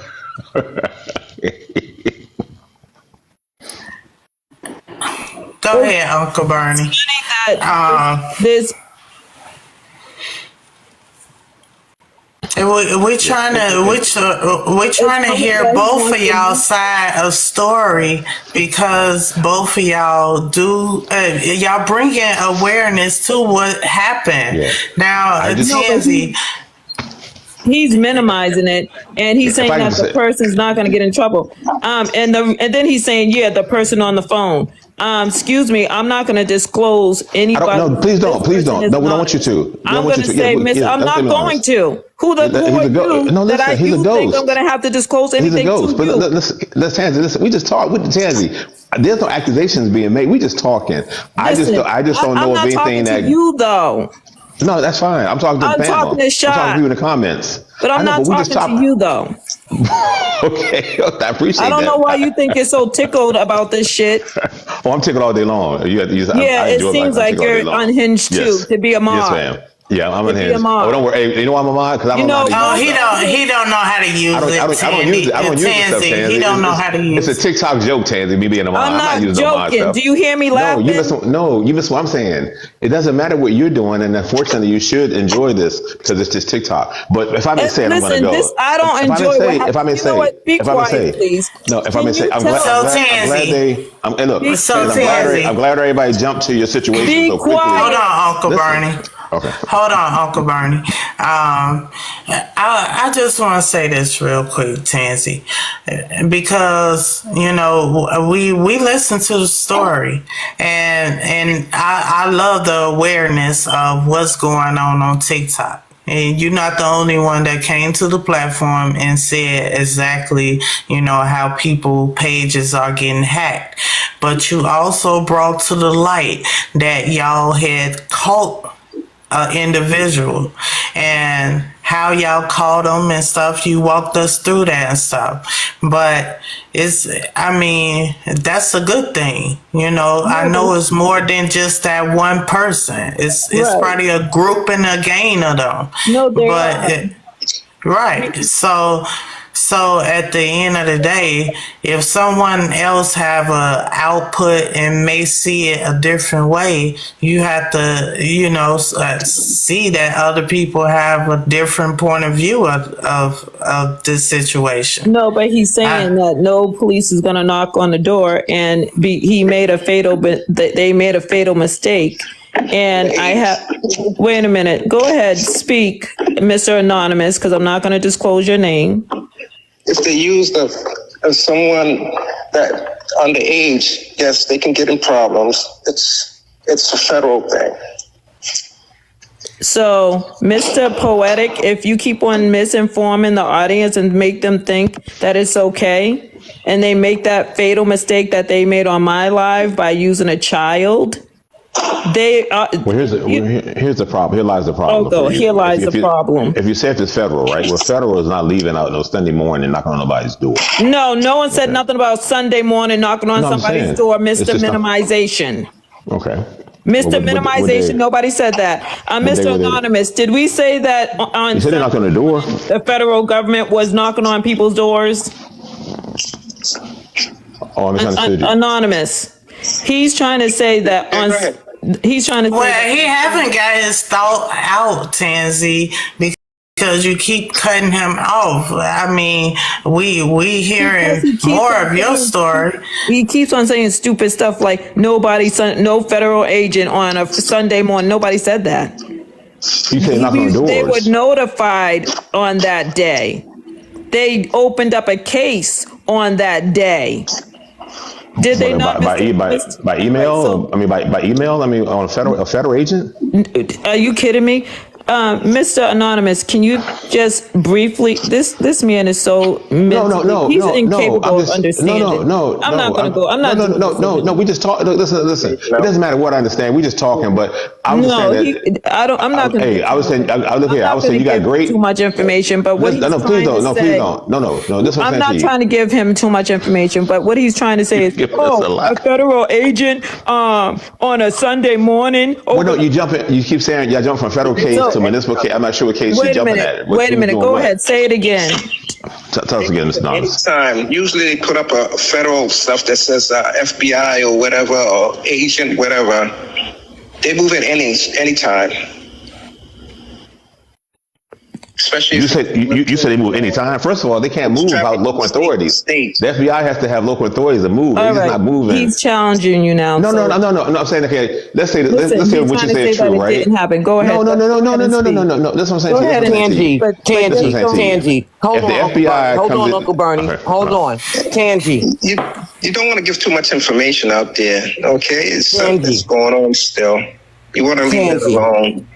Go ahead, Uncle Bernie. We're trying to hear both of y'all side of story because both of y'all y'all bringing awareness to what happened. Yeah. Now, Tansy, he's minimizing it, and he's saying that the person's not going to get in trouble. And then he's saying, yeah, the person on the phone. Excuse me, I'm not going to disclose anybody. No, please don't. Please don't. No, we don't want you to. I'm going to say, Miss, I'm not going to. Who are you no, listen, that he's a ghost. think I'm going to have to disclose anything He's a ghost. to you? But let's Tansy, listen. We just talked with Tansy. There's no accusations being made. We just talking. I just don't know of anything that you though. No, that's fine. I'm talking to the panel. Talking to Shy. I'm talking to you in the comments. But I'm not talking to you though. Okay, I appreciate that. I don't know why you think you're so tickled about this shit. Oh, I'm tickled all day long. It seems like you're unhinged too to be a mom. Yes, ma'am. Yeah, I'm unhinged. Oh, don't worry. Hey, you know why I'm a mod? Because I don't know how to use it. He don't know how to use it. I don't use this stuff, Tansy. He don't know how to use it. It's a TikTok joke, Tansy, me being a mod. I'm not using joking. stuff. Do you hear me laughing? You miss what I'm saying. It doesn't matter what you're doing, and unfortunately, you should enjoy this because it's just TikTok. But if I may say it, I'm going to go. I don't enjoy what if I may say, be quiet, please. No, if I may say, I'm glad everybody jumped to your situation so quickly. Hold on, Uncle Bernie. Okay. Hold on, Uncle Bernie. I just want to say this real quick, Tansy, because we listen to the story, and I love the awareness of what's going on TikTok. And you're not the only one that came to the platform and said exactly, how people pages are getting hacked. But you also brought to the light that y'all had caught an individual and how y'all called them and stuff. You walked us through that and stuff. But that's a good thing. I know it's more than just that one person. It's probably a group and a gang of them. No, right. So at the end of the day, if someone else have a output and may see it a different way, you have to, see that other people have a different point of view of this situation. No, but he's saying that no police is going to knock on the door, and they made a fatal mistake. And wait a minute, go ahead, speak, Mr. Anonymous, because I'm not going to disclose your name. If they use of someone that underage, yes, they can get in problems. It's a federal thing. So, Mr. Poetic, if you keep on misinforming the audience and make them think that it's okay, and they make that fatal mistake that they made on my live by using a child, here's the problem. Here lies the problem. Here lies the problem. If you say it's federal, right? Well, federal is not leaving out no Sunday morning knocking on nobody's door. No one said nothing about Sunday morning knocking on somebody's door, Mr. Minimization. Okay. Mr. Minimization, nobody said that. Mr. Anonymous, did we say that on you said they knocked on the door? The federal government was knocking on people's doors? Oh, I misunderstood you. Anonymous. He's trying to say that he haven't got his thought out, Tansy, because you keep cutting him off. We hearing more of your story. He keeps on saying stupid stuff like no federal agent on a Sunday morning. Nobody said that. You said knocking on doors. They were notified on that day. They opened up a case on that day. Did they not? By email? By email? On a federal agent? Are you kidding me? Mr. Anonymous, can you just briefly, this man is so mentally, he's incapable of understanding. I'm not going to go. I'm not No, we just talk. Listen. It doesn't matter what I understand. We just talking, but I'm saying that. I'm not going to. Hey, I was saying, you got great. Too much information, but what he's trying to say. Please don't. No. I'm not trying to give him too much information, but what he's trying to say is, a federal agent on a Sunday morning. Well, no, you keep saying y'all jump from federal case to municipal case. I'm not sure what case you're jumping at. Wait a minute. Go ahead. Say it again. Tell us again, Mr. Anonymous. Anytime. Usually they put up a federal stuff that says FBI or whatever, or agent, whatever. They move it anytime. especially You said you said they move anytime. First of all, they can't move without local authorities. The FBI has to have local authorities to move. They're just not moving. He's challenging you now. No. I'm saying, okay, let's say let's say what you say is true, right? It didn't happen. Go ahead. No. That's what I'm saying. Go ahead, Tangi. Hold If on, the Uncle FBI Bernie. Hold comes on, in- Uncle Bernie. Okay. Hold on, Tangi. You don't want to give too much information out there, okay? It's something that's going on still. You want to leave it alone.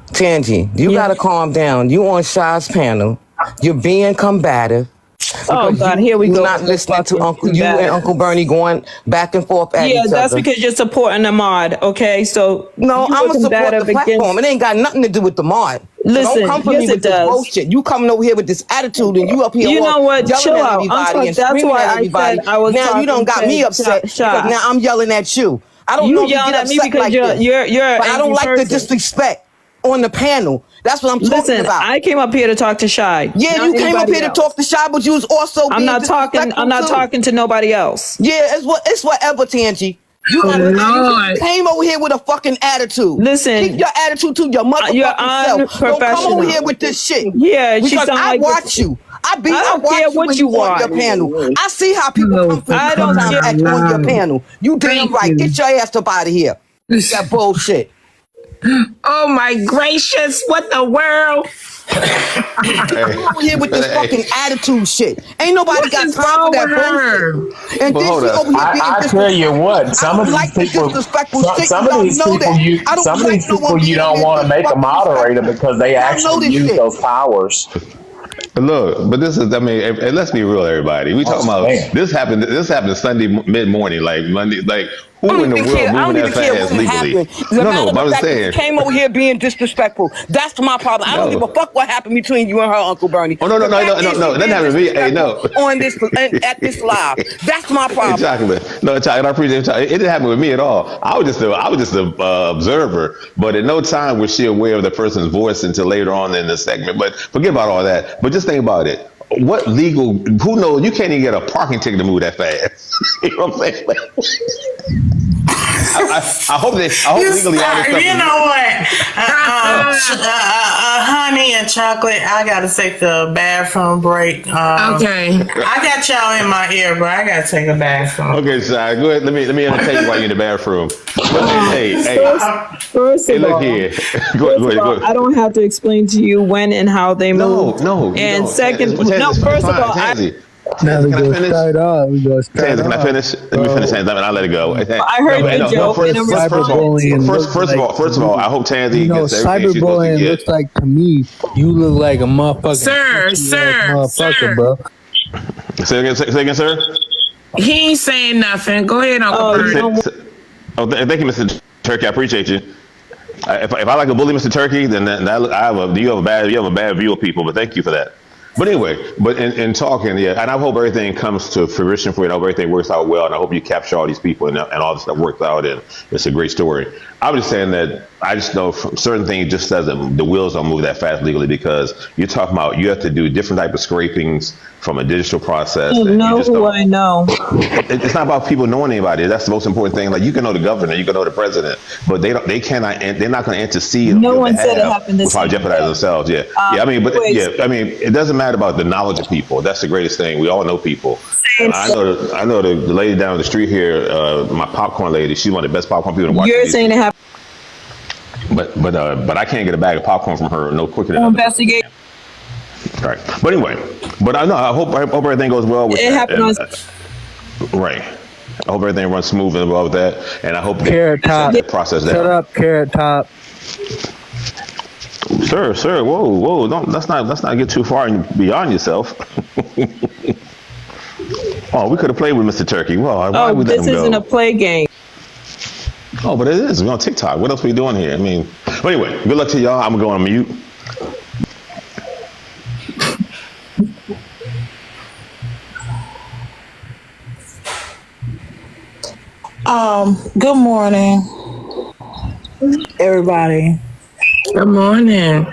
Tangi, you gotta calm down. You on Shy's panel. You're being combative. Oh God, here we You're go. not listening to you and Uncle Bernie going back and forth at each other. Yeah, that's because you're supporting the mod. Okay, so no, I'm gonna support the platform. It ain't got nothing to do with the mod. Listen, don't come for me with this bullshit. You coming over here with this attitude, and you up here. You know what? Yelling Chill at out. everybody and That's screaming why at everybody. I said I was now you don't got me upset because now I'm yelling at you. I don't know if you yelling get at me upset because like you're this. But I don't like the person. disrespect on the panel. That's what I'm talking about. I came up here to talk to Shy. Yeah, you came up here to talk to Shy, but you was also. I'm not talking. I'm not talking to nobody else. Yeah, it's whatever, Tangi. You came over here with a fucking attitude. Listen, keep your attitude to your motherfucking self. Don't come over here with this shit. Yeah, because I watch you. I don't care what you want on your panel. I see how people come from I don't care at you on your panel. You damn right. Get your ass up out of here. That bullshit. Oh my gracious! What the world? Come over here with this fucking attitude shit. Ain't nobody got time for that bullshit. And then she over here being I tell you what, some of these people, some of these people, you don't want to make a moderator because they actually use those powers. Look, but this is, I mean, and let's be real, everybody. We talking about this happened Sunday mid morning, like Monday, like who in the world moving that fast legally? No, but I'm saying you came over here being disrespectful. That's my problem. I don't give a fuck what happened between you and her, Uncle Bernie. Oh no, that happened to me. Hey, no, on this at this live, that's my problem. Chocolate, I appreciate it. It didn't happen with me at all. I was just an observer, but at no time was she aware of the person's voice until later on in the segment. But forget about all that. But just think about it. What legal? Who knows? You can't even get a parking ticket to move that fast. You know what I'm saying? I hope legally all this stuff. You know what? Honey and Chocolate, I gotta take a bathroom break. Okay. I got y'all in my ear, but I gotta take a bathroom. Okay, Shy, go ahead. Let me entertain you while you're in the bathroom. First of all, I don't have to explain to you when and how they move. No. And second, first of all, now we go straight on. Can I finish? Let me finish, and I'll let it go. I heard the joke. First of all, I hope Tansy gets everything she's supposed to cyberbullying get. looks like to me, you look like a motherfucker. Sir. Bro. Say again, sir. He ain't saying nothing. Go ahead, Uncle Bernie. Thank you, Mr. Turkey. I appreciate you. If I like a bully, Mr. Turkey, then you have a bad view of people. But thank you for that. But anyway, in talking, yeah, and I hope everything comes to fruition for you. I hope everything works out well, and I hope you capture all these people and all this stuff works out, and it's a great story. I was just saying that I just know from certain things just doesn't, the wheels don't move that fast legally, because you're talking about you have to do different type of scrapings from a digital process. You know who I know. It's not about people knowing anybody. That's the most important thing. Like, you can know the governor, you can know the president, but they're not going to intercede. No one said it happened this without jeopardizing themselves. Yeah, it doesn't matter about the knowledge of people. That's the greatest thing. We all know people. I know the lady down the street here, my popcorn lady. She's one of the best popcorn people to watch. You're saying it happened. But I can't get a bag of popcorn from her no quicker than investigate. Right. But anyway, I hope everything goes well with it. Happened right. I hope everything runs smooth and well with that, and I hope Carrot Top process that. Shut up, Carrot Top. Sir, whoa! Let's not get too far and beyond yourself. Oh, we could have played with Mr. Turkey. Well, why we let him go? This isn't a play game. Oh, but it is. We're on TikTok. What else are we doing here? I mean, but anyway, good luck to y'all. I'm gonna go on mute. Good morning, everybody. Good morning.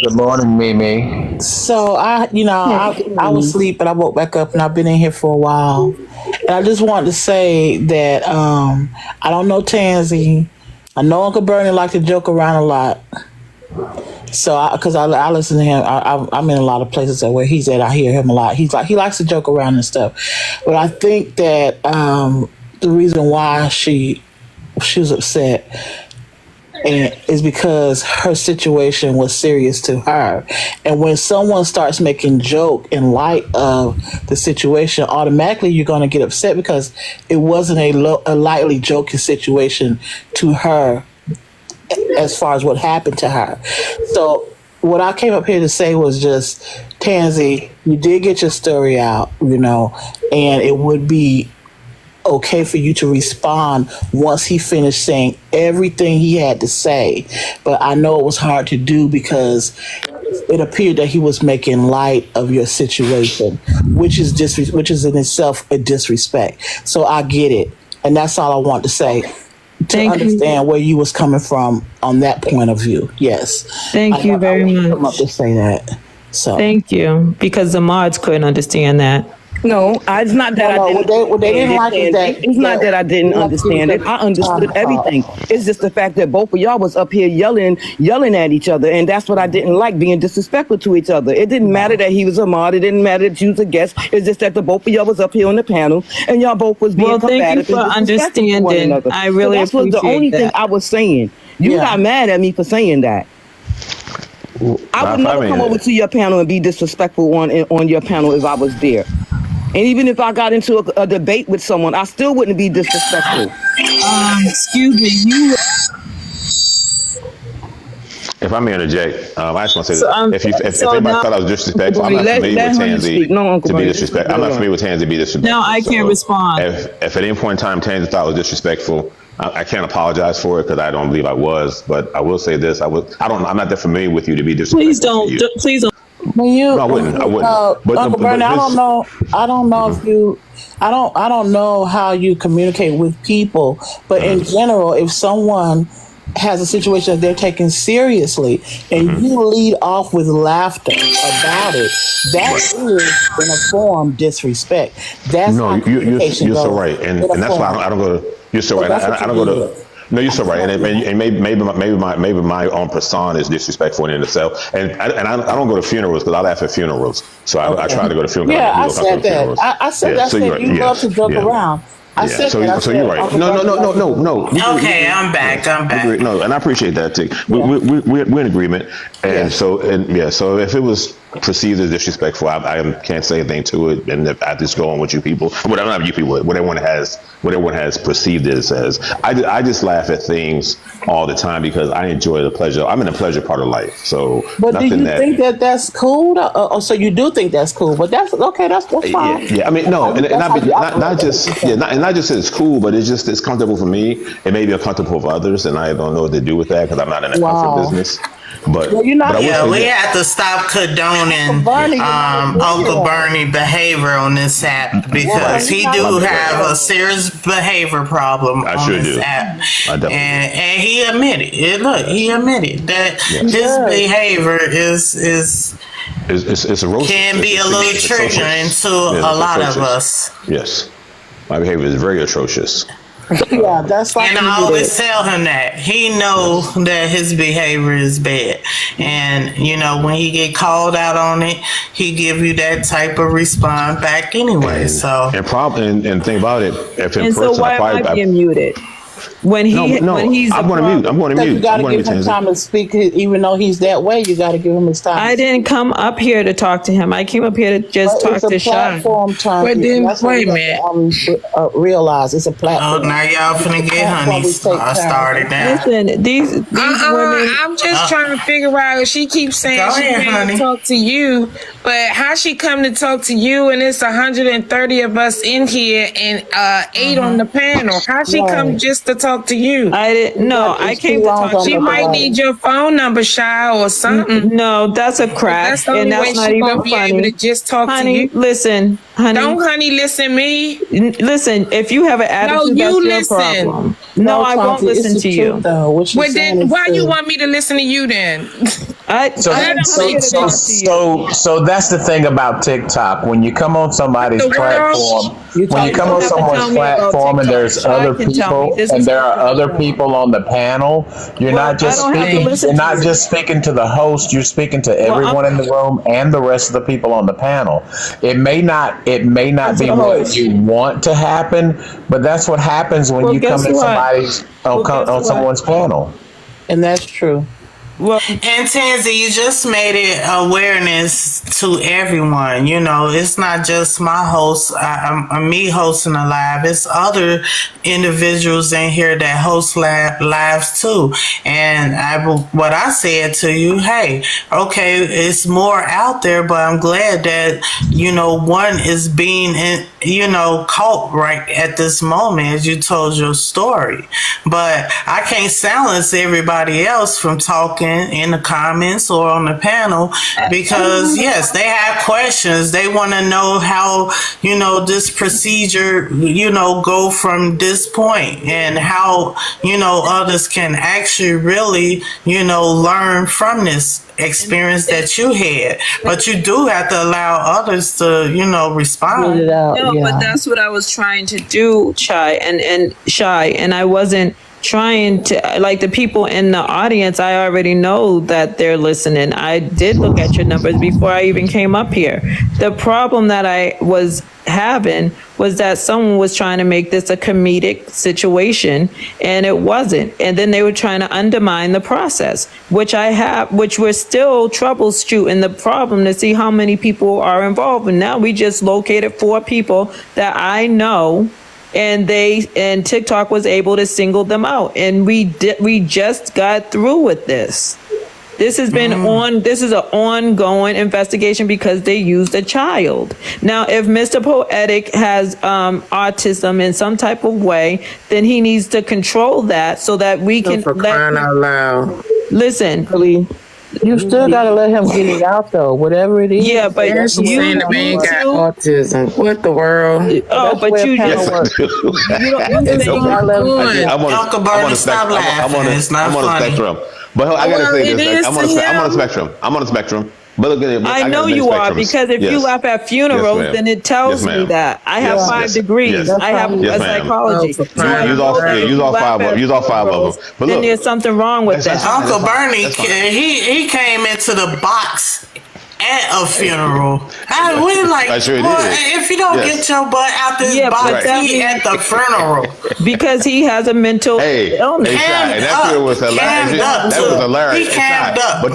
Good morning, Mimi. So I was asleep, but I woke back up, and I've been in here for a while. And I just wanted to say that I don't know Tansy. I know Uncle Bernie liked to joke around a lot. So, because I listen to him, I'm in a lot of places where he's at. I hear him a lot. He likes to joke around and stuff. But I think that the reason why she was upset and is because her situation was serious to her. And when someone starts making joke in light of the situation, automatically you're going to get upset because it wasn't a lightly joking situation to her as far as what happened to her. So what I came up here to say was just, Tansy, you did get your story out, and it would be okay for you to respond once he finished saying everything he had to say. But I know it was hard to do because it appeared that he was making light of your situation, which is in itself a disrespect. So I get it. And that's all I want to say. To understand where you was coming from on that point of view. Yes. Thank you very much. Come up to say that. So thank you, because the mods couldn't understand that. No, it's not that I didn't. They didn't like it. It's not that I didn't understand it. I understood everything. It's just the fact that both of y'all was up here yelling at each other, and that's what I didn't like, being disrespectful to each other. It didn't matter that he was a mod. It didn't matter that you was a guest. It's just that the both of y'all was up here on the panel, and y'all both was being combative. Thank you for understanding. I really appreciate that. That was the only thing I was saying. You got mad at me for saying that. I would never come over to your panel and be disrespectful on your panel if I was there. And even if I got into a debate with someone, I still wouldn't be disrespectful. Excuse me, you. If I may interject, I just want to say that if anybody thought I was disrespectful, I'm not familiar with Tansy to be disrespectful. I'm not familiar with Tansy to be disrespectful. No, I can't respond. If at any point in time Tansy thought I was disrespectful, I can't apologize for it because I don't believe I was. But I will say this: I'm not that familiar with you to be disrespectful. Please don't. Please don't. No, I wouldn't. But Uncle Bernie, I don't know if you. I don't know how you communicate with people, but in general, if someone has a situation that they're taking seriously and you lead off with laughter about it, that is in a form disrespect. That's you're so right, and that's why I don't go to. You're so right. I don't go to. No, you're so right, and maybe my own persona is disrespectful in itself, and I don't go to funerals because I laugh at funerals, so I try to go to funerals. Yeah, I said that. I said that. You love to joke around. I said that. So you're right. No. Okay, I'm back. No, and I appreciate that too. We're in agreement, and so if it was perceived as disrespectful, I can't say anything to it, and I just go on with you people. Whatever, not you people, what everyone has perceived it as. I just laugh at things all the time because I enjoy the pleasure. I'm in the pleasure part of life. So, but do you think that's cool? So you do think that's cool? But that's okay. That's fine. Yeah. I mean, no, not just that it's cool, but it's comfortable for me. It may be uncomfortable for others, and I don't know what to do with that because I'm not in the comfort business. But we have to stop condoning Uncle Bernie behavior on this app because he do have a serious behavior problem on this app. And he admitted it. Look, he admitted that his behavior is can be a little triggering to a lot of us. Yes, my behavior is very atrocious. Yeah, that's like. And I always tell him that he knows that his behavior is bad, and when he get called out on it, he give you that type of response back anyway. And think about it. If in and person, so why am I being muted? When he's I'm going to mute. I'm going to mute. You got to give him time to speak, even though he's that way. You got to give him his time. I didn't come up here to talk to him. I came up here to just talk to Sean. Wait a minute. Realize it's a platform. Oh, now y'all finna get honey started now. Listen, these women. I'm just trying to figure out. She keeps saying she came to talk to you, but how she come to talk to you and it's 130 of us in here and 8 on the panel? How she come just to talk to you? I didn't. No, I came to talk to you. She might need your phone number, Shy, or something. No, that's a crack, that's the only way not she even gonna be able to just talk to you. Listen, honey. Don't listen me. Listen, if you have an attitude, that's your problem. No, I won't listen to you. Well, then why you want me to listen to you then? So that's the thing about TikTok. When you come on somebody's platform, and there's other people, and there are other people on the panel, you're not just speaking to the host. You're speaking to everyone in the room and the rest of the people on the panel. It may not be what you want to happen, but that's what happens when you come in on someone's panel. And that's true. Well, and Tansy, you just made it awareness to everyone. You know, it's not just my host, I'm me hosting a live. It's other individuals in here that host lives too. And what I said to you, hey, okay, it's more out there, but I'm glad that, you know, one is being, caught right at this moment as you told your story. But I can't silence everybody else from talking in the comments or on the panel because yes, they have questions. They want to know how, this procedure, go from this point and how, others can actually really, learn from this experience that you had. But you do have to allow others to, respond. But that's what I was trying to do, Shy, and I wasn't trying to, like, the people in the audience, I already know that they're listening. I did look at your numbers before I even came up here. The problem that I was having was that someone was trying to make this a comedic situation, and it wasn't. And then they were trying to undermine the process, which we're still troubleshooting the problem to see how many people are involved. And now we just located 4 people that I know, and TikTok was able to single them out, and we just got through with this. This has been this is an ongoing investigation because they used a child. Now, if Mr. Poetic has autism in some type of way, then he needs to control that so that we can crying out loud. Listen. You still gotta let him get it out though, whatever it is. Yeah, but she's saying the man got autism. What the world? Oh, but you just Uncle Bernie, stop laughing. It's not funny. Spectrum. But I gotta say this: I'm on a spectrum. I'm on a spectrum. But look at it. I know you are, because if you laugh at funerals, then it tells me that. I have 5 degrees. I have a psychology. Use all 5 of them. But then there's something wrong with that. Uncle Bernie, he came into the box at a funeral. We're like, if you don't get your butt out this box, he at the funeral. Because he has a mental illness. And that funeral was hilarious. That was hilarious. He cammed up. But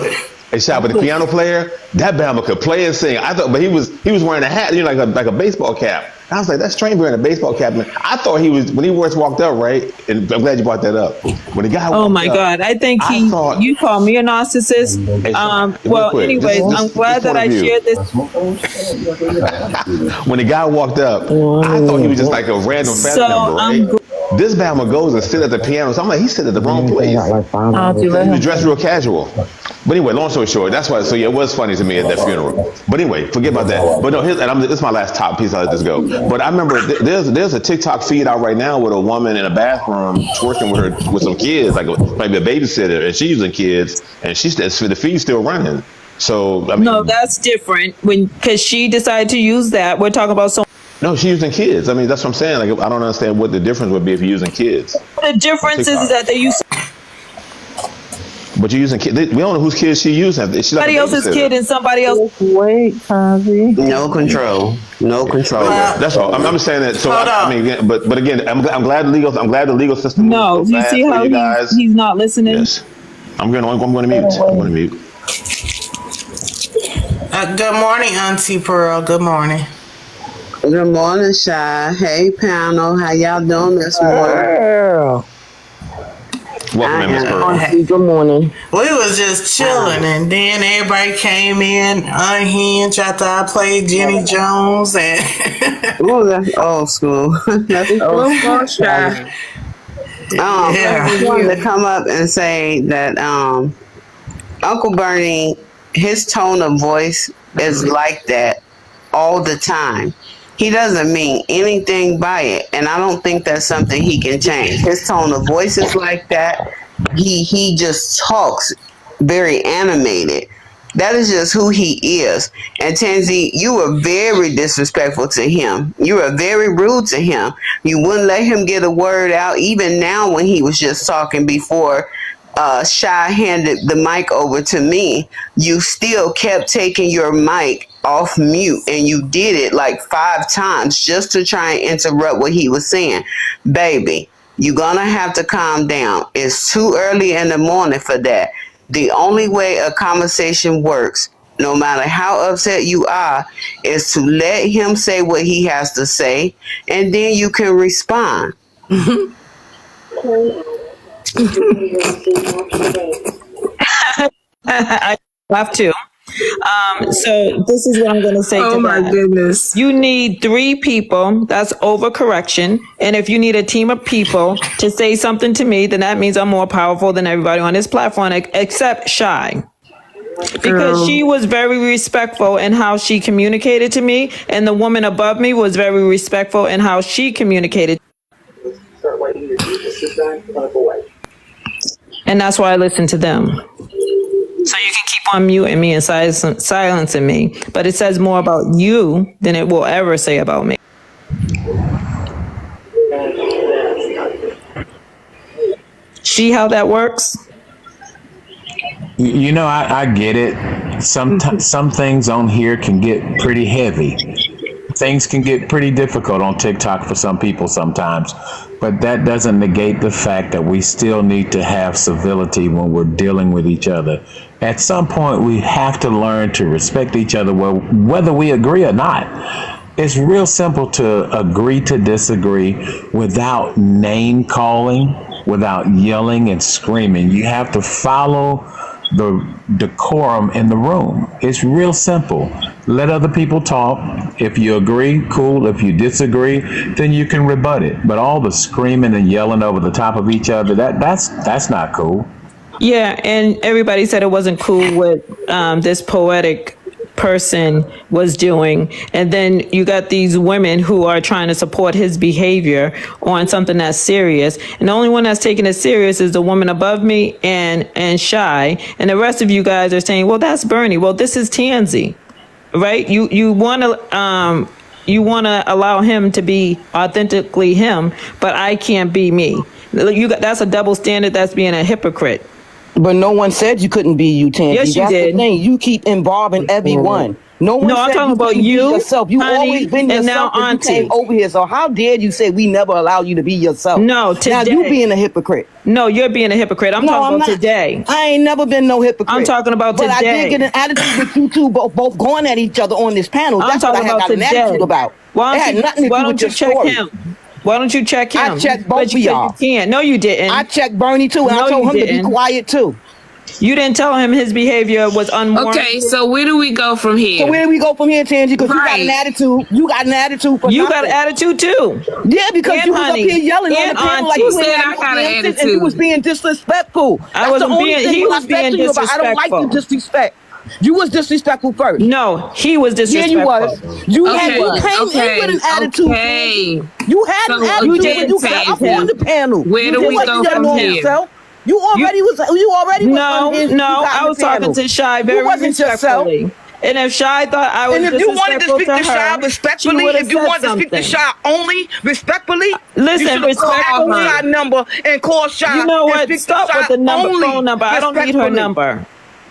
the piano player, that Bama could play and sing. I thought, but he was wearing a hat, like a baseball cap. I was like, that's strange wearing a baseball cap. I thought he was, when he first walked up, right? And I'm glad you brought that up. When the guy oh my God, I think you call me a narcissist. Anyways, I'm glad that I shared this. When the guy walked up, I thought he was just like a random family member, right? This Bama goes and sit at the piano. So I'm like, he's sitting at the wrong place. He was dressed real casual. But anyway, long story short, that's why. So yeah, it was funny to me at that funeral. But anyway, forget about that. But no, this is my last top piece. I'll let this go. But I remember there's a TikTok feed out right now with a woman in a bathroom twerking with some kids, like maybe a babysitter, and she's using kids, and the feed's still running. So I mean, no, that's different. Because she decided to use that. We're talking about No, she's using kids. I mean, that's what I'm saying. Like, I don't understand what the difference would be if you're using kids. The difference is that they use. But you're using kids. We don't know whose kids she using. Somebody else's kid and somebody else. Wait, Tansy. No control. That's all. I'm saying that. So but again, I'm glad the legal system. No, you see how he's not listening. Yes, I'm going to mute. Good morning, Auntie Pearl. Good morning. Good morning, Shy. Hey, panel. How y'all doing this morning? Welcome in, Miss Pearl. Good morning. We was just chilling, and then everybody came in unhinged after I played Jenny Jones. And oh, that's old school. That's old school, Shy. I wanted to come up and say that Uncle Bernie, his tone of voice is like that all the time. He doesn't mean anything by it, and I don't think that's something he can change. His tone of voice is like that. He just talks very animated. That is just who he is. And Tansy, you were very disrespectful to him. You were very rude to him. You wouldn't let him get a word out. Even now when he was just talking before Shy handed the mic over to me, you still kept taking your mic off mute, and you did it like 5 times just to try and interrupt what he was saying. Baby, you're gonna have to calm down. It's too early in the morning for that. The only way a conversation works, no matter how upset you are, is to let him say what he has to say, and then you can respond. I have to. So this is what I'm going to say to Oh my that. goodness. You need 3 people. That's overcorrection. And if you need a team of people to say something to me, then that means I'm more powerful than everybody on this platform, except Shy. Because she was very respectful in how she communicated to me, and the woman above me was very respectful in how she communicated. And that's why I listen to them. So you can keep on muting me and silencing me, but it says more about you than it will ever say about me. See how that works? You know, I get it. Some things on here can get pretty heavy. Things can get pretty difficult on TikTok for some people sometimes, but that doesn't negate the fact that we still need to have civility when we're dealing with each other. At some point, we have to learn to respect each other, whether we agree or not. It's real simple to agree to disagree without name calling, without yelling and screaming. You have to follow the decorum in the room. It's real simple. Let other people talk. If you agree, cool. If you disagree, then you can rebut it. But all the screaming and yelling over the top of each other, that's not cool. Yeah, and everybody said it wasn't cool what this poetic person was doing, and then you got these women who are trying to support his behavior on something that's serious, and the only one that's taking it serious is the woman above me and Shy, and the rest of you guys are saying, well, that's Bernie. Well, this is Tansy, right? You want to allow him to be authentically him, but I can't be me. That's a double standard. That's being a hypocrite. But no one said you couldn't be you, Tansy. Yes, you That's did. The thing. You keep involving everyone. No one I'm said talking you about couldn't be you, yourself. You honey, always been and yourself. now And you came Auntie. over here. So how dare you say we never allow you to be yourself? No, Now today. you being a hypocrite. No, you're being a hypocrite. I'm talking about not. today. I ain't never been no hypocrite. I'm talking about but today. I did get an attitude with you two both going at each other on this panel. I'm That's what I talking had about got an today. attitude about. Why It had nothing to do with your check story. him? Why don't you check him? I checked both But you of y'all. said you can't. No, you didn't. I checked Bernie too, and No, I told you him to didn't. be quiet too. You didn't tell him his behavior was unwarranted. Okay, so where do we go from here? So where do we go from here, Tansy? Because you got an attitude. You got an attitude for You nothing. got an attitude too. Yeah, because And you was honey, up here yelling on and the panel like auntie. you Who ain't said had I no got an damn sense, and attitude? you was being disrespectful. I wasn't being- he was being I don't like the disrespectful. disrespect. You was disrespectful first. No, he was Yeah, disrespectful. you was. You Okay, came in with an attitude. okay. You had an So attitude when again, you got up on the panel. Where You do we wasn't go yelling from on here? yourself. You already was unhinged when you No, got I on was the panel. talking to Shy You very wasn't yourself. respectfully. And if Shy thought I was And if you wanted to disrespectful speak to Shy her, respectfully, she would've if you said wanted to speak to something. Shy only respectfully, Listen, you should've called respectfully. Shy number and call Shy. You know and what? speak to Stop Shy with the number, only phone number. I don't need her respectfully. number.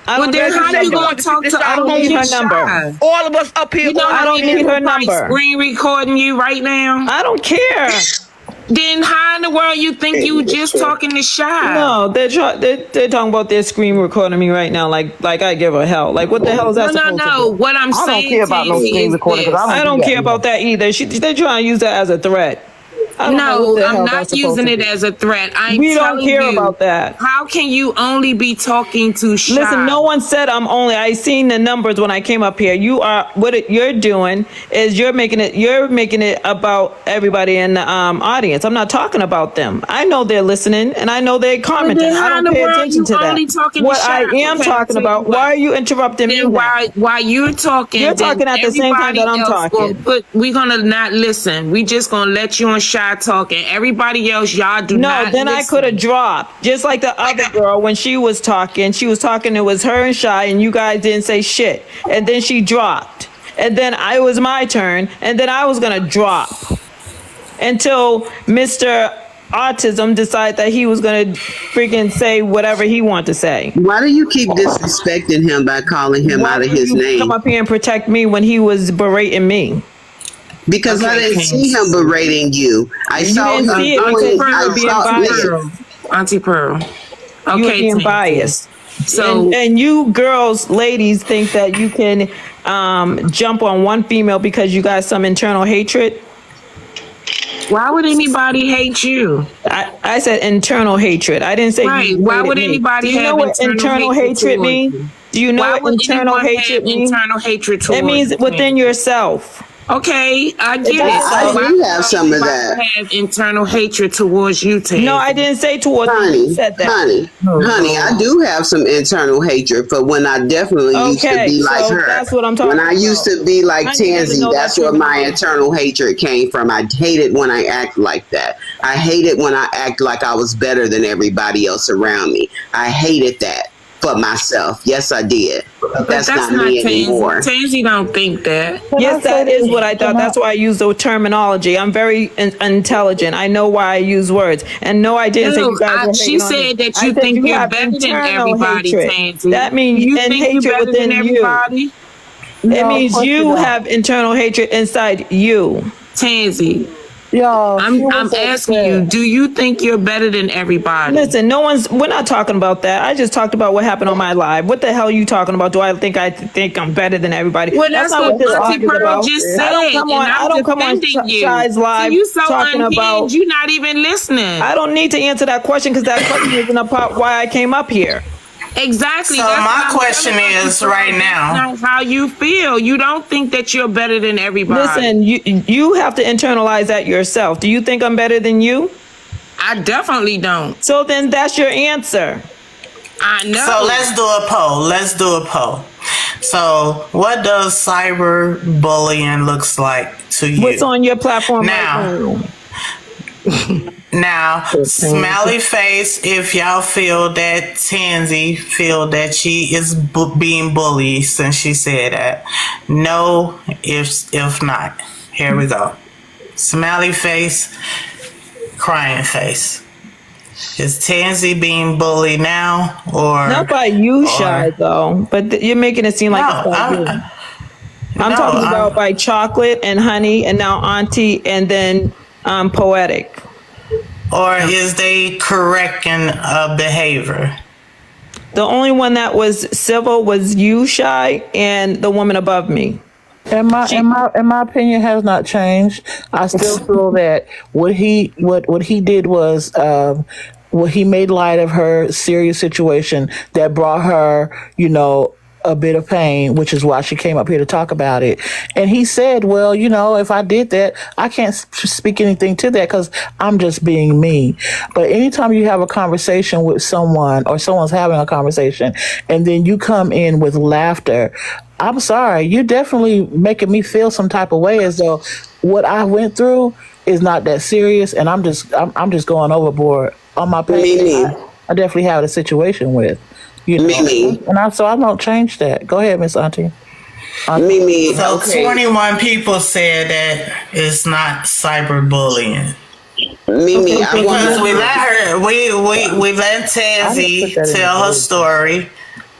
I Well, don't then need her how you number. gonna talk to I don't need her number. All of us up here. You know I how don't many need her people probably number. screen recording you right now? I don't care. Then how in the world you think you just talking to Shy? No, they're talking about their screen recording me right now, like I give a hell. Like what the hell is that No, supposed to no. do? What I'm I don't saying care about no to you screen is recording, 'cause this. I don't care about that either. They're trying to use that as a threat. I don't know No, what the hell I'm that's not supposed using to it be. as a threat. I'm We don't telling care you, about that. How can you only be talking to Shy? Listen, no one said I'm only. I seen the numbers when I came up here. You're doing is you're making it about everybody in the audience. I'm not talking about them. I know they're listening and I know they're commenting. then I how don't in the pay world attention you to that. only talking to What Shy? I am Okay, talking so about. what? Why are you interrupting me? Then now? why you're talking? You're then talking at the same time that I'm everybody else talking. We're gonna not listen. We just gonna let you and Shy Sky talking. Everybody else, y'all do not. No, then I could have dropped. Just like the other girl, when she was talking, it was her and Shy, and you guys didn't say shit. And then she dropped. And then it was my turn, and then I was going to drop. Until Mr. Autism decided that he was going to freaking say whatever he wanted to say. Why do you keep disrespecting him by calling him out of his name? Come up here and protect me when he was berating me. Because I didn't see him berating you. I saw him see it Auntie Pearl. Okay, you being biased. So and you girls, ladies, think that you can jump on one female because you got some internal hatred. Why would anybody hate you? I said internal hatred. I didn't say right. Why would anybody have? Do you know what internal hatred means? Do you know what internal hatred means? Internal hatred. It means within yourself. Okay, I get it. I do have some of that. Have internal hatred towards you, Tansy. No, I didn't say towards you. You said that. Honey, I do have some internal hatred for when I definitely used to be like her. That's what I'm talking about. When I used to be like Tansy, that's where my internal hatred came from. I hated when I act like that. I hated when I act like I was better than everybody else around me. I hated that for myself. Yes, I did. But that's not me anymore. Tansy don't think that. Yes, that is what I thought. That's why I use the terminology. I'm very intelligent. I know why I use words. And no, I didn't say you guys were she said that you think you're better than everybody, Tansy. That means you think hatred you're better within than everybody? It means you have internal hatred inside you. Tansy. Yo, I'm asking you, do you think you're better than everybody? Listen, we're not talking about that. I just talked about what happened on my live. What the hell are you talking about? Do I think I'm better than everybody? Well, that's not what this Auntie Pearl just said. I don't come on Shy's live you so talking about. You're not even listening. I don't need to answer that question because that question isn't about why I came up here. Exactly. So my question is right now. That's not how you feel. You don't think that you're better than everybody. Listen, you have to internalize that yourself. Do you think I'm better than you? I definitely don't. So then that's your answer. I know. So let's do a poll. So what does cyberbullying looks like to you? What's on your platform now? Now, smiley face if y'all feel that Tansy feel that she is being bullied since she said that. No, if not. Here we go. Smiley face, crying face. Is Tansy being bullied now or not by you, Shy, though? But you're making it seem like it's by you. I'm talking about by Chocolate and Honey and now Auntie and then Poetic. Or is they correcting behavior? The only one that was civil was you, Shy, and the woman above me. And my opinion has not changed. I still feel that what he did was what he made light of her serious situation that brought her, a bit of pain, which is why she came up here to talk about it. And he said, well, if I did that, I can't speak anything to that because I'm just being me. But anytime you have a conversation with someone or someone's having a conversation and then you come in with laughter, I'm sorry, you're definitely making me feel some type of way as though what I went through is not that serious and I'm just going overboard on my page. I definitely have a situation with. Mimi. And I don't change that. Go ahead, Miss Auntie. Mimi. So 21 people said that it's not cyberbullying. Mimi, because we let her, we let Tansy tell her story.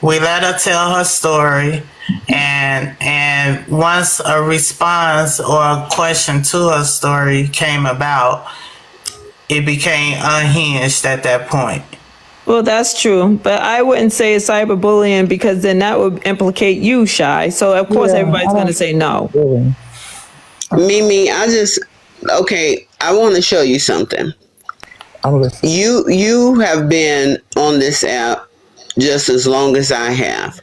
We let her tell her story, and once a response or a question to her story came about, it became unhinged at that point. Well, that's true, but I wouldn't say it's cyberbullying because then that would implicate you, Shy. So of course everybody's going to say no. Mimi, I want to show you something. You have been on this app just as long as I have,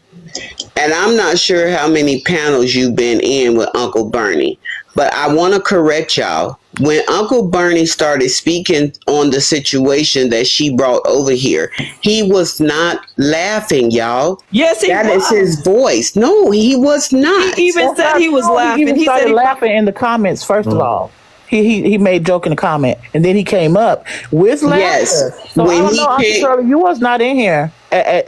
and I'm not sure how many panels you've been in with Uncle Bernie, but I want to correct y'all. When Uncle Bernie started speaking on the situation that she brought over here, he was not laughing, y'all. Yes, he was. That is his voice. No, he was not. He even said he was laughing. He started laughing in the comments, first of all. He made joke in the comment, and then he came up with laughter. Yes. So I When don't he know, Uncle came, Shirley, you was not in here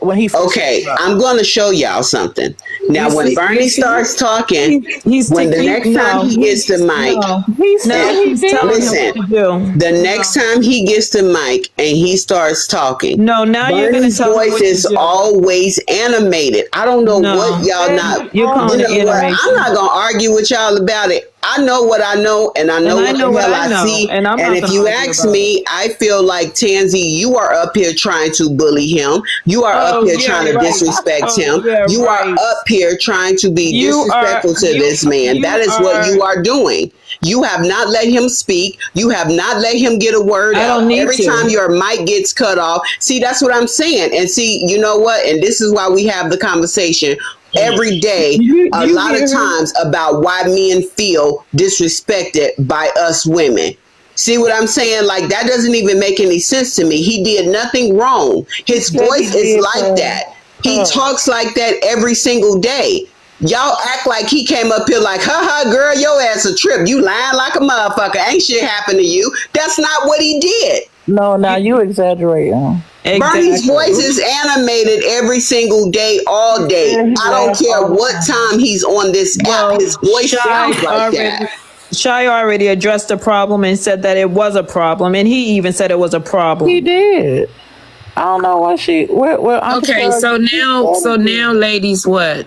when he first okay, came up. I'm going to show y'all something. Now, You when see- Bernie you see? starts talking, He's when the he- next no, time he gets the mic, he's telling him listen, what to do. the next time he gets the mic and he starts talking, No, now you're gonna Bernie's tell him voice what to is do. always animated. I don't know No. what y'all not. You're calling it You know what? animation. I'm not gonna argue with y'all about it. I know what I know, and I know And I what know the what hell I I know, see. and I'm And not if gonna you argue ask about me, I feel like Tansy, you are up here trying to bully him. You are Oh, up here yeah, trying to right. disrespect Oh, him. yeah, You right. are up here trying to be You are- disrespectful to you- this man. you That is what you are doing. You have not let him speak. You have not let him get a word I out. don't need Every to. time your mic gets cut off. See, that's what I'm saying. And see, you know what? And this is why we have the conversation every day, a you lot hear of her? times, about why men feel disrespected by us women. See what I'm saying? Like, that doesn't even make any sense to me. He did nothing wrong. His said voice he is did, like that. He huh. talks like that every single day. Y'all act like he came up here like, ha, girl, your ass a trip. You lying like a motherfucker. Ain't shit happened to you. That's not what he did. No, now you exaggerating. Bernie's voice is animated every single day, all day. I don't care what time he's on this app. His voice sounds like that. Shai already addressed the problem and said that it was a problem, and he even said it was a problem. He did. I don't know why she. Where Uncle Okay, Shirley- so now, ladies, what?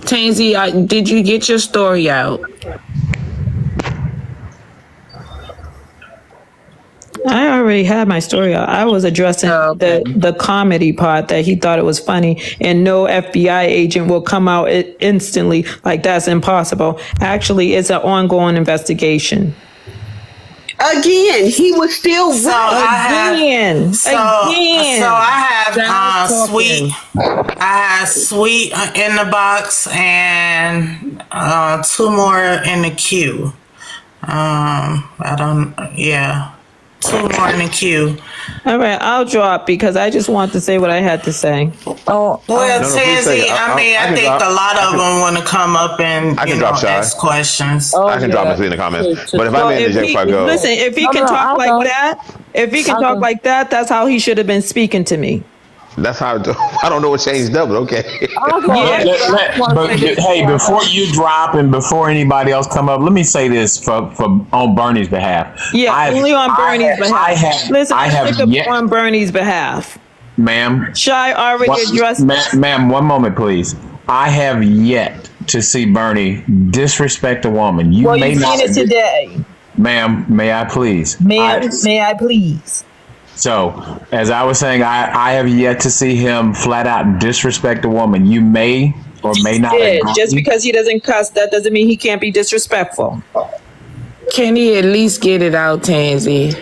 Tansy, did you get your story out? I already had my story out. I was addressing the comedy part that he thought it was funny, and no FBI agent will come out instantly. Like, that's impossible. Actually, it's an ongoing investigation. Again, he was still So I have Sweet in the box and 2 more in the queue. Two more in the queue. All right, I'll drop because I just want to say what I had to say. No, Well, please say Tansy, it. I think a lot of them want to come up and I can drop Shy. ask questions. I can drop it in the comments. But if I'm in the before I go. Listen, if he can talk like that, that's how he should have been speaking to me. That's how I don't know what changed up, but okay. Hey, before you drop and before anybody else come up, let me say this for on Bernie's behalf. Yeah, only on Bernie's behalf. Listen, I have yet, on Bernie's behalf. Ma'am. Shai already addressed. Ma'am, one moment, please. I have yet to see Bernie disrespect a woman. You may you've not seen it today. Ma'am, may I please? May I please? So, as I was saying, I have yet to see him flat out disrespect a woman. You may or may not agree. Just because he doesn't cuss, that doesn't mean he can't be disrespectful. Can he at least get it out, Tansy?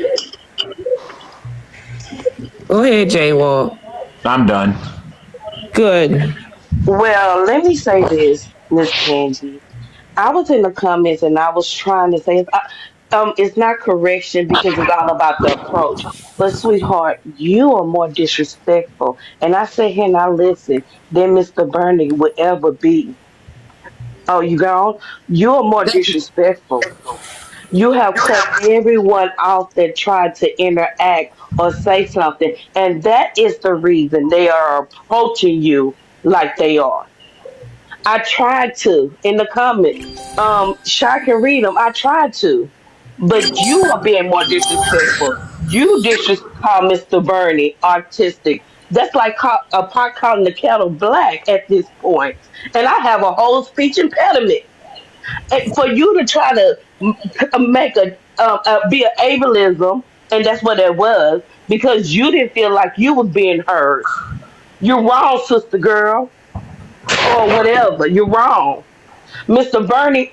Go ahead, J-Walk. I'm done. Good. Well, let me say this, Miss Tansy. I was in the comments and I was trying to say, it's not correction because it's all about the approach. But sweetheart, you are more disrespectful. And I sit here and I listen than Mr. Bernie would ever be. Oh, you gone? You are more disrespectful. You have cut everyone off that tried to interact or say something. And that is the reason they are approaching you like they are. I tried to in the comments. Shy can read them. I tried to. But you are being more disrespectful. You call Mr. Bernie artistic. That's like a pot calling the kettle black at this point. And I have a whole speech impediment. And for you to try to make be an ableism, and that's what it was, because you didn't feel like you was being heard. You're wrong, sister girl, or whatever. You're wrong. Mr. Bernie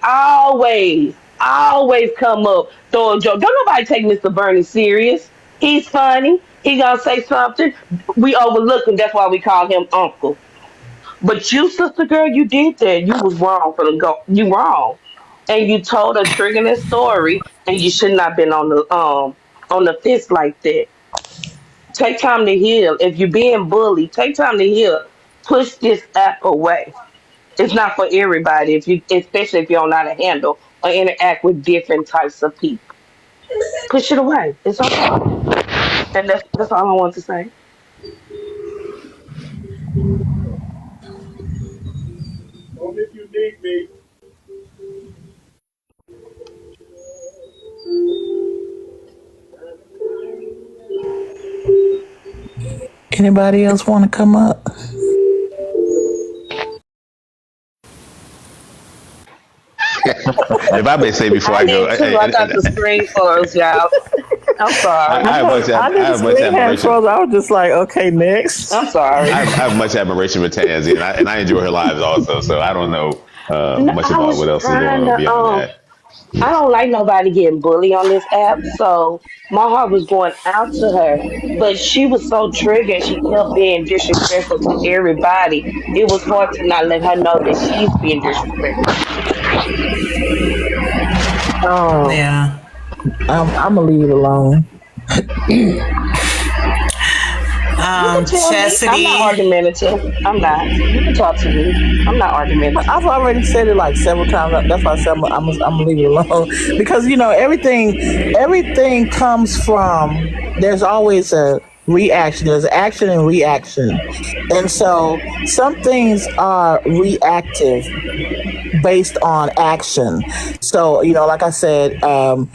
always come up throwing jokes. Don't nobody take Mr. Bernie serious. He's funny. He gonna say something. We overlook him. That's why we call him Uncle. But you, sister girl, you did that. You was wrong from the go. You wrong, and you told a triggering story, and you should not been on the fence like that. Take time to heal. If you're being bullied, take time to heal. Push this app away. It's not for everybody. Especially if you don't know how to handle or interact with different types of people. push it away. It's okay. And that's all I want to say. If you need me. Anybody else want to come up? If I may say before I go, I got the screen closed, y'all. I'm sorry. I have much admiration. I was just like, okay, next. I'm sorry. I have much admiration for Tansy, and I enjoy her lives also. So I don't know much about what else is going on beyond that. I don't like nobody getting bullied on this app, so my heart was going out to her. But she was so triggered, she kept being disrespectful to everybody. It was hard to not let her know that she's being disrespectful. Oh, yeah. I'm gonna leave it alone. Chastity. I'm not argumentative. I'm not. You can talk to me. I'm not argumentative. I've already said it like several times. That's why I said I'm gonna leave it alone because everything comes from. There's always a reaction. There's action and reaction, and so some things are reactive based on action. So like I said, of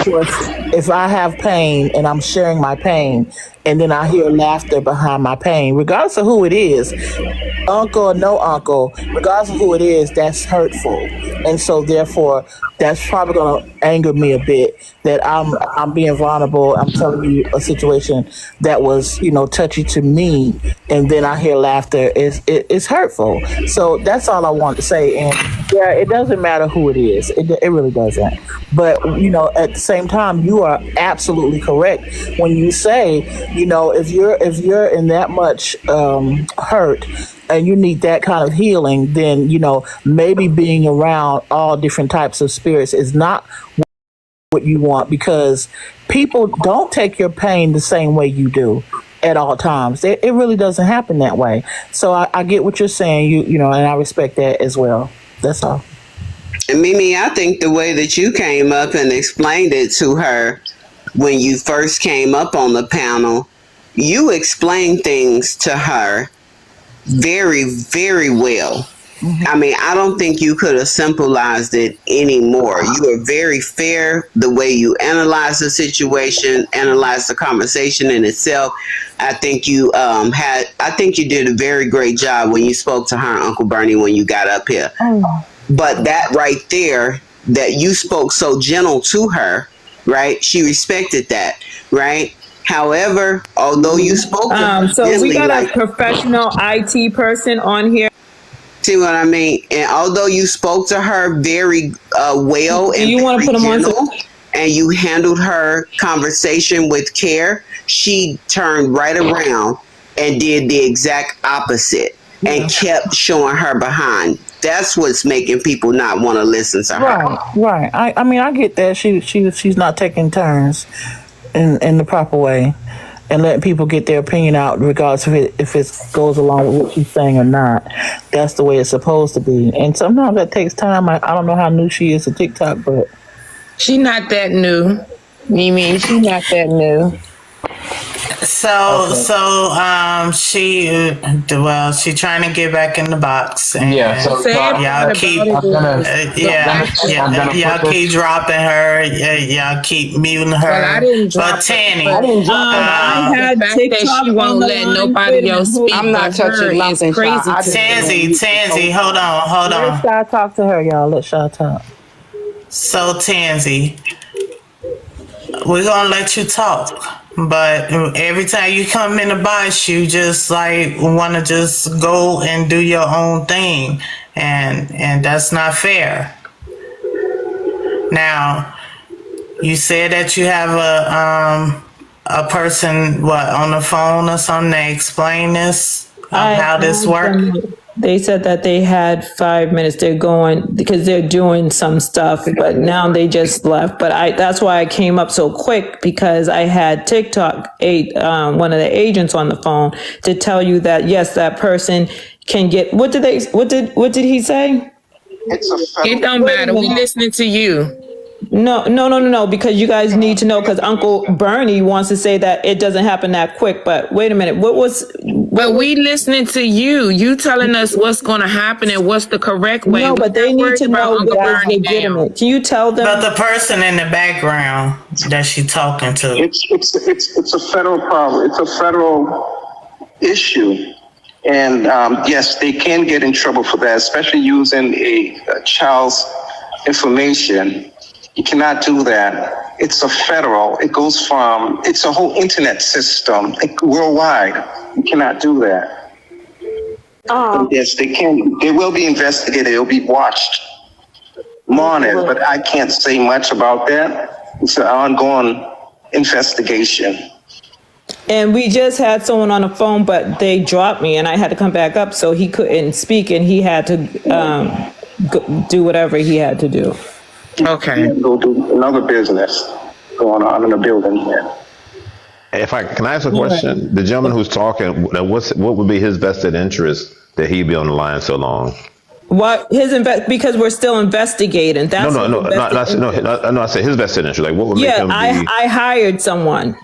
course, if I have pain and I'm sharing my pain, and then I hear laughter behind my pain, regardless of who it is, uncle or no uncle, regardless of who it is, that's hurtful. And so therefore, that's probably going to anger me a bit that I'm being vulnerable. I'm telling you a situation that was, touchy to me. And then I hear laughter. It's hurtful. So that's all I want to say. And yeah, it doesn't matter who it is. It really doesn't. But, at the same time, you are absolutely correct when you say, if you're in that much hurt and you need that kind of healing, then, maybe being around all different types of spirits is not what you want, because people don't take your pain the same way you do at all times. It really doesn't happen that way. So I get what you're saying, and I respect that as well. That's all. And Mimi, I think the way that you came up and explained it to her when you first came up on the panel, you explained things to her very, very well. Mm-hmm. I mean, I don't think you could have simplified it anymore. You were very fair the way you analyzed the situation, analyzed the conversation in itself. I think you you did a very great job when you spoke to her, Uncle Bernie, when you got up here. Oh. But that right there, that you spoke so gentle to her, right? She respected that, right? However, although you spoke to her so gently, we got a professional IT person on here. See what I mean? And although you spoke to her very well and you want to put them on, and you handled her conversation with care, she turned right around and did the exact opposite and kept showing her behind. That's what's making people not want to listen to her. Right. I mean, I get that. She's not taking turns in the proper way and letting people get their opinion out, regardless if it goes along with what she's saying or not. That's the way it's supposed to be. And sometimes that takes time. I don't know how new she is to TikTok, but she not that new. Mimi, she not that new. So she trying to get back in the box, and y'all keep y'all keep dropping her, y'all keep muting her. Well, I didn't drop Tanny, I had TikTok. She won't let nobody else speak. I'm not touching nothing. Crazy. Tansy, hold on. Let Shy talk to her, y'all. Let Shy talk. So Tansy, we're gonna let you talk. But every time you come in the box, you just want to just go and do your own thing, and that's not fair. Now, you said that you have a person on the phone or something to explain this, how this works. They said that they had 5 minutes. They're going because they're doing some stuff, but now they just left. But that's why I came up so quick, because I had TikTok, one of the agents on the phone to tell you that yes, that person can get. What did he say? It don't matter. We listening to you. No, because you guys need to know, because Uncle Bernie wants to say that it doesn't happen that quick. But wait a minute, But we listening to you. You telling us what's going to happen and what's the correct way. No, but they need to know Uncle that's Bernie legitimate. Can you tell them? But the person in the background that she talking to. It's a federal problem. It's a federal issue. And yes, they can get in trouble for that, especially using a child's information. You cannot do that. It's a federal. It goes from, it's a whole internet system worldwide. You cannot do that. Yes, they can. They will be investigated. They'll be watched, monitored, but I can't say much about that. It's an ongoing investigation. And we just had someone on the phone, but they dropped me and I had to come back up, so he couldn't speak and he had to do whatever he had to do. Okay. Go do another business going on in the building here. Can I ask a question? The gentleman who's talking, what would be his vested interest that he be on the line so long? What because we're still investigating. That's No. I said his vested interest. Like, what would make him be? I hired someone.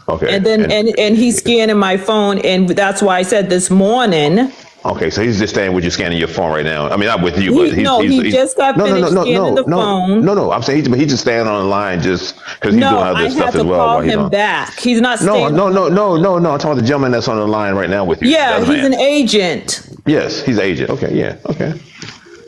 Okay. And then and he's scanning my phone, and that's why I said this morning. Okay, so he's just staying with you, scanning your phone right now. I mean, not with you, but he just got finished scanning the phone. No. I'm saying he's just staying on the line just because he's doing other stuff as well. I had to call him back. He's not staying. No. I'm talking about the gentleman that's on the line right now with you. Yeah, he's an agent. Yes, he's an agent. Okay, yeah, okay.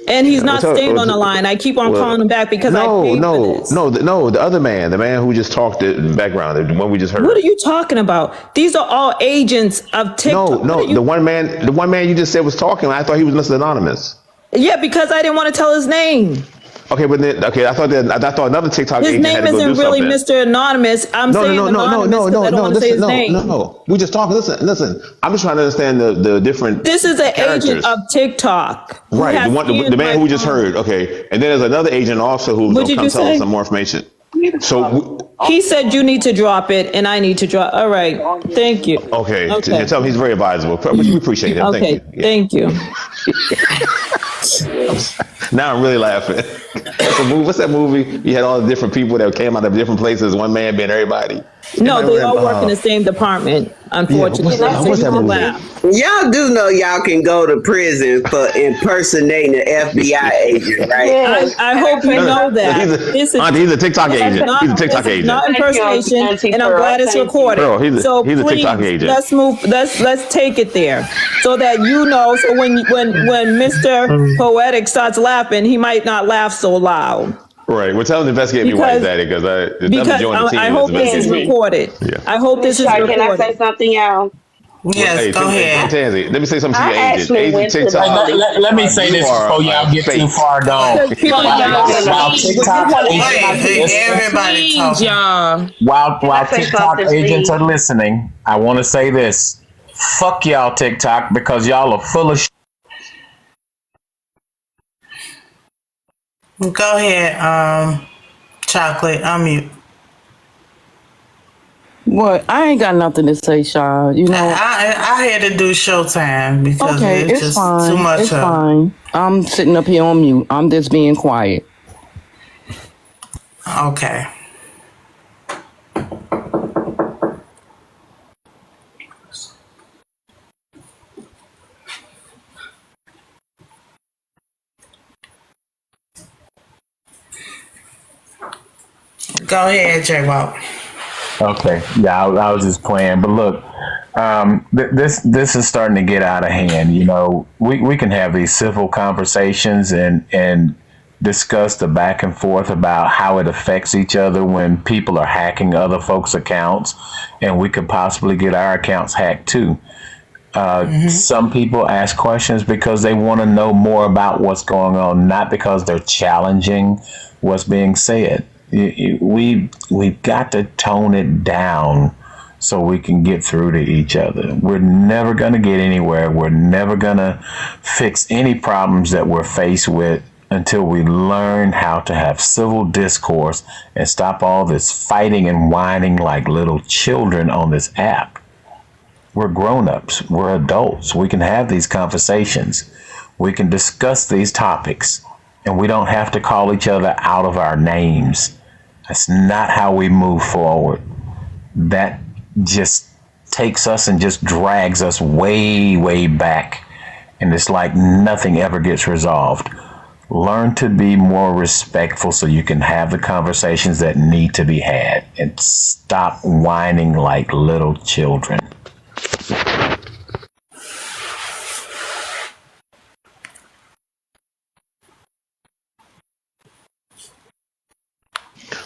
And he's not staying on the line. I keep on calling him back because I paid for this. The other man, the man who just talked in the background, the one we just heard. What are you talking about? These are all agents of TikTok. No, the one man you just said was talking. I thought he was Mr. Anonymous. Yeah, because I didn't want to tell his name. Okay, but then, I thought another TikTok his agent name had to go isn't do really something. Mr. Anonymous. I'm saying anonymous because I don't want to say his name. No. We just talking. Listen. I'm just trying to understand the different. This is an characters. agent of TikTok. Right, the man who we just heard. Okay, and then there's another agent also who's going to come tell us some more information. So he said you need to drop it, and I need to drop. All right, thank you. Okay. Tell him he's very advisable. We appreciate him. Okay, thank you. Now I'm really laughing. What's that movie? You had all the different people that came out of different places. One man being everybody. No, they all work in the same department. Unfortunately, what's that movie? Y'all do know y'all can go to prison for impersonating an FBI agent, right? Yeah. I hope you know that. He's a TikTok agent. He's a TikTok agent. Not impersonation, and I'm glad it's recorded. Bro, he's a please, TikTok agent. Let's move. Let's take it there, so that you know. So when Mr. Poetic starts laughing, he might not laugh so loud. Right. Well, tell him to investigate me while he's at it, because I hope this is recorded. Yeah. I hope this is recorded. Can I say something, y'all? Yes, go ahead. Tansy, let me say something to I your agent. actually went to TikTok. Let me say this before y'all get too far gone. While TikTok agents are listening, I want to say this. Fuck y'all TikTok, because y'all are full of shit. Go ahead, Chocolate. Unmute. What? I ain't got nothing to say, Shaw. You know, I had to do Showtime because it's just fine. too much. It's fine. I'm sitting up here on mute. I'm just being quiet. Okay. Go ahead, J-Walk. Okay, yeah, I was just playing, but look, this is starting to get out of hand. You know, we can have these civil conversations and discuss the back and forth about how it affects each other when people are hacking other folks' accounts, and we could possibly get our accounts hacked too. Some people ask questions because they want to know more about what's going on, not because they're challenging what's being said. We've got to tone it down so we can get through to each other. We're never going to get anywhere. We're never going to fix any problems that we're faced with until we learn how to have civil discourse and stop all this fighting and whining like little children on this app. We're grown-ups. We're adults. We can have these conversations. We can discuss these topics, and we don't have to call each other out of our names. That's not how we move forward. That just takes us and just drags us way, way back. And it's like nothing ever gets resolved. Learn to be more respectful so you can have the conversations that need to be had, and stop whining like little children.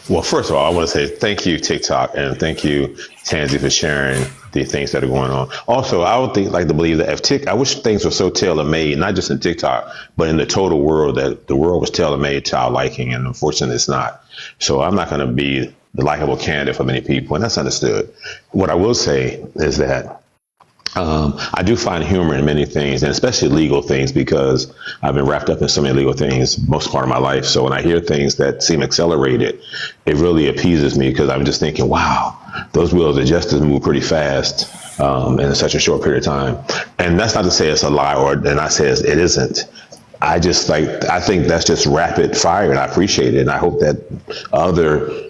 Well, first of all, I want to say thank you, TikTok, and thank you, Tansy, for sharing the things that are going on. Also, I would like to believe that I wish things were so tailor-made, not just in TikTok, but in the total world, that the world was tailor-made to our liking, and unfortunately it's not. So I'm not going to be the likable candidate for many people, and that's understood. What I will say is that I do find humor in many things, and especially legal things, because I've been wrapped up in so many legal things most part of my life. So when I hear things that seem accelerated, it really appeases me, because I'm just thinking, wow, those wheels of justice move pretty fast in such a short period of time. And that's not to say it's a lie, and I say it isn't. I think that's just rapid fire, and I appreciate it. And I hope that other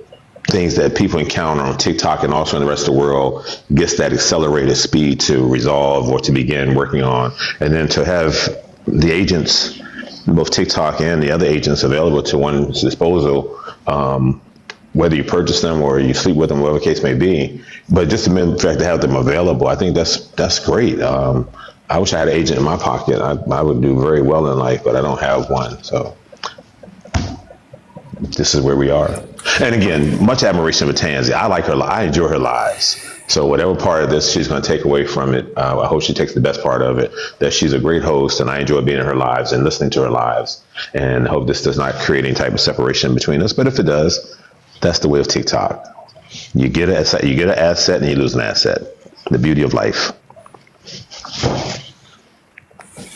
things that people encounter on TikTok and also in the rest of the world gets that accelerated speed to resolve or to begin working on. And then to have the agents, both TikTok and the other agents, available to one's disposal, whether you purchase them or you sleep with them, whatever the case may be. But just the fact to have them available, I think that's great. I wish I had an agent in my pocket. I would do very well in life, but I don't have one. So this is where we are. And again, much admiration for Tansy. I like her. I enjoy her lives. So whatever part of this she's going to take away from it, I hope she takes the best part of it, that she's a great host, and I enjoy being in her lives and listening to her lives, and hope this does not create any type of separation between us. But if it does, that's the way of TikTok. You get an asset and you lose an asset. The beauty of life.